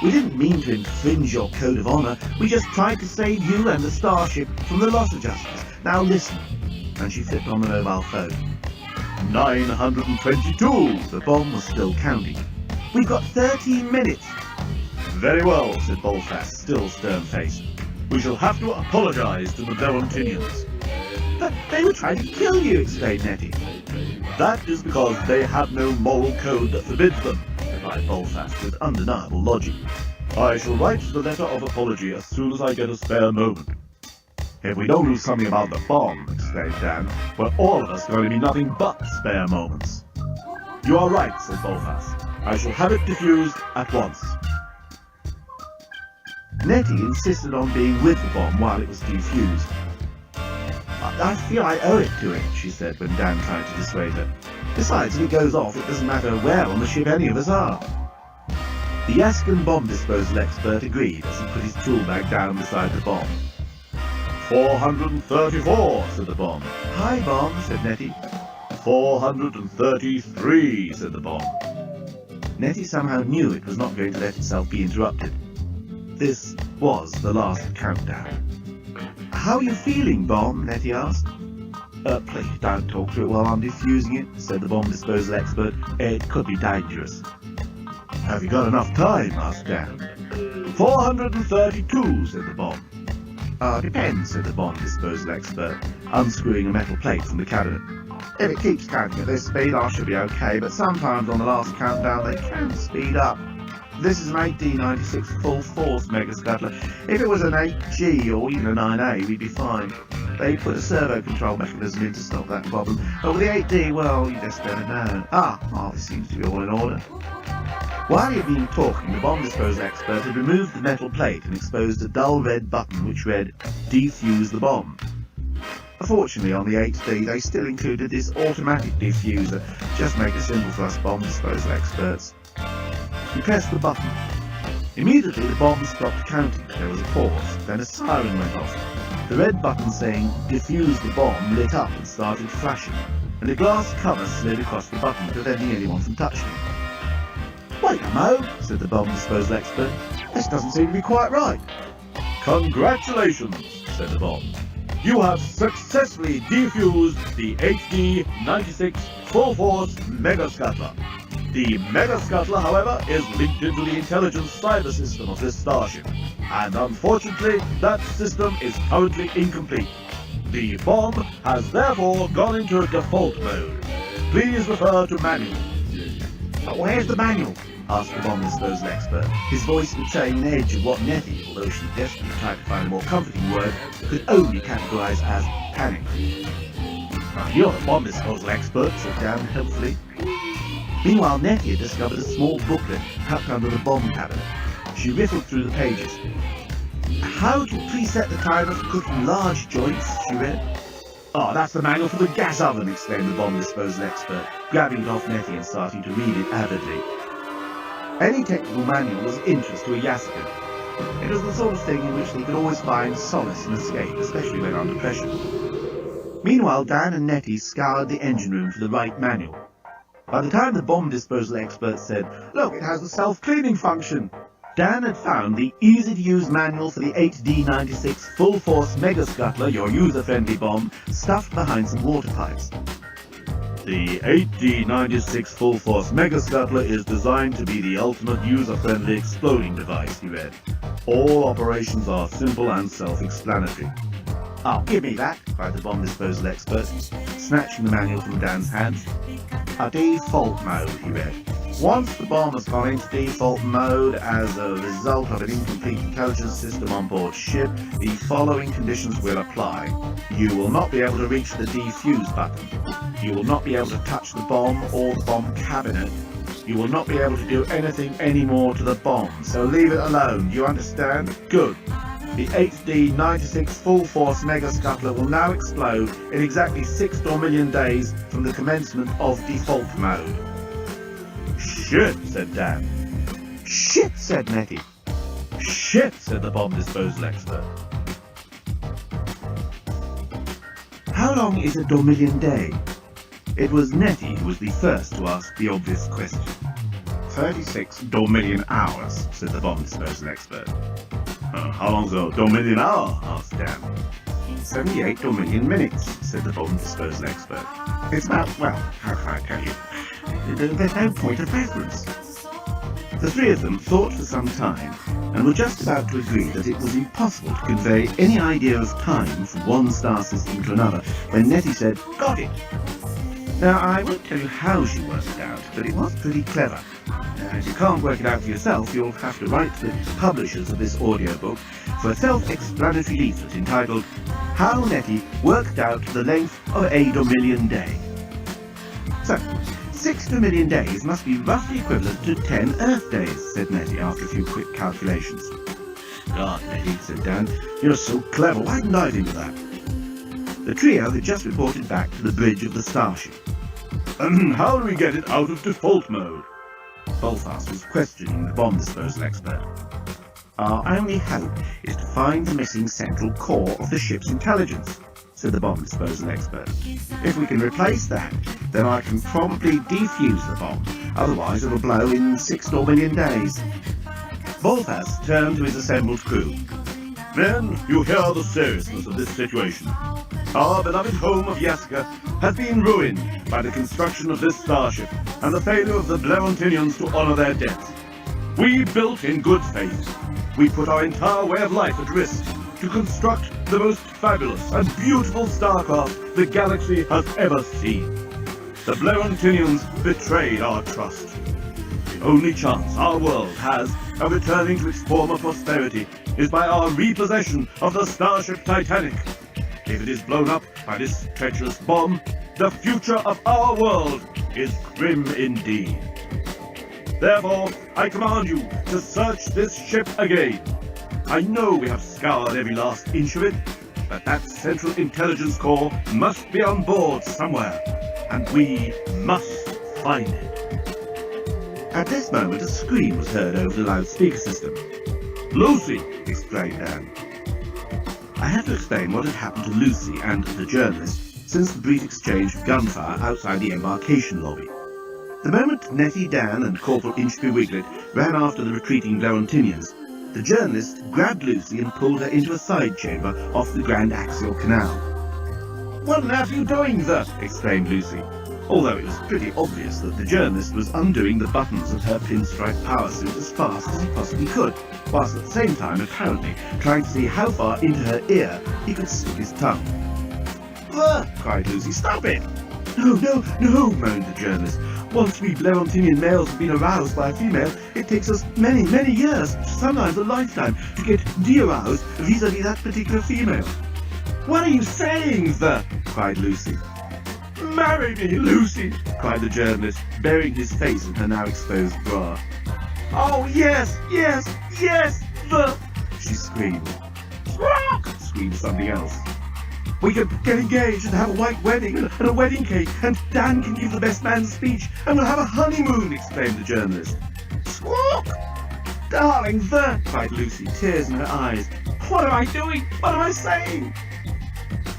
We didn't mean to infringe your code of honour. We just tried to save you and the starship from the Loss Adjusters. Now listen. And she flipped on the mobile phone. 922. The bomb was still counting. We've got 13 minutes. Very well, said Bolthouse, still stern-faced. We shall have to apologise to the Blowontinians. But they were trying to kill you, exclaimed Nettie. That is because they have no moral code that forbids them, replied Bolthouse with undeniable logic. I shall write the letter of apology as soon as I get a spare moment. If we don't do something about the bomb, exclaimed Dan, we're all of us going to be nothing but spare moments. You are right, said Bolthouse. I shall have it defused at once. Nettie insisted on being with the bomb while it was defused. I feel I owe it to it, she said when Dan tried to dissuade her. Besides, if it goes off, it doesn't matter where on the ship any of us are. The Yaskan bomb disposal expert agreed as he put his tool bag down beside the bomb. 434, said the bomb. Hi, bomb, said Nettie. 433, said the bomb. Nettie somehow knew it was not going to let itself be interrupted. This was the last countdown. How are you feeling, bomb? Nettie asked. Please don't talk to it while I'm defusing it, said the bomb disposal expert. It could be dangerous. Have you got enough time? Asked Dan. 432, said the bomb. Depends, said the bomb disposal expert, unscrewing a metal plate from the cabinet. If it keeps counting at this speed, I should be okay, but sometimes on the last countdown they can speed up. This is an 8D96 full force Mega Scuttler. If it was an 8G or even a 9A, we'd be fine. They put a servo control mechanism in to stop that problem. But with the 8D, well, you just don't know. This seems to be all in order. While he had been talking, the bomb disposal expert had removed the metal plate and exposed a dull red button which read, Defuse the bomb. Fortunately, on the 8D, they still included this automatic diffuser. Just make it simple for us bomb disposal experts. He pressed the button. Immediately, the bomb stopped counting. There was a pause. Then a siren went off. The red button saying, Defuse the bomb, lit up and started flashing, and a glass cover slid across the button, preventing anyone from touching it. Wait a mo, said the bomb disposal expert. This doesn't seem to be quite right. Congratulations, said the bomb. You have successfully defused the HD-96 Full Force Mega Scuttler. The Mega Scuttler, however, is linked into the intelligence cyber system of this starship, and unfortunately, that system is currently incomplete. The bomb has therefore gone into default mode. Please refer to manual. But where's the manual? Asked the bomb disposal expert, his voice betraying an edge of what Nettie, although she desperately tried to find a more comforting word, could only categorise as panic. You're the bomb disposal expert, said Dan helpfully. Meanwhile, Nettie had discovered a small booklet tucked under the bomb cabinet. She riffled through the pages. How to preset the timer for cooking large joints, she read. That's the manual for the gas oven, exclaimed the bomb disposal expert, grabbing it off Nettie and starting to read it avidly. Any technical manual was of interest to a Yasican. It was the sort of thing in which they could always find solace and escape, especially when under pressure. Meanwhile, Dan and Nettie scoured the engine room for the right manual. By the time the bomb disposal expert said, "Look, it has a self-cleaning function," Dan had found the easy-to-use manual for the 8D96 full-force Mega Scuttler, your user-friendly bomb, stuffed behind some water pipes. "The 8D96 full-force Mega Scuttler is designed to be the ultimate user-friendly exploding device," he read. "All operations are simple and self-explanatory." "Oh, give me that," cried the bomb disposal expert, snatching the manual from Dan's hands. "A default mode," he read. "Once the bomb has gone into default mode as a result of an incomplete intelligence system on board ship, the following conditions will apply. You will not be able to reach the defuse button. You will not be able to touch the bomb or the bomb cabinet. You will not be able to do anything anymore to the bomb, so leave it alone. Do you understand? Good. The 8D96 full-force Mega Scuttler will now explode in exactly 6 million days from the commencement of default mode." "Shit," said Dan. "Shit," said Nettie. "Shit," said the bomb disposal expert. How long is a Dormillion day? It was Nettie who was the first to ask the obvious question. 36 Dormillion hours, said the bomb disposal expert. How long's a Dormillion hour? Asked Dan. 78 Dormillion minutes, said the bomb disposal expert. It's about, well, how can I tell you? There's no point of reference. The three of them thought for some time, and were just about to agree that it was impossible to convey any idea of time from one star system to another, when Nettie said, "Got it!" Now, I won't tell you how she worked it out, but it was pretty clever. If you can't work it out for yourself, you'll have to write to the publishers of this audiobook for a self-explanatory leaflet entitled, "How Nettie Worked Out the Length of a Dormillion Day." So, 6 Dormillion days must be roughly equivalent to 10 Earth days, said Nettie after a few quick calculations. "God, Nettie," said Dan, "you're so clever. Why didn't I think of that?" The trio had just reported back to the bridge of the starship. "And how do we get it out of default mode?" Bolfast was questioning the bomb disposal expert. "Our only hope is to find the missing central core of the ship's intelligence," said the bomb disposal expert. "If we can replace that, then I can probably defuse the bomb. Otherwise it'll blow in 6 Dormillion days." Bolfast turned to his assembled crew. "Men, you hear the seriousness of this situation. Our beloved home of Yaska has been ruined by the construction of this starship and the failure of the Blerontinians to honor their debts. We built in good faith. We put our entire way of life at risk to construct the most fabulous and beautiful starcraft the galaxy has ever seen. The Blerontinians betrayed our trust. The only chance our world has of returning to its former prosperity is by our repossession of the starship Titanic. If it is blown up by this treacherous bomb, the future of our world is grim indeed. Therefore, I command you to search this ship again. I know we have scoured every last inch of it, but that central intelligence core must be on board somewhere, and we must find it." At this moment, a scream was heard over the loudspeaker system. "Lucy!" exclaimed Dan. I had to explain what had happened to Lucy and the journalist since the brief exchange of gunfire outside the embarkation lobby. The moment Nettie, Dan and Corporal Inchby Wiglet ran after the retreating Blerontinians, the journalist grabbed Lucy and pulled her into a side chamber off the Grand Axial Canal. "What on earth are you doing, there?" exclaimed Lucy, although it was pretty obvious that the journalist was undoing the buttons of her pinstripe power suit as fast as he possibly could, whilst at the same time apparently trying to see how far into her ear he could stick his tongue. "Ugh!" cried Lucy. "Stop it!" "No, no, no," moaned the journalist. "Once we Blerontinian males have been aroused by a female, it takes us many, many years, sometimes a lifetime, to get de-aroused vis-à-vis that particular female." "What are you saying, sir?" cried Lucy. "Marry me, Lucy!" cried the journalist, burying his face in her now exposed bra. "Oh, yes, yes, yes, sir!" she screamed. "Squawk!" screamed something else. "We can get engaged and have a white wedding and a wedding cake, and Dan can give the best man speech, and we'll have a honeymoon!" exclaimed the journalist. "Squawk!" "Darling, sir!" cried Lucy, tears in her eyes. "What am I doing? What am I saying?"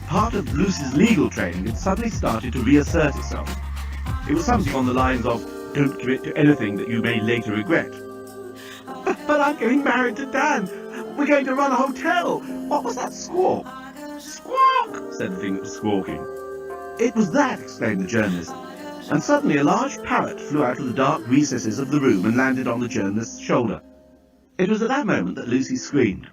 Part of Lucy's legal training had suddenly started to reassert itself. It was something on the lines of, "Don't commit to anything that you may later regret." But I'm getting married to Dan. We're going to run a hotel. What was that squawk? Squawk, said the thing that was squawking. It was that, exclaimed the journalist. And suddenly a large parrot flew out of the dark recesses of the room and landed on the journalist's shoulder. It was at that moment that Lucy screamed.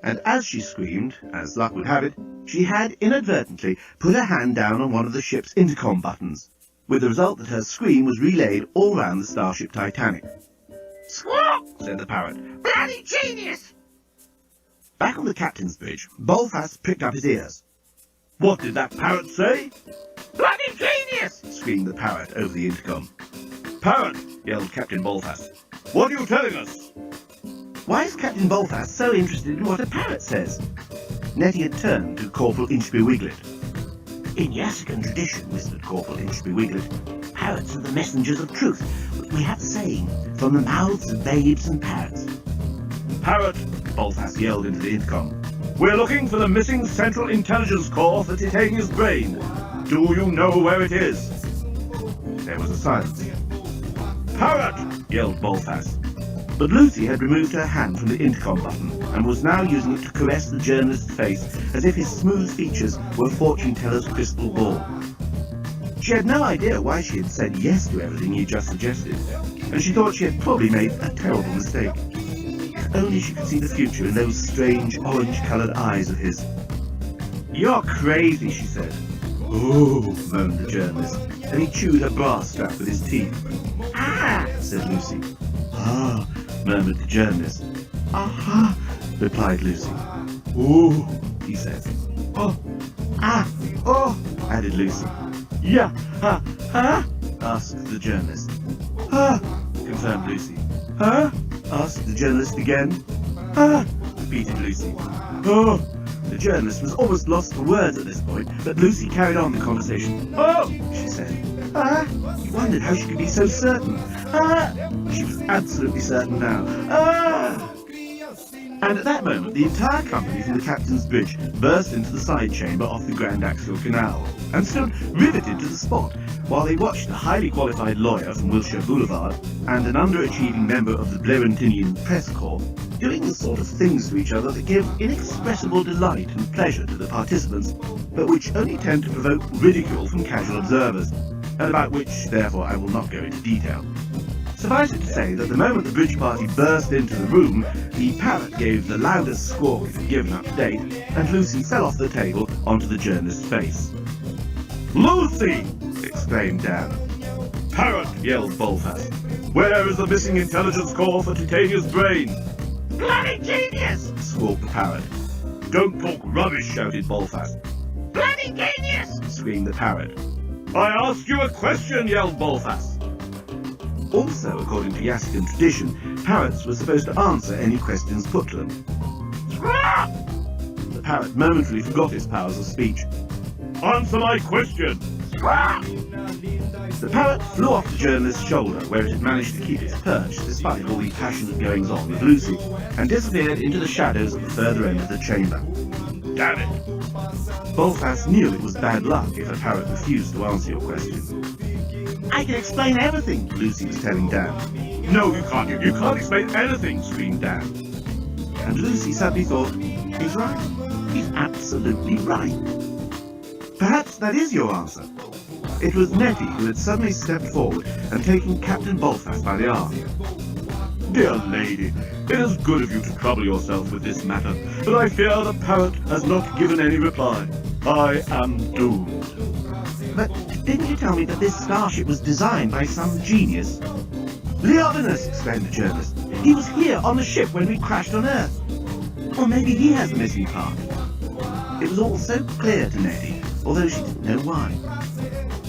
And as she screamed, as luck would have it, she had inadvertently put her hand down on one of the ship's intercom buttons, with the result that her scream was relayed all round the starship Titanic. "Squawk!" said the parrot. "Bloody genius!" Back on the captain's bridge, Bolfast pricked up his ears. "What did that parrot say?" "Bloody genius!" screamed the parrot over the intercom. "Parrot!" yelled Captain Bolfast. "What are you telling us?" Why is Captain Bolfast so interested in what a parrot says? Nettie had turned to Corporal Inchby Wiglet. "In Yassican tradition," whispered Corporal Inchby Wiglet, "parrots are the messengers of truth. We have a saying, from the mouths of babes and parrots." "Parrot!" Bolfast yelled into the intercom. "We're looking for the missing Central Intelligence Core for Titania's brain. Do you know where it is?" There was a silence. "Parrot!" yelled Bolfast. But Lucy had removed her hand from the intercom button and was now using it to caress the journalist's face as if his smooth features were a fortune-teller's crystal ball. She had no idea why she had said yes to everything he just suggested, and she thought she had probably made a terrible mistake. If only she could see the future in those strange orange-coloured eyes of his. "You're crazy," she said. "Oh," moaned the journalist, and he chewed a brass strap with his teeth. "Ah," said Lucy. "Ah," murmured the journalist. "Aha," replied Lucy. "Oh," he said. "Oh, ah, oh," added Lucy. "Yeah, ha, ha?" asked the journalist. "Ha," confirmed Lucy. "Huh?" asked the journalist again. "Ha," repeated Lucy. "Oh." The journalist was almost lost for words at this point, but Lucy carried on the conversation. "Oh," she said. "Ah." He wondered how she could be so certain. "Ah." She was absolutely certain now. "Ah." And at that moment, the entire company from the captain's bridge burst into the side chamber off the Grand Axial Canal and stood riveted to the spot while they watched a highly qualified lawyer from Wilshire Boulevard and an underachieving member of the Blairentinian Press Corps doing the sort of things to each other that give inexpressible delight and pleasure to the participants, but which only tend to provoke ridicule from casual observers, and about which, therefore, I will not go into detail. Suffice it to say that the moment the bridge party burst into the room, the parrot gave the loudest squawk it had given up to date, and Lucy fell off the table onto the journalist's face. "Lucy!" exclaimed Dan. "Parrot!" yelled Bolfast. "Where is the missing intelligence core for Titania's brain?" "Bloody genius!" squawked the parrot. "Don't talk rubbish!" shouted Bolfast. "Bloody genius!" screamed the parrot. "I asked you a question!" yelled Bolfast. Also, according to Yassican tradition, parrots were supposed to answer any questions put to them. The parrot momentarily forgot his powers of speech. "Answer my question!" The parrot flew off the journalist's shoulder, where it had managed to keep its perch despite all the passionate goings-on with Lucy, and disappeared into the shadows at the further end of the chamber. Damn it! Bolfast knew it was bad luck if a parrot refused to answer your question. "I can explain everything," Lucy was telling Dan. "No, you can't. You can't explain anything," screamed Dan. And Lucy suddenly thought, he's right. He's absolutely right. Perhaps that is your answer. It was Nettie who had suddenly stepped forward and taken Captain Bolfast by the arm. "Dear lady, it is good of you to trouble yourself with this matter, but I fear the parrot has not given any reply. I am doomed." "But didn't you tell me that this starship was designed by some genius?" "Leovinus!" exclaimed the journalist. "He was here on the ship when we crashed on Earth. Or maybe he has the missing part." It was all so clear to Nettie, although she didn't know why.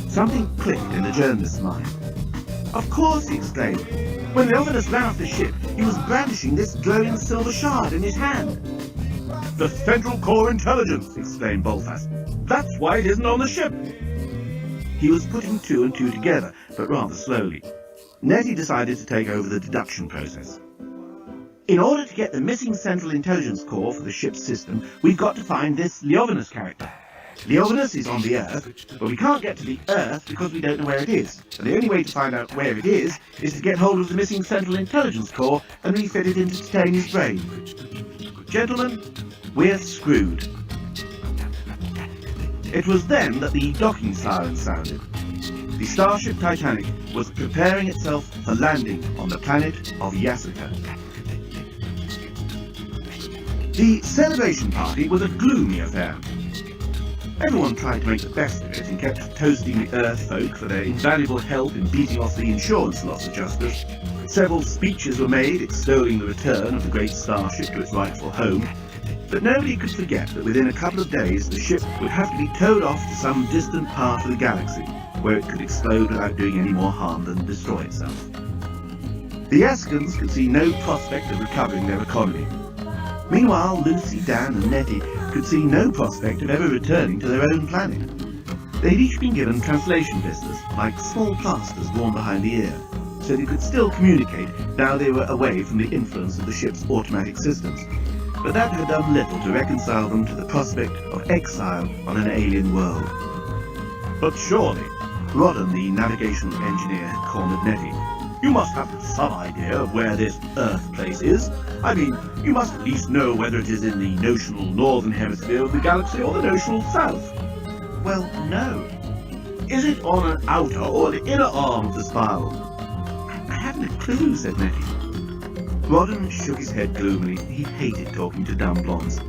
Something clicked in the journalist's mind. "Of course!" he exclaimed. "When Leovinus ran off the ship, he was brandishing this glowing silver shard in his hand." "The Central Core Intelligence!" exclaimed Bolfast. "That's why it isn't on the ship!" He was putting two and two together, but rather slowly. Nettie decided to take over the deduction process. "In order to get the missing Central Intelligence Core for the ship's system, we've got to find this Leovinus character. Leovinus is on the Earth, but we can't get to the Earth because we don't know where it is. And the only way to find out where it is to get hold of the missing Central Intelligence Corps and refit it into Titania's brain. Gentlemen, we're screwed. It was then that the docking siren sounded. The starship Titanic was preparing itself for landing on the planet of Yasica. The celebration party was a gloomy affair. Everyone tried to make the best of it and kept toasting the Earth folk for their invaluable help in beating off the insurance loss adjusters. Several speeches were made extolling the return of the great starship to its rightful home, but nobody could forget that within a couple of days the ship would have to be towed off to some distant part of the galaxy, where it could explode without doing any more harm than destroy itself. The Yasicans could see no prospect of recovering their economy. Meanwhile, Lucy, Dan and Nettie could see no prospect of ever returning to their own planet. They'd each been given translation blisters, like small plasters worn behind the ear, so they could still communicate now they were away from the influence of the ship's automatic systems. But that had done little to reconcile them to the prospect of exile on an alien world. But surely, Rodden, the navigational engineer, had cornered Nettie. You must have some idea of where this Earth place is. I mean, you must at least know whether it is in the notional northern hemisphere of the galaxy or the notional south. Well, no. Is it on an outer or the inner arm of the spiral? I haven't a clue, said Nettie. Rodden shook his head gloomily. He hated talking to dumb blondes.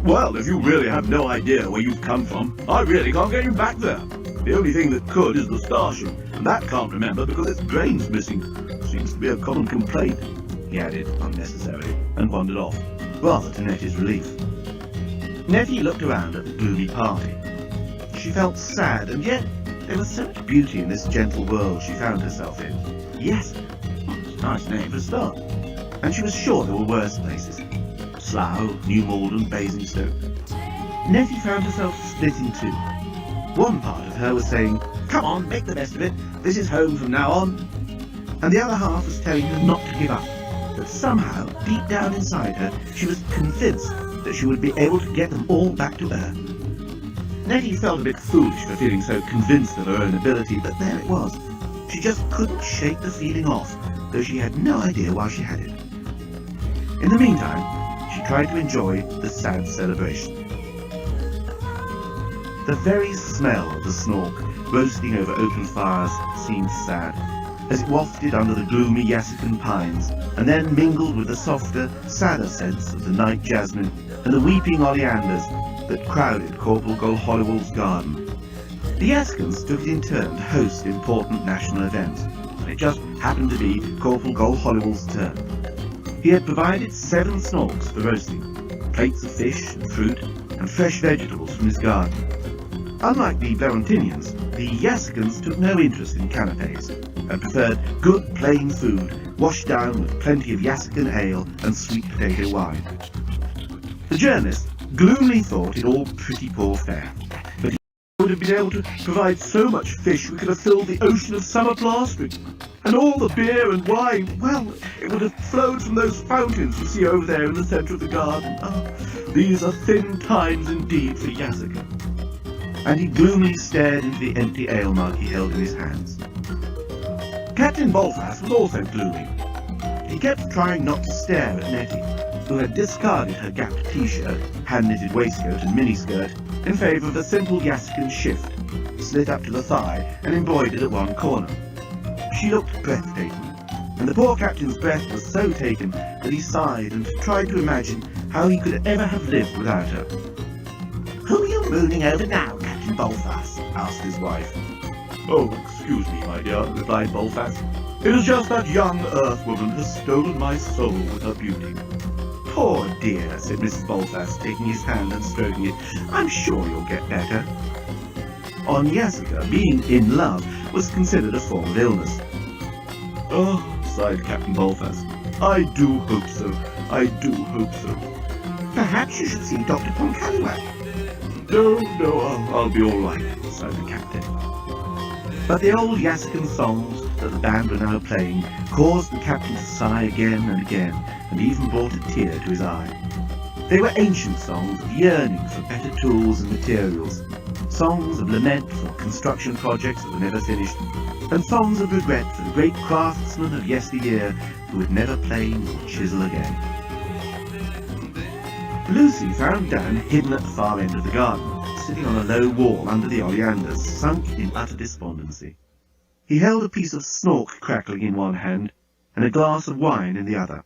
Well, if you really have no idea where you've come from, I really can't get you back there. The only thing that could is the starship, and that can't remember because its brain's missing. Seems to be a common complaint, he added unnecessarily, and wandered off, rather to Nettie's relief. Nettie looked around at the gloomy party. She felt sad, and yet there was so much beauty in this gentle world she found herself in. Yes, it's a nice name for a start. And she was sure there were worse places. Slough, New Malden, Basingstoke. Nettie found herself split in two. One part of her was saying, "Come on, make the best of it, this is home from now on." And the other half was telling her not to give up, that somehow, deep down inside her, she was convinced that she would be able to get them all back to Earth. Nettie felt a bit foolish for feeling so convinced of her own ability, but there it was. She just couldn't shake the feeling off, though she had no idea why she had it. In the meantime, she tried to enjoy the sad celebration. The very smell of the snork roasting over open fires seemed sad, as it wafted under the gloomy Yasican pines, and then mingled with the softer, sadder scents of the night jasmine and the weeping oleanders that crowded Corporal Gulholliwell's garden. The Yasicans took it in turn to host important national events, and it just happened to be Corporal Gulholliwell's turn. He had provided 7 snorks for roasting, plates of fish and fruit, and fresh vegetables from his garden. Unlike the Blerontinians, the Yasicans took no interest in canapes, and preferred good plain food, washed down with plenty of Yasican ale and sweet potato wine. The journalist gloomily thought it all pretty poor fare, but he would have been able to provide so much fish we could have filled the ocean of summer plastering. And all the beer and wine, well, it would have flowed from those fountains you see over there in the centre of the garden. Oh, these are thin times indeed for Yasica. And he gloomily stared into the empty ale mug he held in his hands. Captain Bolfas was also gloomy. He kept trying not to stare at Nettie, who had discarded her gapped t-shirt, hand-knitted waistcoat and miniskirt in favour of a simple Yasican shift, slit up to the thigh and embroidered at one corner. She looked breathtaking, and the poor captain's breath was so taken that he sighed and tried to imagine how he could ever have lived without her. "Who are you mooning over now, Captain Bolfas?" asked his wife. "Oh, excuse me, my dear," replied Bolfas. "It is just that young Earth woman has stolen my soul with her beauty." "Poor dear," said Mrs. Bolfas, taking his hand and stroking it. "I'm sure you'll get better." On Yasica, being in love was considered a form of illness. "Oh," sighed Captain Bolfas, "I do hope so. I do hope so." "Perhaps you should see Dr. Poncallywag." No, I'll be all right," sighed the captain. But the old Yasican songs that the band were now playing caused the captain to sigh again and again, and even brought a tear to his eye. They were ancient songs of yearning for better tools and materials, songs of lament for construction projects that were never finished, and songs of regret for the great craftsmen of yesteryear who would never plane or chisel again. Lucy found Dan hidden at the far end of the garden, sitting on a low wall under the oleanders, sunk in utter despondency. He held a piece of snork crackling in one hand and a glass of wine in the other.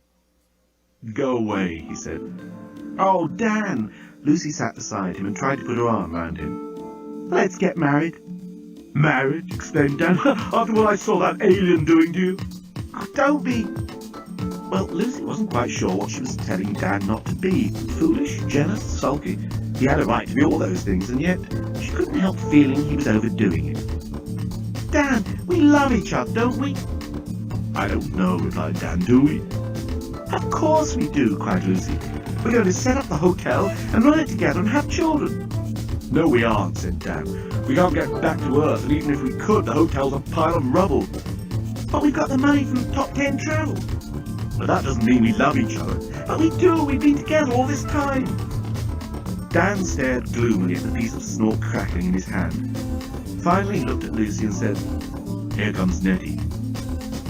"Go away," he said. "Oh, Dan!" Lucy sat beside him and tried to put her arm round him. "Let's get married." "Married?" exclaimed Dan. "After what I saw that alien doing to you?" "Oh, don't be..." Well, Lucy wasn't quite sure what she was telling Dan not to be. Foolish, jealous, sulky. He had a right to be all those things, and yet she couldn't help feeling he was overdoing it. "Dan, we love each other, don't we?" "I don't know," replied Dan. "Do we?" "Of course we do," cried Lucy. "We're going to set up the hotel and run it together and have children." "No, we aren't," said Dan. "We can't get back to Earth, and even if we could, the hotel's a pile of rubble." "But we've got the money from Top 10 Travel." "But that doesn't mean we love each other." "But we do, we've been together all this time." Dan stared gloomily at the piece of snork crackling in his hand. Finally he looked at Lucy and said, "Here comes Nettie."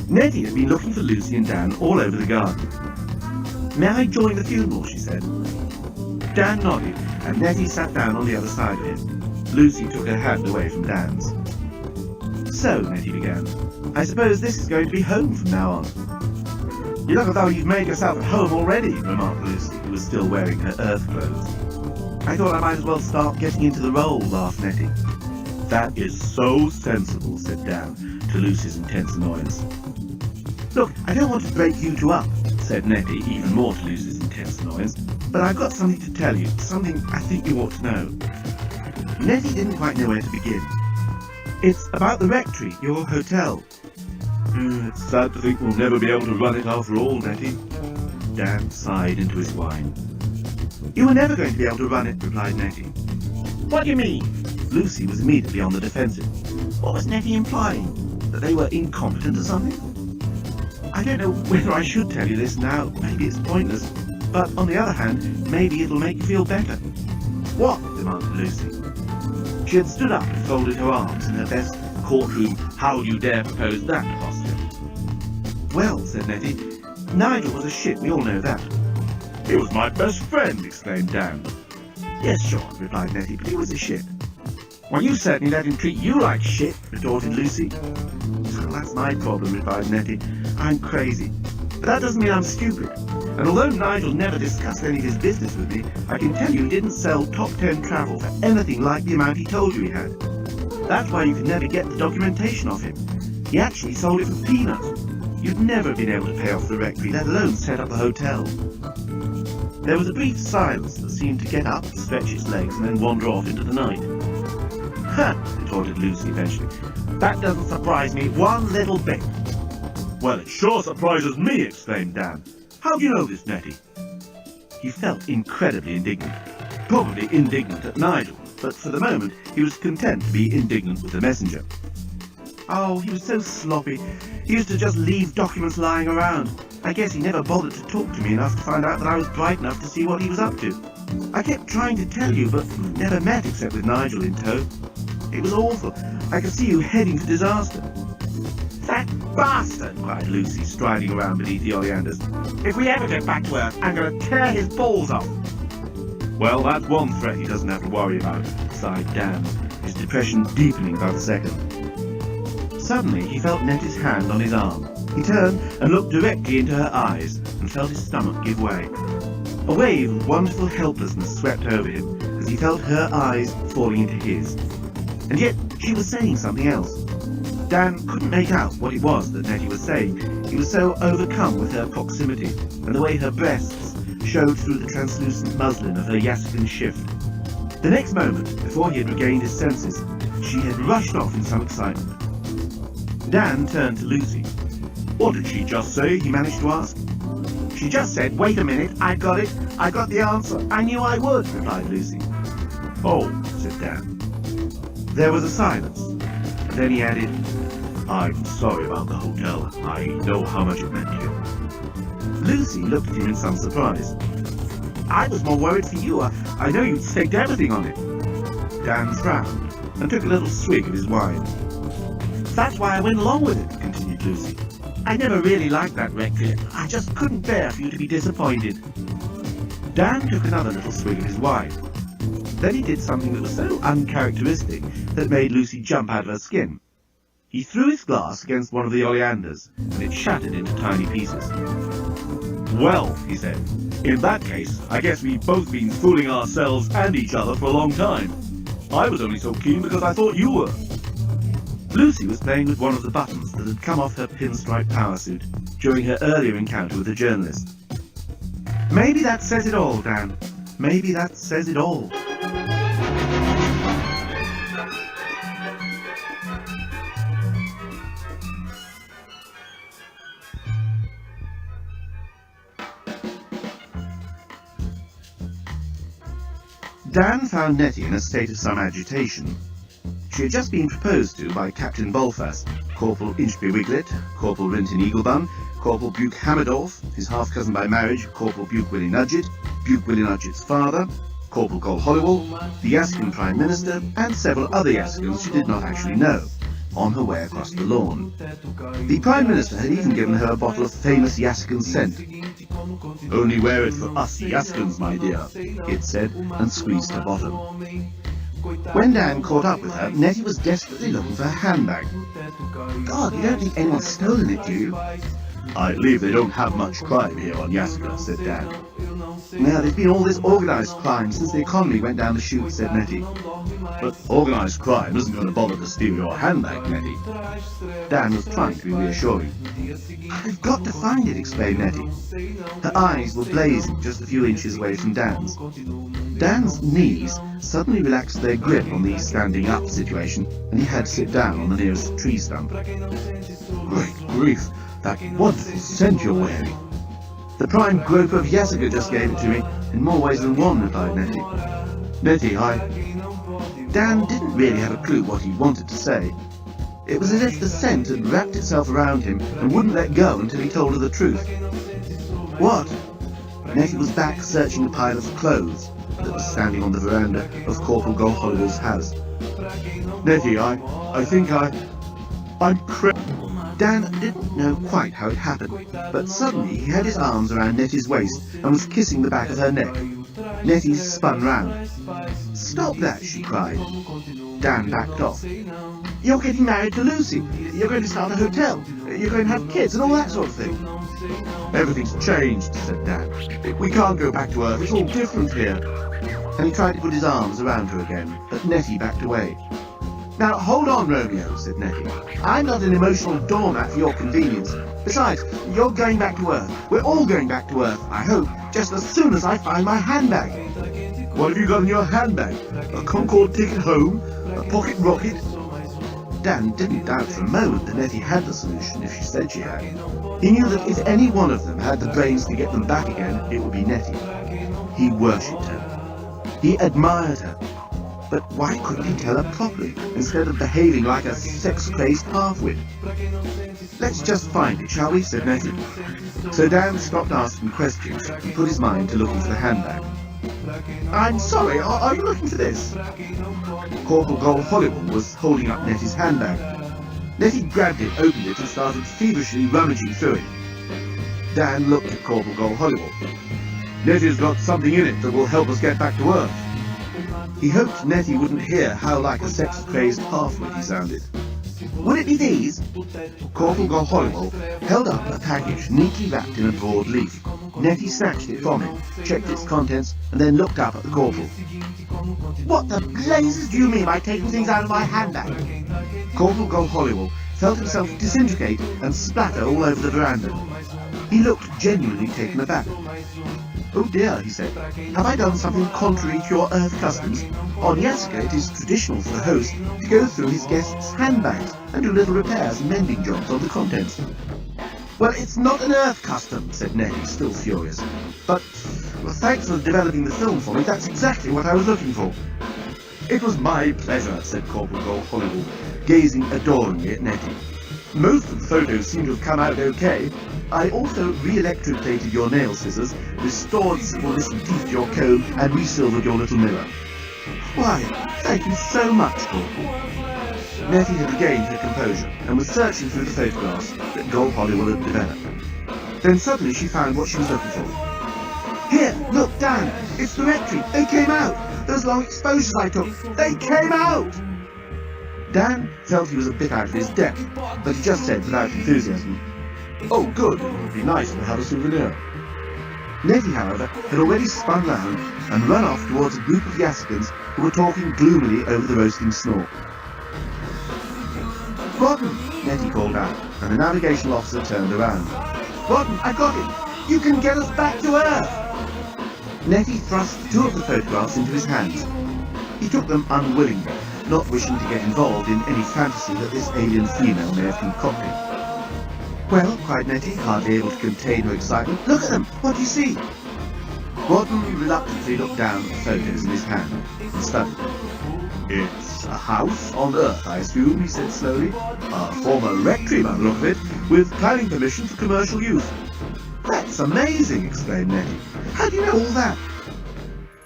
Nettie had been looking for Lucy and Dan all over the garden. "May I join the funeral?" she said. Dan nodded, and Nettie sat down on the other side of him. Lucy took her hand away from Dan's. "So," Nettie began, "I suppose this is going to be home from now on." "You look as though you've made yourself at home already," remarked Lucy, who was still wearing her earth clothes. "I thought I might as well start getting into the role," laughed Nettie. "That is so sensible," said Dan, to Lucy's intense annoyance. "Look, I don't want to break you two up," said Nettie, even more to Lucy's intense annoyance, "but I've got something to tell you, something I think you ought to know." Nettie didn't quite know where to begin. "It's about the rectory, your hotel." "It's sad to think we'll never be able to run it after all, Nettie." Dan sighed into his wine. "You were never going to be able to run it," replied Nettie. "What do you mean?" Lucy was immediately on the defensive. What was Nettie implying? That they were incompetent or something? "I don't know whether I should tell you this now. Maybe it's pointless. But on the other hand, maybe it'll make you feel better." "What?" demanded Lucy. She had stood up and folded her arms in her best courtroom "how do you dare propose that" posture. "Well," said Nettie, "Nigel was a shit, we all know that." "He was my best friend," exclaimed Dan. "Yes, sure," replied Nettie, "but he was a shit." "Well, you certainly let him treat you like shit," retorted Lucy. "Well, that's my problem," replied Nettie. "I'm crazy. But that doesn't mean I'm stupid. And although Nigel never discussed any of his business with me, I can tell you he didn't sell Top 10 Travel for anything like the amount he told you he had. That's why you could never get the documentation off him. He actually sold it for peanuts. You'd never have been able to pay off the rectory, let alone set up the hotel." There was a brief silence that seemed to get up, stretch its legs, and then wander off into the night. "Ha!" retorted Lucy eventually. "That doesn't surprise me one little bit." "Well, it sure surprises me," exclaimed Dan. "How do you know this, Nettie?" He felt incredibly indignant. Probably indignant at Nigel, but for the moment he was content to be indignant with the messenger. "Oh, he was so sloppy. He used to just leave documents lying around. I guess he never bothered to talk to me enough to find out that I was bright enough to see what he was up to. I kept trying to tell you, but we've never met except with Nigel in tow. It was awful. I could see you heading for disaster." "That bastard!" cried Lucy, striding around beneath the oleanders. "If we ever get back to Earth, I'm going to tear his balls off." "Well, that's one threat he doesn't have to worry about," sighed Dan, his depression deepening by the second. Suddenly he felt Nettie's hand on his arm. He turned and looked directly into her eyes and felt his stomach give way. A wave of wonderful helplessness swept over him as he felt her eyes falling into his. And yet she was saying something else. Dan couldn't make out what it was that Nettie was saying. He was so overcome with her proximity and the way her breasts showed through the translucent muslin of her Yaskin shift. The next moment, before he had regained his senses, she had rushed off in some excitement. Dan turned to Lucy. "What did she just say?" he managed to ask. "She just said, 'Wait a minute, I got it. I got the answer. I knew I would,'" replied Lucy. "Oh," said Dan. There was a silence, and then he added, "I'm sorry about the hotel. I know how much it meant to you." Lucy looked at him in some surprise. I was more worried for you. I know you'd staked everything on it. Dan frowned and took a little swig of his wine. That's why I went along with it, continued Lucy. I never really liked that recreant. I just couldn't bear for you to be disappointed. Dan took another little swig of his wine. Then he did something that was so uncharacteristic that made Lucy jump out of her skin. He threw his glass against one of the oleanders, and it shattered into tiny pieces. Well, he said, in that case, I guess we've both been fooling ourselves and each other for a long time. I was only so keen because I thought you were. Lucy was playing with one of the buttons that had come off her pinstripe power suit during her earlier encounter with the journalist. Maybe that says it all, Dan. Maybe that says it all. Dan found Nettie in a state of some agitation. She had just been proposed to by Captain Bolfast, Corporal Inchby Wiglet, Corporal Rinton Eaglebun, Corporal Buke Hammerdorf, his half-cousin by marriage, Corporal Buke Willie Nudgett, Buke Willie Nudgett's father, Corporal Cole Hollywell, the Yaskin Prime Minister, and several other Yaskins she did not actually know, on her way across the lawn. The Prime Minister had even given her a bottle of famous Yaskin scent. "Only wear it for us Yaskins, my dear," it said, and squeezed her bottom. When Dan caught up with her, Nettie was desperately looking for her handbag. "God, you don't think anyone's stolen it, do you?" "I believe they don't have much crime here on Yaska," said Dan. "Now, there's been all this organised crime since the economy went down the chute," said Nettie. "But organised crime isn't going to bother to steal your handbag, Nettie." Dan was trying to be reassuring. "I've got to find it," explained Nettie. Her eyes were blazing just a few inches away from Dan's. Dan's knees suddenly relaxed their grip on the standing up situation, and he had to sit down on the nearest tree stump. "Great grief, that wonderful scent you're wearing." "The Prime Groper of Yasica just gave it to me, in more ways than one," replied Nettie. "Nettie, Dan didn't really have a clue what he wanted to say. It was as if the scent had wrapped itself around him and wouldn't let go until he told her the truth. "What?" Nettie was back searching a pile of clothes that was standing on the veranda of Corporal Cole Hollywell's house. "Nettie, I think I'm Dan didn't know quite how it happened, but suddenly he had his arms around Nettie's waist and was kissing the back of her neck. Nettie spun round. "Stop that," she cried. Dan backed off. "You're getting married to Lucy. You're going to start a hotel. You're going to have kids and all that sort of thing." "Everything's changed," said Dan. "We can't go back to Earth. It's all different here." And he tried to put his arms around her again, but Nettie backed away. "Now, hold on, Romeo," said Nettie. "I'm not an emotional doormat for your convenience. Besides, you're going back to Earth. We're all going back to Earth, I hope, just as soon as I find my handbag." "What have you got in your handbag? A Concorde ticket home? A pocket rocket?" Dan didn't doubt for a moment that Nettie had the solution if she said she had. He knew that if any one of them had the brains to get them back again, it would be Nettie. He worshipped her. He admired her. But why couldn't he tell her properly, instead of behaving like a sex-crazed half-wit? "Let's just find it, shall we?" said Nettie. So Dan stopped asking questions and put his mind to looking for the handbag. "I'm sorry, are you looking for this?" Corporal Cole Hollywell was holding up Nettie's handbag. Nettie grabbed it, opened it, and started feverishly rummaging through it. Dan looked at Corporal Cole Hollywell. "Nettie's got something in it that will help us get back to Earth." He hoped Nettie wouldn't hear how like a sex-crazed half-wit he sounded. "Would it be these?" Corporal Cole Hollywell held up a package neatly wrapped in a broad leaf. Nettie snatched it from him, checked its contents, and then looked up at the corporal. "What the blazes do you mean by taking things out of my handbag?" Corporal Cole Hollywell felt himself disintegrate and splatter all over the veranda. He looked genuinely taken aback. "Oh dear," he said, "have I done something contrary to your Earth customs? On Yasica it is traditional for the host to go through his guests' handbags and do little repairs and mending jobs on the contents." "Well, it's not an Earth custom," said Nettie, still furious. "But, well, thanks for developing the film for me. That's exactly what I was looking for." "It was my pleasure," said Corporal Cole Hollywell, gazing adoringly at Nettie. most of the photos seem to have come out okay. I also re-electroplated your nail scissors, restored simple missing teeth to your comb, and resilvered your little mirror. Why, thank you so much, Corporal. Nettie had regained her composure and was searching through the photographs that Gold Hollywood had developed. Then suddenly she found what she was looking for. Here, look, Dan, it's the rectory. They came out. Those long exposures I took, they came out! Dan felt he was a bit out of his depth, but he just said without enthusiasm, "Oh, good, it would be nice to have a souvenir." Nettie, however, had already spun round and run off towards a group of Yaskins who were talking gloomily over the roasting snork. "Rodden!" Nettie called out, and the navigational officer turned around. "Rodden, I got it! You can get us back to Earth!" Nettie thrust two of the photographs into his hands. He took them unwillingly, not wishing to get involved in any fantasy that this alien female may have concocted. "Well," cried Nettie, hardly able to contain her excitement, "look at them! What do you see?" Rodden reluctantly looked down at the photos in his hand and studied them. "It's a house on Earth, I assume," he said slowly. "A former rectory by the look of it, with planning permission for commercial use." "That's amazing!" exclaimed Nettie. "How do you know all that?"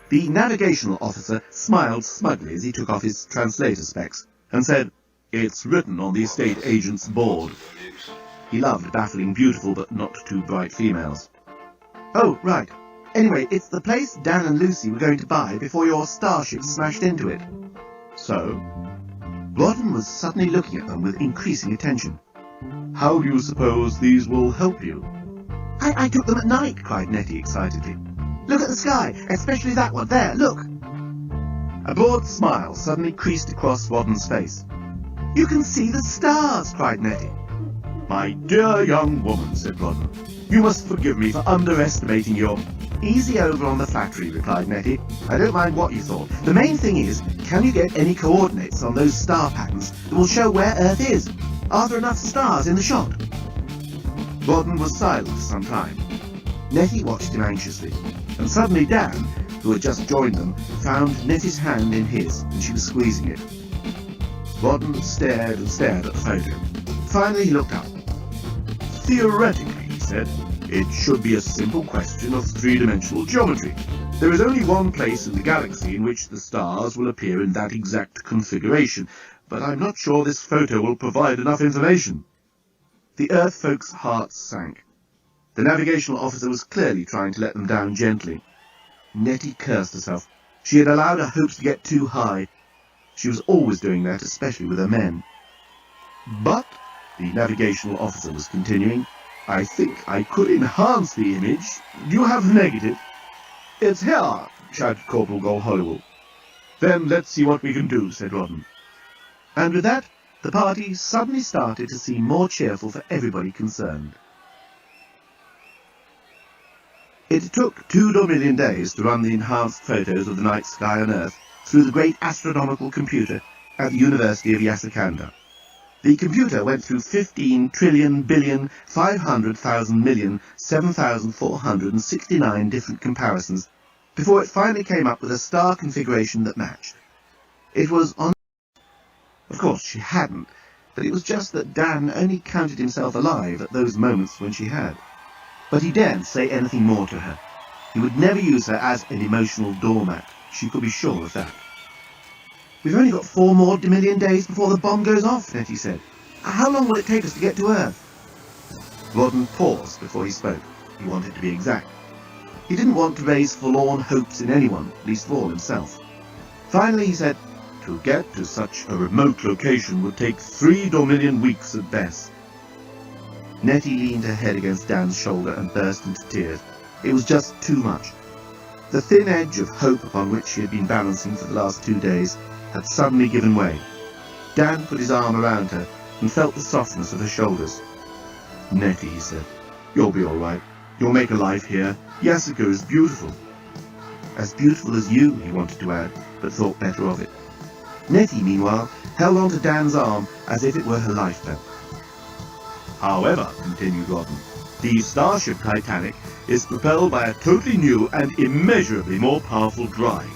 The navigational officer smiled smugly as he took off his translator specs and said, "It's written on the estate agent's board." He loved baffling beautiful but not too bright females. "Oh, right. Anyway, it's the place Dan and Lucy were going to buy before your starship smashed into it." "So?" Rodden was suddenly looking at them with increasing attention. "How do you suppose these will help you?" I took them at night," cried Nettie excitedly. "Look at the sky, especially that one. There, look!" A broad smile suddenly creased across Rodden's face. "You can see the stars!" cried Nettie. "My dear young woman," said Rodden, "you must forgive me for underestimating your—" "Easy over on the flattery," replied Nettie. "I don't mind what you thought. The main thing is, can you get any coordinates on those star patterns that will show where Earth is? Are there enough stars in the shot?" Rodden was silent for some time. Nettie watched him anxiously, and suddenly Dan, who had just joined them, found Nettie's hand in his, and she was squeezing it. Rodden stared and stared at the photo. Finally he looked up. "Theoretically," he said, "it should be a simple question of three-dimensional geometry. There is only one place in the galaxy in which the stars will appear in that exact configuration, but I'm not sure this photo will provide enough information." The Earth folks' hearts sank. The navigational officer was clearly trying to let them down gently. Nettie cursed herself. She had allowed her hopes to get too high. She was always doing that, especially with her men. "But," the navigational officer was continuing, "I think I could enhance the image. Do you have the negative?" "It's here," shouted Corporal Gold Hollywood. "Then let's see what we can do," said Rodden. And with that, the party suddenly started to seem more cheerful for everybody concerned. It took 2 million days to run the enhanced photos of the night sky on Earth through the great astronomical computer at the University of Yasakanda. The computer went through 15 trillion billion 500,000 million 7,469 different comparisons before it finally came up with a star configuration that matched. It was on... Of course, she hadn't, but it was just that Dan only counted himself alive at those moments when she had. But he daren't say anything more to her. He would never use her as an emotional doormat. She could be sure of that. "We've only got 4 more million days before the bomb goes off," Nettie said. "How long will it take us to get to Earth?" Rodden paused before he spoke. He wanted to be exact. He didn't want to raise forlorn hopes in anyone, least of all himself. Finally he said, "To get to such a remote location would take 3 million weeks at best." Nettie leaned her head against Dan's shoulder and burst into tears. It was just too much. The thin edge of hope upon which she had been balancing for the last 2 days had suddenly given way. Dan put his arm around her and felt the softness of her shoulders. "Nettie," he said, "you'll be all right. You'll make a life here. Yasuko is beautiful." "As beautiful as you," he wanted to add, but thought better of it. Nettie, meanwhile, held on to Dan's arm as if it were her lifebelt. "However," continued Rodden, "the starship Titanic is propelled by a totally new and immeasurably more powerful drive.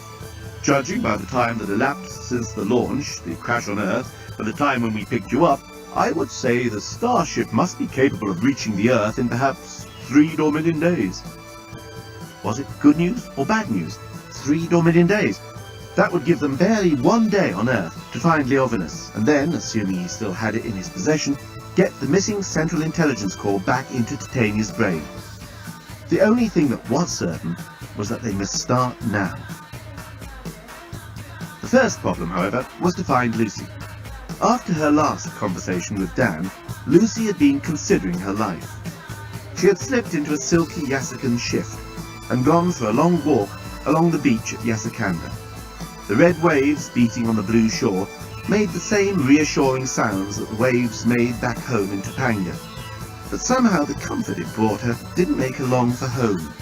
Judging by the time that elapsed since the launch, the crash on Earth, and the time when we picked you up, I would say the starship must be capable of reaching the Earth in perhaps 3 Dormidian days. Was it good news or bad news? 3 Dormidian days. That would give them barely 1 day on Earth to find Leovinus, and then, assuming he still had it in his possession, get the missing Central Intelligence Core back into Titania's brain. The only thing that was certain was that they must start now. The first problem, however, was to find Lucy. After her last conversation with Dan, Lucy had been considering her life. She had slipped into a silky Yasakan shift and gone for a long walk along the beach at Yasakanda. The red waves beating on the blue shore made the same reassuring sounds that the waves made back home in Topanga. But somehow the comfort it brought her didn't make her long for home.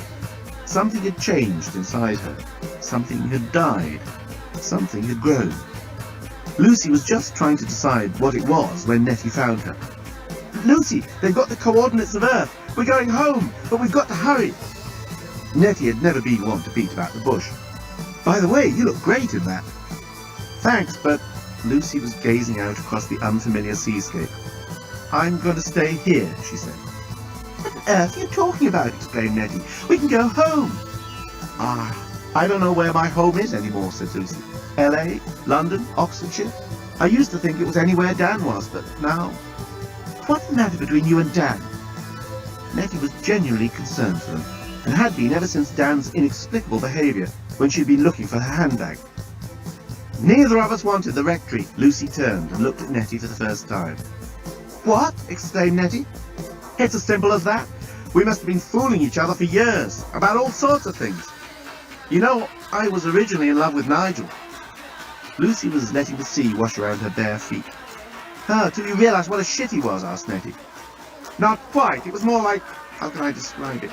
Something had changed inside her. Something had died. Something had grown. Lucy was just trying to decide what it was when Nettie found her. "Lucy, they've got the coordinates of Earth. We're going home, but we've got to hurry." Nettie had never been one to beat about the bush. "By the way, you look great in that." "Thanks, but..." Lucy was gazing out across the unfamiliar seascape. "I'm going to stay here," she said. "What on earth are you talking about?" exclaimed Nettie. "We can go home." I don't know where my home is anymore," said Lucy. "LA? London? Oxfordshire? I used to think it was anywhere Dan was, but now..." "What's the matter between you and Dan?" Nettie was genuinely concerned for them, and had been ever since Dan's inexplicable behaviour when she'd been looking for her handbag. "Neither of us wanted the rectory." Lucy turned and looked at Nettie for the first time. "What?" exclaimed Nettie. "It's as simple as that. We must have been fooling each other for years, about all sorts of things. You know, I was originally in love with Nigel." Lucy was letting the sea wash around her bare feet. "Till you realised what a shit he was?" asked Nettie. "Not quite. It was more like... how can I describe it?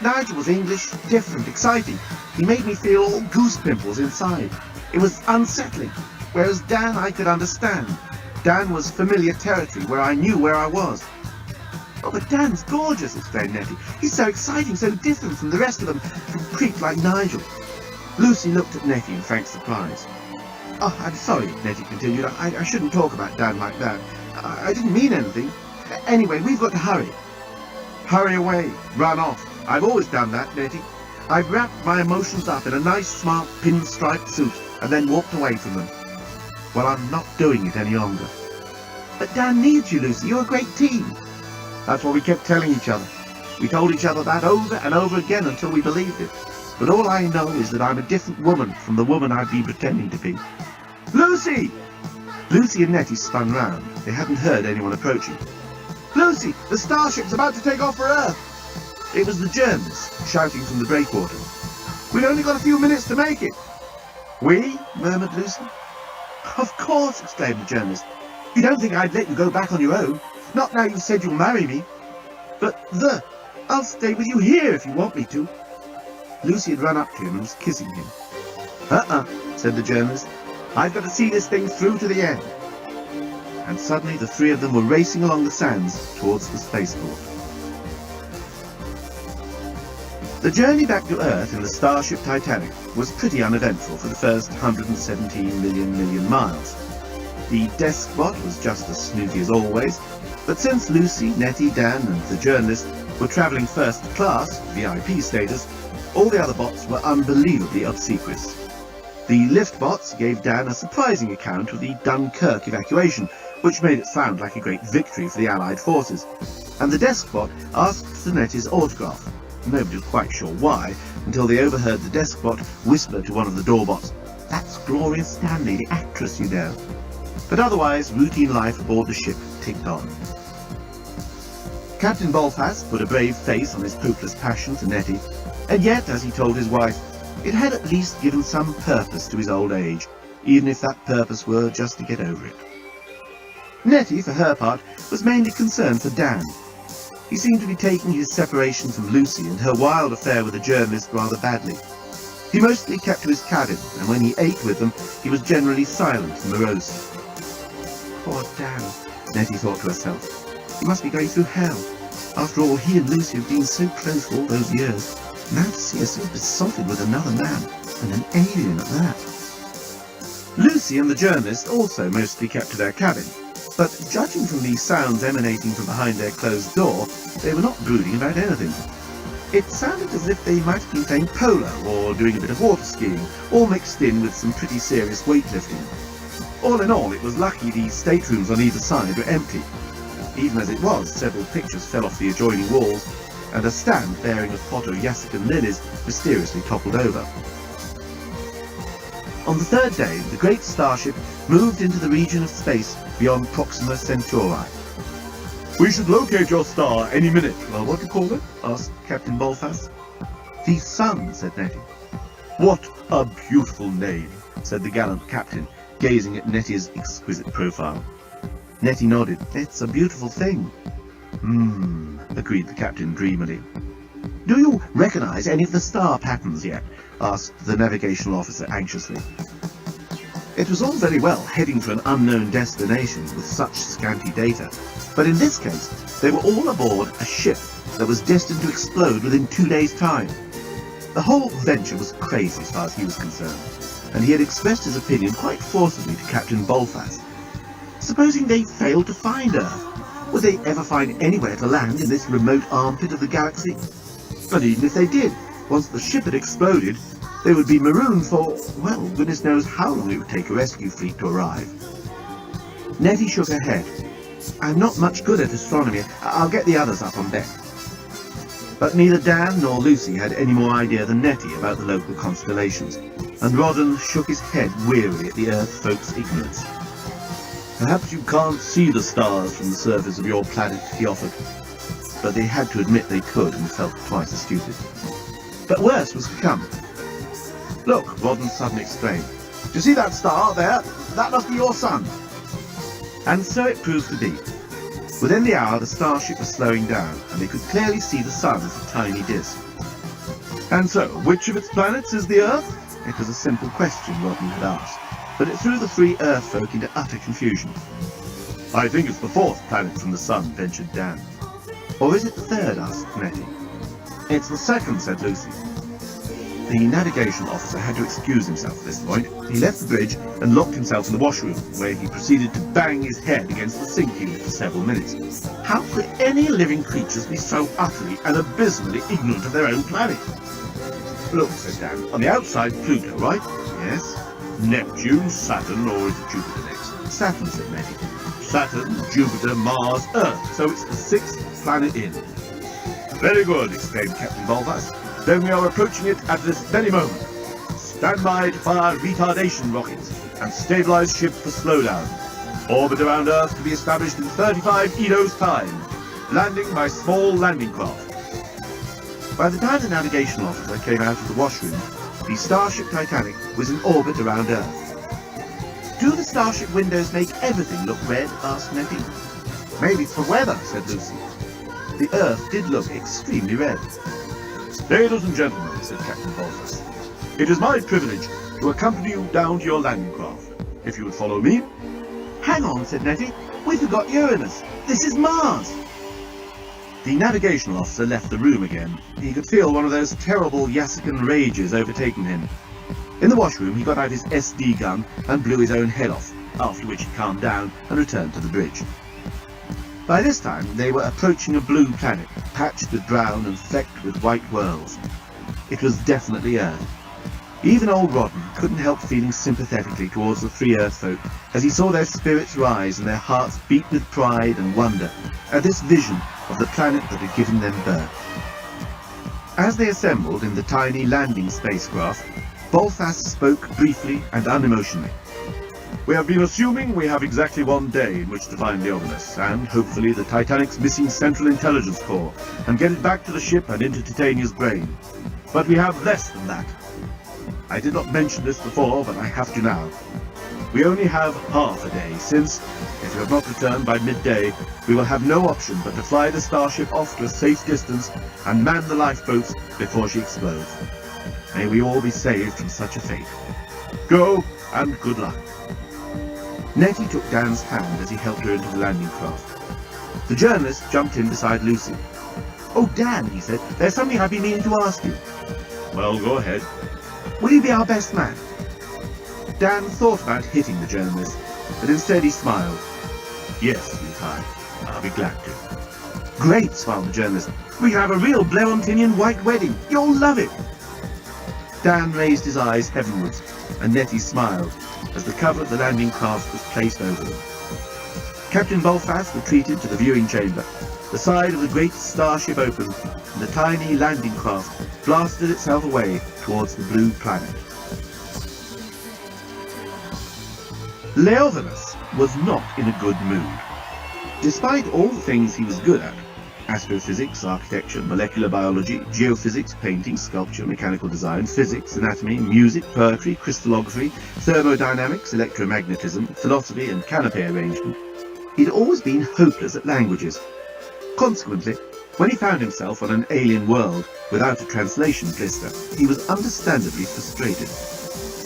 Nigel was English, different, exciting. He made me feel all goose pimples inside. It was unsettling. Whereas Dan I could understand. Dan was familiar territory where I knew where I was." "Oh, but Dan's gorgeous," exclaimed Nettie. "He's so exciting, so different from the rest of them who creaked like Nigel." Lucy looked at Nettie in frank surprise. "Oh, I'm sorry," Nettie continued. I shouldn't talk about Dan like that. I didn't mean anything. Anyway, we've got to hurry." "Hurry away. Run off. I've always done that, Nettie. I've wrapped my emotions up in a nice, smart, pinstripe suit and then walked away from them. Well, I'm not doing it any longer." "But Dan needs you, Lucy. You're a great team." "That's what we kept telling each other. We told each other that over and over again until we believed it. But all I know is that I'm a different woman from the woman I've been pretending to be." "Lucy!" Lucy and Nettie spun round. They hadn't heard anyone approaching. "Lucy, the starship's about to take off for Earth!" It was the journalist, shouting from the breakwater. "We've only got a few minutes to make it." "We?" murmured Lucy. "Of course," exclaimed the journalist. "You don't think I'd let you go back on your own? Not now you've said you'll marry me." "But I'll stay with you here if you want me to." Lucy had run up to him and was kissing him. Said the journalist. "I've got to see this thing through to the end." And suddenly the three of them were racing along the sands towards the spaceport. The journey back to Earth in the starship Titanic was pretty uneventful for the first 117 million miles. The deskbot was just as snooty as always, but since Lucy, Nettie, Dan and the journalist were travelling first class, VIP status, all the other bots were unbelievably obsequious. The lift bots gave Dan a surprising account of the Dunkirk evacuation, which made it sound like a great victory for the Allied forces, and the deskbot asked for Nettie's autograph. Nobody was quite sure why, until they overheard the deskbot whisper to one of the doorbots, "That's Gloria Stanley, the actress, you know." But otherwise, routine life aboard the ship ticked on. Captain Bolfast put a brave face on his hopeless passion for Nettie, and yet, as he told his wife, it had at least given some purpose to his old age, even if that purpose were just to get over it. Nettie, for her part, was mainly concerned for Dan. He seemed to be taking his separation from Lucy and her wild affair with the journalist rather badly. He mostly kept to his cabin, and when he ate with them, he was generally silent and morose. Poor Dan, Nettie thought to herself. He must be going through hell. After all, he and Lucy have been so close for all those years. Now to see her so besotted with another man, and an alien at that. Lucy and the journalist also mostly kept to their cabin. But judging from the sounds emanating from behind their closed door, they were not brooding about anything. It sounded as if they might have been playing polo or doing a bit of water skiing, all mixed in with some pretty serious weightlifting. All in all, it was lucky the staterooms on either side were empty. Even as it was, several pictures fell off the adjoining walls, and a stand bearing a pot of Yassican lilies mysteriously toppled over. On the third day, the great starship moved into the region of space beyond Proxima Centauri. "We should locate your star any minute." "Well, what do you call it?" asked Captain Bolfas. "The Sun," said Nettie. "What a beautiful name," said the gallant captain, gazing at Nettie's exquisite profile. Nettie nodded. "It's a beautiful thing." Agreed the captain dreamily. "Do you recognize any of the star patterns yet?" asked the navigational officer anxiously. It was all very well heading for an unknown destination with such scanty data, but in this case they were all aboard a ship that was destined to explode within 2 days' time. The whole venture was crazy as far as he was concerned, and he had expressed his opinion quite forcibly to Captain Bolfas. Supposing they failed to find Earth, would they ever find anywhere to land in this remote armpit of the galaxy? But even if they did, once the ship had exploded, they would be marooned for, well, goodness knows how long it would take a rescue fleet to arrive. Nettie shook her head. "I'm not much good at astronomy. I'll get the others up on deck." But neither Dan nor Lucy had any more idea than Nettie about the local constellations, and Rawdon shook his head wearily at the Earth folks' ignorance. "Perhaps you can't see the stars from the surface of your planet," he offered. But they had to admit they could and felt twice as stupid. But worse was to come. "Look," Rawdon suddenly exclaimed. "Do you see that star there? That must be your sun." And so it proved to be. Within the hour the starship was slowing down, and they could clearly see the sun as a tiny disk. "And so, which of its planets is the Earth?" It was a simple question Rawdon had asked, but it threw the three Earth folk into utter confusion. "I think it's the fourth planet from the sun," ventured Dan. "Or is it the third?" asked Nettie. "It's the second," said Lucy. The navigation officer had to excuse himself at this point. He left the bridge and locked himself in the washroom, where he proceeded to bang his head against the sink unit for several minutes. How could any living creatures be so utterly and abysmally ignorant of their own planet? "Look," said Dan, "on the outside Pluto, right?" "Yes." "Neptune, Saturn, or is it Jupiter next?" "Saturn," said Nettie. "Saturn, Jupiter, Mars, Earth. So it's the sixth planet in." "Very good," exclaimed Captain Bolfas. "Then we are approaching it at this very moment. Stand by to fire retardation rockets and stabilize ship for slowdown. Orbit around Earth to be established in 35 Edo's time. Landing by small landing craft." By the time the navigation officer came out of the washroom, the Starship Titanic was in orbit around Earth. "Do the Starship windows make everything look red?" asked Nettie. "Maybe it's the weather," said Lucy. The Earth did look extremely red. "Ladies and gentlemen," said Captain Bolfas, "it is my privilege to accompany you down to your landing craft. If you would follow me." "Hang on," said Nettie. "We forgot Uranus. This is Mars." The navigational officer left the room again. He could feel one of those terrible Yassican rages overtaking him. In the washroom he got out his SD gun and blew his own head off, after which he calmed down and returned to the bridge. By this time they were approaching a blue planet, patched with brown and flecked with white whorls. It was definitely Earth. Even old Rawdon couldn't help feeling sympathetically towards the three Earth folk as he saw their spirits rise and their hearts beat with pride and wonder at this vision of the planet that had given them birth. As they assembled in the tiny landing spacecraft, Bolfas spoke briefly and unemotionally. "We have been assuming we have exactly 1 day in which to find Leopolis, and hopefully the Titanic's missing Central Intelligence Core, and get it back to the ship and into Titania's brain. But we have less than that. I did not mention this before, but I have to now. We only have half a day, since, if you have not returned by midday, we will have no option but to fly the starship off to a safe distance and man the lifeboats before she explodes. May we all be saved from such a fate. Go, and good luck." Nettie took Dan's hand as he helped her into the landing craft. The journalist jumped in beside Lucy. "Oh, Dan," he said, "there's something I've been meaning to ask you." "Well, go ahead." "Will you be our best man?" Dan thought about hitting the journalist, but instead he smiled. Yes, he replied. I'll be glad to. Great, smiled the journalist. We have a real Blerontinian white wedding. You'll love it. Dan raised his eyes heavenwards, and Nettie smiled as the cover of the landing craft was placed over them. Captain Bolfast retreated to the viewing chamber. The side of the great starship opened, and the tiny landing craft blasted itself away towards the blue planet. Leovinus was not in a good mood. Despite all the things he was good at, astrophysics, architecture, molecular biology, geophysics, painting, sculpture, mechanical design, physics, anatomy, music, poetry, crystallography, thermodynamics, electromagnetism, philosophy and canopy arrangement, he'd always been hopeless at languages. Consequently, when he found himself on an alien world without a translation blister, he was understandably frustrated.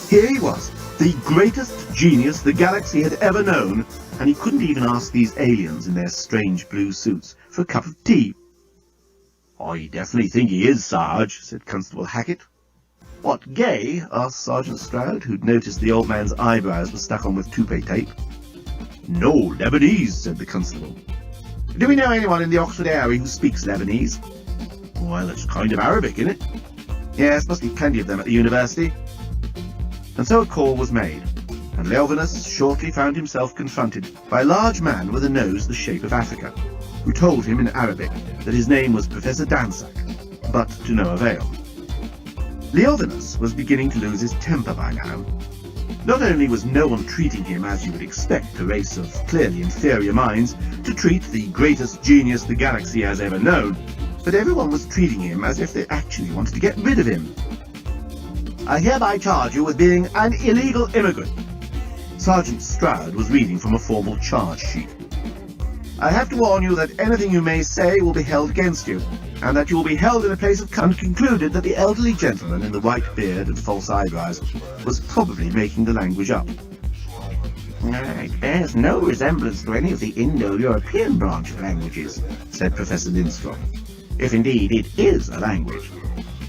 Here he was, the greatest genius the galaxy had ever known, and he couldn't even ask these aliens in their strange blue suits for a cup of tea. "I definitely think he is, Sarge," said Constable Hackett. "What, gay?" asked Sergeant Stroud, who'd noticed the old man's eyebrows were stuck on with toupee tape. "No, Lebanese," said the constable. "Do we know anyone in the Oxford area who speaks Lebanese?" "Well, it's kind of Arabic, isn't it?" "Yes, must be plenty of them at the university." And so a call was made, and Leovinus shortly found himself confronted by a large man with a nose the shape of Africa, who told him in Arabic that his name was Professor Dansack, but to no avail. Leovinus was beginning to lose his temper by now. Not only was no one treating him as you would expect a race of clearly inferior minds to treat the greatest genius the galaxy has ever known, but everyone was treating him as if they actually wanted to get rid of him. "I hereby charge you with being an illegal immigrant." Sergeant Stroud was reading from a formal charge sheet. "I have to warn you that anything you may say will be held against you, and that you will be held in a place of and concluded that the elderly gentleman in the white beard and false eyebrows was probably making the language up. "It bears no resemblance to any of the Indo-European branch of languages," said Professor Lindstrom, "if indeed it is a language.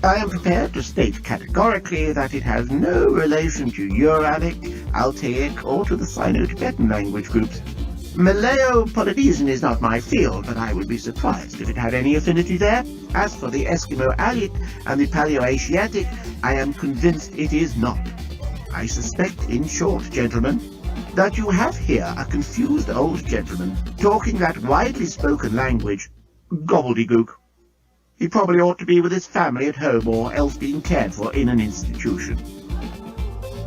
I am prepared to state categorically that it has no relation to Uralic, Altaic, or to the Sino-Tibetan language groups. Malayo-Polynesian is not my field, but I would be surprised if it had any affinity there. As for the Eskimo-Alit and the Paleo-Asiatic, I am convinced it is not. I suspect, in short, gentlemen, that you have here a confused old gentleman talking that widely spoken language, gobbledygook. He probably ought to be with his family at home or else being cared for in an institution."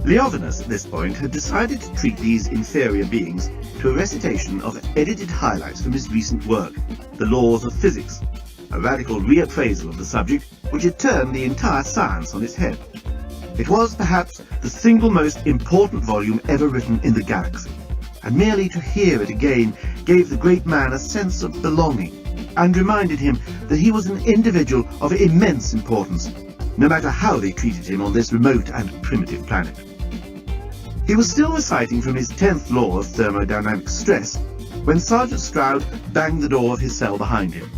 Leovinus, at this point, had decided to treat these inferior beings to a recitation of edited highlights from his recent work, The Laws of Physics, a radical reappraisal of the subject which had turned the entire science on its head. It was, perhaps, the single most important volume ever written in the galaxy, and merely to hear it again gave the great man a sense of belonging, and reminded him that he was an individual of immense importance, no matter how they treated him on this remote and primitive planet. He was still reciting from his 10th law of thermodynamic stress when Sergeant Stroud banged the door of his cell behind him.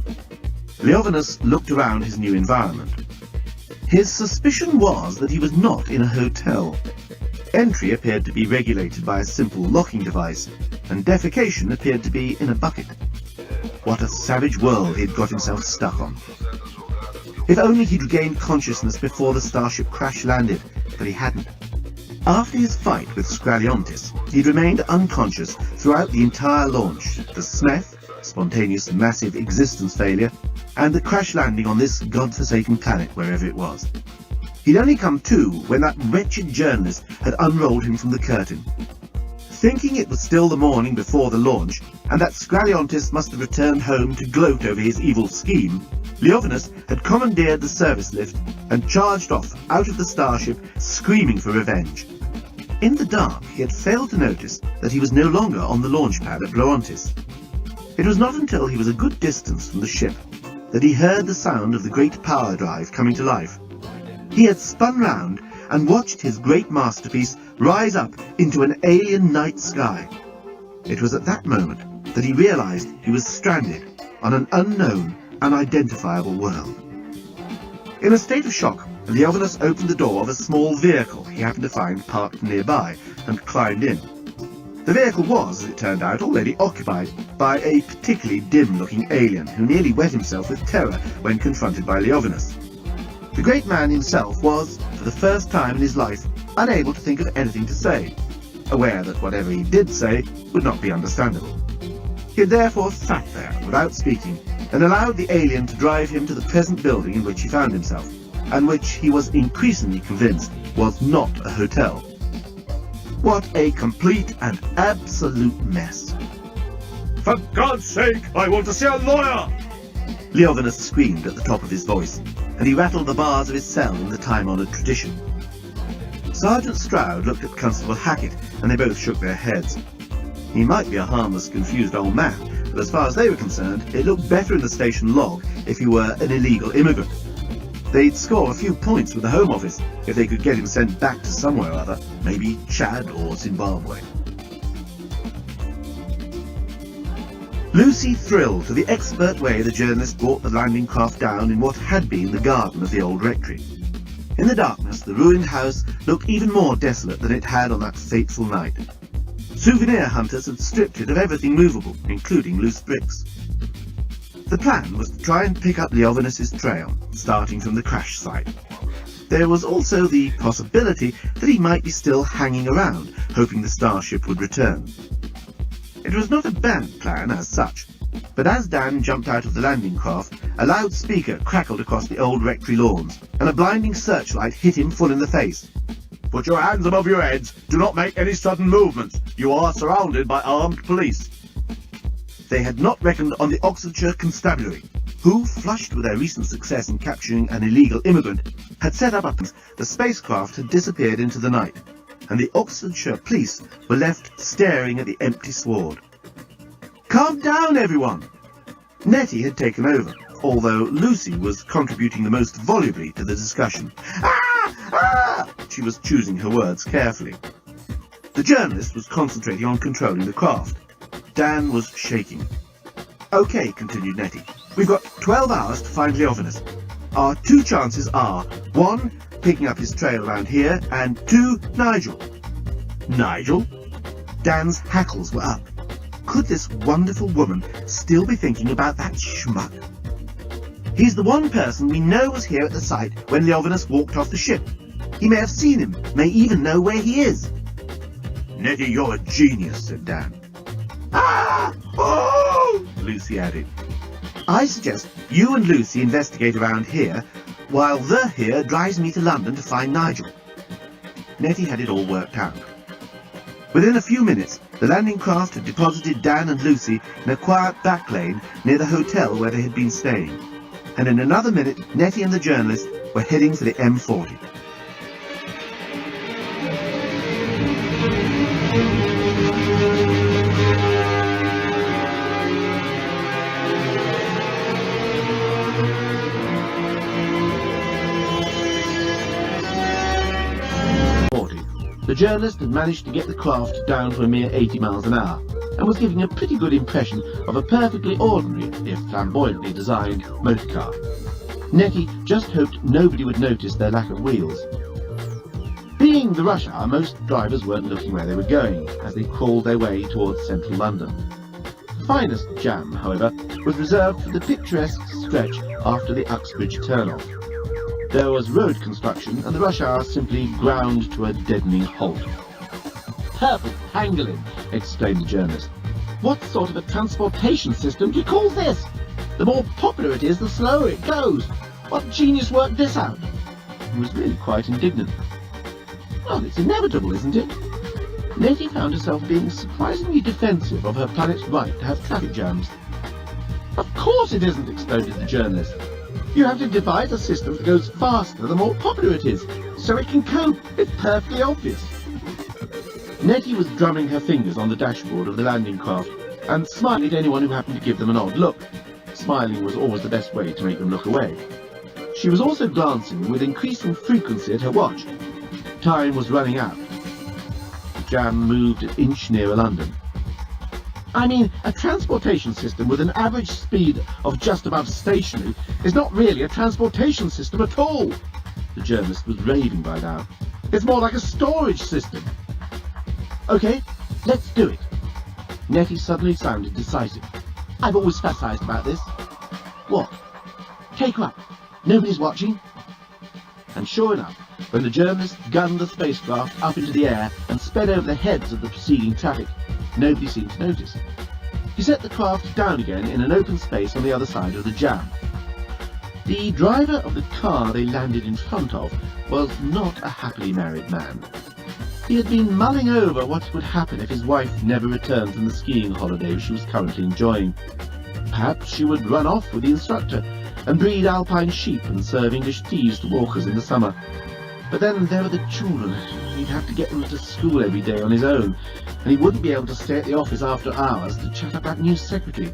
Leovinus looked around his new environment. His suspicion was that he was not in a hotel. Entry appeared to be regulated by a simple locking device, and defecation appeared to be in a bucket. What a savage world he'd got himself stuck on. If only he'd regained consciousness before the starship crash-landed, but he hadn't. After his fight with Scraliontis, he'd remained unconscious throughout the entire launch, the SMEF, spontaneous massive existence failure, and the crash-landing on this god-forsaken planet wherever it was. He'd only come to when that wretched journalist had unrolled him from the curtain. Thinking it was still the morning before the launch, and that Scraliontis must have returned home to gloat over his evil scheme, Leovinus had commandeered the service lift and charged off out of the starship, screaming for revenge. In the dark, he had failed to notice that he was no longer on the launch pad at Bloontis. It was not until he was a good distance from the ship that he heard the sound of the great power drive coming to life. He had spun round and watched his great masterpiece rise up into an alien night sky. It was at that moment that he realized he was stranded on an unknown, unidentifiable world. In a state of shock, Leovinus opened the door of a small vehicle he happened to find parked nearby and climbed in. The vehicle was, as it turned out, already occupied by a particularly dim-looking alien who nearly wet himself with terror when confronted by Leovinus. The great man himself was, for the first time in his life, unable to think of anything to say, aware that whatever he did say would not be understandable. He had therefore sat there without speaking and allowed the alien to drive him to the present building in which he found himself, and which he was increasingly convinced was not a hotel. What a complete and absolute mess. For God's sake, I want to see a lawyer! Leovinus screamed at the top of his voice, and he rattled the bars of his cell in the time-honoured tradition. Sergeant Stroud looked at Constable Hackett, and they both shook their heads. He might be a harmless, confused old man, but as far as they were concerned, it looked better in the station log if he were an illegal immigrant. They'd score a few points with the Home Office if they could get him sent back to somewhere or other, maybe Chad or Zimbabwe. Lucy thrilled to the expert way the journalist brought the landing craft down in what had been the garden of the old rectory. In the darkness, the ruined house looked even more desolate than it had on that fateful night. Souvenir hunters had stripped it of everything movable, including loose bricks. The plan was to try and pick up Leovinus's trail, starting from the crash site. There was also the possibility that he might be still hanging around, hoping the starship would return. It was not a bad plan as such, but as Dan jumped out of the landing craft, a loudspeaker crackled across the old rectory lawns, and a blinding searchlight hit him full in the face. Put your hands above your heads. Do not make any sudden movements. You are surrounded by armed police. They had not reckoned on the Oxfordshire Constabulary, who, flushed with their recent success in capturing an illegal immigrant, had set up the spacecraft had disappeared into the night, and the Oxfordshire police were left staring at the empty sward. Calm down, everyone! Nettie had taken over, although Lucy was contributing the most volubly to the discussion. Ah! Ah! She was choosing her words carefully. The journalist was concentrating on controlling the craft. Dan was shaking. Okay, continued Nettie, we've got 12 hours to find Leovinus. Our two chances are, 1, picking up his trail around here, and 2, Nigel. Nigel? Dan's hackles were up. Could this wonderful woman still be thinking about that schmuck? He's the one person we know was here at the site when Leovinus walked off the ship. He may have seen him, may even know where he is. Nettie, you're a genius, said Dan. Ah! Oh! Lucy added. I suggest you and Lucy investigate around here, while the here drives me to London to find Nigel. Nettie had it all worked out. Within a few minutes, the landing craft had deposited Dan and Lucy in a quiet back lane near the hotel where they had been staying. And in another minute, Nettie and the journalist were heading for the M40. The journalist had managed to get the craft down to a mere 80 miles an hour, and was giving a pretty good impression of a perfectly ordinary, if flamboyantly designed, motor car. Nettie just hoped nobody would notice their lack of wheels. Being the rush hour, most drivers weren't looking where they were going, as they crawled their way towards central London. The finest jam, however, was reserved for the picturesque stretch after the Uxbridge turn-off. There was road construction, and the rush hour simply ground to a deadening halt. Perfect pangolin, exclaimed the journalist. What sort of a transportation system do you call this? The more popular it is, the slower it goes. What genius worked this out? He was really quite indignant. Well, it's inevitable, isn't it? Nettie found herself being surprisingly defensive of her planet's right to have traffic jams. Of course it isn't, exploded the journalist. You have to devise a system that goes faster the more popular it is, so it can cope. It's perfectly obvious. Nettie was drumming her fingers on the dashboard of the landing craft and smiling at anyone who happened to give them an odd look. Smiling was always the best way to make them look away. She was also glancing with increasing frequency at her watch. Time was running out. The jam moved an inch nearer London. I mean, a transportation system with an average speed of just above stationary is not really a transportation system at all. The journalist was raving by now. It's more like a storage system. Okay, Let's do it. Nettie suddenly sounded decisive. I've always fantasized about this. What? Take her up. Nobody's watching. And sure enough, when the journalist gunned the spacecraft up into the air and sped over the heads of the preceding traffic, nobody seemed to notice. He set the craft down again in an open space on the other side of the jam. The driver of the car they landed in front of was not a happily married man. He had been mulling over what would happen if his wife never returned from the skiing holiday she was currently enjoying. Perhaps she would run off with the instructor and breed alpine sheep and serve English teas to walkers in the summer. But then there were the children. He'd have to get them to school every day on his own, and he wouldn't be able to stay at the office after hours to chat up that new secretary.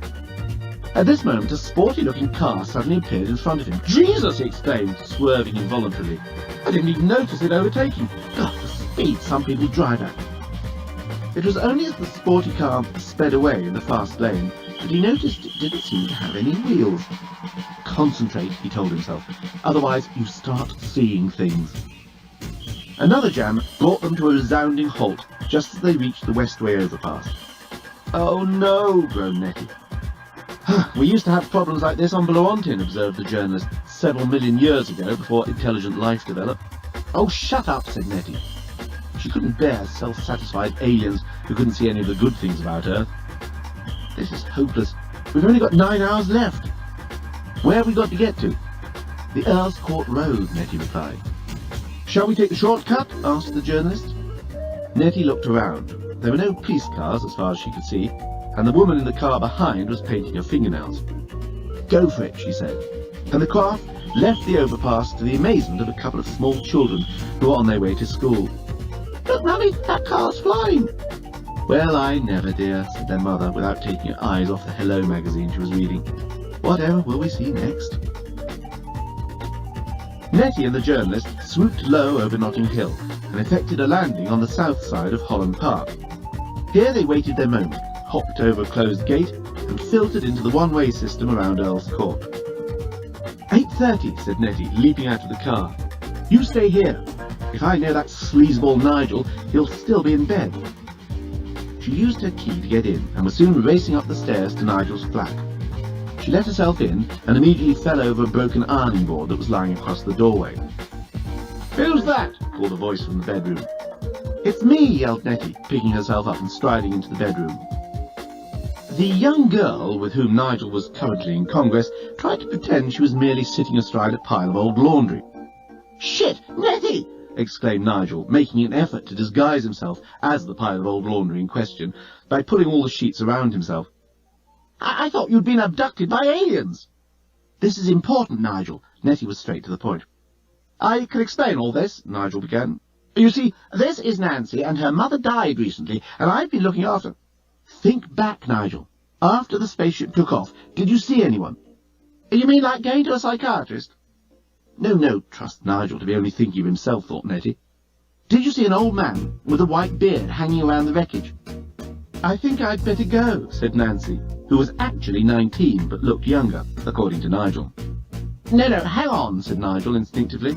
At this moment, a sporty-looking car suddenly appeared in front of him. "Jesus!" he exclaimed, swerving involuntarily. "I didn't even notice it overtaking. God, the speed some people drive at." It was only as the sporty car sped away in the fast lane that he noticed it didn't seem to have any wheels. Concentrate, he told himself, otherwise you start seeing things. Another jam brought them to a resounding halt just as they reached the Westway overpass. "Oh no," groaned Nettie. "We used to have problems like this on Bloontin," observed the journalist, "several million years ago, before intelligent life developed." "Oh, shut up," said Nettie. She couldn't bear self-satisfied aliens who couldn't see any of the good things about Earth. "This is hopeless. We've only got 9 hours left. Where have we got to get to?" "The Earl's Court Road," Nettie replied. "Shall we take the shortcut?" asked the journalist. Nettie looked around. There were no police cars as far as she could see, and the woman in the car behind was painting her fingernails. "Go for it," she said, and the craft left the overpass to the amazement of a couple of small children who were on their way to school. "Look, Mummy, that car's flying!" "Well, I never, dear," said their mother, without taking her eyes off the Hello magazine she was reading. "Whatever will we see next?" Nettie and the journalist swooped low over Notting Hill and effected a landing on the south side of Holland Park. Here they waited their moment, hopped over a closed gate, and filtered into the one-way system around Earl's Court. 8:30, said Nettie, leaping out of the car. "You stay here. If I know that sleazeball Nigel, he'll still be in bed." She used her key to get in, and was soon racing up the stairs to Nigel's flat. She let herself in, and immediately fell over a broken ironing board that was lying across the doorway. "Who's that?" called a voice from the bedroom. "It's me," yelled Nettie, picking herself up and striding into the bedroom. The young girl with whom Nigel was currently in Congress tried to pretend she was merely sitting astride a pile of old laundry. "Shit, Nettie!" exclaimed Nigel, making an effort to disguise himself as the pile of old laundry in question by pulling all the sheets around himself. I thought you'd been abducted by aliens." "This is important, Nigel." Nettie was straight to the point. "I can explain all this," Nigel began. "You see, this is Nancy, and her mother died recently, and I've been looking after—" "Think back, Nigel. After the spaceship took off, did you see anyone?" "You mean like going to a psychiatrist?" No, trust Nigel to be only thinking of himself, thought Nettie. "Did you see an old man with a white beard hanging around the wreckage?" "I think I'd better go," said Nancy, who was actually 19 but looked younger, according to Nigel. No, hang on," said Nigel instinctively.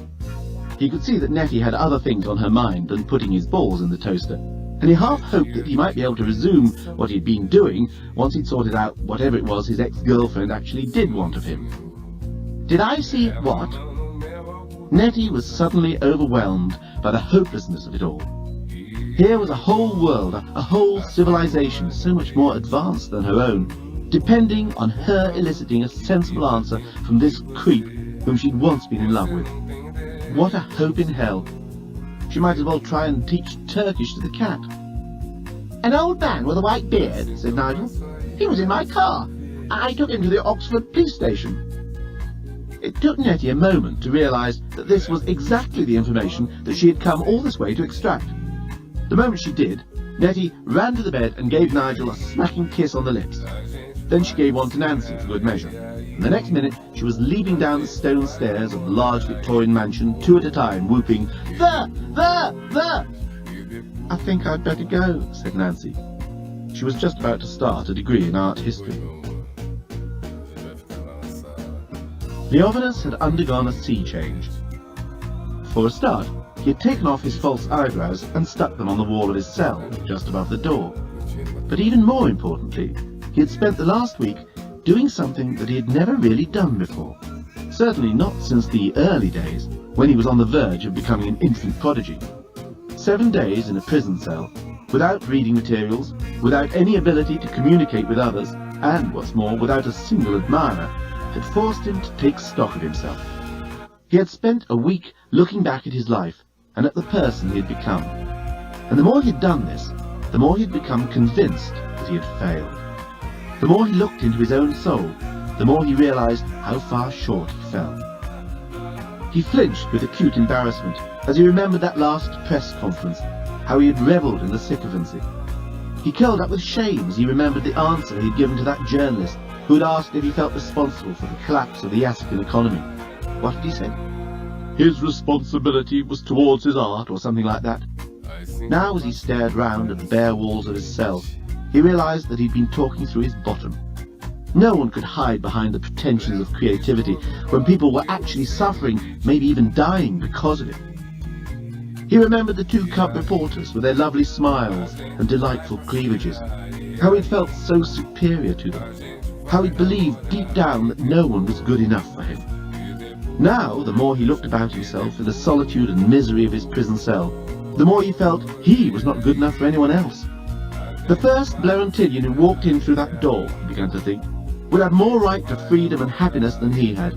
He could see that Nettie had other things on her mind than putting his balls in the toaster, and he half hoped that he might be able to resume what he'd been doing once he'd sorted out whatever it was his ex-girlfriend actually did want of him. "Did I see what?" Nettie was suddenly overwhelmed by the hopelessness of it all. Here was a whole world, a whole civilization so much more advanced than her own, depending on her eliciting a sensible answer from this creep whom she'd once been in love with. What a hope in hell. She might as well try and teach Turkish to the cat. "An old man with a white beard," said Nigel. "He was in my car. I took him to the Oxford police station." It took Nettie a moment to realise that this was exactly the information that she had come all this way to extract. The moment she did, Nettie ran to the bed and gave Nigel a smacking kiss on the lips. Then she gave one to Nancy for good measure, and the next minute she was leaping down the stone stairs of the large Victorian mansion, 2 at a time, whooping, There! "I think I'd better go," said Nancy. She was just about to start a degree in art history. Leovinus had undergone a sea change. For a start, he had taken off his false eyebrows and stuck them on the wall of his cell, just above the door. But even more importantly, he had spent the last week doing something that he had never really done before. Certainly not since the early days, when he was on the verge of becoming an infant prodigy. 7 days in a prison cell, without reading materials, without any ability to communicate with others, and, what's more, without a single admirer, had forced him to take stock of himself. He had spent a week looking back at his life and at the person he had become. And the more he had done this, the more he had become convinced that he had failed. The more he looked into his own soul, the more he realized how far short he fell. He flinched with acute embarrassment as he remembered that last press conference, how he had revelled in the sycophancy. He curled up with shame as he remembered the answer he had given to that journalist who had asked if he felt responsible for the collapse of the Yaskin economy. What did he say? His responsibility was towards his art, or something like that. Now, as he stared round at the bare walls of his cell, he realized that he'd been talking through his bottom. No one could hide behind the pretensions of creativity when people were actually suffering, maybe even dying because of it. He remembered the 2 cub reporters with their lovely smiles and delightful cleavages, how he'd felt so superior to them, how he'd believed deep down that no one was good enough for him. Now, the more he looked about himself in the solitude and misery of his prison cell, the more he felt he was not good enough for anyone else. The first Blarentillian who walked in through that door, he began to think, would have more right to freedom and happiness than he had.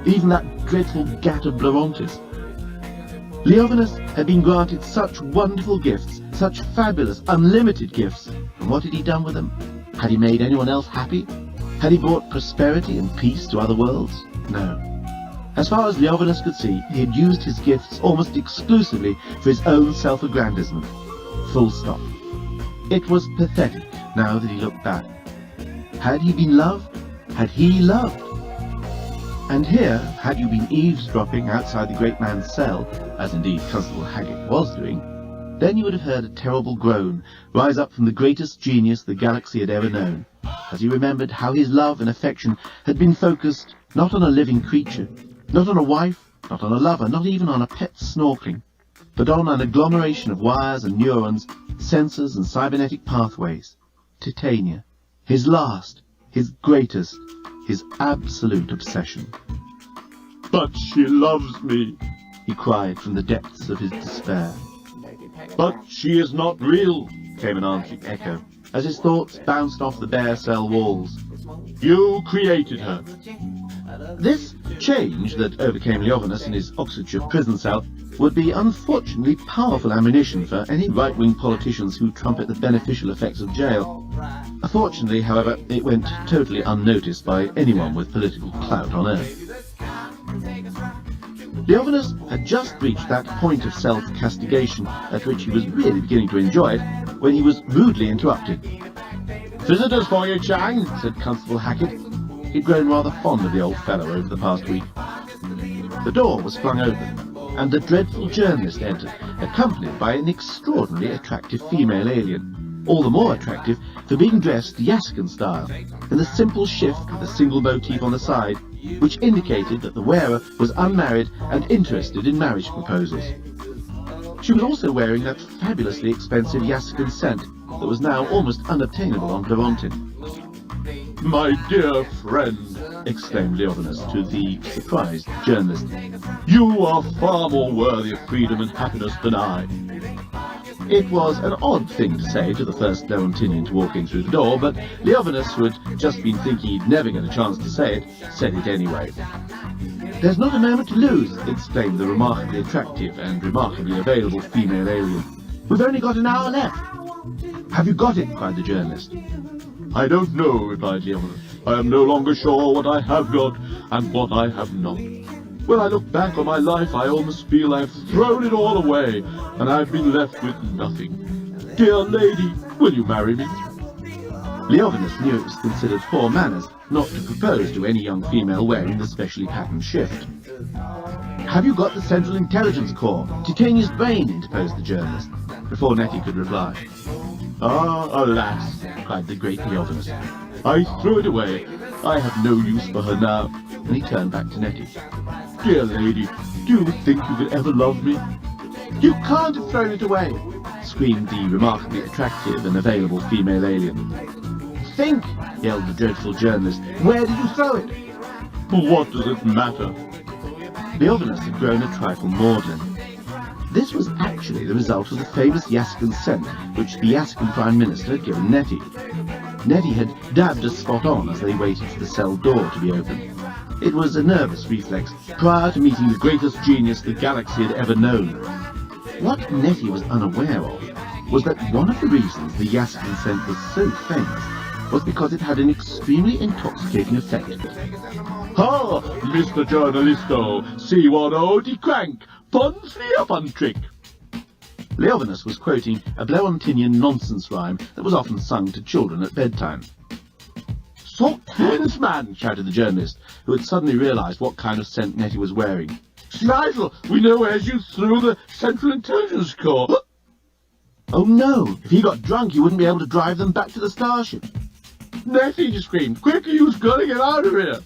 Even that dreadful gat of Blarontis. Leovinus had been granted such wonderful gifts, such fabulous, unlimited gifts, and what had he done with them? Had he made anyone else happy? Had he brought prosperity and peace to other worlds? No. As far as Leovinus could see, he had used his gifts almost exclusively for his own self-aggrandizement. Full stop. It was pathetic, now that he looked back. Had he been loved? Had he loved? And here, had you been eavesdropping outside the great man's cell, as indeed Constable Haggett was doing, then you would have heard a terrible groan rise up from the greatest genius the galaxy had ever known, as he remembered how his love and affection had been focused not on a living creature, not on a wife, not on a lover, not even on a pet snorkeling, but on an agglomeration of wires and neurons, sensors and cybernetic pathways. Titania, his last, his greatest, his absolute obsession. "But she loves me," he cried from the depths of his despair. "But she is not real," came an answering echo, as his thoughts bounced off the bare cell walls. "You created her." This change that overcame Leovinus in his Oxfordshire prison cell would be unfortunately powerful ammunition for any right-wing politicians who trumpet the beneficial effects of jail. Fortunately, however, it went totally unnoticed by anyone with political clout on earth. Leovinus had just reached that point of self-castigation at which he was really beginning to enjoy it, when he was rudely interrupted. "Visitors for you, Chang," said Constable Hackett. He'd grown rather fond of the old fellow over the past week. The door was flung open, and the dreadful journalist entered, accompanied by an extraordinarily attractive female alien, all the more attractive for being dressed Yaskin style, in the simple shift with a single motif on the side, which indicated that the wearer was unmarried and interested in marriage proposals. She was also wearing that fabulously expensive Yaskin scent that was now almost unobtainable on Blarontin. "My dear friend," exclaimed Leovinus to the surprised journalist, "you are far more worthy of freedom and happiness than I." It was an odd thing to say to the first Blarontinian to walk in through the door, but Leovinus, who had just been thinking he'd never get a chance to say it, said it anyway. "There's not a moment to lose," exclaimed the remarkably attractive and remarkably available female alien. "We've only got an hour left." "Have you got it?" cried the journalist. "I don't know," replied Leovinus. "I am no longer sure what I have got and what I have not. When I look back on my life, I almost feel I've thrown it all away, and I've been left with nothing. Dear lady, will you marry me?" Leovinus knew it was considered poor manners not to propose to any young female wearing the specially patterned shift. "Have you got the Central Intelligence Corps, Titania's brain?" interposed the journalist, before Nettie could reply. "Ah, alas," cried the great Leovinus, "I threw it away. I have no use for her now," and he turned back to Nettie. "Dear lady, do you think you could ever love me?" You can't have thrown it away, screamed the remarkably attractive and available female alien. Think, yelled the dreadful journalist. Where did you throw it? What does it matter? Leovinus had grown a trifle maudlin. This was actually the result of the famous Yaskin scent which the Yaskin Prime Minister had given Nettie. Nettie had dabbed us spot on as they waited for the cell door to be opened. It was a nervous reflex, prior to meeting the greatest genius the galaxy had ever known. What Nettie was unaware of was that one of the reasons the Yaskin scent was so famous was because it had an extremely intoxicating effect. Ha! Mr. Journalisto, see what oldie crank, pun's the fun trick. Leovinus was quoting a Bleontinian nonsense rhyme that was often sung to children at bedtime. "Sock hens, man!" shouted the journalist, who had suddenly realised what kind of scent Nettie was wearing. "Schneisel, we know where you threw the Central Intelligence Corps." Oh no! If he got drunk, he wouldn't be able to drive them back to the starship. "Nettie," he screamed, "quickly, you've got to get out of here!"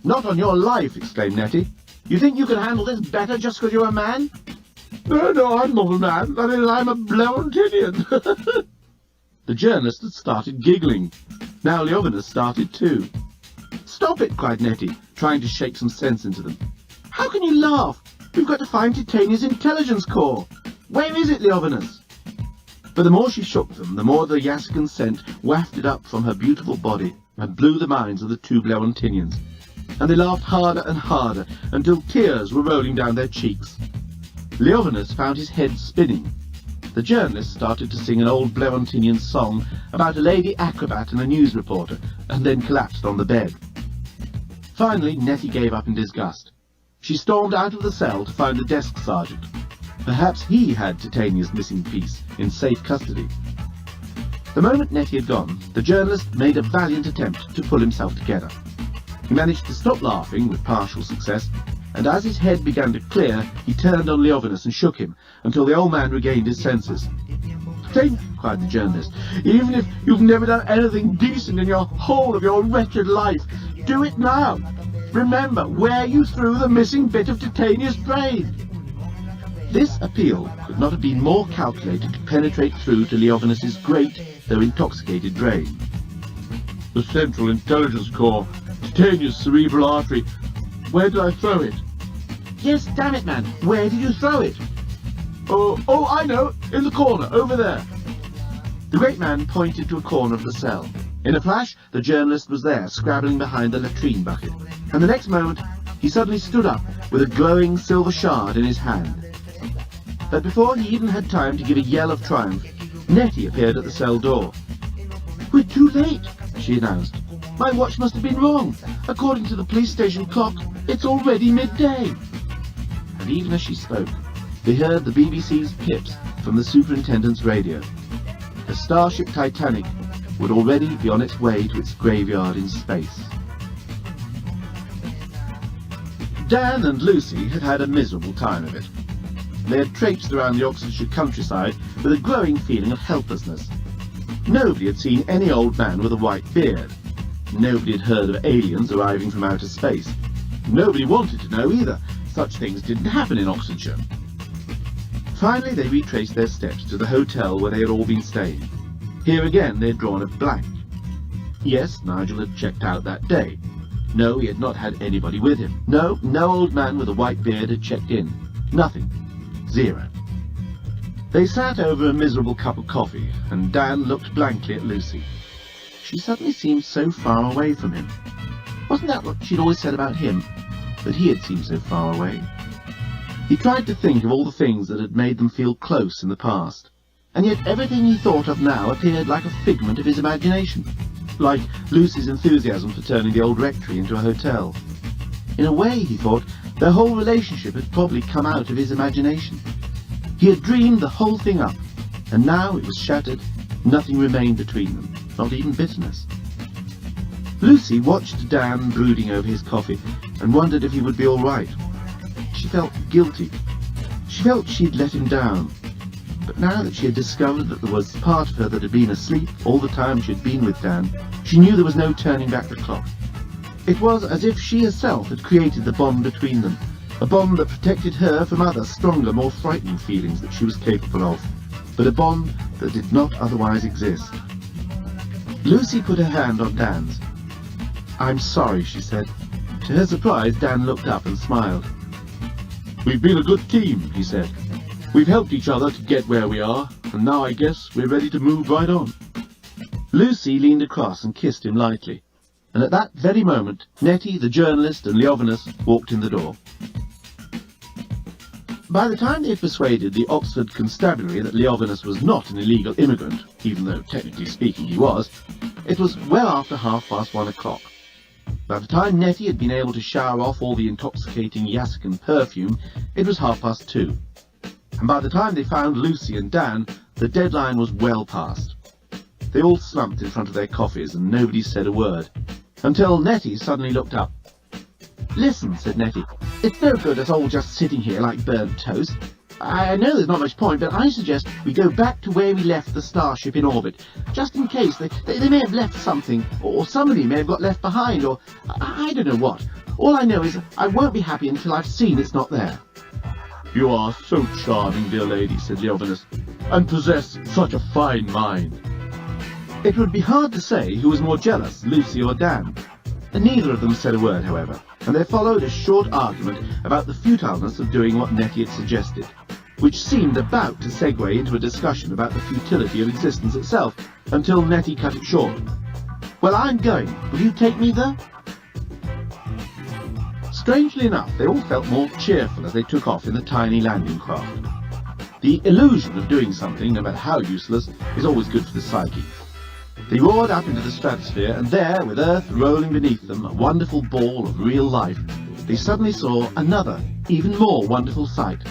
"Not on your life!" exclaimed Nettie. "You think you can handle this better just because you're a man?" No, I'm not a man. That is, I'm a Bleontinian." The journalist had started giggling. Now Leovinus started too. "Stop it!" cried Nettie, trying to shake some sense into them. "How can you laugh? We've got to find Titania's intelligence core. Where is it, Leovinus?" But the more she shook them, the more the Yaskin scent wafted up from her beautiful body and blew the minds of the two Bleontinians. And they laughed harder and harder until tears were rolling down their cheeks. Leovinus found his head spinning. The journalist started to sing an old Bleontinian song about a lady acrobat and a news reporter, and then collapsed on the bed. Finally, Nettie gave up in disgust. She stormed out of the cell to find the desk sergeant. Perhaps he had Titania's missing piece in safe custody. The moment Nettie had gone, the journalist made a valiant attempt to pull himself together. He managed to stop laughing with partial success, and as his head began to clear, he turned on Leovinus and shook him until the old man regained his senses. "Think," cried the journalist, "even if you've never done anything decent in your whole of your wretched life, do it now. Remember where you threw the missing bit of Titania's brain." This appeal could not have been more calculated to penetrate through to Leovinus's great, though intoxicated brain. "The Central Intelligence Corps, Titania's cerebral artery. Where did I throw it?" "Yes, damn it, man, where did you throw it?" Oh, I know, in the corner, over there." The great man pointed to a corner of the cell. In a flash, the journalist was there, scrabbling behind the latrine bucket, and the next moment, he suddenly stood up with a glowing silver shard in his hand. But before he even had time to give a yell of triumph, Nettie appeared at the cell door. "We're too late," she announced. "My watch must have been wrong. According to the police station clock, it's already midday." And even as she spoke, they heard the BBC's pips from the superintendent's radio. The starship Titanic would already be on its way to its graveyard in space. Dan and Lucy had had a miserable time of it. They had traipsed around the Oxfordshire countryside with a growing feeling of helplessness. Nobody had seen any old man with a white beard. Nobody had heard of aliens arriving from outer space. Nobody wanted to know either. Such things didn't happen in Oxfordshire. Finally, they retraced their steps to the hotel where they had all been staying. Here again they had drawn a blank. Yes, Nigel had checked out that day. No, he had not had anybody with him. No old man with a white beard had checked in. Nothing. Zero. They sat over a miserable cup of coffee, and Dan looked blankly at Lucy. She suddenly seemed so far away from him. Wasn't that what she'd always said about him? That he had seemed so far away? He tried to think of all the things that had made them feel close in the past, and yet everything he thought of now appeared like a figment of his imagination, like Lucy's enthusiasm for turning the old rectory into a hotel. In a way, he thought, their whole relationship had probably come out of his imagination. He had dreamed the whole thing up, and now it was shattered. Nothing remained between them, not even bitterness. Lucy watched Dan brooding over his coffee and wondered if he would be all right. She felt guilty. She felt she'd let him down. But now that she had discovered that there was part of her that had been asleep all the time she had been with Dan, she knew there was no turning back the clock. It was as if she herself had created the bond between them, A bond that protected her from other, stronger, more frightening feelings that she was capable of, but a bond that did not otherwise exist. Lucy put her hand on Dan's. "I'm sorry," she said. To her surprise, Dan looked up and smiled. "We've been a good team," he said. "We've helped each other to get where we are, and now I guess we're ready to move right on." Lucy leaned across and kissed him lightly, and at that very moment, Nettie, the journalist, and Leovinus walked in the door. By the time they had persuaded the Oxford Constabulary that Leovinus was not an illegal immigrant, even though technically speaking he was, it was well after 1:30. By the time Nettie had been able to shower off all the intoxicating Yassican perfume, it was 2:30. And by the time they found Lucy and Dan, the deadline was well past. They all slumped in front of their coffees and nobody said a word, until Nettie suddenly looked up. "Listen," said Nettie, "it's no good us all just sitting here like burnt toast. I know there's not much point, but I suggest we go back to where we left the starship in orbit, just in case they may have left something, or somebody may have got left behind, or I don't know what. All I know is I won't be happy until I've seen it's not there." "You are so charming, dear lady," said Leovinus, "and possess such a fine mind." It would be hard to say who was more jealous, Lucy or Dan. Neither of them said a word, however, and there followed a short argument about the futileness of doing what Nettie had suggested, which seemed about to segue into a discussion about the futility of existence itself, until Nettie cut it short. "Well, I'm going. Will you take me though?" Strangely enough, they all felt more cheerful as they took off in the tiny landing craft. The illusion of doing something, no matter how useless, is always good for the psyche. They roared up into the stratosphere, and there, with Earth rolling beneath them, a wonderful ball of real life, they suddenly saw another, even more wonderful sight.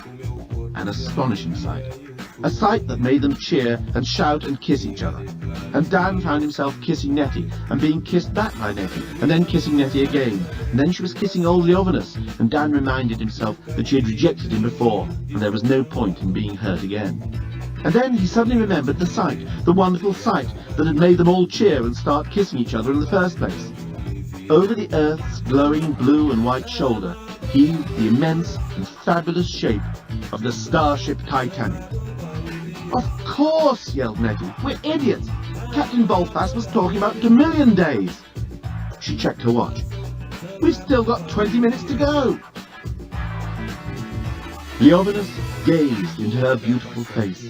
An astonishing sight. A sight that made them cheer and shout and kiss each other. And Dan found himself kissing Nettie, and being kissed back by Nettie, and then kissing Nettie again. And then she was kissing old Leovinus, and Dan reminded himself that she had rejected him before, and there was no point in being hurt again. And then he suddenly remembered the sight, the wonderful sight that had made them all cheer and start kissing each other in the first place. Over the Earth's glowing blue and white shoulder heaved the immense and fabulous shape of the starship Titanic. "Of course," yelled Nettie. "We're idiots. Captain Bolfas was talking about 2,000,000 days." She checked her watch. "We've still got 20 minutes to go." Leovinus gazed into her beautiful face.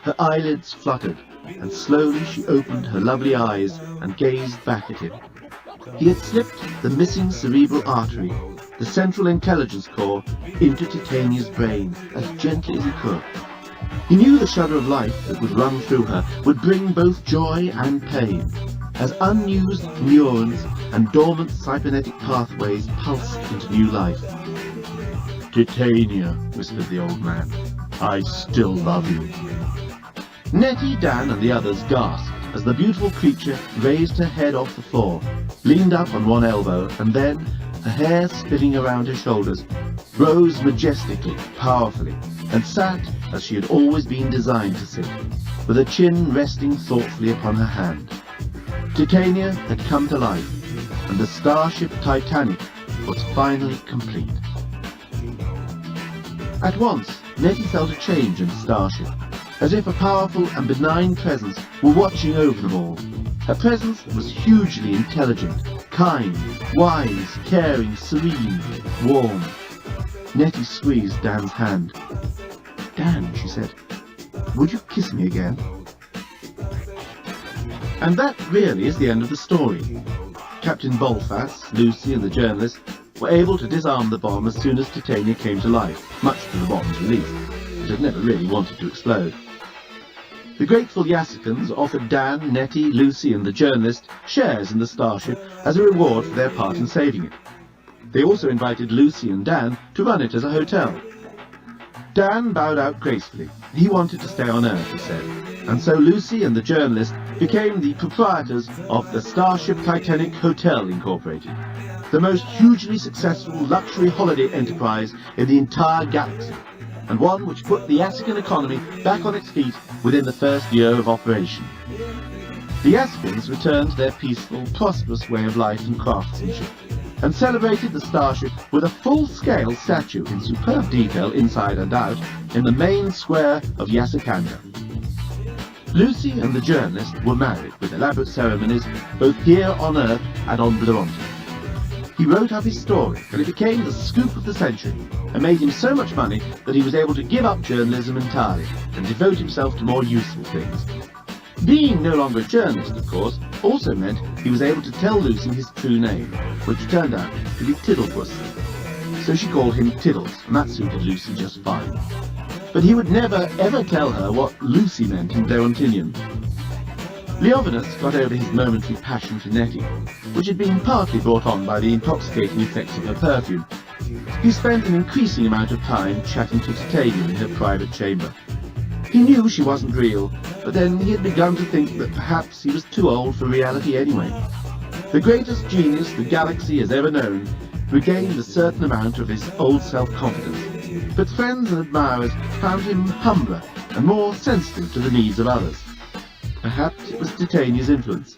Her eyelids fluttered, and slowly she opened her lovely eyes and gazed back at him. He had slipped the missing cerebral artery, the central intelligence core, into Titania's brain as gently as he could. He knew the shudder of life that would run through her would bring both joy and pain, as unused neurons and dormant cybernetic pathways pulsed into new life. "Titania," whispered the old man, "I still love you." Nettie, Dan and the others gasped as the beautiful creature raised her head off the floor, leaned up on one elbow, and then, her hair spinning around her shoulders, rose majestically, powerfully, and sat as she had always been designed to sit, with her chin resting thoughtfully upon her hand. Titania had come to life, and the starship Titanic was finally complete. At once, Nettie felt a change in the starship, as if a powerful and benign presence were watching over them all. Her presence was hugely intelligent, kind, wise, caring, serene, warm. Nettie squeezed Dan's hand. "Dan," she said, "would you kiss me again?" And that really is the end of the story. Captain Bolfas, Lucy and the journalist were able to disarm the bomb as soon as Titania came to life, much to the bomb's relief. It had never really wanted to explode. The grateful Yassicans offered Dan, Nettie, Lucy and the journalist shares in the starship as a reward for their part in saving it. They also invited Lucy and Dan to run it as a hotel. Dan bowed out gracefully. He wanted to stay on Earth, he said, and so Lucy and the journalist became the proprietors of the Starship Titanic Hotel Incorporated, the most hugely successful luxury holiday enterprise in the entire galaxy, and one which put the Yassican economy back on its feet within the first year of operation. The Yassicans returned to their peaceful, prosperous way of life and craftsmanship, and celebrated the starship with a full-scale statue in superb detail inside and out in the main square of Yasakanda. Lucy and the journalist were married with elaborate ceremonies both here on Earth and on Blerontin. He wrote up his story, and it became the scoop of the century, and made him so much money that he was able to give up journalism entirely and devote himself to more useful things. Being no longer a journalist, of course, also meant he was able to tell Lucy his true name, which turned out to be Tiddlepuss. So she called him Tiddles, and that suited Lucy just fine. But he would never ever tell her what Lucy meant in Blerontinian. Leovinus got over his momentary passion for Nettie, which had been partly brought on by the intoxicating effects of her perfume. He spent an increasing amount of time chatting to Titania in her private chamber. He knew she wasn't real, but then he had begun to think that perhaps he was too old for reality anyway. The greatest genius the galaxy has ever known regained a certain amount of his old self-confidence, but friends and admirers found him humbler and more sensitive to the needs of others. Perhaps it was Titania's influence.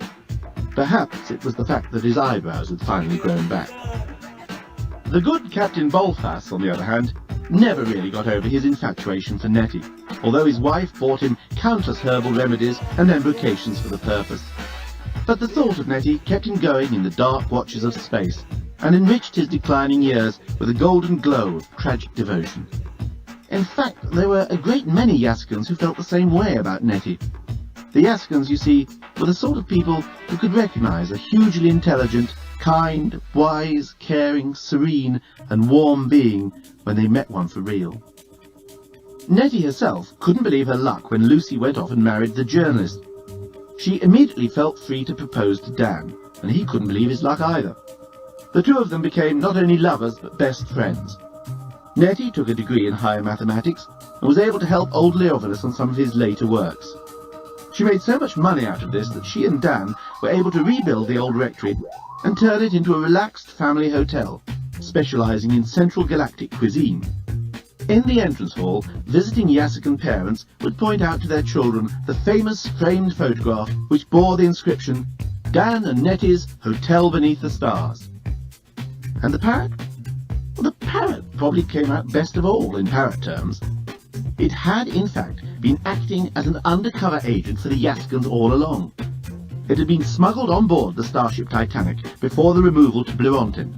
Perhaps it was the fact that his eyebrows had finally grown back. The good Captain Bolfas, on the other hand, never really got over his infatuation for Nettie, although his wife bought him countless herbal remedies and embrocations for the purpose. But the thought of Nettie kept him going in the dark watches of space, and enriched his declining years with a golden glow of tragic devotion. In fact, there were a great many Yaskans who felt the same way about Nettie. The Yaskans, you see, were the sort of people who could recognize a hugely intelligent, kind, wise, caring, serene, and warm being when they met one for real. Nettie herself couldn't believe her luck when Lucy went off and married the journalist. She immediately felt free to propose to Dan, and he couldn't believe his luck either. The two of them became not only lovers, but best friends. Nettie took a degree in higher mathematics, and was able to help old Leovinus on some of his later works. She made so much money out of this that she and Dan were able to rebuild the old rectory and turn it into a relaxed family hotel, specializing in Central Galactic cuisine. In the entrance hall, visiting Yasakan parents would point out to their children the famous framed photograph which bore the inscription, Dan and Nettie's Hotel Beneath the Stars. And the parrot? Well, the parrot probably came out best of all in parrot terms. It had, in fact, been acting as an undercover agent for the Yaskans all along. It had been smuggled on board the starship Titanic before the removal to Blerontin.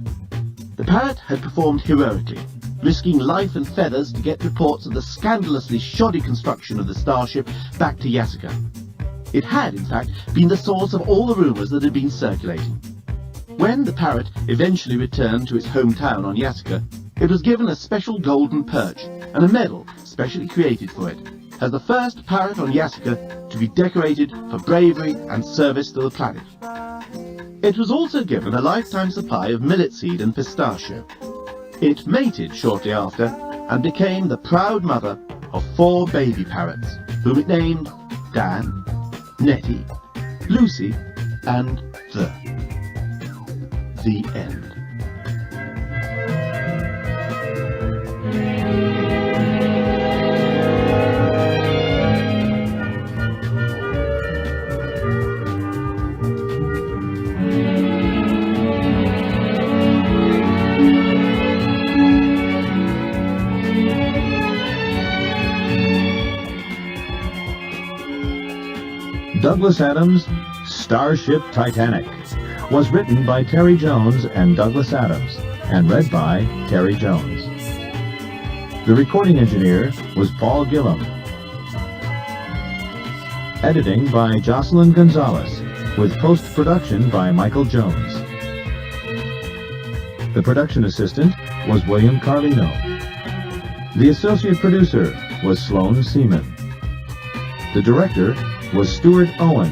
The parrot had performed heroically, risking life and feathers to get reports of the scandalously shoddy construction of the starship back to Yasaka. It had, in fact, been the source of all the rumours that had been circulating. When the parrot eventually returned to its hometown on Yasaka, it was given a special golden perch and a medal specially created for it, as the first parrot on Yasaka to be decorated for bravery and service to the planet. It was also given a lifetime supply of millet seed and pistachio. It mated shortly after and became the proud mother of 4 baby parrots, whom it named Dan, Nettie, Lucy, and the end. Douglas Adams' Starship Titanic was written by Terry Jones and Douglas Adams and read by Terry Jones. The recording engineer was Paul Gillum. Editing by Jocelyn Gonzalez, with post-production by Michael Jones. The production assistant was William Carlino. The associate producer was Sloan Seaman. The director was Stuart Owen.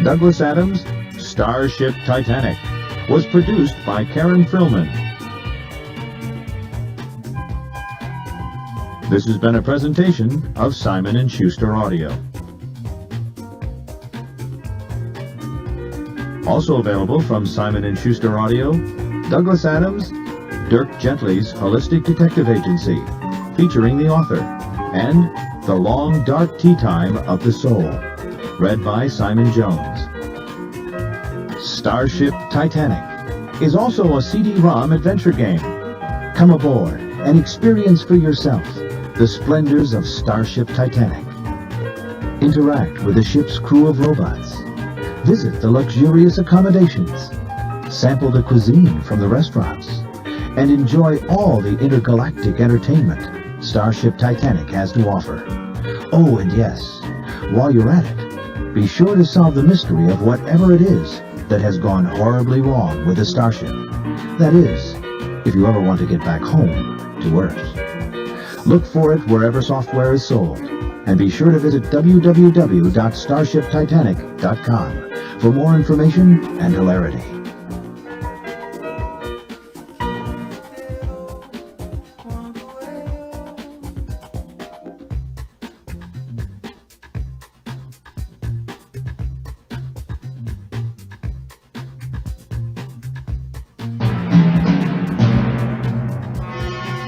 Douglas Adams' Starship Titanic was produced by Karen Frillman. This has been a presentation of Simon & Schuster Audio. Also available from Simon & Schuster Audio, Douglas Adams, Dirk Gently's Holistic Detective Agency, featuring the author, and The Long Dark Tea Time of the Soul, read by Simon Jones. Starship Titanic, is also a CD-ROM adventure game. Come aboard and experience for yourself the splendors of Starship Titanic. Interact with the ship's crew of robots. Visit the luxurious accommodations. Sample the cuisine from the restaurants. And enjoy all the intergalactic entertainment Starship Titanic has to offer. Oh, and yes, while you're at it, be sure to solve the mystery of whatever it is that has gone horribly wrong with the Starship. That is, if you ever want to get back home to Earth. Look for it wherever software is sold, and be sure to visit www.starshiptitanic.com for more information and hilarity.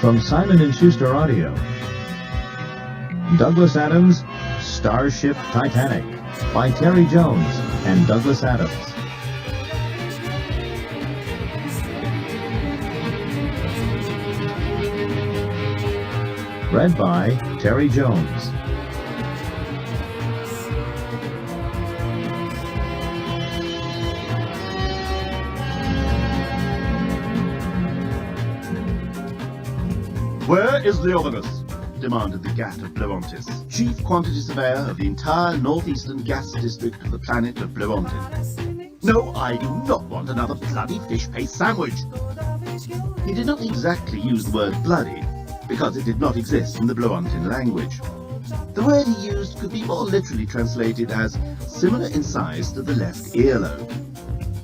From Simon & Schuster Audio, Douglas Adams' Starship Titanic by Terry Jones and Douglas Adams. Read by Terry Jones. Where is Leonidas? Demanded the Gat of Blerontis, chief quantity surveyor of the entire northeastern gas district of the planet of Blerontin. No, I do not want another bloody fish paste sandwich. He did not exactly use the word bloody, because it did not exist in the Blerontin language. The word he used could be more literally translated as similar in size to the left earlobe,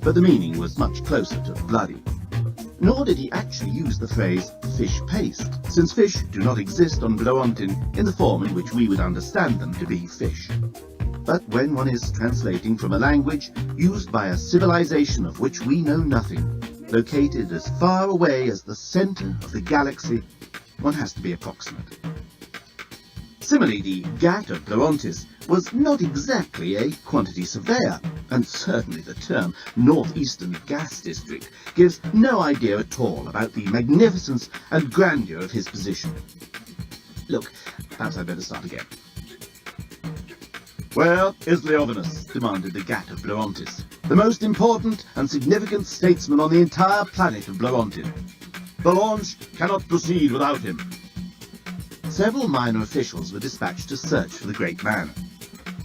but the meaning was much closer to bloody. Nor did he actually use the phrase fish paste, since fish do not exist on Blerontin in the form in which we would understand them to be fish. But when one is translating from a language used by a civilization of which we know nothing, located as far away as the center of the galaxy, one has to be approximate. Similarly, the Gat of Blerontis was not exactly a quantity surveyor, and certainly the term Northeastern Gas District gives no idea at all about the magnificence and grandeur of his position. Look, perhaps I'd better start again. Where is Leonidas? Demanded the Gat of Blerontis, the most important and significant statesman on the entire planet of Blerontin. The launch cannot proceed without him. Several minor officials were dispatched to search for the great man.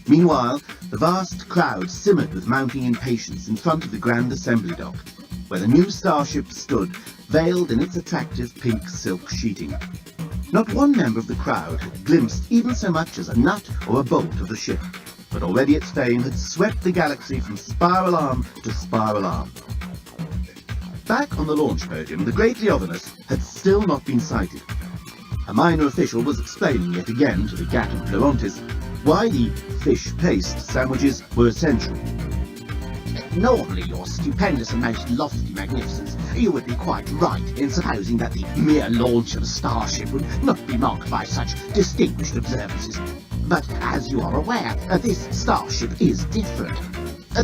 Meanwhile, the vast crowd simmered with mounting impatience in front of the Grand Assembly Dock, where the new starship stood, veiled in its attractive pink silk sheeting. Not one member of the crowd had glimpsed even so much as a nut or a bolt of the ship, but already its fame had swept the galaxy from spiral arm to spiral arm. Back on the launch podium, the great Leonidas had still not been sighted. A minor official was explaining yet again to the Gat of Blerontis why the fish paste sandwiches were essential. Normally, your stupendous and most lofty magnificence, you would be quite right in supposing that the mere launch of a starship would not be marked by such distinguished observances. But as you are aware, this starship is different.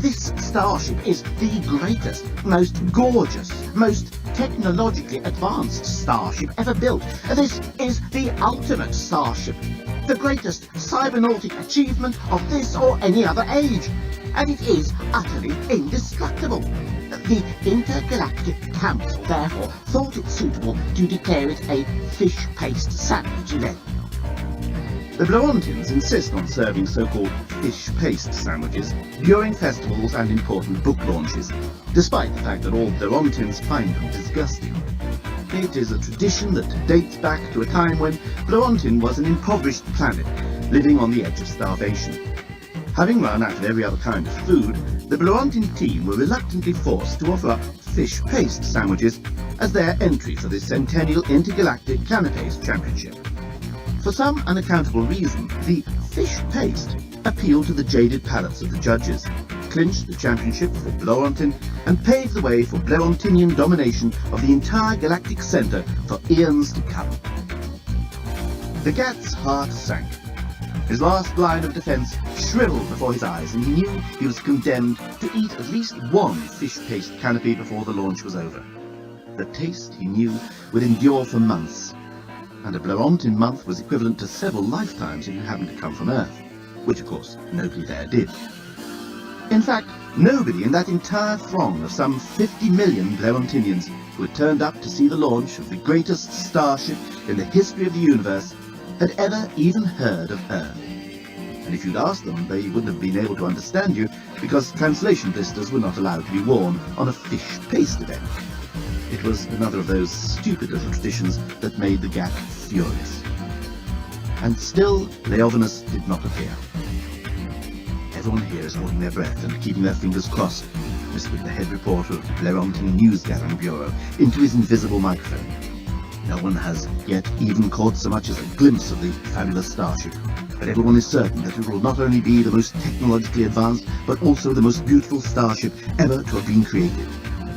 This starship is the greatest, most gorgeous, most technologically advanced starship ever built. This is the ultimate starship, the greatest cybernautic achievement of this or any other age, and it is utterly indestructible. The Intergalactic Council therefore thought it suitable to declare it a fish paste sandwich event. The Blerontins insist on serving so-called fish paste sandwiches during festivals and important book launches, despite the fact that all Blerontins find them disgusting. It is a tradition that dates back to a time when Blerontin was an impoverished planet, living on the edge of starvation. Having run out of every other kind of food, the Blerontin team were reluctantly forced to offer up fish paste sandwiches as their entry for the Centennial Intergalactic Canapés Championship. For some unaccountable reason, the fish paste appealed to the jaded palates of the judges, clinched the championship for Blerontin, and paved the way for Blerontinian domination of the entire galactic centre for eons to come. The Gat's heart sank. His last line of defence shriveled before his eyes, and he knew he was condemned to eat at least one fish paste canopy before the launch was over. The taste, he knew, would endure for months, and a Blerontin month was equivalent to several lifetimes if you happened to come from Earth, which of course nobody there did. In fact, nobody in that entire throng of some 50 million Blerontinians who had turned up to see the launch of the greatest starship in the history of the universe had ever even heard of Earth. And if you'd asked them, they wouldn't have been able to understand you, because translation blisters were not allowed to be worn on a fish paste event. It was another of those stupid little traditions that made the GAC furious. And still, Leovinus did not appear. Everyone here is holding their breath and keeping their fingers crossed, whispered the head reporter of the Blerontin News Gathering Bureau into his invisible microphone. No one has yet even caught so much as a glimpse of the fabulous starship, but everyone is certain that it will not only be the most technologically advanced, but also the most beautiful starship ever to have been created.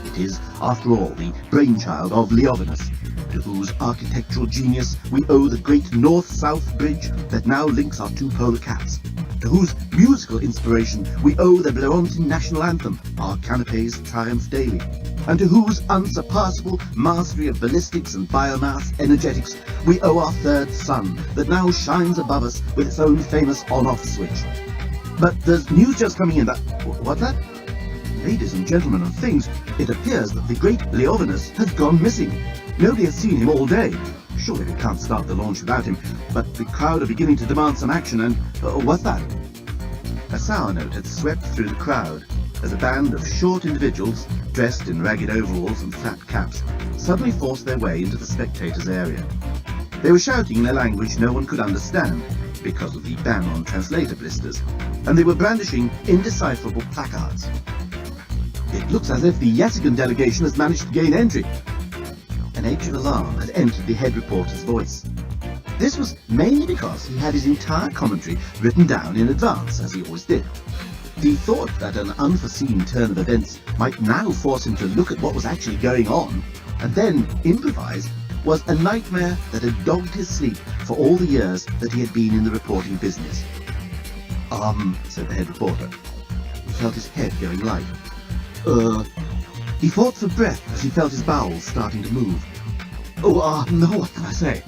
It is, after all, the brainchild of Leovinus, to whose architectural genius we owe the great north-south bridge that now links our two polar caps, to whose musical inspiration we owe the Blerontin national anthem, Our Canapes Triumph Daily, and to whose unsurpassable mastery of ballistics and biomass energetics we owe our third sun that now shines above us with its own famous on-off switch. But there's news just coming in that... What's that? Ladies and gentlemen and things, it appears that the great Leovinus has gone missing. Nobody has seen him all day. Surely we can't start the launch without him, but the crowd are beginning to demand some action and... what's that? A sour note had swept through the crowd as a band of short individuals, dressed in ragged overalls and flat caps, suddenly forced their way into the spectators' area. They were shouting in a language no one could understand, because of the ban on translator blisters, and they were brandishing indecipherable placards. It looks as if the Yasigan delegation has managed to gain entry. An edge of alarm had entered the head reporter's voice. This was mainly because he had his entire commentary written down in advance, as he always did. The thought that an unforeseen turn of events might now force him to look at what was actually going on, and then improvise, was a nightmare that had dogged his sleep for all the years that he had been in the reporting business. Said the head reporter. He felt his head going light. He fought for breath as he felt his bowels starting to move. No, what can I say?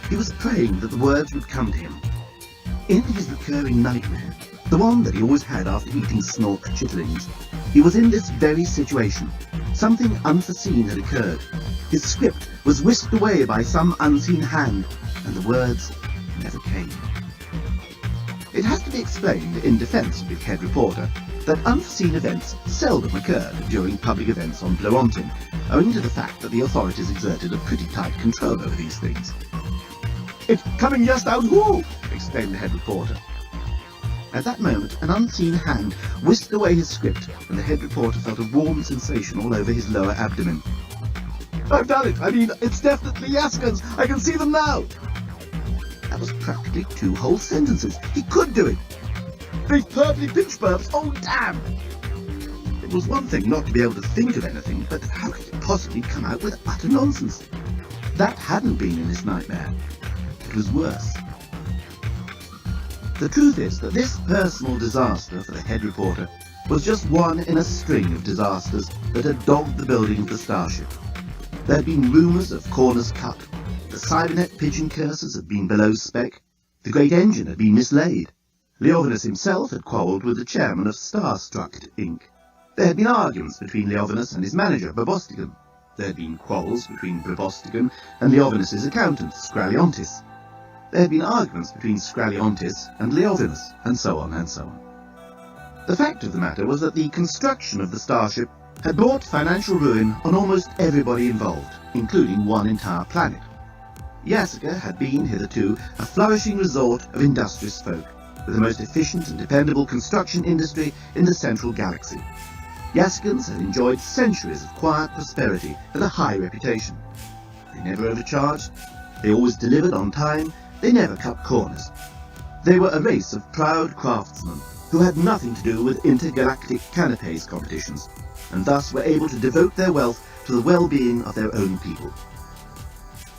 He was praying that the words would come to him. In his recurring nightmare, the one that he always had after eating snork chitterlings, he was in this very situation. Something unforeseen had occurred. His script was whisked away by some unseen hand, and the words never came. It has to be explained, in defence of the head reporter, that unforeseen events seldom occurred during public events on Blerontin, owing to the fact that the authorities exerted a pretty tight control over these things. "It's coming just out, whoo!" exclaimed the head reporter. At that moment, an unseen hand whisked away his script, and the head reporter felt a warm sensation all over his lower abdomen. "I've done it! I mean, it's definitely Yaskans! I can see them now!" That was practically 2 whole sentences. He could do it! Big purpley pinch burps, oh damn! It was one thing not to be able to think of anything, but how could it possibly come out with utter nonsense? That hadn't been in his nightmare. It was worse. The truth is that this personal disaster for the head reporter was just one in a string of disasters that had dogged the building of the starship. There had been rumours of corners cut, the Cybernet pigeon curses had been below spec, the great engine had been mislaid. Leovinus himself had quarrelled with the chairman of Starstruck Inc. There had been arguments between Leovinus and his manager, Babostigan. There had been quarrels between Babostigan and Leovinus's accountant, Scraliontis. There had been arguments between Scraliontis and Leovinus, and so on and so on. The fact of the matter was that the construction of the starship had brought financial ruin on almost everybody involved, including one entire planet. Yasica had been hitherto a flourishing resort of industrious folk, with the most efficient and dependable construction industry in the central galaxy. Yasicans had enjoyed centuries of quiet prosperity and a high reputation. They never overcharged, they always delivered on time, they never cut corners. They were a race of proud craftsmen who had nothing to do with intergalactic canapes competitions, and thus were able to devote their wealth to the well-being of their own people.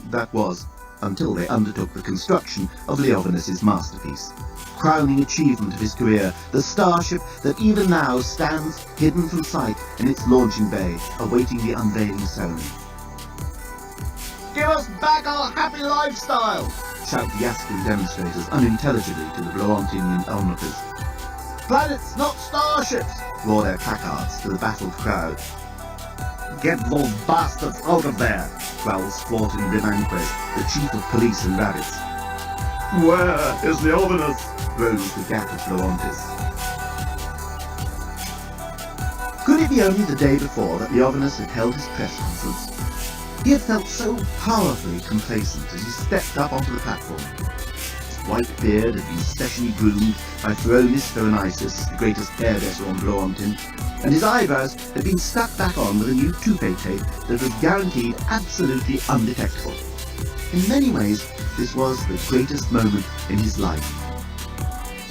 That was, until they undertook the construction of Leovinus's masterpiece, crowning achievement of his career, the starship that even now stands hidden from sight in its launching bay, awaiting the unveiling ceremony. Give us back our happy lifestyle! Shout the Yaskian demonstrators unintelligibly to the Bloantinian onlookers. Planets, not starships! Roar their placards to the baffled crowd. Get those bastards out of there! Growls Flaughton Rimanquez, the chief of police and rabbits. Where is Leovinus? Rose the gap of Bloantis. Could it be only the day before that Leovinus had held his press conference? He had felt so powerfully complacent as he stepped up onto the platform. His white beard had been specially groomed by Feronis Feronitis, the greatest hairdresser on Bloantin, and his eyebrows had been stuck back on with a new toupee tape that was guaranteed absolutely undetectable. In many ways, this was the greatest moment in his life.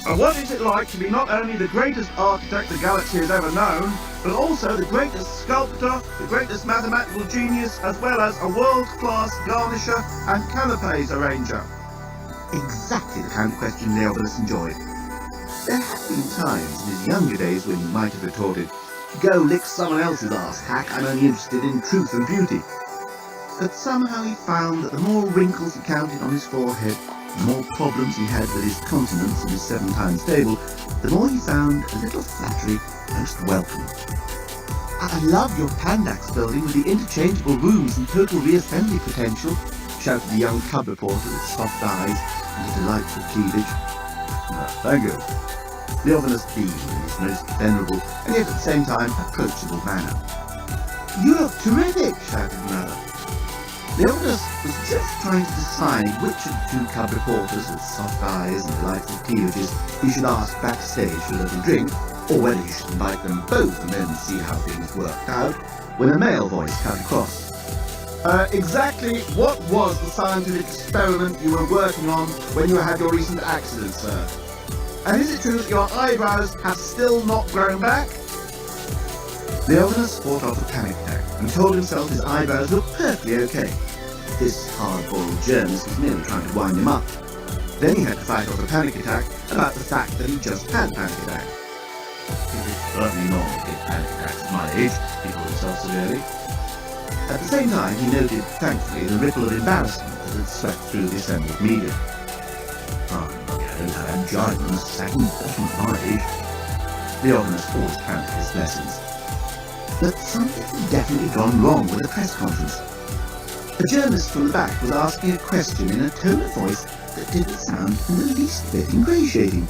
And what is it like to be not only the greatest architect the galaxy has ever known, but also the greatest sculptor, the greatest mathematical genius, as well as a world-class garnisher and canapes arranger? Exactly the kind of question Leovinus enjoyed. There had been times in his younger days when he might have retorted, "Go lick someone else's ass, hack, I'm only interested in truth and beauty." But somehow he found that the more wrinkles he counted on his forehead, the more problems he had with his continence and his 7 times table, the more he found a little flattery most welcome. "I love your Pandax building with the interchangeable rooms and total reassembly potential," shouted the young cub reporter with soft eyes and a delightful cleavage. Thank you. Leovinus beamed in his most venerable and yet at the same time approachable manner. "You look terrific," shouted another. Leovinus was just trying to decide which of the 2 cub reporters with soft eyes and delightful cleavages he should ask backstage for a little drink, or whether he should invite them both and then see how things worked out, when a male voice cut across. Exactly what was the scientific experiment you were working on when you had your recent accident, sir? And is it true that your eyebrows have still not grown back?" Leovinus fought off a panic attack and told himself his eyebrows looked perfectly okay. This hard-boiled journalist was merely trying to wind him up. Then he had to fight off a panic attack about the fact that he just had a panic attack. It is certainly normal to get panic attacks at my age, he told himself severely. At the same time, he noted, thankfully, the ripple of embarrassment that had swept through the assembled media. I don't have angina, second, that's not my age. Leovinus always counted his blessings. But something had definitely gone wrong with the press conference. A journalist from the back was asking a question in a tone of voice that didn't sound in the least bit ingratiating.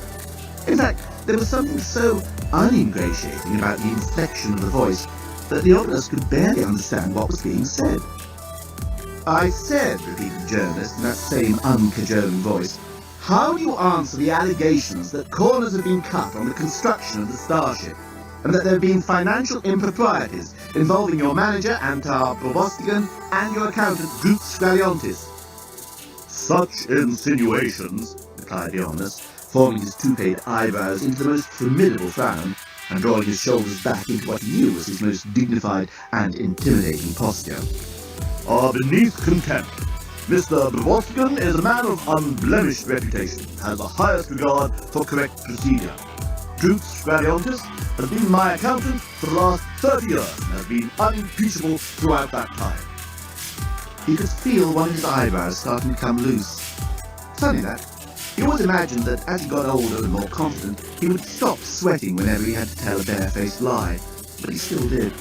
In fact, there was something so uningratiating about the inflection of the voice that Leovinus could barely understand what was being said. "I said," repeated the journalist in that same uncajoling voice, "how do you answer the allegations that corners have been cut on the construction of the Starship, and that there have been financial improprieties involving your manager, Antar Probostigan, and your accountant, Groot Scaliontis?" "Such insinuations," replied Leovinus, forming his toupee eyebrows into the most formidable frown, and drawing his shoulders back into what he knew was his most dignified and intimidating posture, "are beneath contempt. Mr. Probostigan is a man of unblemished reputation, has the highest regard for correct procedure. Groot Scaliontis has been my accountant for the last 30 years and has been unimpeachable throughout that time." He could feel one of his eyebrows starting to come loose. Funny that. He always imagined that as he got older and more confident, he would stop sweating whenever he had to tell a barefaced lie, but he still did.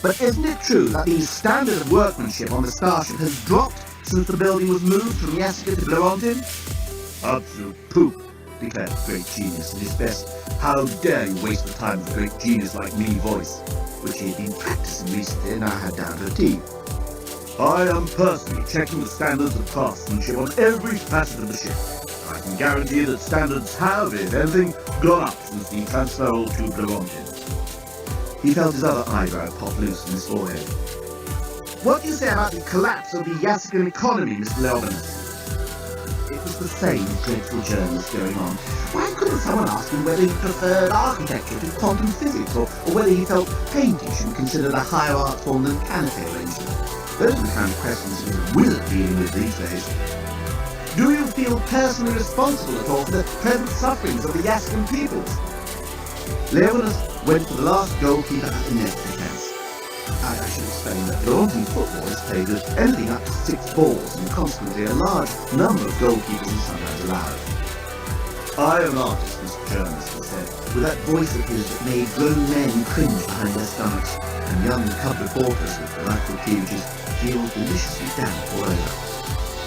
"But isn't it true that the standard of workmanship on the Starship has dropped since the building was moved from Yaska to Bloantin?" "Absolute poop," declared the great genius in his best "how dare you waste the time of a great genius like me" voice, which he had been practicing recently and now had down to a T. "I am personally checking the standards of craftsmanship on every facet of the ship. I can guarantee that standards have, if anything, gone up since the transferal to Bloantin." He felt his other eyebrow pop loose from his forehead. "What do you say about the collapse of the Yaskian economy, Mr. Leovinus?" It was the same dreadful journalist going on. Why couldn't someone ask him whether he preferred architecture to quantum physics, or whether he felt painting should be considered a higher art form than canopy arrangement? Those are the kind of questions you will be dealing with these days. Do you feel personally responsible at all for the present sufferings of the Yaskin peoples? Leonis went to the last goalkeeper at the net defence. I should explain that Laurentian football is played with anything up to 6 balls and consequently a large number of goalkeepers is sometimes allowed. I am an artist, Mr. Journalist, he said, with that voice of his that made grown men cringe behind their stomachs and young cub reporters with delightful cleavages feel deliciously damp all over.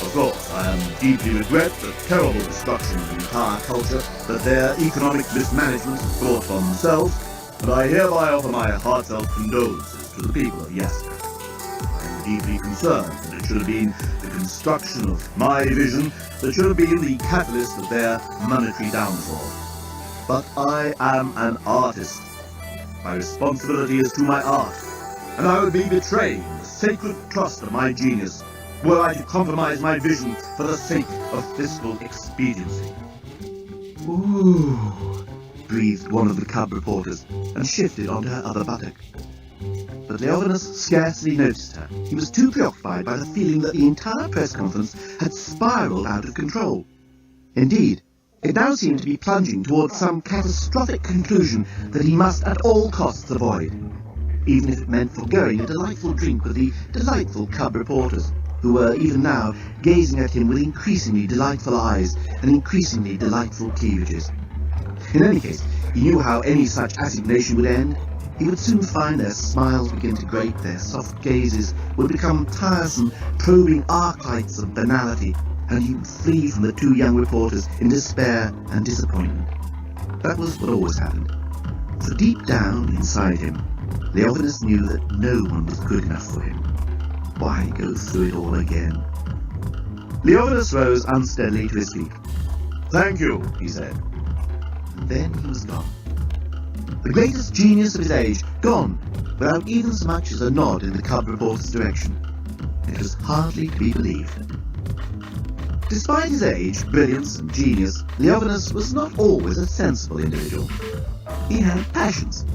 Of course, I deeply regret the terrible destruction of the entire culture that their economic mismanagement has brought upon themselves, and I hereby offer my heartfelt condolences to the people of Yaska. I am deeply concerned that it should have been the construction of my division that should have been the catalyst of their monetary downfall. But I am an artist. My responsibility is to my art, and I would be betraying the sacred trust of my genius were I to compromise my vision for the sake of fiscal expediency. Ooh, breathed one of the cub reporters, and shifted onto her other buttock. But Leovinus scarcely noticed her. He was too preoccupied by the feeling that the entire press conference had spiraled out of control. Indeed, it now seemed to be plunging towards some catastrophic conclusion that he must at all costs avoid, even if it meant foregoing a delightful drink with the delightful cub reporters, who were even now gazing at him with increasingly delightful eyes and increasingly delightful cleavages. In any case, he knew how any such assignation would end. He would soon find their smiles begin to grate, their soft gazes would become tiresome, probing arc lights of banality, and he would flee from the 2 young reporters in despair and disappointment. That was what always happened. For deep down inside him, Leovinus knew that no one was good enough for him. Why go through it all again? Leovinus rose unsteadily to his feet. "Thank you," he said. And then he was gone. The greatest genius of his age gone, without even so much as a nod in the cub reporter's direction. It was hardly to be believed. Despite his age, brilliance and genius, Leovinus was not always a sensible individual. He had passions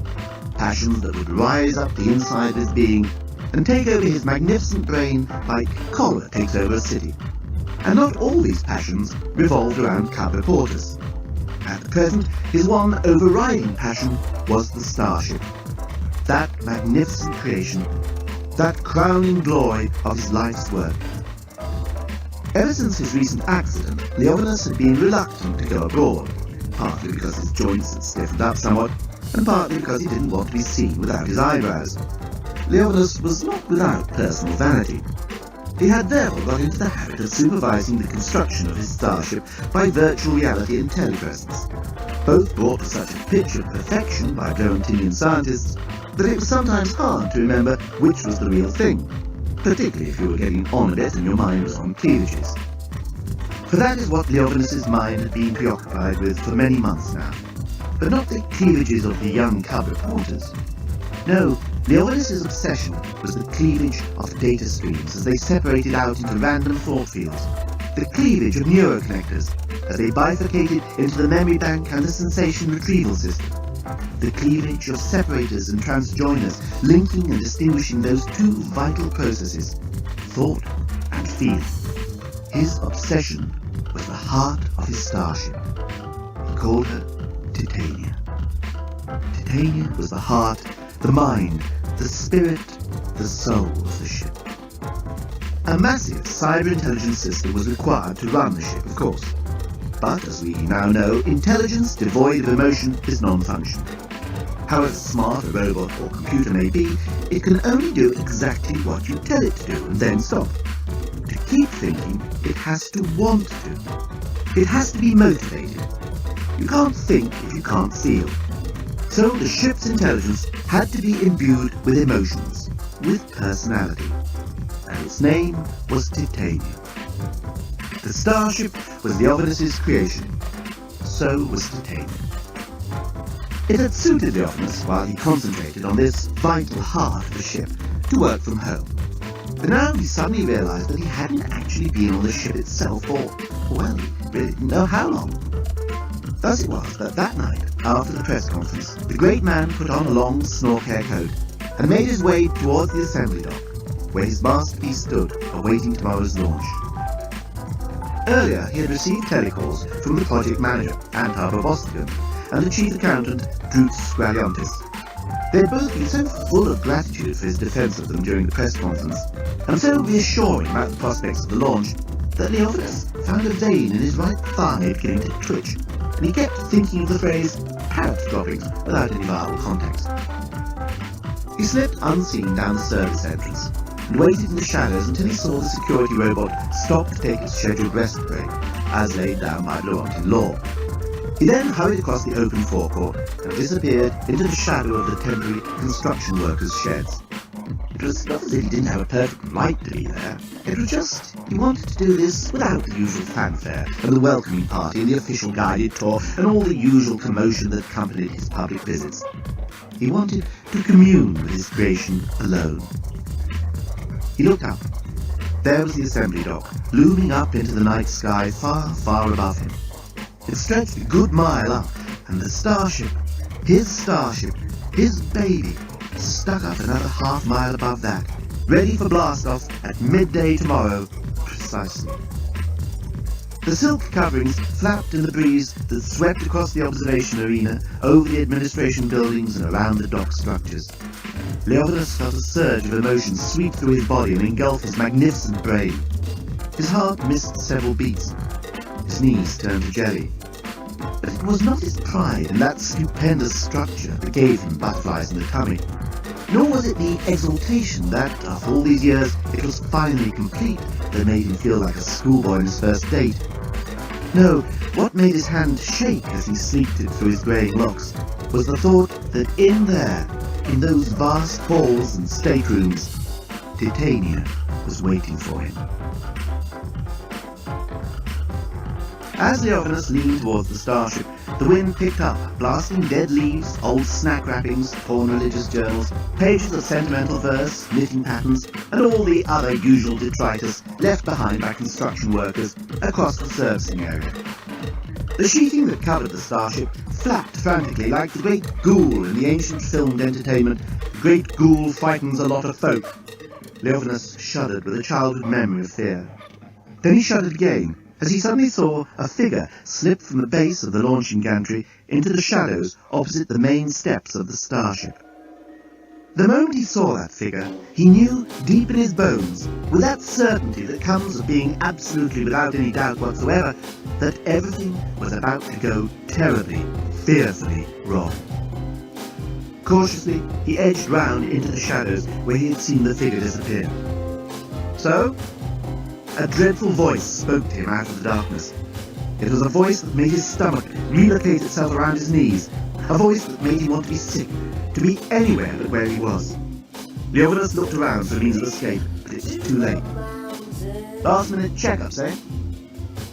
that would rise up the inside of his being and take over his magnificent brain like cholera takes over a city. And not all these passions revolved around cub reporters. At the present, his one overriding passion was the starship. That magnificent creation, that crowning glory of his life's work. Ever since his recent accident, Leovinus had been reluctant to go abroad, partly because his joints had stiffened up somewhat, and partly because he didn't want to be seen without his eyebrows. Leovinus was not without personal vanity. He had therefore got into the habit of supervising the construction of his starship by virtual reality and telepresence, both brought to such a pitch of perfection by Florentinian scientists that it was sometimes hard to remember which was the real thing, particularly if you were getting on a bit and your mind was on cleavages. For that is what Leovinus's mind had been preoccupied with for many months now, but not the cleavages of the young cub reporters. No, Leovinus's obsession was the cleavage of data streams as they separated out into random thought fields, the cleavage of neuroconnectors as they bifurcated into the memory bank and the sensation retrieval system, the cleavage of separators and transjoiners linking and distinguishing those 2 vital processes, thought and feeling. His obsession was the heart of his starship. He called her Titania. Titania was the heart, the mind, the spirit, the soul of the ship. A massive cyber intelligence system was required to run the ship, of course. But, as we now know, intelligence devoid of emotion is non-functional. However smart a robot or computer may be, it can only do exactly what you tell it to do and then stop. To keep thinking, it has to want to. It has to be motivated. You can't think if you can't feel. So the ship's intelligence had to be imbued with emotions, with personality, and its name was Titania. The starship was Leovinus's creation. So was Titania. It had suited Leovinus, while he concentrated on this vital heart of the ship, to work from home. But now he suddenly realized that he hadn't actually been on the ship itself for, well, he really didn't know how long. Thus it was that night, after the press conference, the great man put on a long snorkel coat and made his way towards the assembly dock. where his masterpiece stood, awaiting tomorrow's launch. Earlier, he had received telecalls from the project manager, Antar Bobostigan, and the chief accountant, Drus Squaliontis. They had both been so full of gratitude for his defence of them during the press conference, and so reassuring about the prospects of the launch, that Leovidas found a vein in his right thigh beginning to twitch, and he kept thinking of the phrase parrot droppings without any viable context. He slipped unseen down the service entrance, and waited in the shadows until he saw the security robot stop to take its scheduled rest break, as laid down by Leontin law. He then hurried across the open forecourt and disappeared into the shadow of the temporary construction workers' sheds. It was not as if he didn't have a perfect right to be there. It was just he wanted to do this without the usual fanfare and the welcoming party and the official guided tour and all the usual commotion that accompanied his public visits. He wanted to commune with his creation alone. He looked up. There was the assembly dock, looming up into the night sky far, far above him. It stretched a good mile up, and the starship, his baby, stuck up another half-mile above that, ready for blast-off at midday tomorrow, precisely. The silk coverings flapped in the breeze that swept across the observation arena, over the administration buildings and around the dock structures. Leovidas felt a surge of emotion sweep through his body and engulf his magnificent brain. His heart missed several beats. His knees turned to jelly. But it was not his pride in that stupendous structure that gave him butterflies in the tummy, nor was it the exultation that, after all these years, it was finally complete that made him feel like a schoolboy on his first date. No, what made his hand shake as he sleeked it through his greying locks was the thought that in there, in those vast halls and staterooms, Titania was waiting for him. As Leovidas leaned towards the starship, the wind picked up, blasting dead leaves, old snack wrappings, torn religious journals, pages of sentimental verse, knitting patterns, and all the other usual detritus left behind by construction workers across the servicing area. The sheeting that covered the starship flapped frantically like the great ghoul in the ancient filmed entertainment, The Great Ghoul Frightens a Lot of Folk. Leovidas shuddered with a childhood memory of fear. Then he shuddered again, as he suddenly saw a figure slip from the base of the launching gantry into the shadows opposite the main steps of the starship. The moment he saw that figure, he knew deep in his bones, with that certainty that comes of being absolutely without any doubt whatsoever, that everything was about to go terribly, fearfully wrong. Cautiously, he edged round into the shadows where he had seen the figure disappear. So, a dreadful voice spoke to him out of the darkness. It was a voice that made his stomach relocate itself around his knees, a voice that made him want to be sick, to be anywhere but where he was. Leovidas looked around for a means of escape, but it was too late. Last-minute checkups, eh?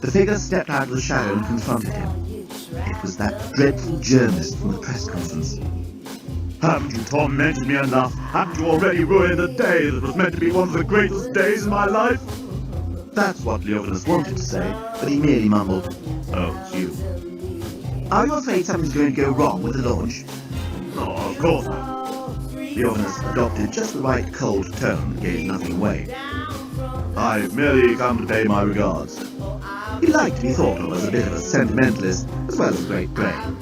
The figure stepped out of the shadow and confronted him. It was that dreadful journalist from the press conference. Haven't you tormented me enough? Haven't you already ruined a day that was meant to be one of the greatest days in my life? That's what Leovidas wanted to say, but he merely mumbled, "Oh, it's you." "Are you afraid something's going to go wrong with the launch?" "No, of course not." Leovidas adopted just the right cold tone that gave nothing away. "I've merely come to pay my regards." He liked to be thought of as a bit of a sentimentalist, as well as a great brain.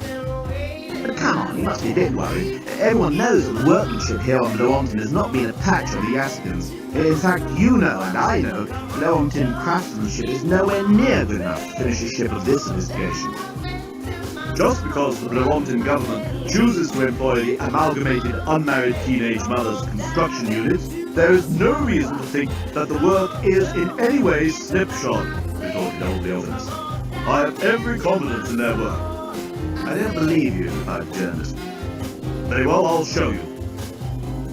But come on, you must be a bit worried. Everyone knows that the workmanship here on Leontin has not been a patch on the Asicans. In fact, you know, and I know, Leontin craftsmanship is nowhere near good enough to finish a ship of this sophistication. Just because the Leontin government chooses to employ the Amalgamated Unmarried Teenage Mothers Construction Units, there is no reason to think that the work is in any way slipshod, retorted old Leovidas. I have every confidence in their work. I don't believe you, replied the journalist. Very well, I'll show you.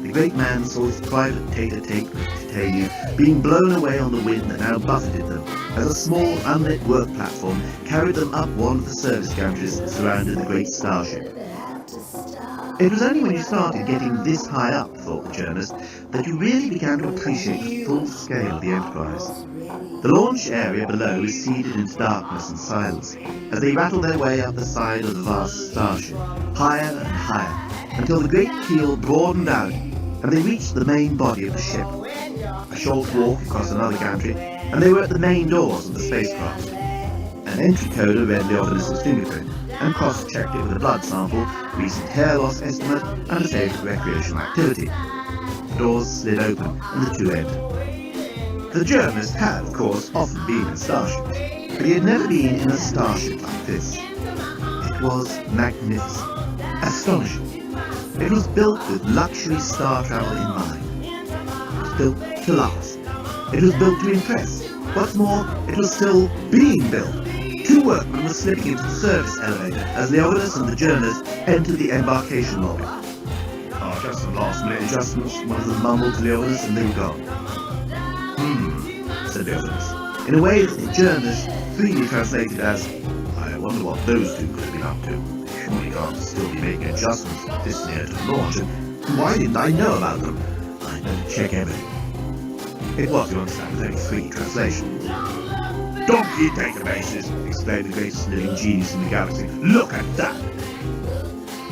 The great man saw his private tete-a-tete with Titania being blown away on the wind that now buffeted them, as a small unlit work platform carried them up one of the service gantries that surrounded the great starship. It was only when you started getting this high up, thought the journalist, that you really began to appreciate the full scale of the enterprise. The launch area below receded into darkness and silence as they rattled their way up the side of the vast starship, higher and higher, until the great keel broadened out and they reached the main body of the ship. A short walk across another gantry, and they were at the main doors of the spacecraft. An entry coder read Leovinus's fingerprint and cross-checked it with a blood sample, recent hair loss estimate, and a favourite recreational activity. The doors slid open, and the two entered. The journalist had, of course, often been in starships, but he had never been in a starship like this. It was magnificent, astonishing. It was built with luxury star travel in mind. It was built to last. It was built to impress. What's more, it was still being built. Two workmen were slipping into the service elevator as Leovinus and the journalist entered the embarkation lobby. "Oh, just some last-minute adjustments," one of them mumbled to Leovinus, and they were gone. Said Leovinus, in a way that the journalist freely translated as, "I wonder what those two could have been up to. They surely can't still be making adjustments this near to the launch, and why didn't I know about them? I better check everything." It was, you understand, a very free translation. "Donkey databases!" exclaimed the greatest living genius in the galaxy. "Look at that!"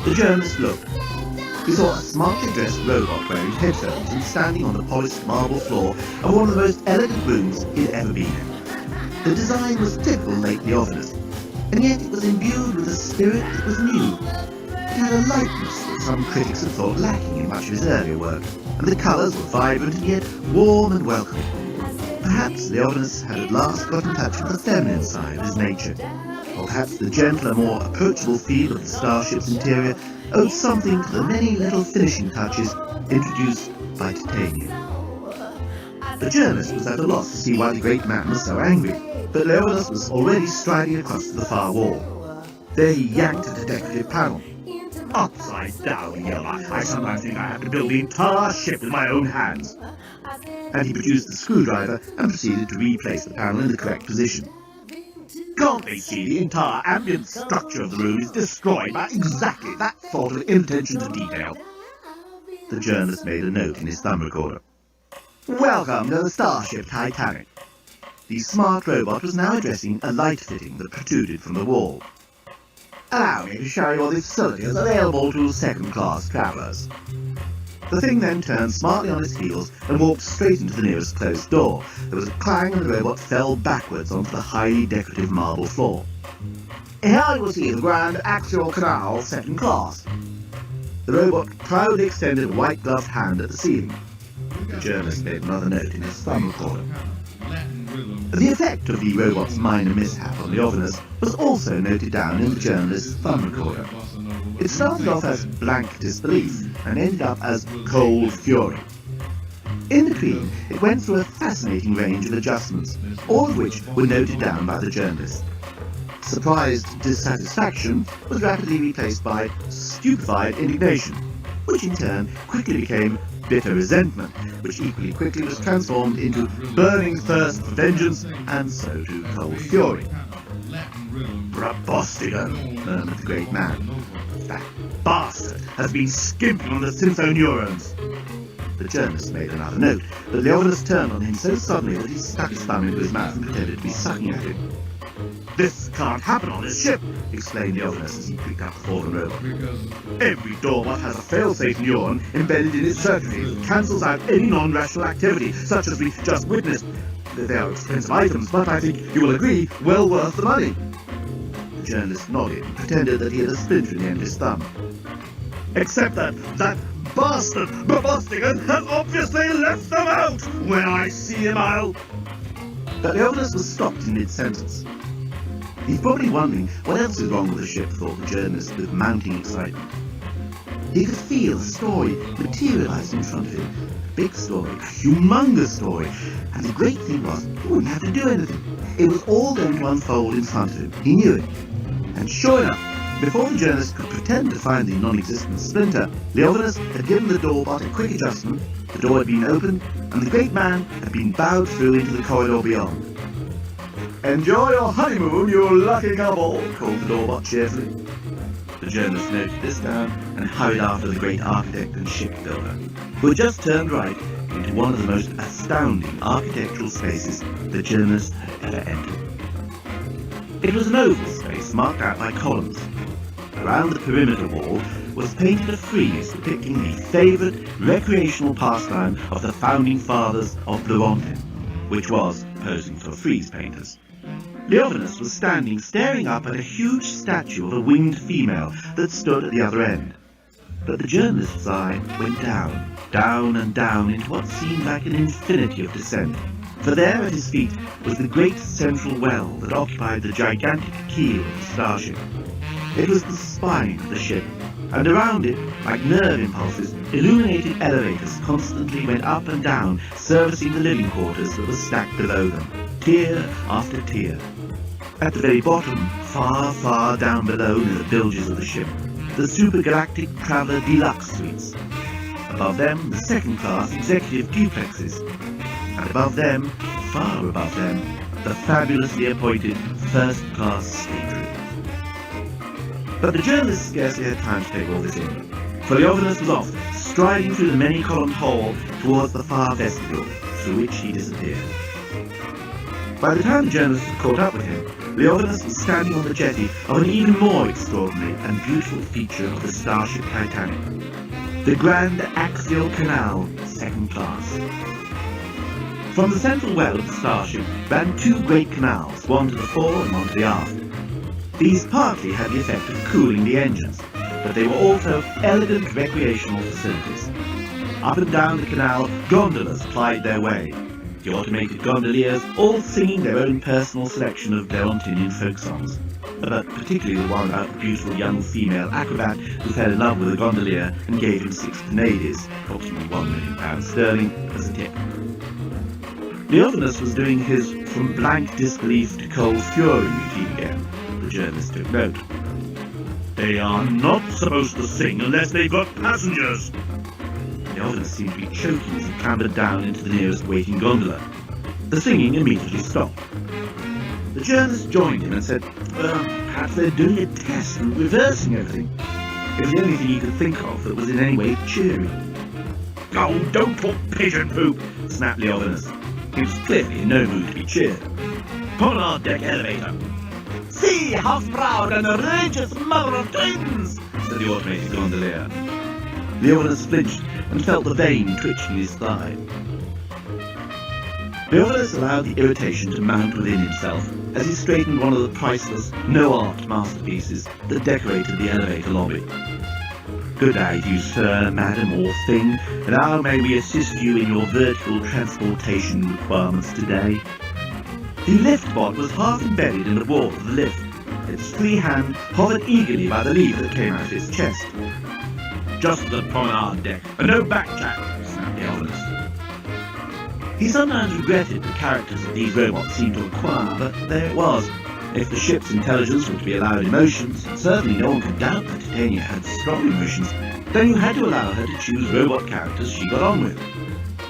The journalist looked. He saw a smartly dressed robot wearing headphones and standing on the polished marble floor of one of the most elegant rooms he had ever been in. The design was typical late Leovinus, and yet it was imbued with a spirit that was new. It had a lightness that some critics had thought lacking in much of his earlier work, and the colours were vibrant and yet warm and welcoming. Perhaps Leovinus had at last got in touch with the feminine side of his nature, or perhaps the gentler, more approachable feel of the starship's interior owed something to the many little finishing touches introduced by titanium. The journalist was at a loss to see why the great man was so angry, but Leovinus was already striding across to the far wall. There he yanked at a decorative panel. "Upside down," he yelled. "I sometimes think I have to build the entire ship with my own hands." And he produced the screwdriver and proceeded to replace the panel in the correct position. "Can't they see the entire ambient structure of the room is destroyed by exactly that sort of inattention to detail?" The journalist made a note in his thumb recorder. "Welcome to the Starship Titanic." The smart robot was now addressing a light fitting that protruded from the wall. "Allow me to show you all the facilities available to second-class travellers." The thing then turned smartly on its heels and walked straight into the nearest closed door. There was a clang and the robot fell backwards onto the highly decorative marble floor. "Here you will see the Grand Axial Canal, second class." The robot proudly extended a white-gloved hand at the ceiling. The journalist made another note in his thumb recorder. The effect of the robot's minor mishap on Leovinus was also noted down in the journalist's thumb recorder. It started off as blank disbelief and ended up as cold fury. In between, it went through a fascinating range of adjustments, all of which were noted down by the journalist. Surprised dissatisfaction was rapidly replaced by stupefied indignation, which in turn quickly became bitter resentment, which equally quickly was transformed into burning thirst for vengeance, and so to cold fury. "Brabostigan," murmured the great man. "That bastard has been skimping on the synthoneurons." The journalist made another note, but Leovinus turned on him so suddenly that he stuck his thumb into his mouth and pretended to be sucking at him. "This can't happen on this ship," exclaimed Leovinus as he picked up the fallen robot. "Every doorbot has a fail-safe neuron embedded in its circuitry that cancels out any non-rational activity, such as we just witnessed. They are expensive items, but I think you will agree, well worth the money." The journalist nodded and pretended that he had a splinter in the end of his thumb. "Except that bastard Brabostigan has obviously left them out. When I see him, I'll..." But Leovinus was stopped in mid-sentence. He's probably wondering what else is wrong with the ship, thought the journalist with mounting excitement. He could feel the story materialised in front of him. A big story, a humongous story. And the great thing was, he wouldn't have to do anything. It was all going to unfold in front of him. He knew it. And sure enough, before the journalist could pretend to find the non-existent splinter, Leovinus had given the doorbot a quick adjustment, the door had been opened, and the great man had been bowed through into the corridor beyond. "Enjoy your honeymoon, you lucky couple," called the doorbot cheerfully. The journalist noted this down and hurried after the great architect and shipbuilder, who had just turned right into one of the most astounding architectural spaces the journalist had ever entered. It was an oval space marked out by columns. Around the perimeter wall was painted a frieze depicting the favourite recreational pastime of the founding fathers of Blewontin, which was posing for frieze painters. Leovinus was standing staring up at a huge statue of a winged female that stood at the other end. But the journalist's eye went down, down and down into what seemed like an infinity of descent. For there at his feet was the great central well that occupied the gigantic keel of the starship. It was the spine of the ship, and around it, like nerve impulses, illuminated elevators constantly went up and down, servicing the living quarters that were stacked below them, tier after tier. At the very bottom, far, far down below near the bilges of the ship, the supergalactic traveller deluxe suites. Above them, the second-class executive duplexes. And above them, far above them, the fabulously appointed first-class stateroom. But the journalist scarcely had time to take all this in, for Leovinus was off, striding through the many-columned hall towards the far vestibule, through which he disappeared. By the time the journalist had caught up with him, Leovinus was standing on the jetty of an even more extraordinary and beautiful feature of the starship Titanic, the Grand Axial Canal, second class. From the central well of the starship ran two great canals, one to the fore and one to the aft. These partly had the effect of cooling the engines, but they were also elegant recreational facilities. Up and down the canal, gondolas plied their way, the automated gondoliers all singing their own personal selection of Blewontinian folk songs, but particularly the one about the beautiful young female acrobat who fell in love with a gondolier and gave him 6 Canadies, approximately £1 million sterling, as a tip. Leovinus was doing his from blank disbelief to cold fury routine again. The journalist took note. They are not supposed to sing unless they've got passengers. Leovinus seemed to be choking as he clambered down into the nearest waiting gondola. The singing immediately stopped. The journalist joined him and said, perhaps they're doing a test and reversing everything. It was the only thing he could think of that was in any way cheery. Oh, don't talk pigeon poop, snapped Leovinus. He was clearly in no mood to be cheered. Promenade deck elevator. See, half proud and outrageous mother of twins, said the automated gondolier. Leovinus flinched and felt the vein twitch in his thigh. Leovinus allowed the irritation to mount within himself as he straightened one of the priceless, no-art masterpieces that decorated the elevator lobby. Good day to you, sir, madam, or thing, and how may we assist you in your vertical transportation requirements today? The lift pod was half embedded in the wall of the lift. Its free hand hovered eagerly by the lever that came out of its chest. Just the promenade deck, and no backjack, snapped Leovinus. He sometimes regretted the characters that these robots seemed to acquire, but there it was. If the ship's intelligence were to be allowed emotions, and certainly no one could doubt that Titania had strong emotions, then you had to allow her to choose robot characters she got on with.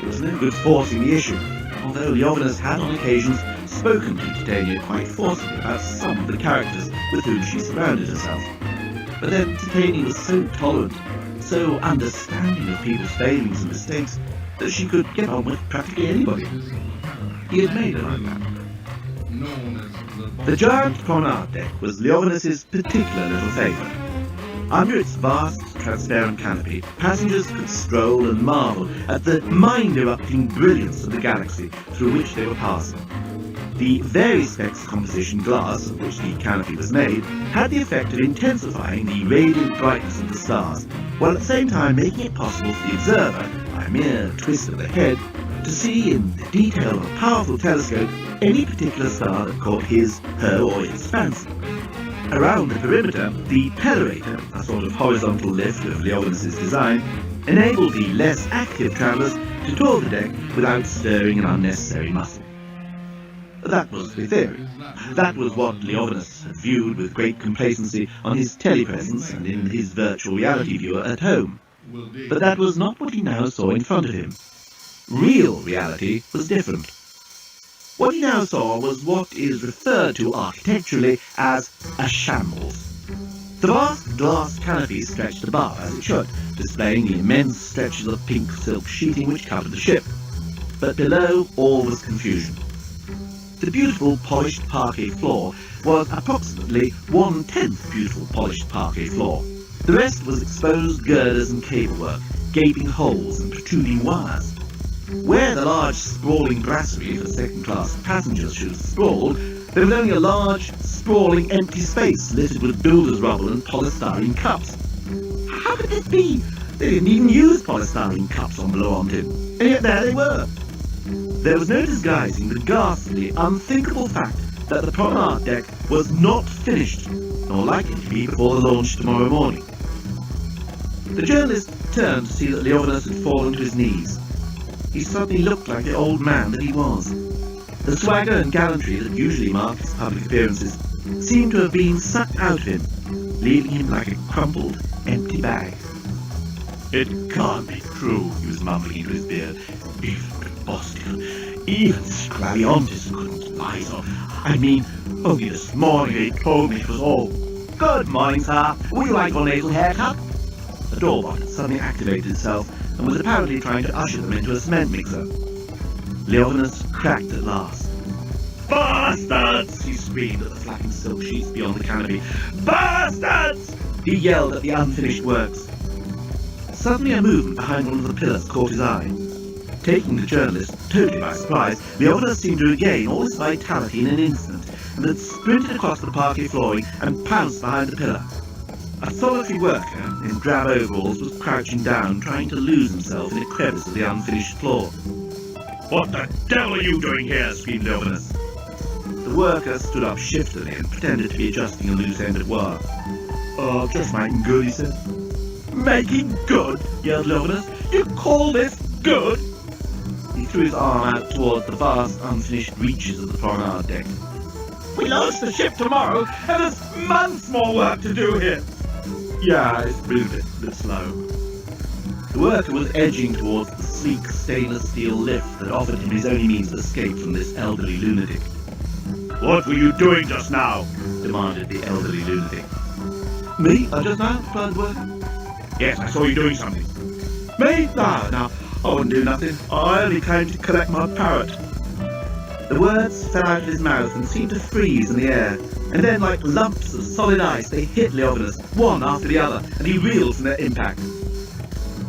It was no good forcing the issue, although Leovinus had on occasions spoken to Titania quite forcibly about some of the characters with whom she surrounded herself. But then Titania was so tolerant, so understanding of people's failings and mistakes, that she could get on with practically anybody. He had made her like that. The giant promenade deck was Leovinus's particular little favourite. Under its vast, transparent canopy, passengers could stroll and marvel at the mind-erupting brilliance of the galaxy through which they were passing. The vari-specs composition glass of which the canopy was made had the effect of intensifying the radiant brightness of the stars, while at the same time making it possible for the observer, by a mere twist of the head, to see in the detail of a powerful telescope any particular star that caught his, her, or its fancy. Around the perimeter, the pellator, a sort of horizontal lift of Leovinus's design, enabled the less active travellers to tour the deck without stirring an unnecessary muscle. That was the theory. That was what Leovinus had viewed with great complacency on his telepresence and in his virtual reality viewer at home. But that was not what he now saw in front of him. Real reality was different. What he now saw was what is referred to architecturally as a shambles. The vast glass canopy stretched above, as it should, displaying the immense stretches of pink silk sheeting which covered the ship. But below, all was confusion. The beautiful polished parquet floor was approximately 1/10 beautiful polished parquet floor, The rest was exposed girders and cablework, gaping holes and protruding wires. Where the large sprawling brasserie for second-class passengers should have sprawled, there was only a large, sprawling empty space littered with builder's rubble and polystyrene cups. How could this be? They didn't even use polystyrene cups on the Laurentine, and yet there they were. There was no disguising the ghastly, unthinkable fact that the promenade deck was not finished, nor likely to be before the launch tomorrow morning. The journalist turned to see that Leovinus had fallen to his knees. He suddenly looked like the old man that he was. The swagger and gallantry that usually marked his public appearances seemed to have been sucked out of him, leaving him like a crumpled, empty bag. "It can't be true," he was mumbling into his beard. "Even Boston, even Sclaviontis couldn't lie so. I mean, only this morning he told me it was all." "Good morning, sir. Would you like your nasal haircut?" The doorbot had suddenly activated itself and was apparently trying to usher them into a cement mixer. Leovinus cracked at last. "Bastards!" he screamed at the flapping silk sheets beyond the canopy. "Bastards!" he yelled at the unfinished works. Suddenly a movement behind one of the pillars caught his eye. Taking the journalist totally by surprise, Leovinus seemed to regain all his vitality in an instant, and had sprinted across the parquet flooring and pounced behind the pillar. A solitary worker in drab overalls was crouching down, trying to lose himself in a crevice of the unfinished floor. "What the devil are you doing here?" screamed Leovinus. The worker stood up shiftily and pretended to be adjusting a loose end of wire. "Just making good," he said. "Making good?" yelled Leovinus. "You call this good?" He threw his arm out towards the vast unfinished reaches of the promenade deck. "We launch the ship tomorrow, and there's months more work to do here." "Yeah, it's been a bit slow." The worker was edging towards the sleek stainless steel lift that offered him his only means of escape from this elderly lunatic. "What were you doing just now?" demanded the elderly lunatic. "Me? Just now?" replied the worker. "Yes, I saw you doing something." "Me? No, I wouldn't do nothing. I only came to collect my parrot." The words fell out of his mouth and seemed to freeze in the air, and then like lumps of solid ice they hit Leovinus, one after the other, and he reeled from their impact.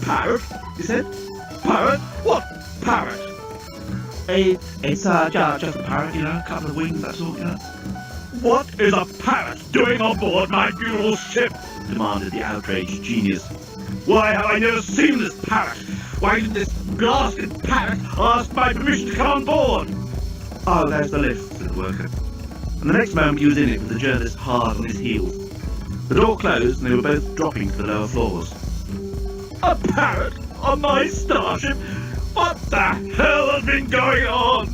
"Parrot?" he said. "Parrot? What parrot?" It's just a parrot, a couple of wings, that sort, "What is a parrot doing on board my beautiful ship?" demanded the outraged genius. "Why have I never seen this parrot? Why did this blasted parrot ask my permission to come on board?" "Oh, there's the lift," said the worker. And the next moment he was in it with the journalist hard on his heels. The door closed and they were both dropping to the lower floors. "A parrot on my starship? What the hell has been going on?"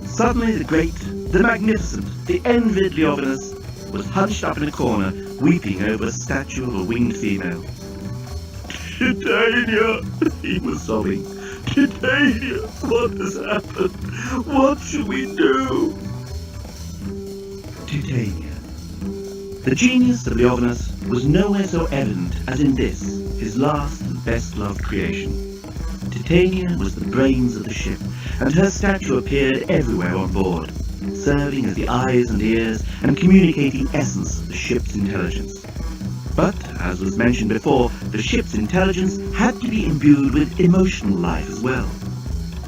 Suddenly the great, the magnificent, the envied Leovinus was hunched up in a corner, weeping over a statue of a winged female. "Titania," he was sobbing. "Titania, what has happened? What should we do?" Titania. The genius of Leovinus was nowhere so evident as in this, his last and best-loved creation. Titania was the brains of the ship, and her statue appeared everywhere on board, serving as the eyes and ears and communicating essence of the ship's intelligence. But, as was mentioned before, the ship's intelligence had to be imbued with emotional life as well.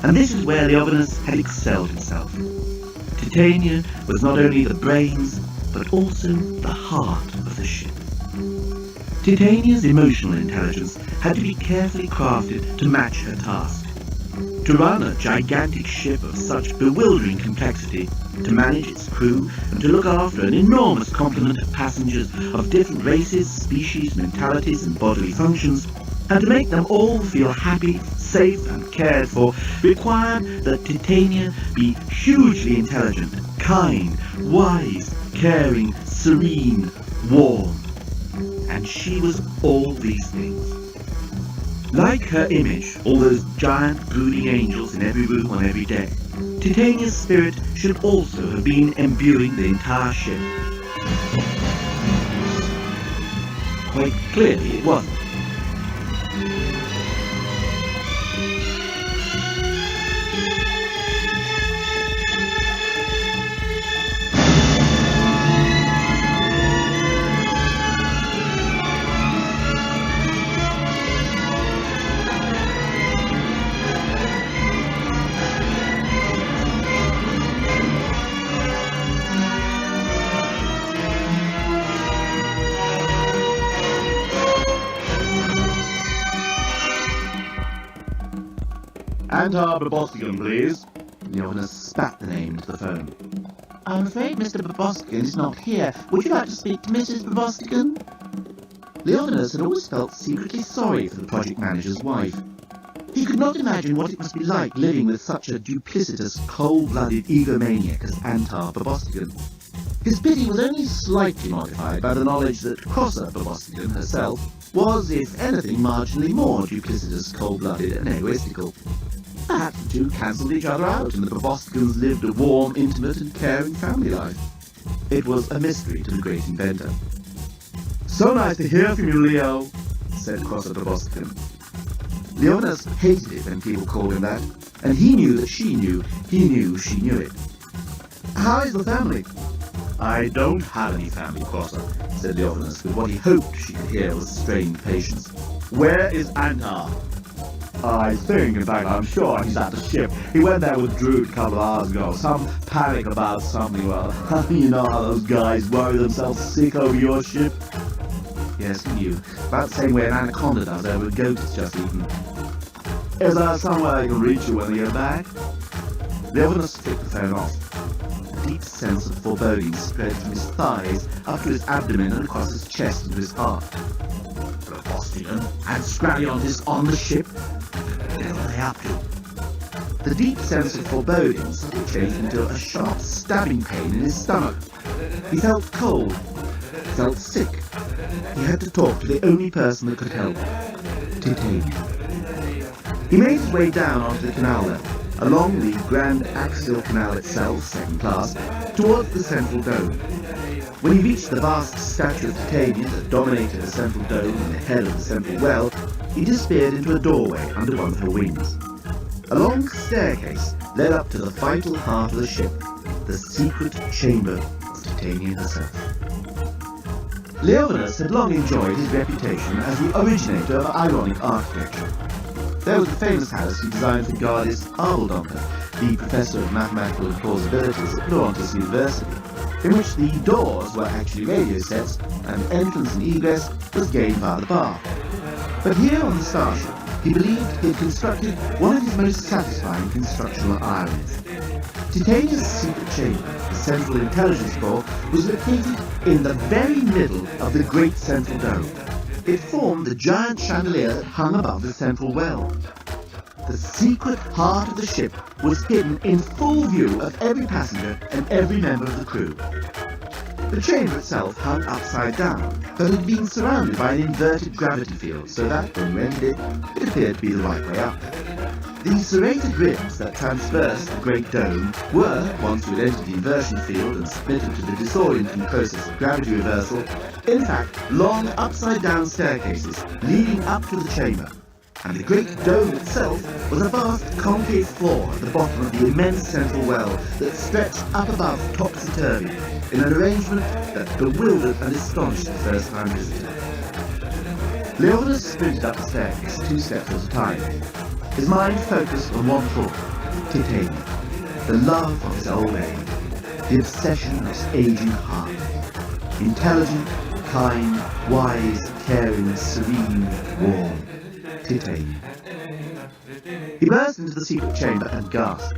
And this is where Leovinus had excelled himself. Titania was not only the brains, but also the heart of the ship. Titania's emotional intelligence had to be carefully crafted to match her task. To run a gigantic ship of such bewildering complexity, to manage its crew, and to look after an enormous complement of passengers of different races, species, mentalities, and bodily functions, and to make them all feel happy, safe, and cared for, required that Titania be hugely intelligent, kind, wise, caring, serene, warm. And she was all these things. Like her image, all those giant brooding angels in every room on every deck, Titania's spirit should also have been imbuing the entire ship. Quite clearly it wasn't. Antar Babostigan, please. Leonis spat the name into the phone. I'm afraid Mr. Babostigan is not here. Would you like to speak to Mrs. Babostigan? Leonis had always felt secretly sorry for the project manager's wife. He could not imagine what it must be like living with such a duplicitous, cold-blooded egomaniac as Antar Babostigan. His pity was only slightly modified by the knowledge that Crosser Babostigan herself was, if anything, marginally more duplicitous, cold-blooded and egoistical. Perhaps the two cancelled each other out and the Babostigans lived a warm, intimate and caring family life. It was a mystery to the great inventor. So nice to hear from you, Leo, said Crosser Babostigan. Leonis hated it when people called him that, and he knew that she knew she knew it. How is the family? I don't have any family, Crosser, said Leonis, with what he hoped she could hear was strained patience. Where is Antar? I think, in fact, I'm sure he's at the ship. He went there with Drood a couple of hours ago. Some panic about something, well, you know how those guys worry themselves sick over your ship? Yes, he knew. About the same way an anaconda does over a goat it's just eaten. Is there somewhere I can reach you when you get back? Leonis flicked the phone off. A deep sense of foreboding spread from his thighs up to his abdomen and across his chest into his heart. Babostigan and Scraliontis on the ship? What are they up to? The deep sense of foreboding suddenly changed into a sharp stabbing pain in his stomach. He felt cold, felt sick. He had to talk to the only person that could help, Titania. He made his way down onto the canal level, along the Grand Axial Canal itself, second class, towards the central dome. When he reached the vast statue of Titania that dominated the central dome and the head of the central well, he disappeared into a doorway under one of her wings. A long staircase led up to the vital heart of the ship, the secret chamber of Titania herself. Leonis had long enjoyed his reputation as the originator of ironic architecture. There was the famous house he designed for goddess Arveldonker, the professor of mathematical implausibilities at Florence University, in which the doors were actually radio sets and entrance and egress was gained via the bar. But here on the starship, he believed he had constructed one of his most satisfying constructional ironies. Titania's secret chamber, the Central Intelligence Corps, was located in the very middle of the Great Central Dome. It formed the giant chandelier that hung above the central well. The secret heart of the ship was hidden in full view of every passenger and every member of the crew. The chamber itself hung upside down, but had been surrounded by an inverted gravity field, so that when you entered it appeared to be the right way up. The serrated ribs that traversed the Great Dome were, once you had entered the inversion field and submitted to the disorienting process of gravity reversal, in fact, long upside-down staircases leading up to the chamber. And the Great Dome itself was a vast concave floor at the bottom of the immense central well that stretched up above topsy-turvy in an arrangement that bewildered and astonished the first-time visitor. Leonis sprinted up the staircase 2 steps at a time. His mind focused on one thought, Titania, the love of his old age, the obsession of his aging heart. Intelligent, kind, wise, caring, serene, warm. Titania. He burst into the secret chamber and gasped.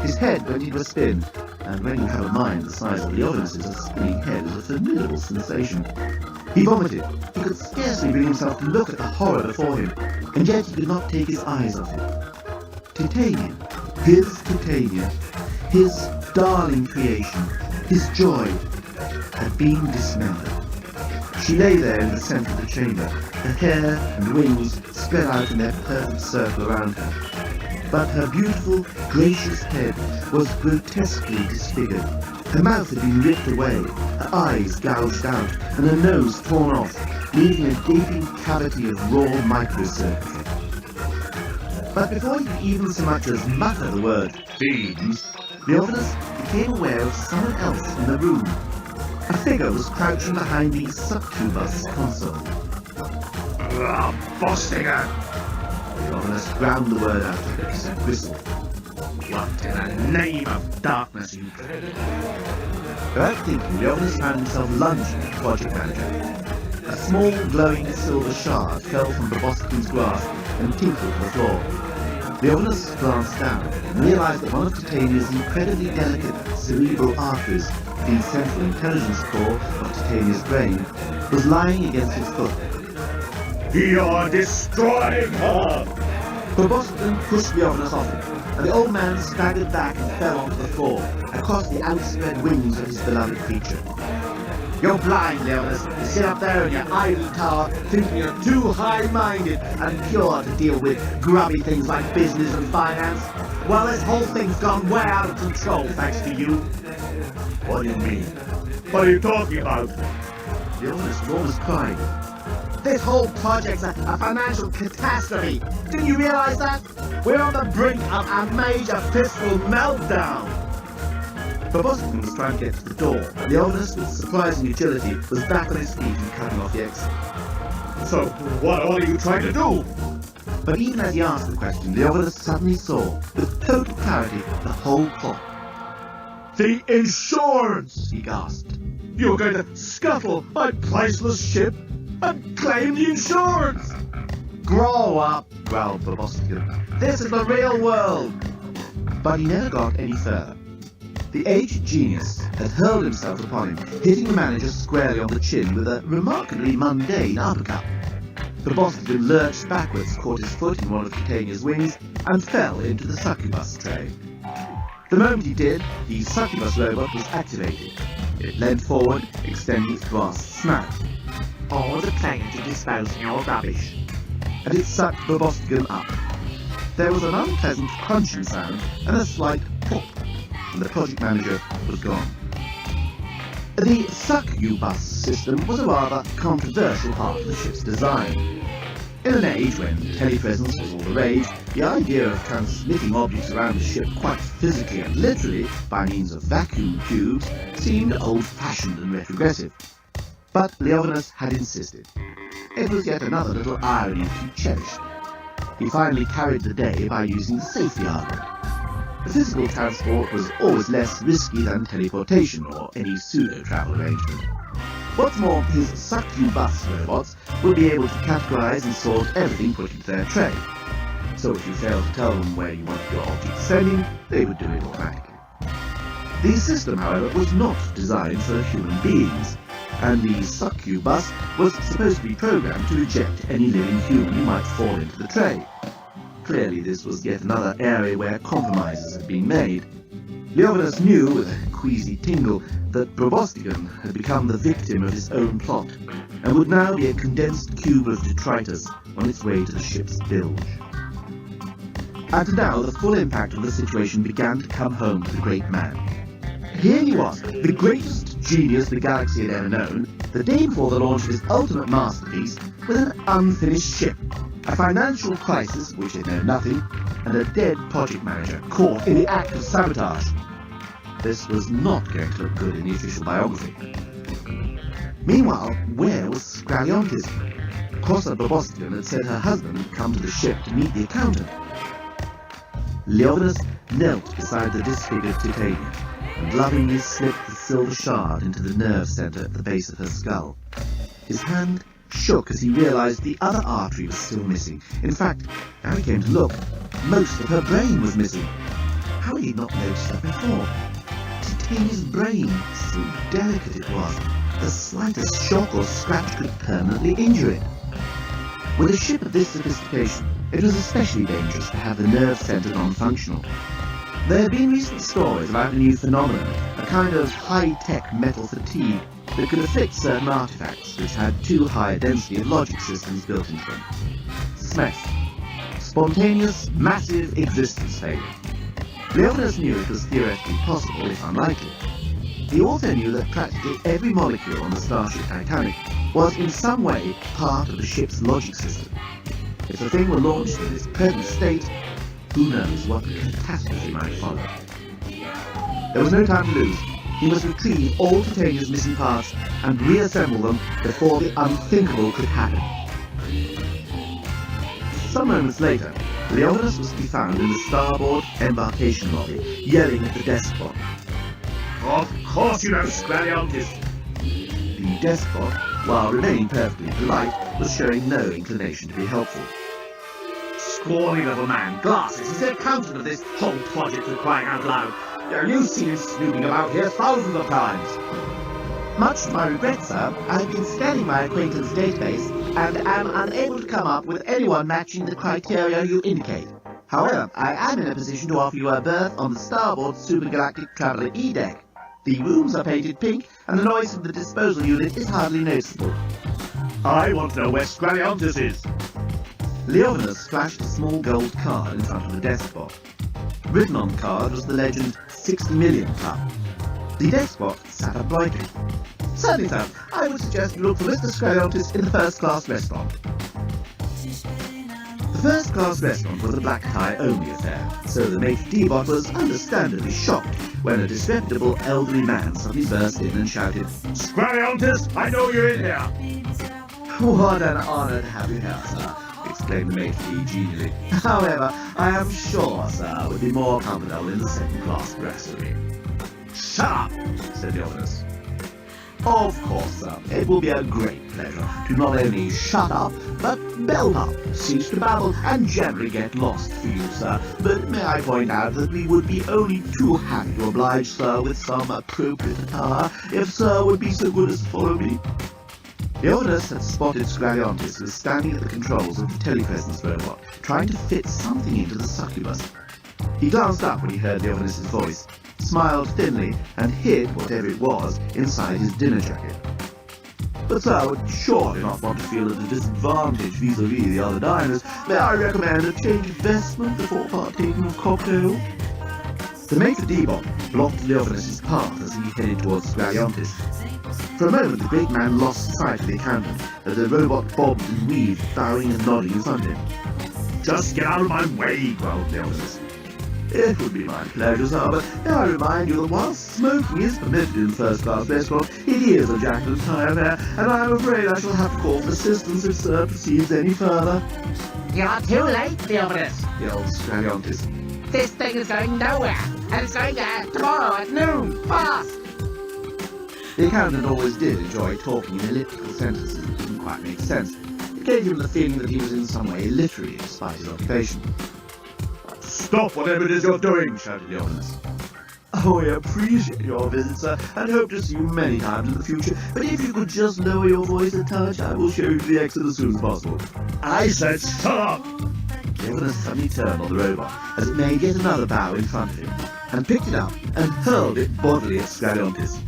His head went into a spin, and when you have a mind the size of Leonis's, a spinning head is a formidable sensation. He vomited. He could scarcely bring himself to look at the horror before him, and yet he could not take his eyes off it. Titania, his darling creation, his joy, had been dismembered. She lay there in the centre of the chamber, her hair and wings spread out in their perfect circle around her. But her beautiful, gracious head was grotesquely disfigured. Her mouth had been ripped away, her eyes gouged out, and her nose torn off, leaving a gaping cavity of raw microcircuitry. But before he could even so much as mutter the word "fiends," Leonis became aware of someone else in the room. A figure was crouching behind the succubus console. Babostigan! Leonis ground the word out of lips and whistled. What in the name of darkness you dread? Without thinking, Leonis found himself lunging at the project manager. A small, glowing silver shard fell from Babostigan's grasp and tinkled to the floor. Leonis glanced down and realized that one of Titania's incredibly delicate cerebral arteries, the central intelligence core of Titania's brain, was lying against his foot. You're destroying her! Proboscidon pushed Leonis off him, and the old man staggered back and fell onto the floor, across the outspread wings of his beloved creature. You're blind, Leonis. You sit up there in your ivory tower, thinking you're too high-minded and pure to deal with grubby things like business and finance. Well, this whole thing's gone way out of control thanks to you. What do you mean? What are you talking about? Leonis was almost crying. This whole project's a financial catastrophe. Didn't you realize that? We're on the brink of a major fiscal meltdown. Proboscidon was trying to get to the door. Leonis, with surprising agility, was back on his feet and cutting off the exit. So, what are you trying to do? But even as he asked the question, Leonis suddenly saw, with total clarity, the whole plot. The insurance! He gasped. You're going to scuttle my priceless ship and claim the insurance! Grow up, growled Proboscidon. This is the real world! But he never got any further. The aged genius had hurled himself upon him, hitting the manager squarely on the chin with a remarkably mundane uppercut. Proboscidon lurched backwards, caught his foot in one of Titania's wings, and fell into the succubus tray. The moment he did, the succubus robot was activated. It leant forward, extending its brass snout. All the plane to dispose of your rubbish. And it sucked Proboscidon up. There was an unpleasant crunching sound and a slight pop, and the project manager was gone. The succubus system was a rather controversial part of the ship's design. In an age when telepresence was all the rage, the idea of transmitting objects around the ship quite physically and literally by means of vacuum tubes seemed old-fashioned and retrogressive. But Leonis had insisted. It was yet another little irony to be cherished. He finally carried the day by using the safety argument. The physical transport was always less risky than teleportation or any pseudo-travel arrangement. What's more, his succubus robots would be able to categorize and sort everything put into their tray. So if you failed to tell them where you wanted your object sending, they would do it automatically. The system, however, was not designed for human beings, and the succubus was supposed to be programmed to reject any living human who might fall into the tray. Clearly this was yet another area where compromises had been made. Leonis knew with a queasy tingle that Proboscidon had become the victim of his own plot, and would now be a condensed cube of detritus on its way to the ship's bilge. And now the full impact of the situation began to come home to the great man. Here he was, the greatest genius the galaxy had ever known, the day before the launch of his ultimate masterpiece, with an unfinished ship, a financial crisis of which he'd known nothing, and a dead project manager caught in the act of sabotage. This was not going to look good in the official biography. Meanwhile, where was Scraliontis? Crossa Proboscidon had said her husband had come to the ship to meet the accountant. Leonis knelt beside the disfigured Titania, and lovingly slipped the silver shard into the nerve centre at the base of her skull. His hand shook as he realized the other artery was still missing. In fact, now he came to look, most of her brain was missing. How had he not noticed that before? Titania's brain, so delicate it was, the slightest shock or scratch could permanently injure it. With a ship of this sophistication, it was especially dangerous to have the nerve centre non-functional. There have been recent stories about a new phenomenon, a kind of high-tech metal fatigue that could afflict certain artifacts which had too high a density of logic systems built into them. SMEF. Spontaneous, massive existence failure. Leonis knew it was theoretically possible, if unlikely. He also knew that practically every molecule on the starship Titanic was in some way part of the ship's logic system. If the thing were launched in its present state, who knows what catastrophe might follow. There was no time to lose. He must retrieve all Titania's missing parts and reassemble them before the unthinkable could happen. Some moments later, Leonis was to be found in the starboard embarkation lobby, yelling at the despot. Of course you know Scraliontis! The despot, while remaining perfectly polite, was showing no inclination to be helpful. scrawny little man, glasses. He's the accountant of this whole project for crying out loud. You've seen him snooping about here thousands of times. Much to my regret, sir, I've been scanning my acquaintance database and am unable to come up with anyone matching the criteria you indicate. However, I am in a position to offer you a berth on the starboard supergalactic traveller E-deck. The rooms are painted pink, and the noise from the disposal unit is hardly noticeable. I want to know where Scraliontis is. Leovinus flashed a small gold card in front of the despot. Written on the card was the legend 60 million cup. The despot sat up brightly. Certainly, sir. I would suggest you look for Mr. Scraliontis in the first-class restaurant. The first-class restaurant was a black-tie-only affair, so the maitre d' was understandably shocked when a disreputable elderly man suddenly burst in and shouted, Scraliontis, I know you're in here. "What an honour to have you here, sir," exclaimed the maitre d' genially. "However, I am sure, sir, would be more comfortable in the second-class brasserie." "Shut up," said Leovinus. "Of course, sir. It will be a great pleasure to not only shut up, but belt up, cease to babble, and generally get lost for you, sir. But may I point out that we would be only too happy to oblige, sir, with some appropriate attire, if sir would be so good as to follow me." Leovinus had spotted Scraliontis, who was standing at the controls of the telepresence robot, trying to fit something into the succubus. He glanced up when he heard Leovinus' voice, smiled thinly, and hid whatever it was inside his dinner jacket. "But sir, I would surely not want to feel at a disadvantage vis-à-vis the other diners. May I recommend a change of vestment before partaking of cocktail?" The maitre d' blocked Leovinus' path as he headed towards Scraliontis. For a moment, the great man lost sight of the accountant, as the robot bobbed and weaved, bowing and nodding in front of him. Just get out of my way, growled Leovinus. "It would be my pleasure, sir, but may I remind you that whilst smoking is permitted in first-class restaurant, it is a jacket and tie affair, and I'm afraid I shall have to call for assistance if sir proceeds any further." "You're too late, Leovinus. yelled Scraliontis. This thing is going nowhere, and it's going there tomorrow at noon. Fast!" The accountant always did enjoy talking in elliptical sentences that didn't quite make sense. It gave him the feeling that he was in some way literary despite his occupation. "Stop whatever it is you're doing," shouted Leovinus. "Oh, we appreciate your visit, sir, and hope to see you many times in the future. But if you could just lower your voice a touch, I will show you to the exit as soon as possible." "I said shut up!" Leovinus suddenly turned on the robot as it made yet another bow in front of him, and picked it up and hurled it bodily at Scraliontis.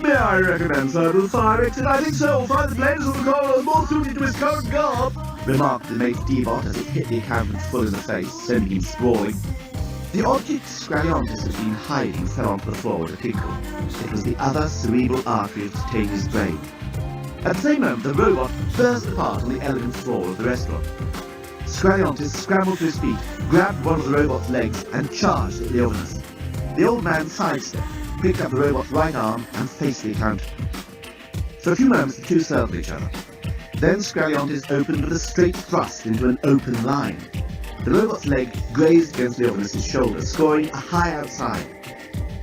"May I recommend, sir, to the fire exit? I think so will find the blenders of the corridors more suited to his current garb," remarked the maitre d' as it hit the accountant full in the face, sending him sprawling. The object Scraliontis had been hiding fell onto the floor with a tinkle. It was the other cerebral artery of Titania's brain. At the same moment, the robot burst apart on the elegant floor of the restaurant. Scraliontis scrambled to his feet, grabbed one of the robot's legs, and charged at Leovinus. The old man sidestepped, picked up the robot's right arm, and faced the accountant. For a few moments, the two circled each other. Then Scraliontis opened with a straight thrust into an open line. The robot's leg grazed against Leovinus' shoulder, scoring a high outside.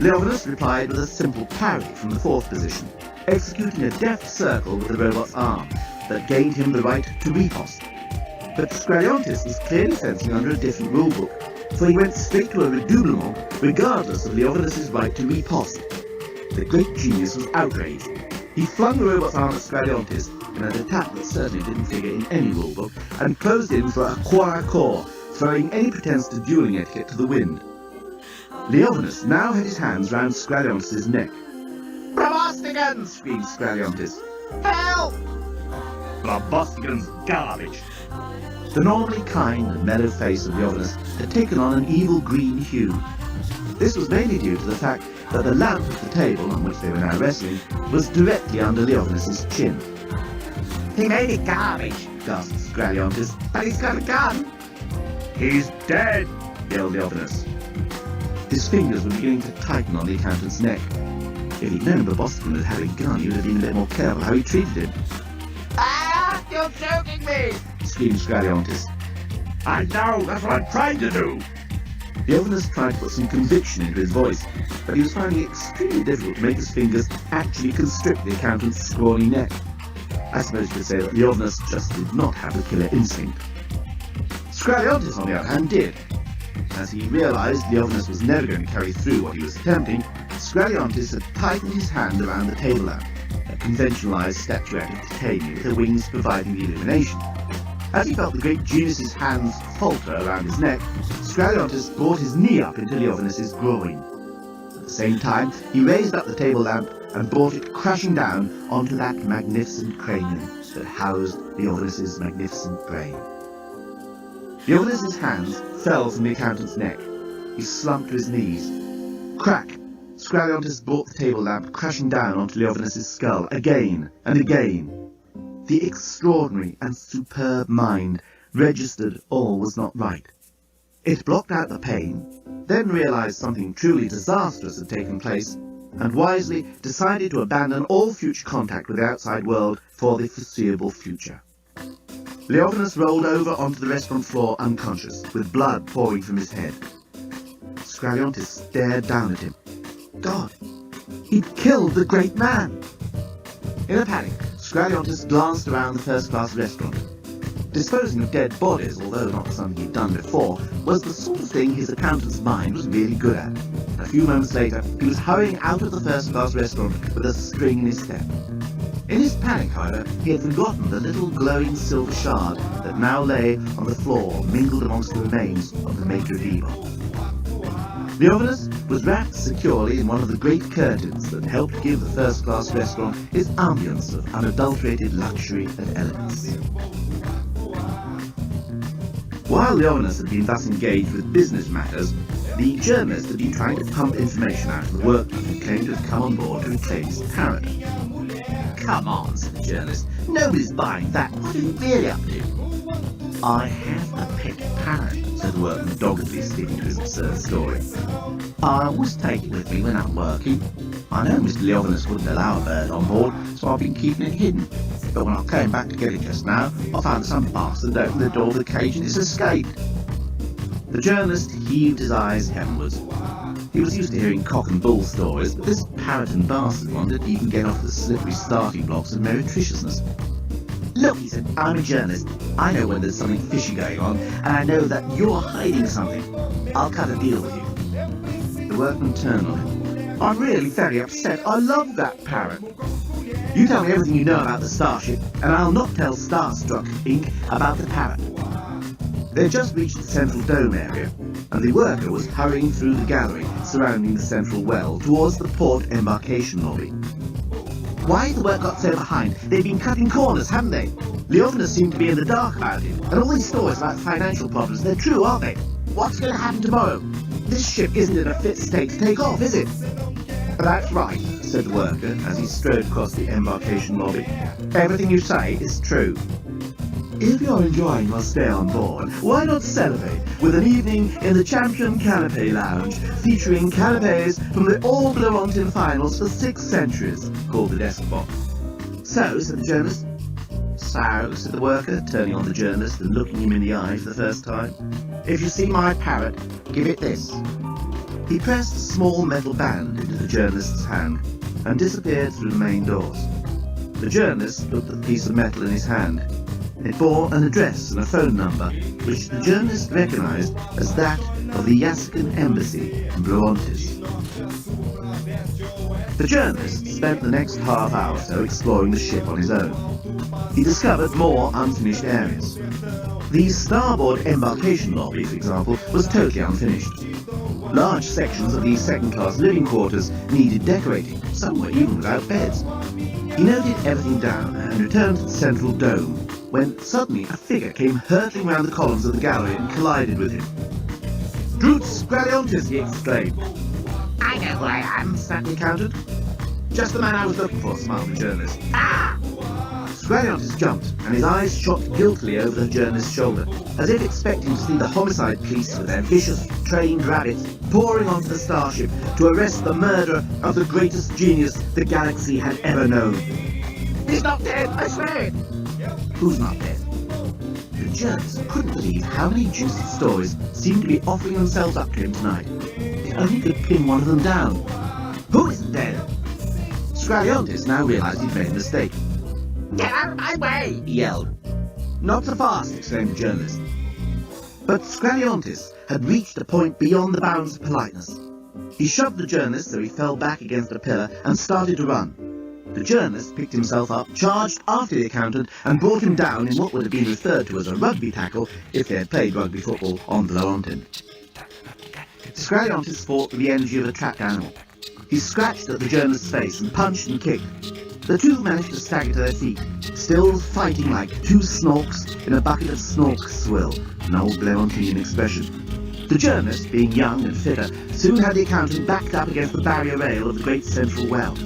Leovinus replied with a simple parry from the fourth position, executing a deft circle with the robot's arm that gained him the right to riposte. But Scraliontis was clearly sensing under a different rulebook, for he went straight to a redoublement regardless of Leovinus' right to riposte. The great genius was outraged. He flung the robot's arm at Scraliontis in an attack that certainly didn't figure in any rulebook, and closed in for a corps-à-corps, throwing any pretense to dueling etiquette to the wind. Leovinus now had his hands round Scraliontis' neck. "Probostigans!" screamed Scraliontis. "Help!" "Probosciden's garbage." The normally kind and mellow face of Leovinus had taken on an evil green hue. This was mainly due to the fact that the lamp of the table on which they were now wrestling was directly under Leovinus' chin. "He made it garbage," gasped Scraliontis. "but he's got a gun." "He's dead!" yelled Leovinus. His fingers were beginning to tighten on the accountant's neck. If he'd known Probosciden had had a gun, he would have been a bit more careful how he treated him. "Ah, you're joking me!" screamed Scraliontis. "I know, that's what I'm trying to do!" Leovinus tried to put some conviction into his voice, but he was finding it extremely difficult to make his fingers actually constrict the accountant's scrawny neck. I suppose you could say that Leovinus just did not have the killer instinct. Scraliontis, on the other hand, did. As he realised Leovinus was never going to carry through what he was attempting, Scraliontis had tightened his hand around the table lamp, a conventionalised statuette of Titania with her wings providing the illumination. As he felt the great genius's hands falter around his neck, Scraliontis brought his knee up into Leovinus's groin. At the same time, he raised up the table lamp and brought it crashing down onto that magnificent cranium that housed Leovinus's magnificent brain. Leovinus's hands fell from the accountant's neck. He slumped to his knees. Crack! Scraliontis brought the table lamp crashing down onto Leovinus's skull again and again. The extraordinary and superb mind registered all was not right. It blocked out the pain, then realised something truly disastrous had taken place, and wisely decided to abandon all future contact with the outside world for the foreseeable future. Leovinus rolled over onto the restaurant floor unconscious, with blood pouring from his head. Scraliontis stared down at him. God, he'd killed the great man! In a panic, Scraliontis glanced around the first-class restaurant. Disposing of dead bodies, although not something he'd done before, was the sort of thing his accountant's mind was really good at. A few moments later, he was hurrying out of the first-class restaurant with a spring in his step. In his panic, however, he had forgotten the little glowing silver shard that now lay on the floor, mingled amongst the remains of the maitre d'. Leovinus was wrapped securely in one of the great curtains that helped give the first-class restaurant its ambience of unadulterated luxury and elegance. While Leovinus had been thus engaged with business matters, the journalist had been trying to pump information out of the workman who claimed to have come on board to reclaim his parrot. "Come on," said the journalist. "Nobody's buying that. What are you really up to?" "I have a pet parrot," said the workman, doggedly sticking to his absurd story. "I always take it with me when I'm working. I know Mr. Leovinus wouldn't allow a bird on board, so I've been keeping it hidden. But when I came back to get it just now, I found some bastard opened the door of the cage and it's escaped." The journalist heaved his eyes heavenwards. He was used to hearing cock and bull stories, but this parrot and bastard one didn't even get off the slippery starting blocks of meretriciousness. "Look," he said, "I'm a journalist. I know when there's something fishy going on, and I know that you're hiding something. I'll cut a deal with you." The workman turned on him. "I'm really very upset. I love that parrot. You tell me everything you know about the starship, and I'll not tell Starstruck Inc. about the parrot." They had just reached the central dome area, and the worker was hurrying through the gallery surrounding the central well towards the port embarkation lobby. "Why the work got so behind? They've been cutting corners, haven't they? Leovinus seemed to be in the dark about it, and all these stories about financial problems, they're true, aren't they? What's going to happen tomorrow? This ship isn't in a fit state to take off, is it?" "That's right," said the worker as he strode across the embarkation lobby. "Everything you say is true. If you're enjoying your stay on board, why not celebrate with an evening in the Champion Canapé Lounge, featuring canapés from the all-Blerontin finals for 6 centuries, called the desk box. "So," said the journalist. "So," said the worker, turning on the journalist and looking him in the eye for the first time. "If you see my parrot, give it this." He pressed a small metal band into the journalist's hand and disappeared through the main doors. The journalist looked at the piece of metal in his hand. It bore an address and a phone number, which the journalist recognised as that of the Yassican embassy in Blerontis. The journalist spent the next half hour or so exploring the ship on his own. He discovered more unfinished areas. The starboard embarkation lobby, for example, was totally unfinished. Large sections of these second-class living quarters needed decorating, some were even without beds. He noted everything down and returned to the central dome, when suddenly a figure came hurtling round the columns of the gallery and collided with him. "Droots Scraliontis!" he exclaimed. "I know who I am," snapped the accountant. "Just the man I was looking for," smiled the journalist. "Ah!" Scraliontis jumped, and his eyes shot guiltily over the journalist's shoulder, as if expecting to see the homicide police with their vicious, trained rabbits pouring onto the starship to arrest the murderer of the greatest genius the galaxy had ever known. "He's not dead, I swear it!" "Who's not dead?" The journalist couldn't believe how many juicy stories seemed to be offering themselves up to him tonight. If only he could pin one of them down. "Who isn't dead?" Scraliontis now realised he'd made a mistake. "Get out of my way!" he yelled. "Not so fast!" exclaimed the journalist. But Scraliontis had reached a point beyond the bounds of politeness. He shoved the journalist so he fell back against a pillar and started to run. The journalist picked himself up, charged after the accountant, and brought him down in what would have been referred to as a rugby tackle if they had played rugby football on the Laurentine. Scraliontis fought with the energy of a trapped animal. He scratched at the journalist's face and punched and kicked. The two managed to stagger to their feet, still fighting like two snorks in a bucket of snork swill, an old Laurentinian expression. The journalist, being young and fitter, soon had the accountant backed up against the barrier rail of the great central well.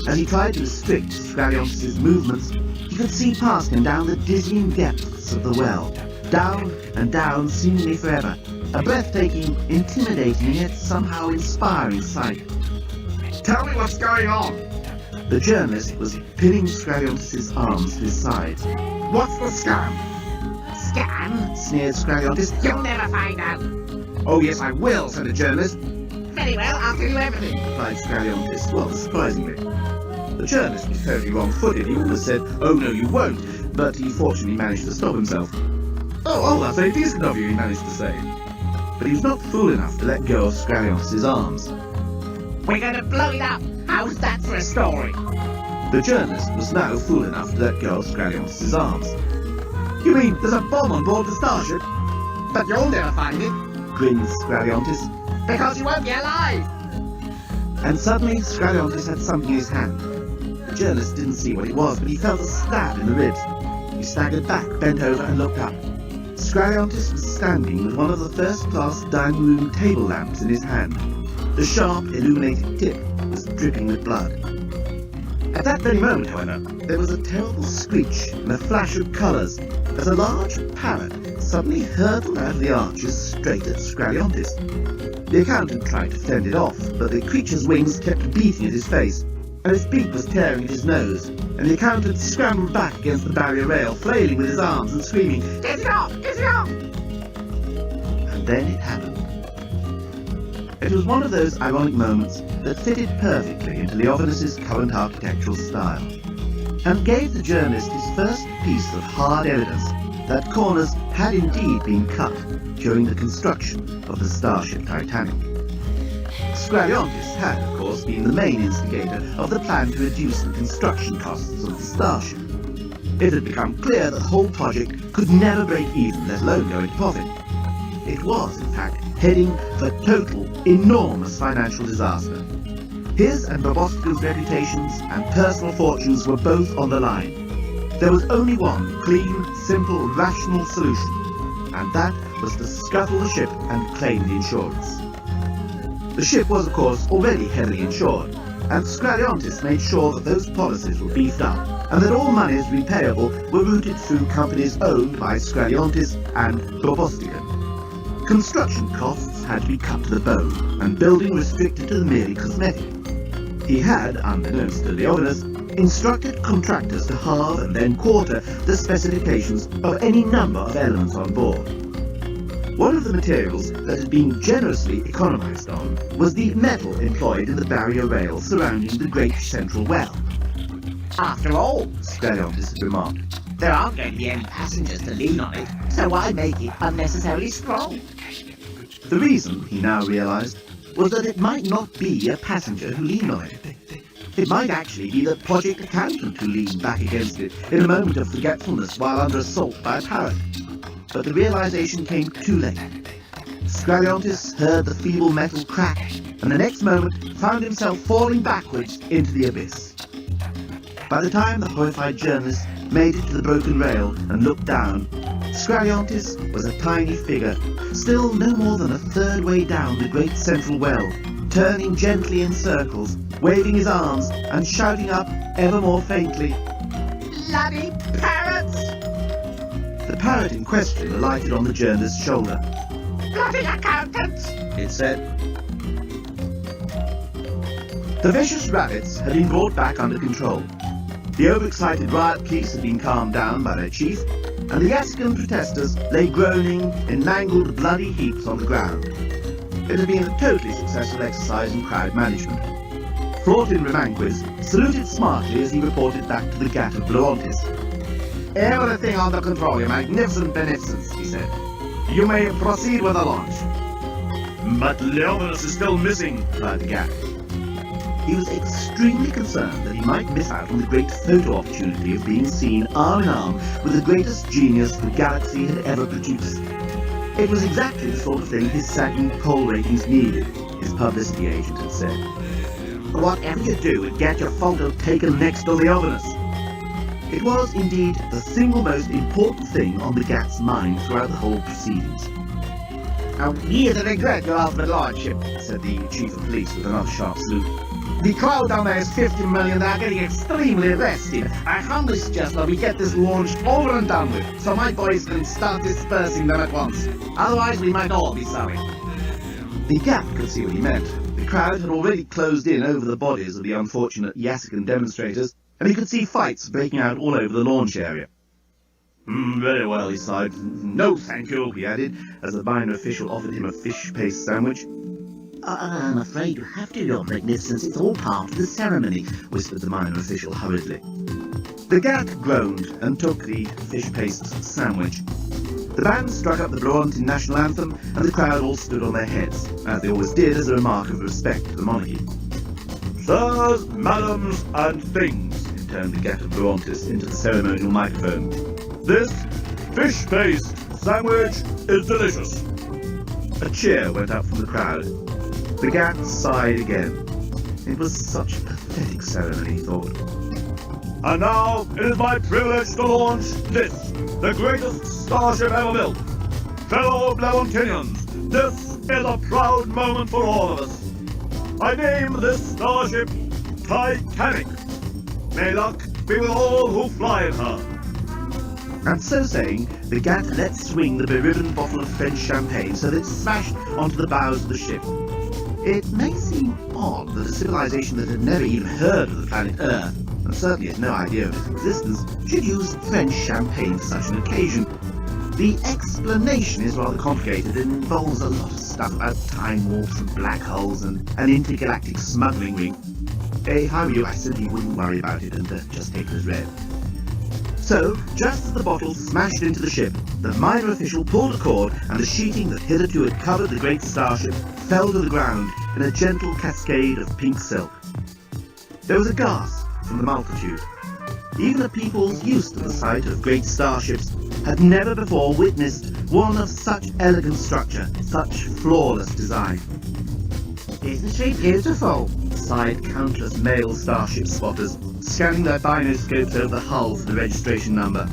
As he tried to restrict Scraliontis' movements, he could see past him down the dizzying depths of the well, down and down seemingly forever, a breathtaking, intimidating, and yet somehow inspiring sight. Tell me what's going on. The journalist was pinning Scraliontis' arms to his sides. What's the scam? Scam? Sneered Scraliontis. You'll never find out. Oh yes, I will, said the journalist. Very well, I'll tell you everything. Replied Scraliontis, rather surprisingly. The journalist was totally wrong-footed. He almost said, "Oh no, you won't," but he fortunately managed to stop himself. "Oh, that's very decent of you," he managed to say. But he was not fool enough to let go of Scraliontis' arms. We're going to blow it up. How's that for a story? The journalist was now fool enough to let go of Scraliontis' arms. "You mean there's a bomb on board the starship?" But you'll never find it. Grinned Scraliontis. Because you won't be alive. And suddenly Scraliontis had something in his hand. The journalist didn't see what it was, but he felt a stab in the ribs. He staggered back, bent over and looked up. Scraliontis was standing with one of the first-class dining room table lamps in his hand. The sharp, illuminated tip was dripping with blood. At that very moment, however, there was a terrible screech and a flash of colours as a large parrot suddenly hurtled out of the arches straight at Scraliontis. The accountant tried to fend it off, but the creature's wings kept beating at his face, and his beak was tearing at his nose, and the accountant scrambled back against the barrier rail, flailing with his arms and screaming, "Get it off! Get it off!" And then it happened. It was one of those ironic moments that fitted perfectly into Leovinas' current architectural style, and gave the journalist his first piece of hard evidence that corners had indeed been cut during the construction of the starship Titanic. Scraliontis had, of course, been the main instigator of the plan to reduce the construction costs of the starship. It had become clear that the whole project could never break even, let alone go into profit. It was, in fact, heading for total, enormous financial disaster. His and Bobostica's reputations and personal fortunes were both on the line. There was only one clean, simple, rational solution, and that was to scuttle the ship and claim the insurance. The ship was, of course, already heavily insured, and Scraliontis made sure that those policies were beefed up, and that all monies repayable were routed through companies owned by Scraliontis and Bobostica. Construction costs had to be cut to the bone, and building restricted to the merely cosmetic. He had, unbeknownst to Leovinas, instructed contractors to halve and then quarter the specifications of any number of elements on board. One of the materials that had been generously economized on was the metal employed in the barrier rail surrounding the great central well. After all, Scraliontis had remarked, there aren't going to be any passengers to lean on it, so why make it unnecessarily strong? The reason, he now realized, was that it might not be a passenger who leaned on it. It might actually be the project accountant who leaned back against it in a moment of forgetfulness while under assault by a parrot. But the realization came too late. Scraliontis heard the feeble metal crack, and the next moment found himself falling backwards into the abyss. By the time the horrified journalist made it to the broken rail and looked down, Scraliontis was a tiny figure, still no more than a third way down the great central well, turning gently in circles, waving his arms and shouting up ever more faintly, Bloody parrots! The parrot in question alighted on the journalist's shoulder. Bloody accountants! It said. The vicious rabbits had been brought back under control. The overexcited riot police had been calmed down by their chief, and the Yasican protesters lay groaning in mangled bloody heaps on the ground. It had been a totally successful exercise in crowd management. Thornton Romanquist saluted smartly as he reported back to the Gat of Blauantis. Everything under control, your magnificent beneficence, he said. You may proceed with the launch. But Leominus is still missing, Replied the Gat. He was extremely concerned that he might miss out on the great photo opportunity of being seen arm in arm with the greatest genius the galaxy had ever produced. It was exactly the sort of thing his sagging poll ratings needed, his publicity agent had said. Whatever you do, get your photo taken next to Leominus. It was indeed the single most important thing on the Gat's mind throughout the whole proceedings. Here's a regret, your ultimate lordship, said the chief of police with another sharp salute. The crowd down there is 50 million. They're getting extremely restive. I humbly suggest that we get this launch over and done with, so my boys can start dispersing them at once. Otherwise, we might all be sorry. The Gat could see what he meant. The crowd had already closed in over the bodies of the unfortunate Yassican demonstrators, and he could see fights breaking out all over the launch area. Very well, he sighed. No, thank you, he added, as the minor official offered him a fish paste sandwich. I'm afraid you have to, Your Magnificence. It's all part of the ceremony, whispered the minor official hurriedly. The Gat groaned and took the fish paste sandwich. The band struck up the Broantin national anthem, and the crowd all stood on their heads, as they always did as a remark of respect to the monarchy. Sirs, madams, and things, intoned the Gat of Broantis into the ceremonial microphone. This fish paste sandwich is delicious. A cheer went up from the crowd. The Gat sighed again. It was such a pathetic ceremony, he thought. And now it is my privilege to launch this, the greatest starship ever built. Fellow Bleontinians, this is a proud moment for all of us. I name this starship Titanic. May luck be with all who fly in her. And so saying, the Gat let swing the beribboned bottle of French champagne so that it smashed onto the bows of the ship. It may seem odd that a civilization that had never even heard of the planet Earth, and certainly had no idea of its existence, should use French champagne for such an occasion. The explanation is rather complicated and involves a lot of stuff about time warps and black holes and an intergalactic smuggling ring. If I were you, I simply wouldn't worry about it and just take it as read. So, just as the bottle smashed into the ship, the minor official pulled a cord and the sheeting that hitherto had covered the great starship fell to the ground in a gentle cascade of pink silk. There was a gasp from the multitude. Even the peoples used to the sight of great starships had never before witnessed one of such elegant structure, such flawless design. Isn't she beautiful? Sighed countless male starship spotters, scanning their binoscopes over the hull for the registration number.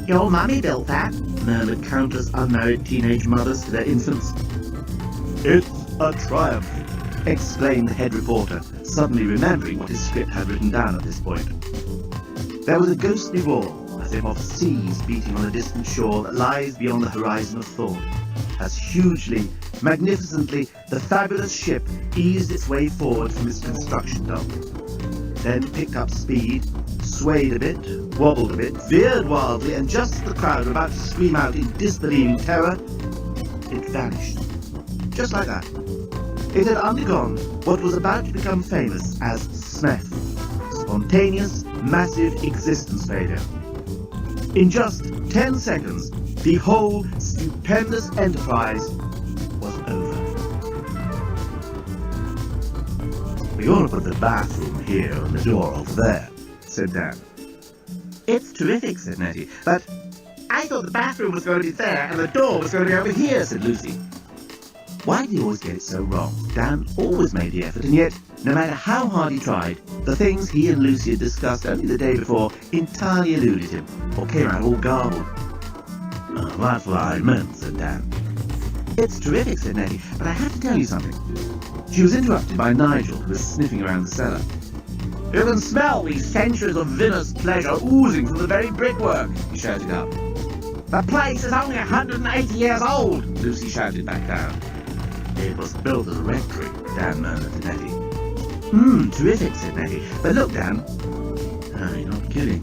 Your mummy built that, murmured countless unmarried teenage mothers to their infants. It's a triumph, exclaimed the head reporter, suddenly remembering what his script had written down at this point. There was a ghostly roar, as if of seas beating on a distant shore that lies beyond the horizon of thought, as hugely, magnificently, the fabulous ship eased its way forward from its construction dock. Then picked up speed, swayed a bit, wobbled a bit, veered wildly, and just as the crowd were about to scream out in disbelieving terror, it vanished. Just like that. It had undergone what was about to become famous as SMEF, spontaneous, massive existence failure. In just 10 seconds, the whole stupendous enterprise was over. We're going to put the bathroom here and the door over there, said Dan. It's terrific, said Nettie, but I thought the bathroom was going to be there and the door was going to be over here, said Lucy. Why did he always get it so wrong? Dan always made the effort, and yet, no matter how hard he tried, the things he and Lucy had discussed only the day before entirely eluded him, or came out all garbled. That's what I meant, said Dan. It's terrific, said Nettie, but I have to tell you something. She was interrupted by Nigel, who was sniffing around the cellar. You can smell the centuries of vinous pleasure oozing from the very brickwork, he shouted up. The place is only 180 years old, Lucy shouted back down. It was built as a rectory, Dan murmured to Nettie. Terrific, said Nettie. But look, Dan. You're not kidding.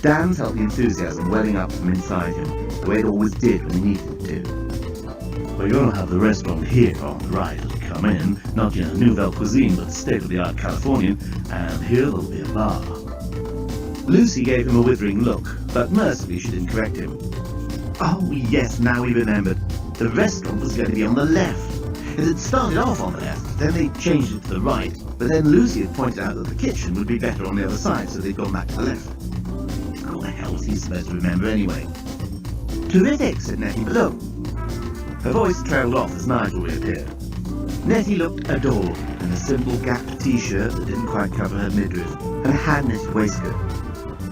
Dan felt the enthusiasm welling up from inside him, the way it always did when he needed it to. We're going to have the restaurant here on the right as we come in, not your Nouvelle Cuisine, but state-of-the-art Californian, and here there'll be a bar. Lucy gave him a withering look, but mercifully she didn't correct him. Oh yes, now we remembered. The restaurant was going to be on the left. It had started off on the left, then they changed it to the right, but then Lucy had pointed out that the kitchen would be better on the other side, so they'd gone back to the left. How the hell was he supposed to remember anyway? Terrific, said Nettie, but look. Her voice trailed off as Nigel reappeared. Nettie looked adored in a simple gapped t-shirt that didn't quite cover her midriff, and a hand-knitted waistcoat.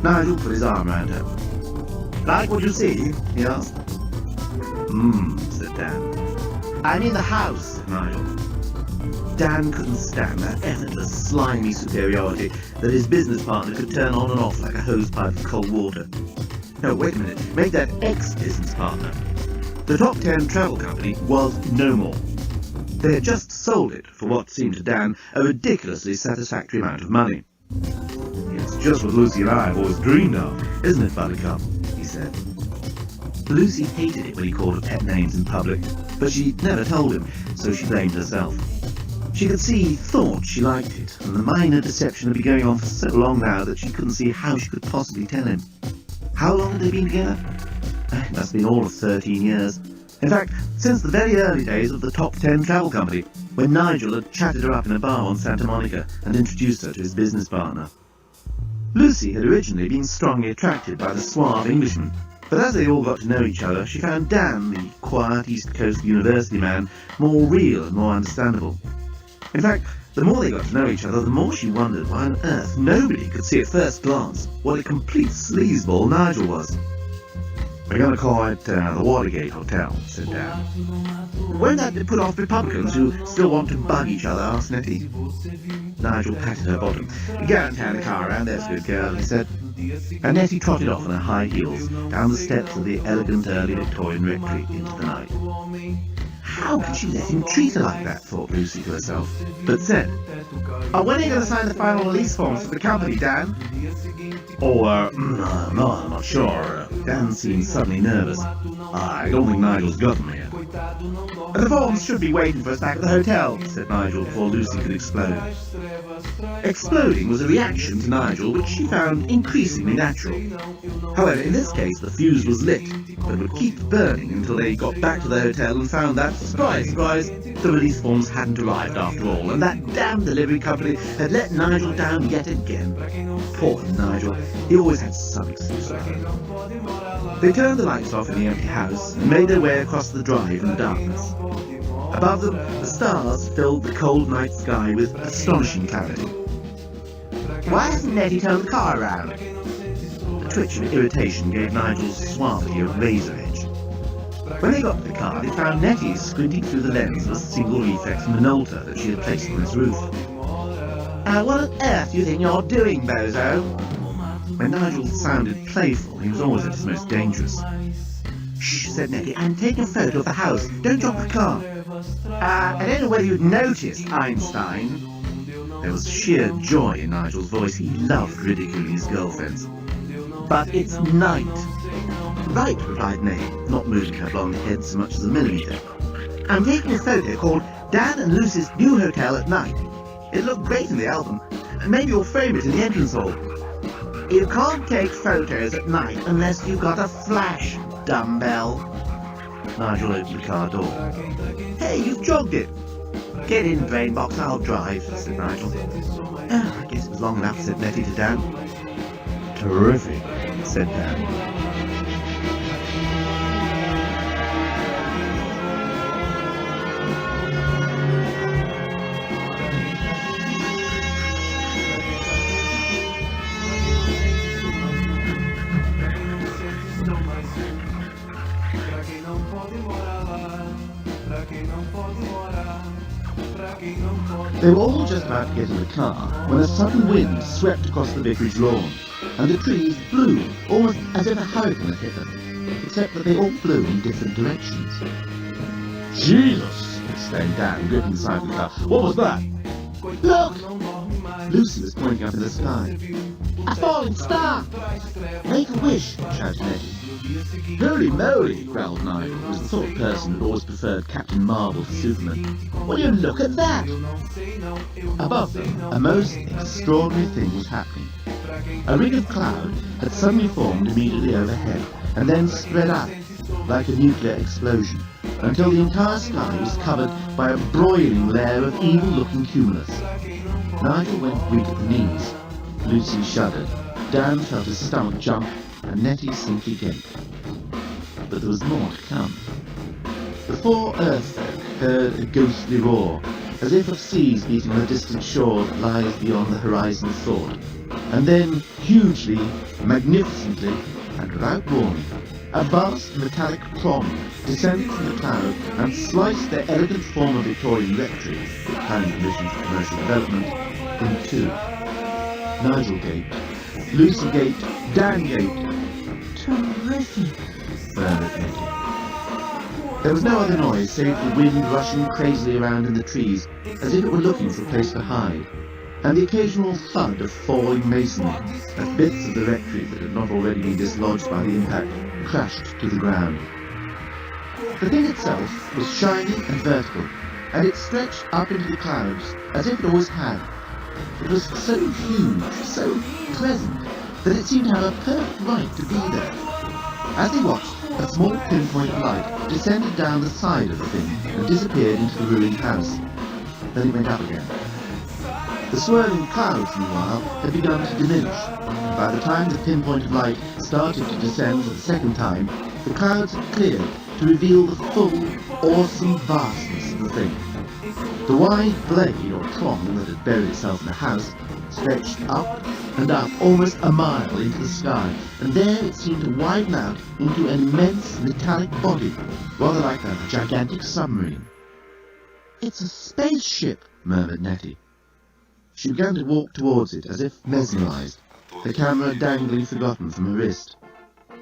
Nigel put his arm around her. Like what you see? He asked. Said Dan. I'm in the house, said Nigel. Dan couldn't stand that effortless, slimy superiority that his business partner could turn on and off like a hose pipe of cold water. No, wait a minute, make that ex-business partner. The top 10 travel company was no more. They had just sold it for what seemed to Dan a ridiculously satisfactory amount of money. It's just what Lucy and I have always dreamed of, isn't it, Buttercup? He said. Lucy hated it when he called her pet names in public, but she never told him, so she blamed herself. She could see he thought she liked it, and the minor deception had been going on for so long now that she couldn't see how she could possibly tell him. How long had they been together? It must have been all of 13 years. In fact, since the very early days of the top 10 travel company, when Nigel had chatted her up in a bar on Santa Monica and introduced her to his business partner. Lucy had originally been strongly attracted by the suave Englishman, but as they all got to know each other, she found Dan, the quiet East Coast university man, more real and more understandable. In fact, the more they got to know each other, the more she wondered why on earth nobody could see at first glance what a complete sleazeball Nigel was. We're going to call it the Watergate Hotel, said Dan. Won't that put off Republicans who still want to bug each other, asked Nettie. Nigel patted her bottom. Go and turn the car around, there's a good girl, he said. And Nettie trotted off on her high heels down the steps of the elegant early Victorian rectory into the night. How could she let him treat her like that, thought Lucy to herself, but said, when are you going to sign the final release forms for the company, Dan? No, I'm not sure. Dan seemed suddenly nervous. I don't think Nigel's got them yet. The forms should be waiting for us back at the hotel, said Nigel before Lucy could explode. Exploding was a reaction to Nigel which she found increasingly natural. However, in this case the fuse was lit, but would keep burning until they got back to the hotel and found that, surprise, surprise, the release forms hadn't arrived after all, and that damn delivery company had let Nigel down yet again. Poor Nigel, he always had some excuse. They turned the lights off in the empty house and made their way across the drive in the darkness. Above them, the stars filled the cold night sky with astonishing clarity. Why hasn't Nettie turned the car around? A twitch of irritation gave Nigel's suavity a razor edge. When they got to the car, they found Nettie squinting through the lens of a single reflex Minolta that she had placed on its roof. What on earth do you think you're doing, bozo? When Nigel sounded playful, he was always at his most dangerous. Shh, said Nettie, I'm taking a photo of the house. Don't drop the car. I don't know whether you'd noticed, Einstein. There was sheer joy in Nigel's voice. He loved ridiculing his girlfriends. But it's night. Right, replied Nettie, not moving her blonde head so much as a millimetre. I'm taking a photo called Dan and Lucy's New Hotel at Night. It looked great in the album. Maybe you'll frame it in the entrance hall. You can't take photos at night unless you've got a flash, dumbbell. Nigel opened the car door. Hey, you've jogged it. Get in, brain box, I'll drive, said Nigel. I guess it was long enough, said Nettie to Dan. Terrific, said Dan. They were all just about to get in the car when a sudden wind swept across the vicarage lawn, and the trees blew almost as if a hurricane had hit them, except that they all blew in different directions. Jesus! exclaimed Dan, gripping the side of the car. What was that? Look! Lucy was pointing up in the sky. A falling star! Make a wish, shouted Nettie. Holy moly, growled Nigel, who was the sort of person who always preferred Captain Marvel to Superman. Will you look at that? Above them, a most extraordinary thing was happening. A ring of cloud had suddenly formed immediately overhead, and then spread out, like a nuclear explosion, until the entire sky was covered by a broiling layer of evil-looking cumulus. Nigel went weak at the knees. Lucy shuddered. Dan felt his stomach jump, and Nettie simply gaped. But there was more to come. The four Earthfolk heard a ghostly roar, as if of seas beating on the distant shore that lies beyond the horizon of thought. And then, hugely, magnificently, and without warning, a vast metallic prong descended from the cloud and sliced their elegant form of Victorian rectory, with planning permission for commercial development, in two. Nigel gaped. Lucy gaped. Dan gaped. Terrific, murmured Nettie. There was no other noise save the wind rushing crazily around in the trees, as if it were looking for a place to hide, and the occasional thud of falling masonry as bits of the rectory that had not already been dislodged by the impact crashed to the ground. The thing itself was shiny and vertical, and it stretched up into the clouds as if it always had. It was so huge, so pleasant, that it seemed to have a perfect right to be there. As they watched, a small pinpoint of light descended down the side of the thing and disappeared into the ruined house. Then it went up again. The swirling clouds, meanwhile, had begun to diminish, and by the time the pinpoint of light started to descend for the second time, the clouds had cleared to reveal the full, awesome vastness of the thing. The wide blade or prong that had buried itself in the house stretched up and up almost a mile into the sky, and there it seemed to widen out into an immense metallic body, rather like a gigantic submarine. "It's a spaceship," murmured Nettie. She began to walk towards it as if mesmerized, the camera dangling forgotten from her wrist.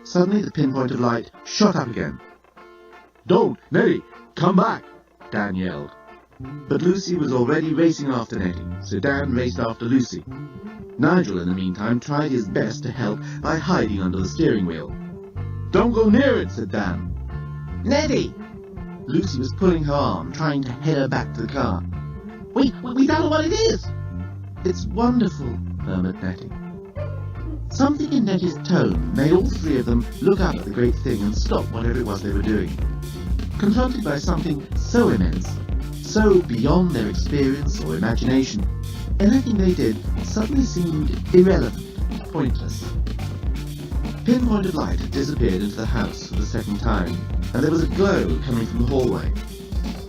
Suddenly the pinpoint of light shot up again. "Don't, Nettie! Come back!" Dan yelled. But Lucy was already racing after Nettie, so Dan raced after Lucy. Nigel, in the meantime, tried his best to help by hiding under the steering wheel. "Don't go near it," said Dan. "Nettie!" Lucy was pulling her arm, trying to head her back to the car. We don't know what it is." "It's wonderful," murmured Nettie. Something in Nettie's tone made all three of them look up at the great thing and stop whatever it was they were doing. Confronted by something so immense, so beyond their experience or imagination, anything they did suddenly seemed irrelevant, pointless. Pinpoint of light had disappeared into the house for the second time, and there was a glow coming from the hallway.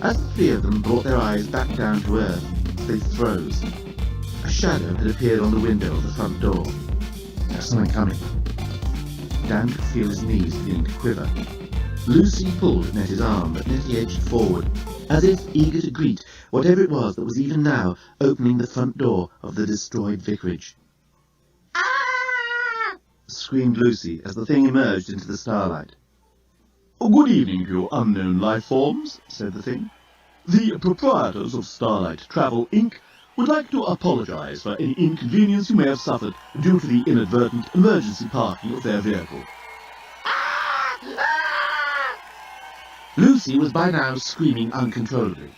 As the three of them brought their eyes back down to earth, they froze. A shadow had appeared on the window of the front door. There was something coming. Dan could feel his knees beginning to quiver. Lucy pulled at Nettie's arm, but Nettie edged forward, as if eager to greet whatever it was that was even now opening the front door of the destroyed vicarage. "Ah!" screamed Lucy as the thing emerged into the starlight. "Good evening to you unknown life forms," said the thing. "The proprietors of Starlight Travel, Inc. would like to apologize for any inconvenience you may have suffered due to the inadvertent emergency parking of their vehicle." Lucy was by now screaming uncontrollably.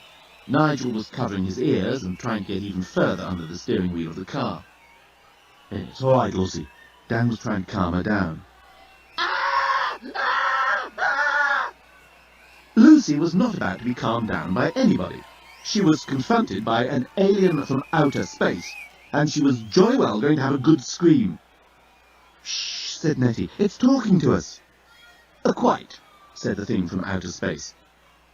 Nigel was covering his ears and trying to get even further under the steering wheel of the car. "It's all right, Lucy." Dan was trying to calm her down. Lucy was not about to be calmed down by anybody. She was confronted by an alien from outer space, and she was jolly well going to have a good scream. "Shh," said Nettie. "It's talking to us." "Quite," said the thing from outer space.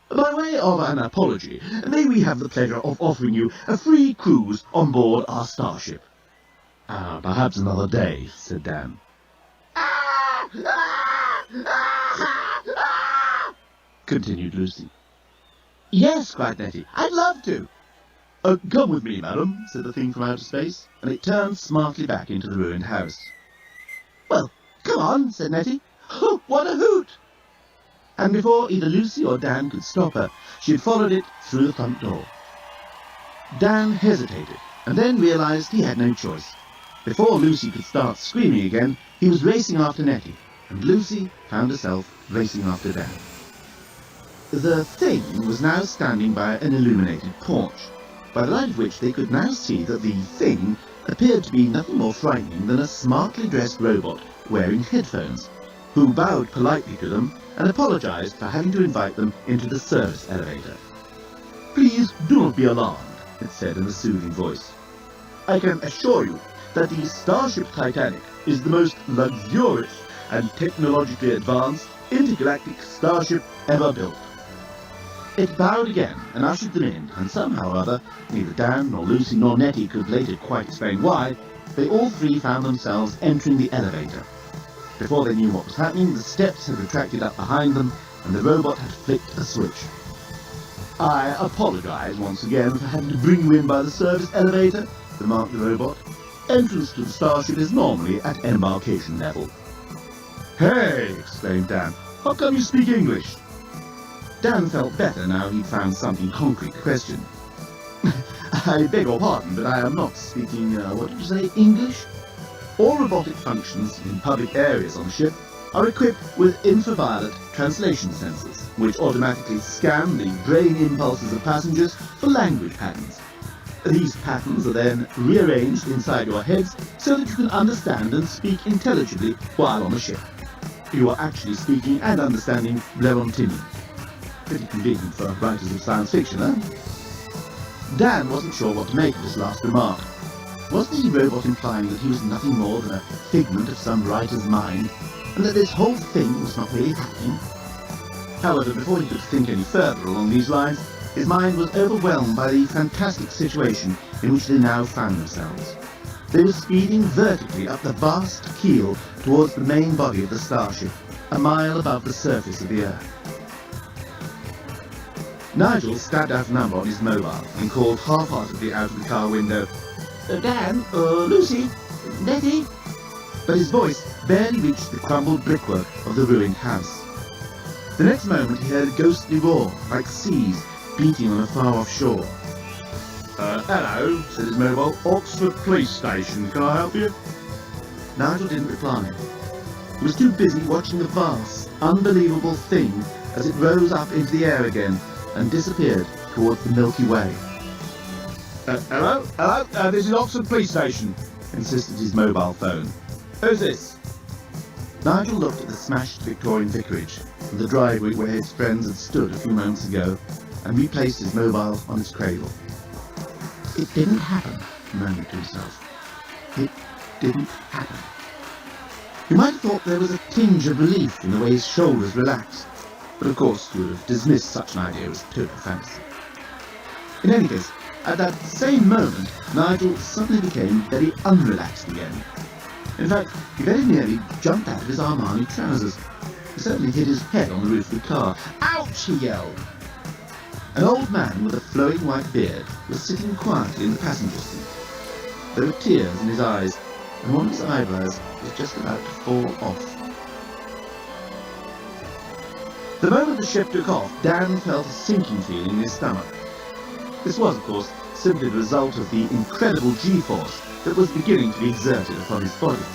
"By way of an apology, may we have the pleasure of offering you a free cruise on board our starship?" Perhaps another day," said Dan. Continued Lucy. "Yes," cried Nettie, "I'd love to." "Come with me, madam," said the thing from outer space, and it turned smartly back into the ruined house. "Well, come on," said Nettie. "Oh, what a hoot!" And before either Lucy or Dan could stop her, she had followed it through the front door. Dan hesitated, and then realized he had no choice. Before Lucy could start screaming again, he was racing after Nettie, and Lucy found herself racing after Dan. The thing was now standing by an illuminated porch, by the light of which they could now see that the thing appeared to be nothing more frightening than a smartly dressed robot wearing headphones. who bowed politely to them and apologized for having to invite them into the service elevator. "Please do not be alarmed," it said in a soothing voice. "I can assure you that the Starship Titanic is the most luxurious and technologically advanced intergalactic starship ever built." It bowed again and ushered them in, and somehow or other, neither Dan nor Lucy nor Nettie could later quite explain why, they all three found themselves entering the elevator. Before they knew what was happening, the steps had retracted up behind them, and the robot had flicked a switch. "I apologize once again for having to bring you in by the service elevator," remarked the robot. "Entrance to the starship is normally at embarkation level." "Hey!" exclaimed Dan. "How come you speak English?" Dan felt better now he'd found something concrete to question. "I beg your pardon, but I am not speaking, what did you say, English? All robotic functions in public areas on the ship are equipped with infraviolet translation sensors, which automatically scan the brain impulses of passengers for language patterns. These patterns are then rearranged inside your heads so that you can understand and speak intelligibly while on the ship. You are actually speaking and understanding Radio&TV. Pretty convenient for writers of science fiction, eh?" Dan wasn't sure what to make of this last remark. Wasn't the robot implying that he was nothing more than a figment of some writer's mind, and that this whole thing was not really happening? However, before he could think any further along these lines, his mind was overwhelmed by the fantastic situation in which they now found themselves. They were speeding vertically up the vast keel towards the main body of the starship, a mile above the surface of the Earth. Nigel stabbed out a number on his mobile and called half-heartedly out of the car window, "Dan, Lucy, Nettie?" But his voice barely reached the crumbled brickwork of the ruined house. The next moment he heard a ghostly roar, like seas beating on a far-off shore. "Hello," said his mobile. "Oxford Police Station, can I help you?" Nigel didn't reply. He was too busy watching the vast, unbelievable thing as it rose up into the air again and disappeared towards the Milky Way. Hello, this is Oxford Police Station," insisted his mobile phone. "Who's this?" Nigel looked at the smashed Victorian vicarage and the driveway where his friends had stood a few moments ago and replaced his mobile on its cradle. "It didn't happen," he murmured to himself. "It didn't happen." You might have thought there was a tinge of relief in the way his shoulders relaxed, but of course he would have dismissed such an idea as total fantasy. In any case, at that same moment, Nigel suddenly became very unrelaxed again. In fact, he very nearly jumped out of his Armani trousers. He certainly hit his head on the roof of the car. "Ouch!" he yelled. An old man with a flowing white beard was sitting quietly in the passenger seat. There were tears in his eyes, and one of his eyebrows was just about to fall off. The moment the ship took off, Dan felt a sinking feeling in his stomach. This was, of course, simply the result of the incredible G-force that was beginning to be exerted upon his body.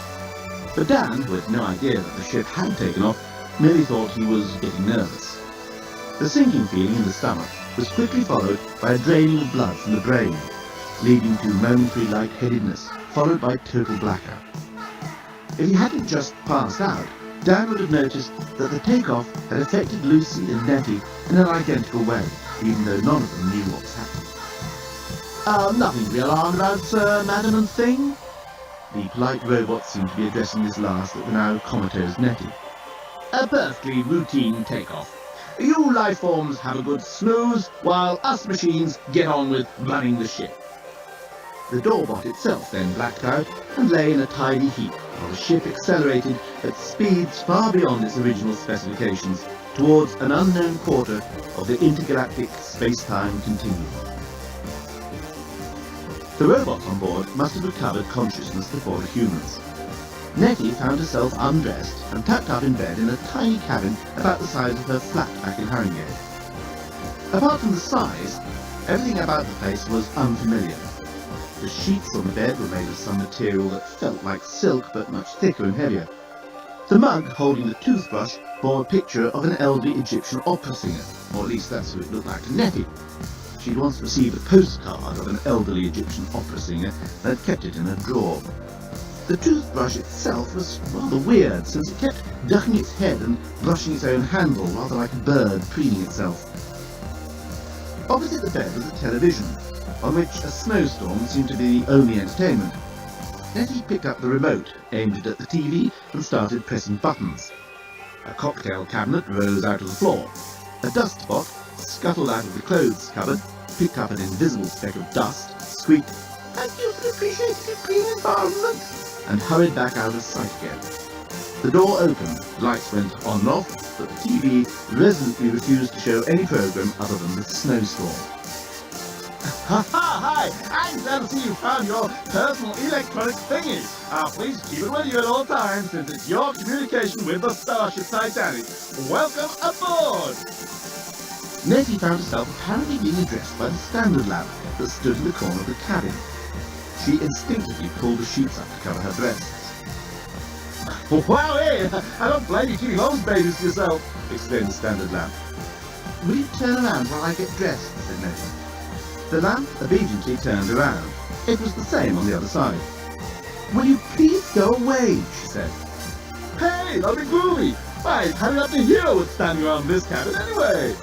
But Dan, who had no idea that the ship had taken off, merely thought he was getting nervous. The sinking feeling in the stomach was quickly followed by a draining of blood from the brain, leading to momentary lightheadedness, followed by total blackout. If he hadn't just passed out, Dan would have noticed that the takeoff had affected Lucy and Nettie in an identical way, even though none of them knew what was happening. "Nothing to be alarmed about, sir, madam and thing?" The polite robot seemed to be addressing this last at the now comatose Nettie. "A perfectly routine takeoff. You life forms have a good snooze, while us machines get on with running the ship." The doorbot itself then blacked out and lay in a tidy heap, while the ship accelerated at speeds far beyond its original specifications towards an unknown quarter of the intergalactic space-time continuum. The robots on board must have recovered consciousness before the humans. Nettie found herself undressed and tucked up in bed in a tiny cabin about the size of her flat back in Haringey. Apart from the size, everything about the place was unfamiliar. The sheets on the bed were made of some material that felt like silk but much thicker and heavier. The mug holding the toothbrush bore a picture of an elderly Egyptian opera singer, or at least that's who it looked like to Nettie. She'd once received a postcard of an elderly Egyptian opera singer and had kept it in her drawer. The toothbrush itself was rather weird, since it kept ducking its head and brushing its own handle, rather like a bird preening itself. Opposite the bed was a television, on which a snowstorm seemed to be the only entertainment. Nettie picked up the remote, aimed it at the TV, and started pressing buttons. A cocktail cabinet rose out of the floor. A dust spot scuttled out of the clothes cupboard, picked up an invisible speck of dust, squeaked, "Thank you for appreciating a clean environment," and hurried back out of sight again. The door opened, lights went on and off, but the TV resolutely refused to show any program other than the snowstorm. Hi! I'm glad to see you found your personal electronic thingy. Please keep it with you at all times, since it's your communication with the Starship Titanic. Welcome aboard! Nettie found herself apparently being addressed by the standard lamp that stood in the corner of the cabin. She instinctively pulled the sheets up to cover her breasts. "Wow, hey! I don't blame you keeping those babies to yourself," exclaimed the standard lamp. "Will you turn around while I get dressed?" said Nettie. The lamp obediently turned around. It was the same on the other side. "Will you please go away?" she said. "Hey, that'll be groovy! Why, how did up to here with standing around this cabin anyway?"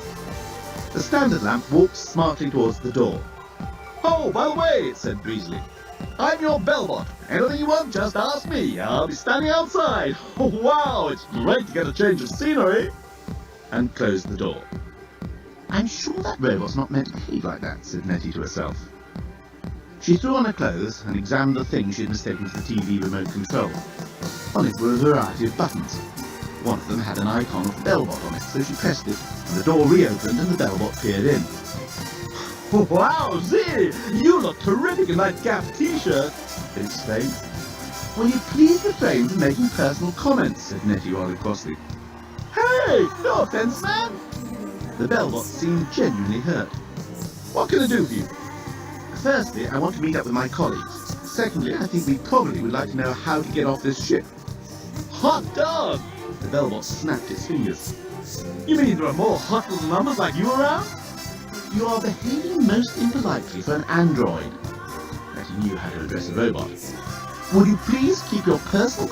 The standard lamp walked smartly towards the door. "Oh, by the way," it said breezily, "I'm your bellbot. Anything you want, just ask me. I'll be standing outside. Oh, wow, it's great to get a change of scenery." And closed the door. "I'm sure that robot's not meant to behave like that," said Nettie to herself. She threw on her clothes and examined the thing she had mistaken for the TV remote control. On it were a variety of buttons. One of them had an icon of the bellbot on it, so she pressed it, and the door reopened and the bellbot peered in. "Wow, Z! You look terrific in that Gap t-shirt!" it exclaimed. "Will you please refrain from making personal comments?" said Nettie rather crossly. "Hey! No offence, man!" The bellbot seemed genuinely hurt. "What can I do for you?" "Firstly, I want to meet up with my colleagues. Secondly, I think we probably would like to know how to get off this ship." "Hot dog!" The bellbot snapped its fingers. "You mean there are more hot little numbers like you around?" "You are behaving most impolitely for an android." Nettie knew how to address a robot. "Would you please keep your personal